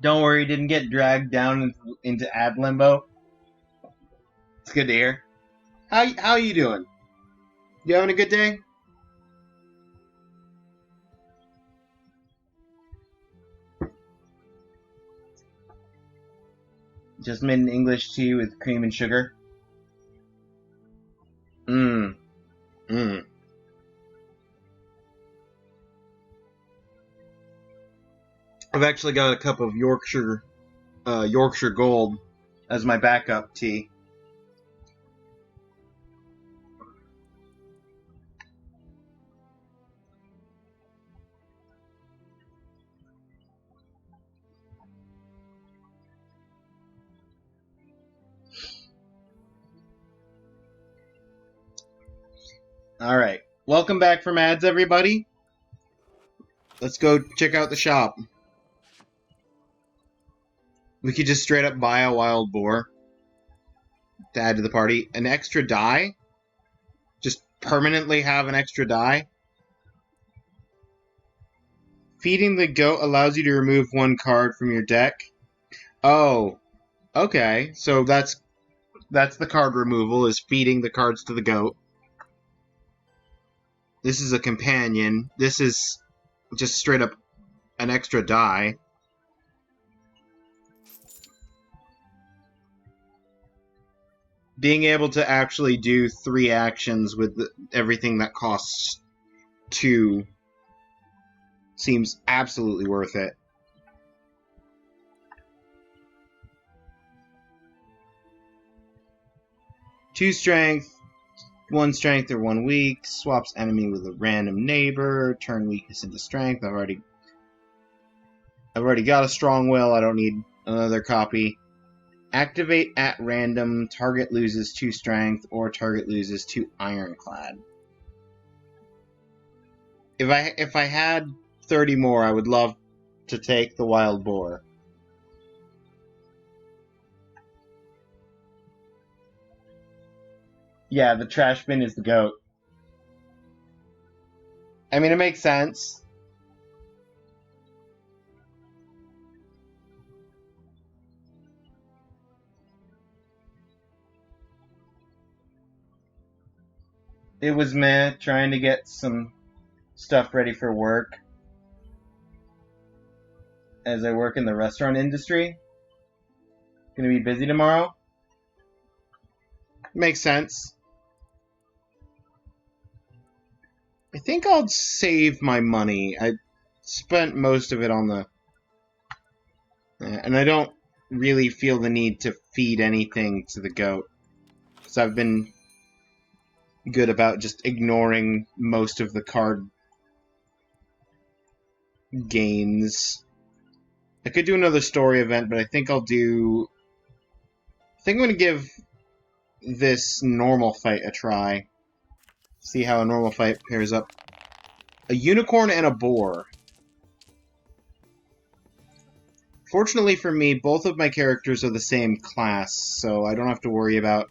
Don't worry, didn't get dragged down into ad limbo. It's good to hear. How you doing? You having a good day? Just made an English tea with cream and sugar. Mmm. Mmm. I've actually got a cup of Yorkshire Gold as my backup tea. Alright. Welcome back from ads, everybody. Let's go check out the shop. We could just straight up buy a wild boar to add to the party. An extra die? Just permanently have an extra die? Feeding the goat allows you to remove one card from your deck. Oh. Okay. So that's the card removal, is feeding the cards to the goat. This is a companion. This is just straight up an extra die. Being able to actually do 3 actions with everything that costs 2 seems absolutely worth it. Two strength, 1 strength or 1 weak, swaps enemy with a random neighbor, turn weakness into strength. I've already got a strong will, I don't need another copy. Activate at random, target loses 2 strength, or target loses 2 ironclad. If I had 30 more, I would love to take the wild boar. Yeah, the trash bin is the goat. I mean, it makes sense. It was meh, trying to get some stuff ready for work. As I work in the restaurant industry. Gonna be busy tomorrow. Makes sense. I think I'll save my money. I spent most of it on the... and I don't really feel the need to feed anything to the goat. Because I've been good about just ignoring most of the card gains. I could do another story event, but I think I'll do... I think I'm going to give this normal fight a try. See how a normal fight pairs up. A unicorn and a boar. Fortunately for me, both of my characters are the same class, so I don't have to worry about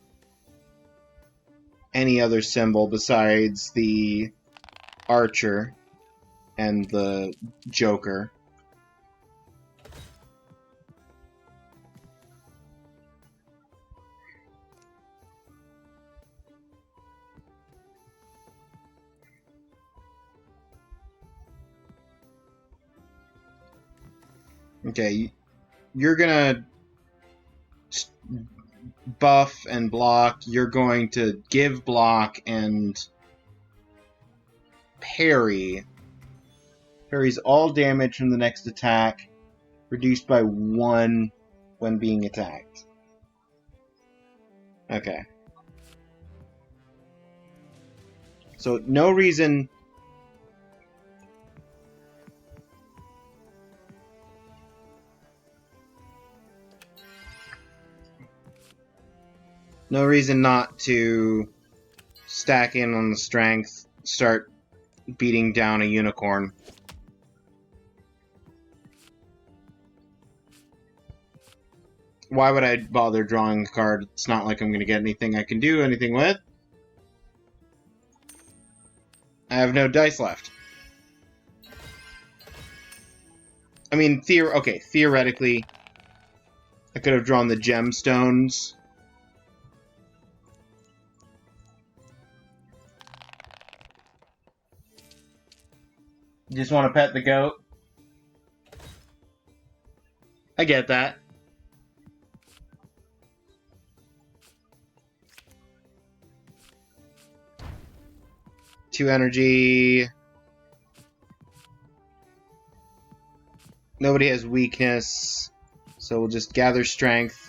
any other symbol besides the archer and the joker. Okay, you're gonna buff and block. You're going to give block and parry. Parries all damage from the next attack, reduced by 1 when being attacked. Okay. So, no reason... No reason not to stack in on the strength, start beating down a unicorn. Why would I bother drawing a card? It's not like I'm going to get anything I can do anything with. I have no dice left. I mean, theoretically, I could have drawn the gemstones. You just want to pet the goat? I get that. Two energy. Nobody has weakness, so we'll just gather strength.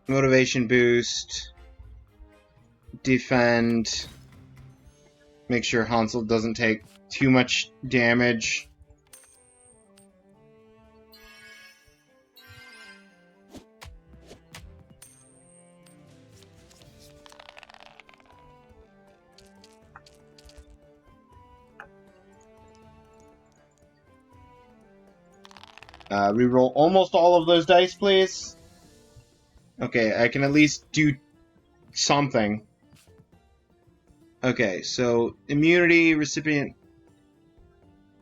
Motivation boost. Defend. Make sure Hansel doesn't take too much damage. Reroll almost all of those dice, please. Okay, I can at least do something. Okay, so immunity recipient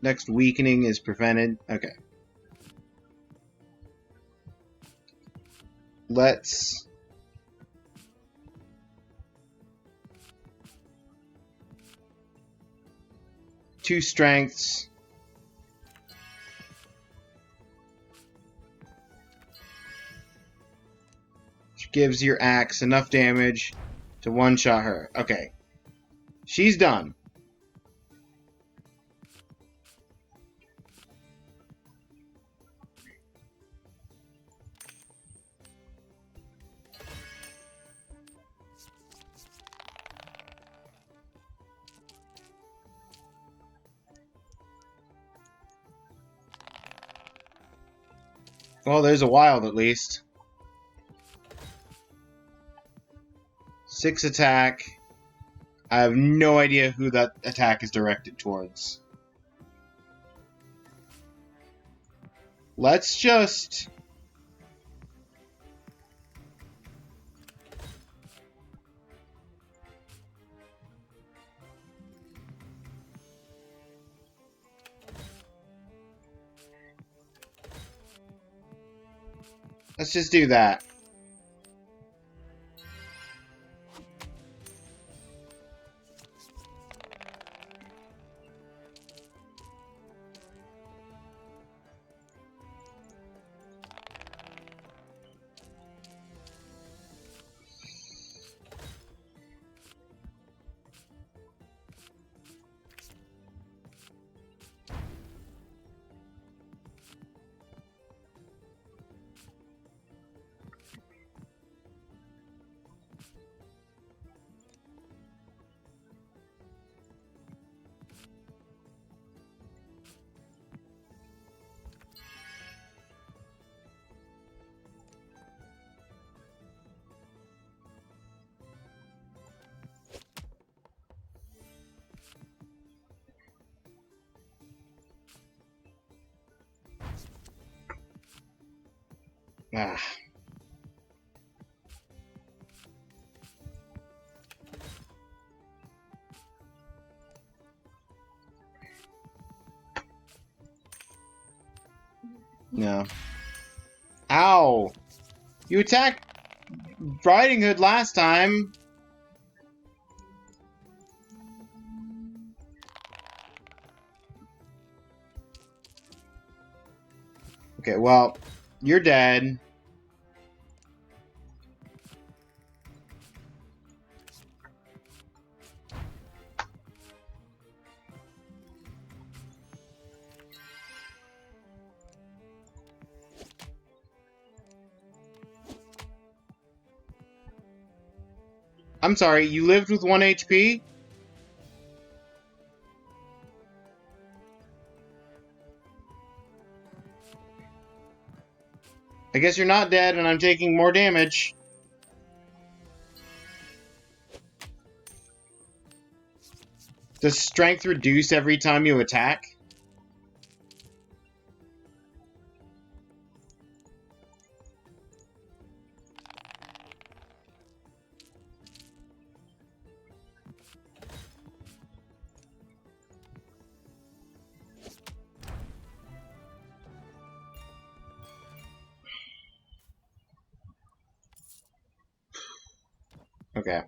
next weakening is prevented. Okay. Let's two strengths. Which gives your axe enough damage to one-shot her. Okay. She's done. Well, there's a wild at least. 6 attack. I have no idea who that attack is directed towards. Let's just... Let's just do that. Ah. No. Ow! You attacked Riding Hood last time. Okay, well, you're dead. I'm sorry, you lived with 1 HP? I guess you're not dead and I'm taking more damage. Does strength reduce every time you attack? Okay.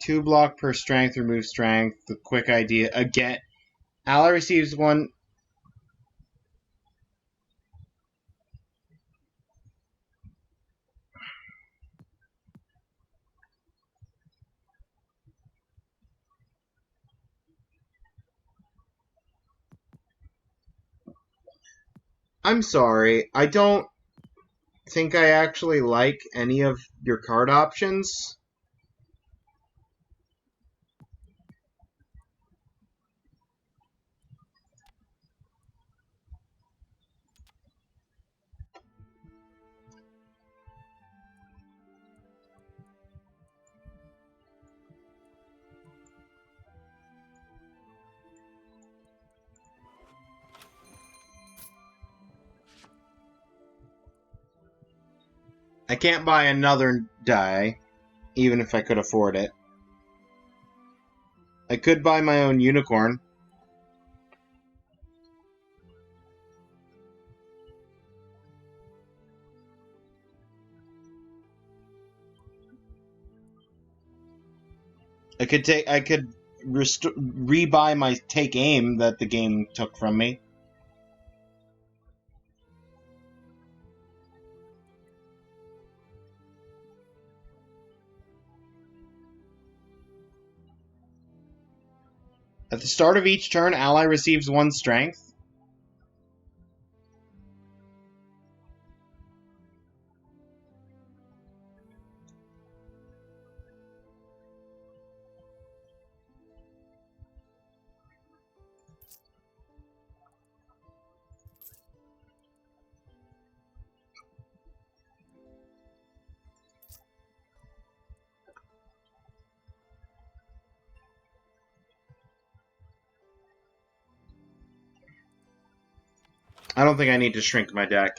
2 block per strength, remove strength. The quick idea. Again, ally receives 1. I'm sorry, I don't think I actually like any of your card options. I can't buy another die, even if I could afford it. I could buy my own unicorn. I could rebuy my take aim that the game took from me. At the start of each turn, ally receives 1 strength. I don't think I need to shrink my deck.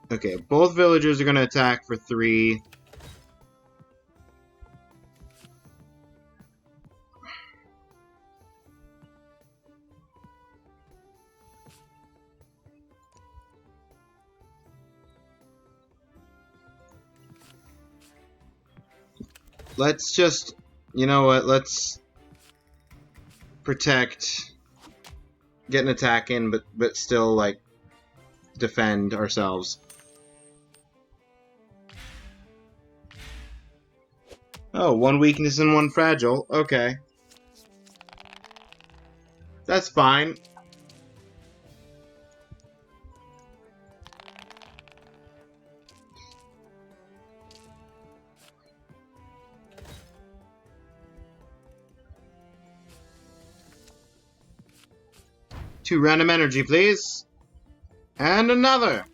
Okay, both villagers are going to attack for 3. Let's just... You know what? Let's protect... Get an attack in, but still, like, defend ourselves. Oh, 1 weakness and 1 fragile. Okay. That's fine. Two random energy, please. And another.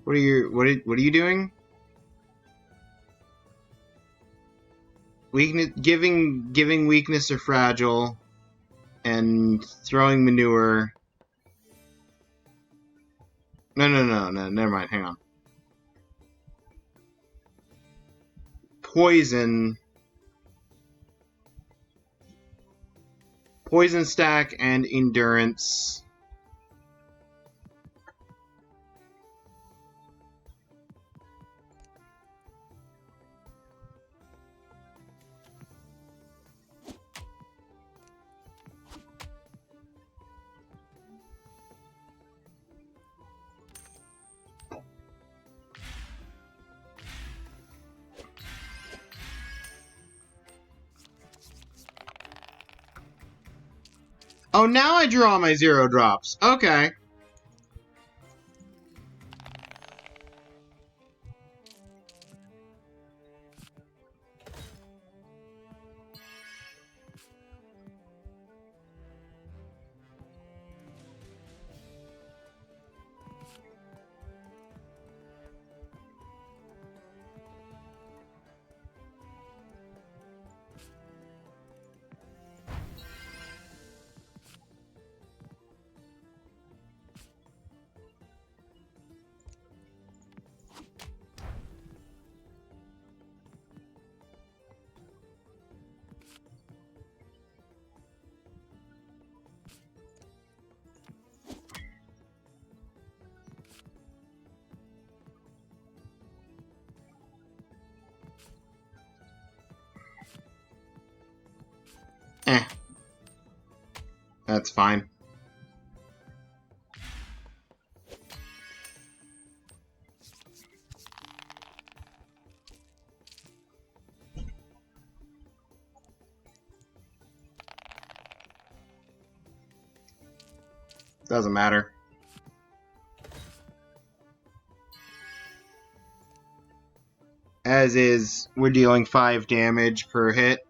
What are you doing? Weakness, giving weakness or fragile, and throwing manure. No, never mind, hang on. Poison stack and endurance. Oh, now I draw my 0 drops. Okay. That's fine. Doesn't matter. As is, we're dealing 5 damage per hit.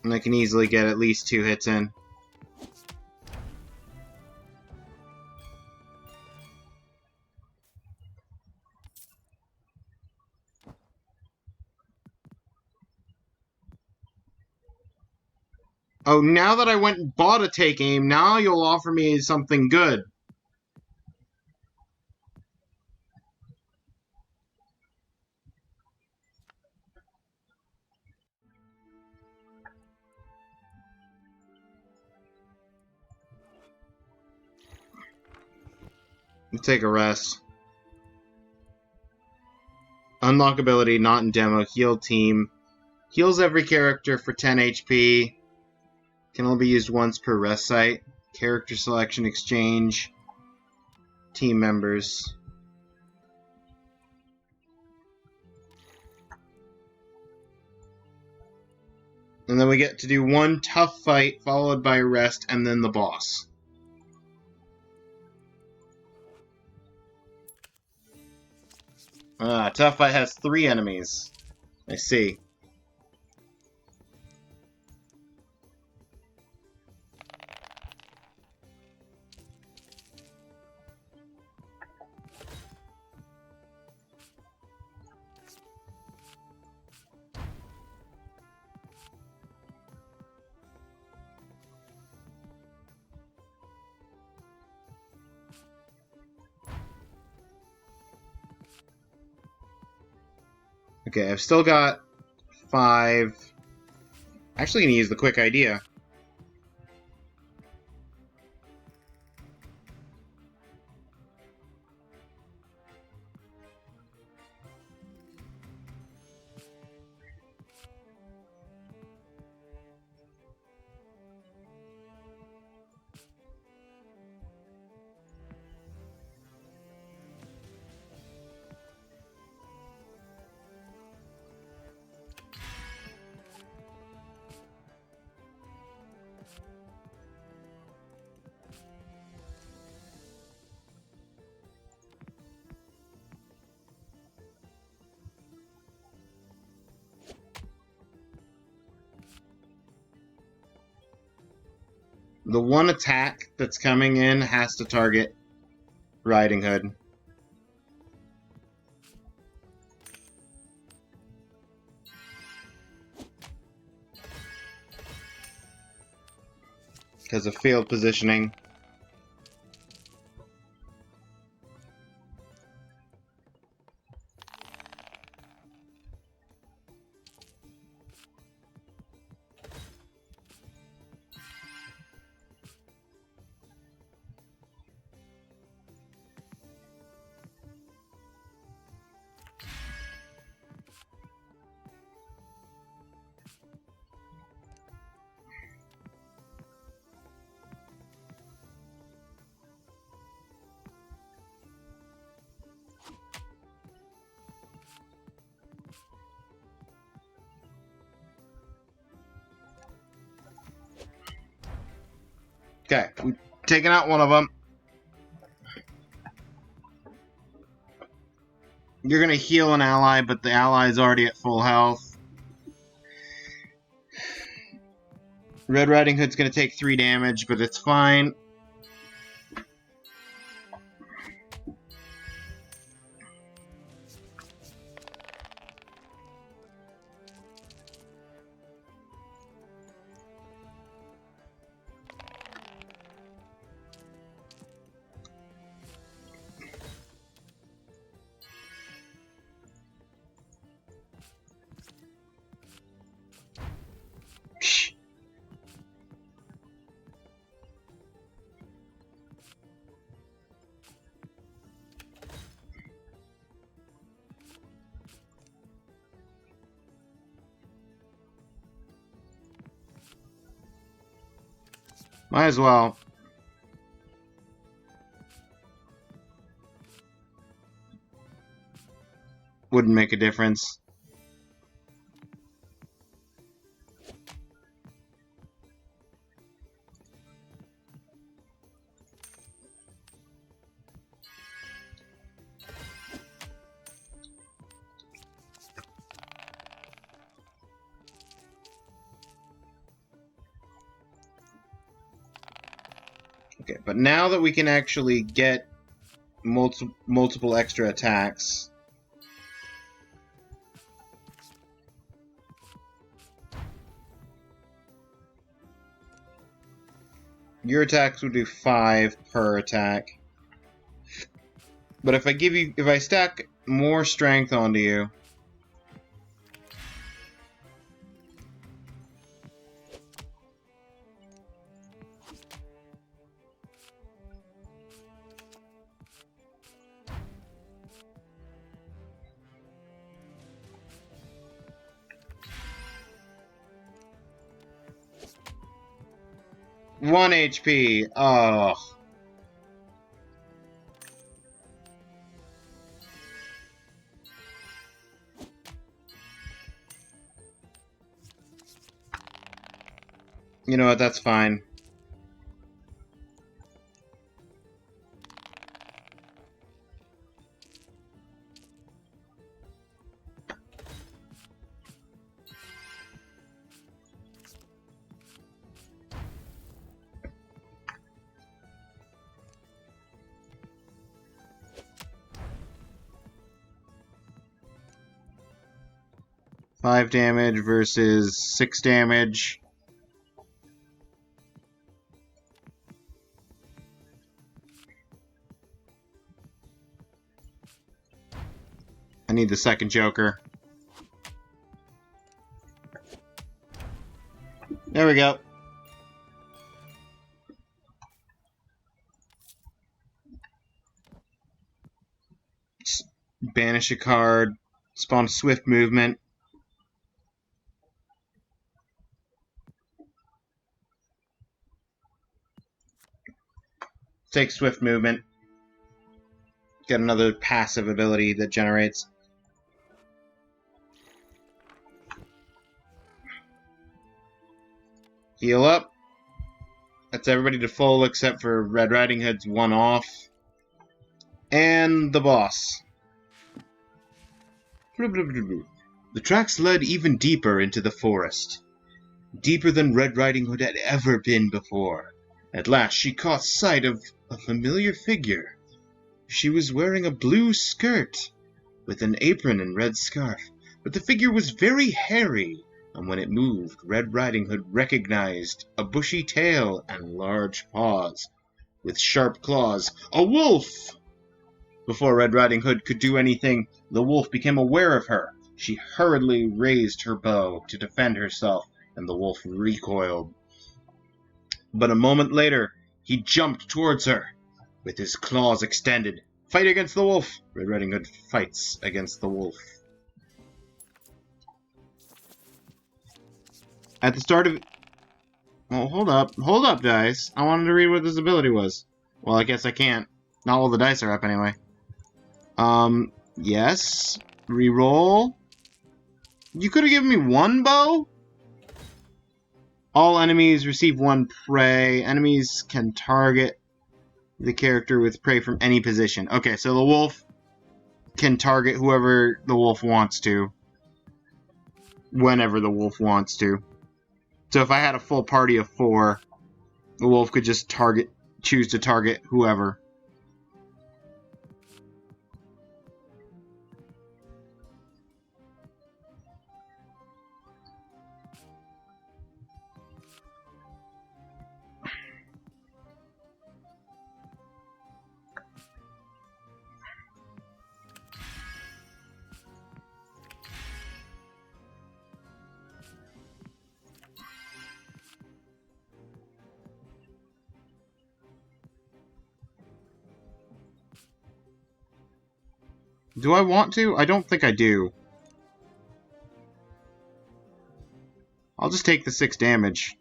And I can easily get at least 2 hits in. Oh, now that I went and bought a take aim, now you'll offer me something good. Take a rest. Unlock ability, not in demo. Heal team. Heals every character for 10 HP. Can only be used once per rest site. Character selection, exchange. Team members. And then we get to do one tough fight, followed by rest, and then the boss. Tough fight has 3 enemies. I see. Okay, I've still got 5. Actually gonna use the quick idea. The one attack that's coming in has to target Riding Hood. because of failed positioning. Okay, we've taken out one of them. You're gonna heal an ally, but the ally is already at full health. Red Riding Hood's gonna take 3 damage, but it's fine. Might as well. Wouldn't make a difference. Okay, but now that we can actually get multiple extra attacks, your attacks would do 5 per attack. But if I stack more strength onto you, one HP. Oh. You know what, that's fine. Five damage versus 6 damage. I need the second Joker. There we go. Banish a card. Spawn swift movement. Take swift movement. Get another passive ability that generates. Heal up. That's everybody to full except for Red Riding Hood's one off. And the boss. The tracks led even deeper into the forest. Deeper than Red Riding Hood had ever been before. At last she caught sight of a familiar figure. She was wearing a blue skirt with an apron and red scarf, but the figure was very hairy, and when it moved, Red Riding Hood recognized a bushy tail and large paws with sharp claws. A wolf! Before Red Riding Hood could do anything, the wolf became aware of her. She hurriedly raised her bow to defend herself, and the wolf recoiled. But a moment later, he jumped towards her, with his claws extended. Fight against the wolf! Red Riding Hood fights against the wolf. At the start of... Oh, hold up, guys. I wanted to read what this ability was. Well, I guess I can't. Not all the dice are up anyway. Yes. Reroll. You could have given me one bow? All enemies receive one prey. Enemies can target the character with prey from any position. Okay, so the wolf can target whoever the wolf wants to. Whenever the wolf wants to. So if I had a full party of 4, the wolf could just choose to target whoever. Do I want to? I don't think I do. I'll just take the 6 damage.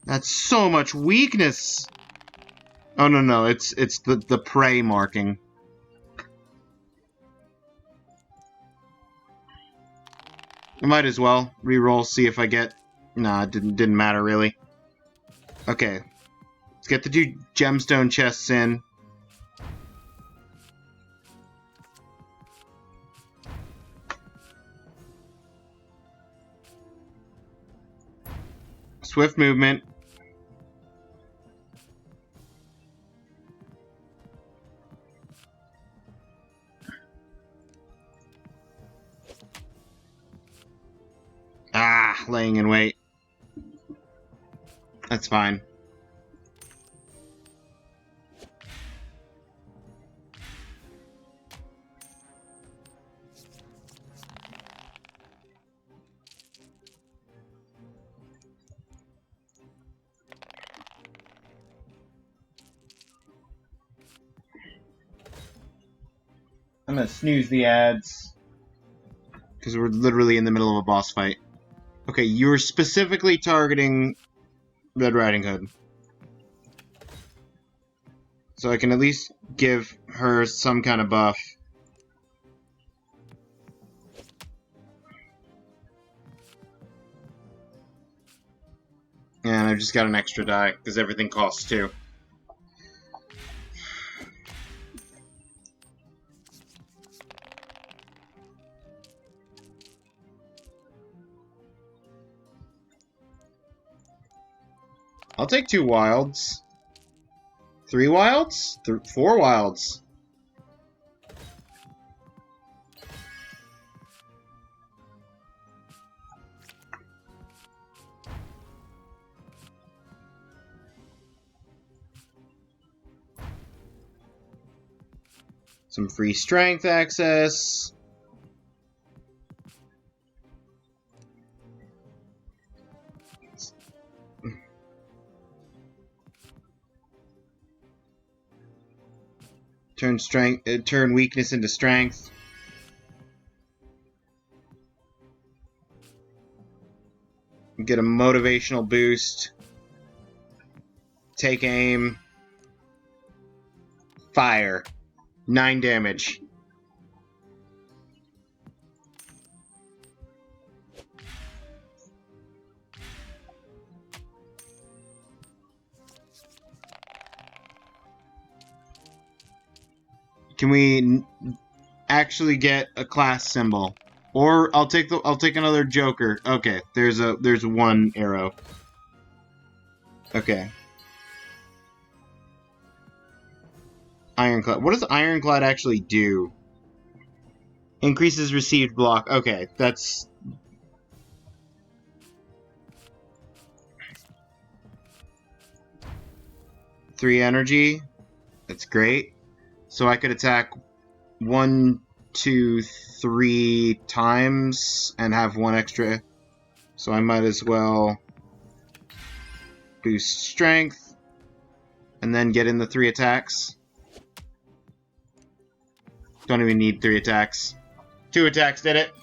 That's so much weakness! Oh, no, it's the prey marking. I might as well reroll, see if I get... Nah, it didn't matter, really. Okay. Let's get the 2 gemstone chests in. Swift movement. Ah, laying in wait. That's fine. I'm gonna snooze the ads. Because we're literally in the middle of a boss fight. Okay, you're specifically targeting Red Riding Hood. So I can at least give her some kind of buff. And I've just got an extra die, because everything costs 2. I'll take 2 wilds. 3 wilds? 4 wilds. Some free strength access. Turn weakness into strength. Get a motivational boost. Take aim. Fire. 9 damage. Can we actually get a class symbol. Or I'll take another Joker. Okay, there's one arrow. Okay. Ironclad. What does Ironclad actually do? Increases received block. Okay, that's... Three energy. That's great. So I could attack 1, 2, 3 times and have one extra. So I might as well boost strength and then get in the 3 attacks. Don't even need 3 attacks. 2 attacks did it.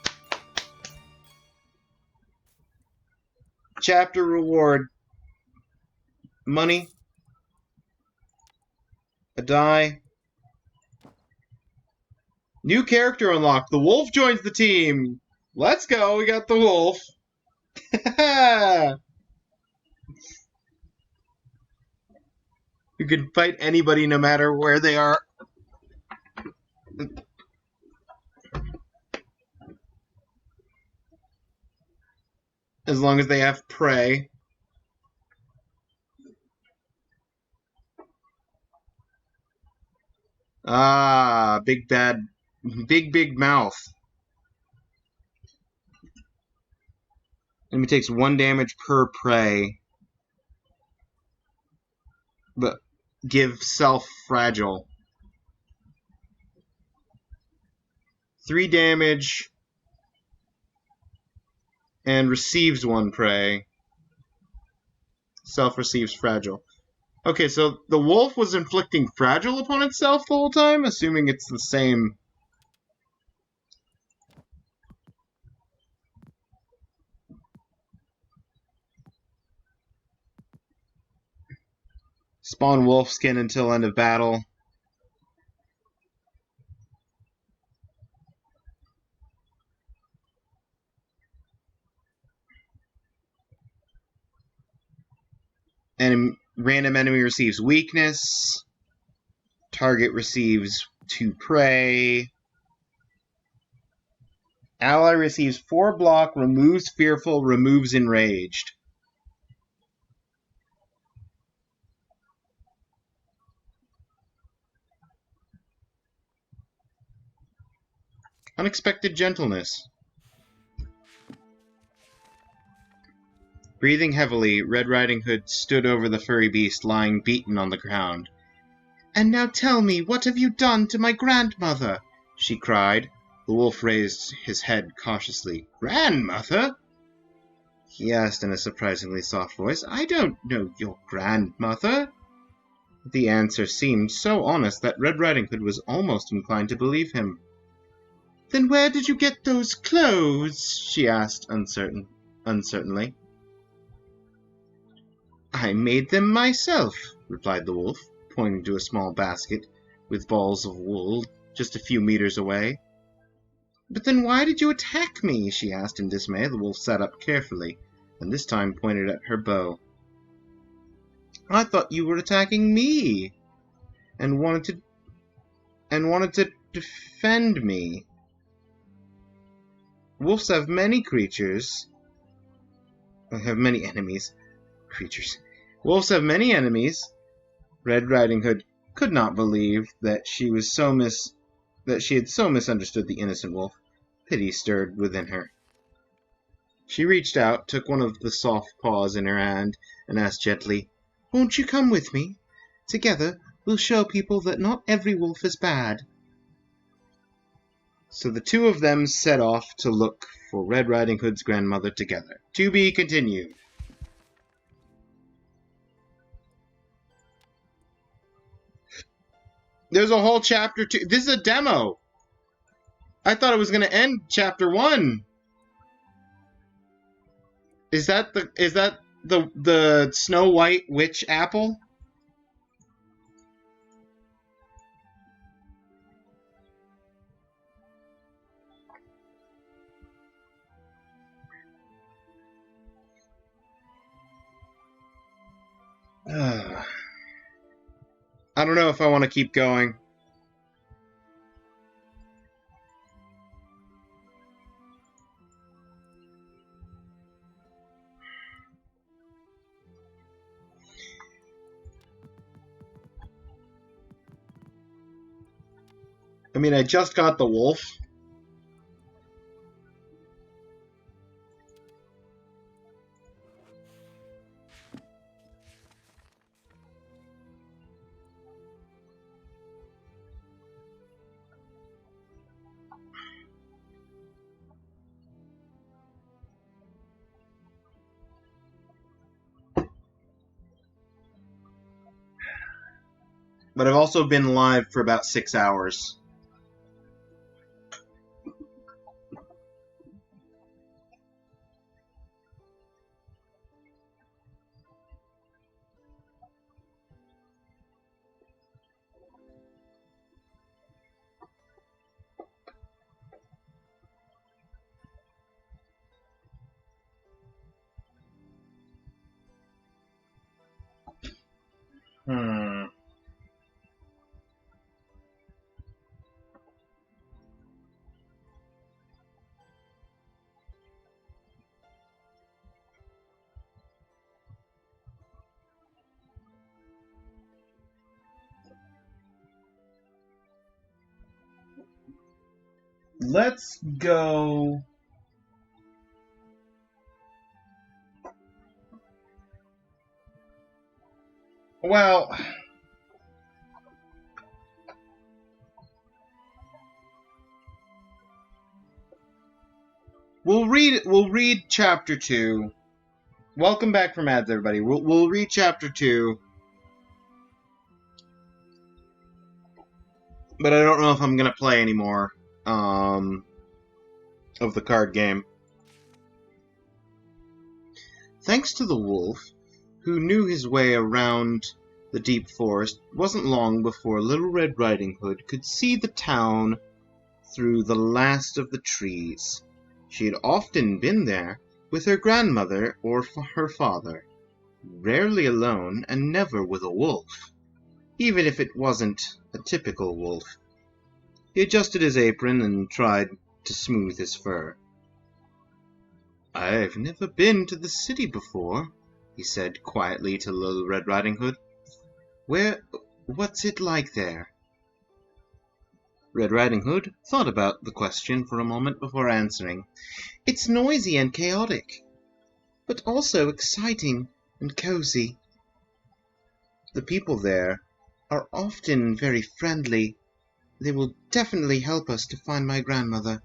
Chapter reward. Money. A die. New character unlocked. The wolf joins the team. Let's go. We got the wolf. You can fight anybody no matter where they are. As long as they have prey. Ah, big bad, big mouth. Enemy takes 1 damage per prey. But give self fragile. 3 damage and receives 1 prey. Self receives fragile. Okay, so the wolf was inflicting fragile upon itself the whole time, assuming it's the same. Spawn wolf skin until end of battle. And random enemy receives weakness. Target receives 2 prey. Ally receives 4 block, removes fearful, removes enraged. Unexpected gentleness. Breathing heavily, Red Riding Hood stood over the furry beast lying beaten on the ground. "And now tell me, what have you done to my grandmother?" she cried. The wolf raised his head cautiously. "Grandmother?" he asked in a surprisingly soft voice. "I don't know your grandmother." The answer seemed so honest that Red Riding Hood was almost inclined to believe him. "Then where did you get those clothes?" she asked uncertainly. "I made them myself," replied the wolf, pointing to a small basket with balls of wool just a few meters away. "But then why did you attack me?" she asked in dismay. The wolf sat up carefully, and this time pointed at her bow. "I thought you were attacking me, and wanted to defend me. Wolves have many enemies. Wolves have many enemies." Red Riding Hood could not believe that she had so misunderstood the innocent wolf. Pity stirred within her. She reached out, took one of the soft paws in her hand, and asked gently, "Won't you come with me? Together we'll show people that not every wolf is bad." So the two of them set off to look for Red Riding Hood's grandmother together. To be continued. There's a whole chapter 2. This is a demo. I thought it was going to end chapter 1. Is that the Snow White witch apple? I don't know if I want to keep going. I mean, I just got the wolf. But I've also been live for about 6 hours. Hmm. Let's go... Well... We'll read chapter 2. Welcome back from ads, everybody. We'll read chapter 2. But I don't know if I'm gonna play anymore of the card game. Thanks to the wolf, who knew his way around the deep forest, it wasn't long before Little Red Riding Hood could see the town through the last of the trees. She had often been there with her grandmother or her father, rarely alone and never with a wolf, even if it wasn't a typical wolf. He adjusted his apron and tried to smooth his fur. "I've never been to the city before," he said quietly to Little Red Riding Hood. What's it like there?" Red Riding Hood thought about the question for a moment before answering. "It's noisy and chaotic, but also exciting and cozy. The people there are often very friendly. They will definitely help us to find my grandmother."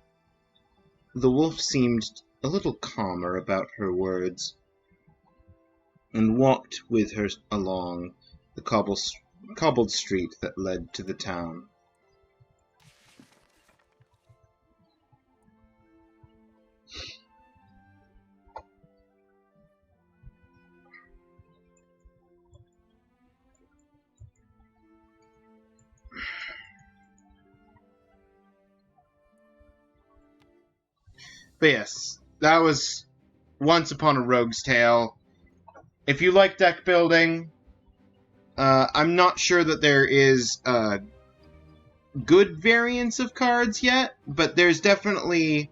The wolf seemed a little calmer about her words, and walked with her along the cobbled street that led to the town. But yes, that was Once Upon a Rogue's Tale. If you like deck building, I'm not sure that there is a good variance of cards yet, but there's definitely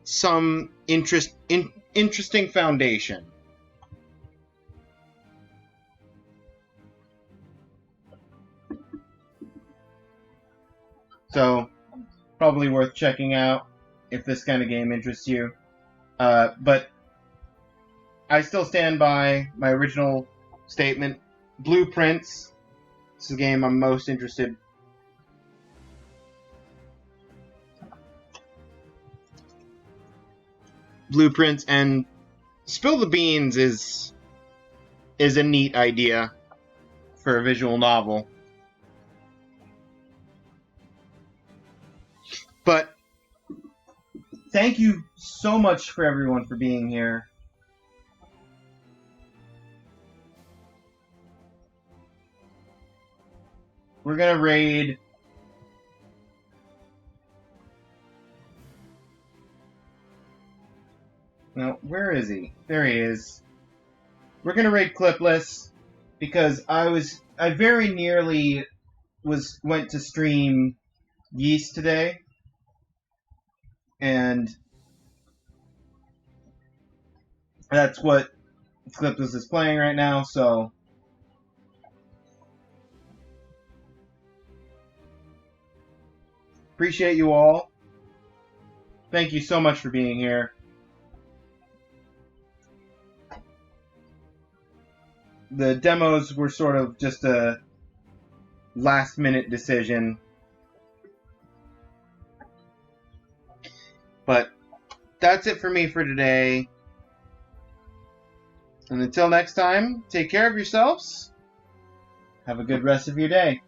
some interesting foundation. So, probably worth checking out if this kind of game interests you. But I still stand by my original statement. Blueprints. This is the game I'm most interested. Blueprints and Spill the Beans is a neat idea for a visual novel. But thank you so much for everyone for being here. We're gonna raid now, where is he? There he is. We're gonna raid Clipless because I very nearly went to stream Yeast today, and that's what Clipless is playing right now, so appreciate you all. Thank you so much for being here. The demos were sort of just a last-minute decision. But that's it for me for today. And until next time, take care of yourselves. Have a good rest of your day.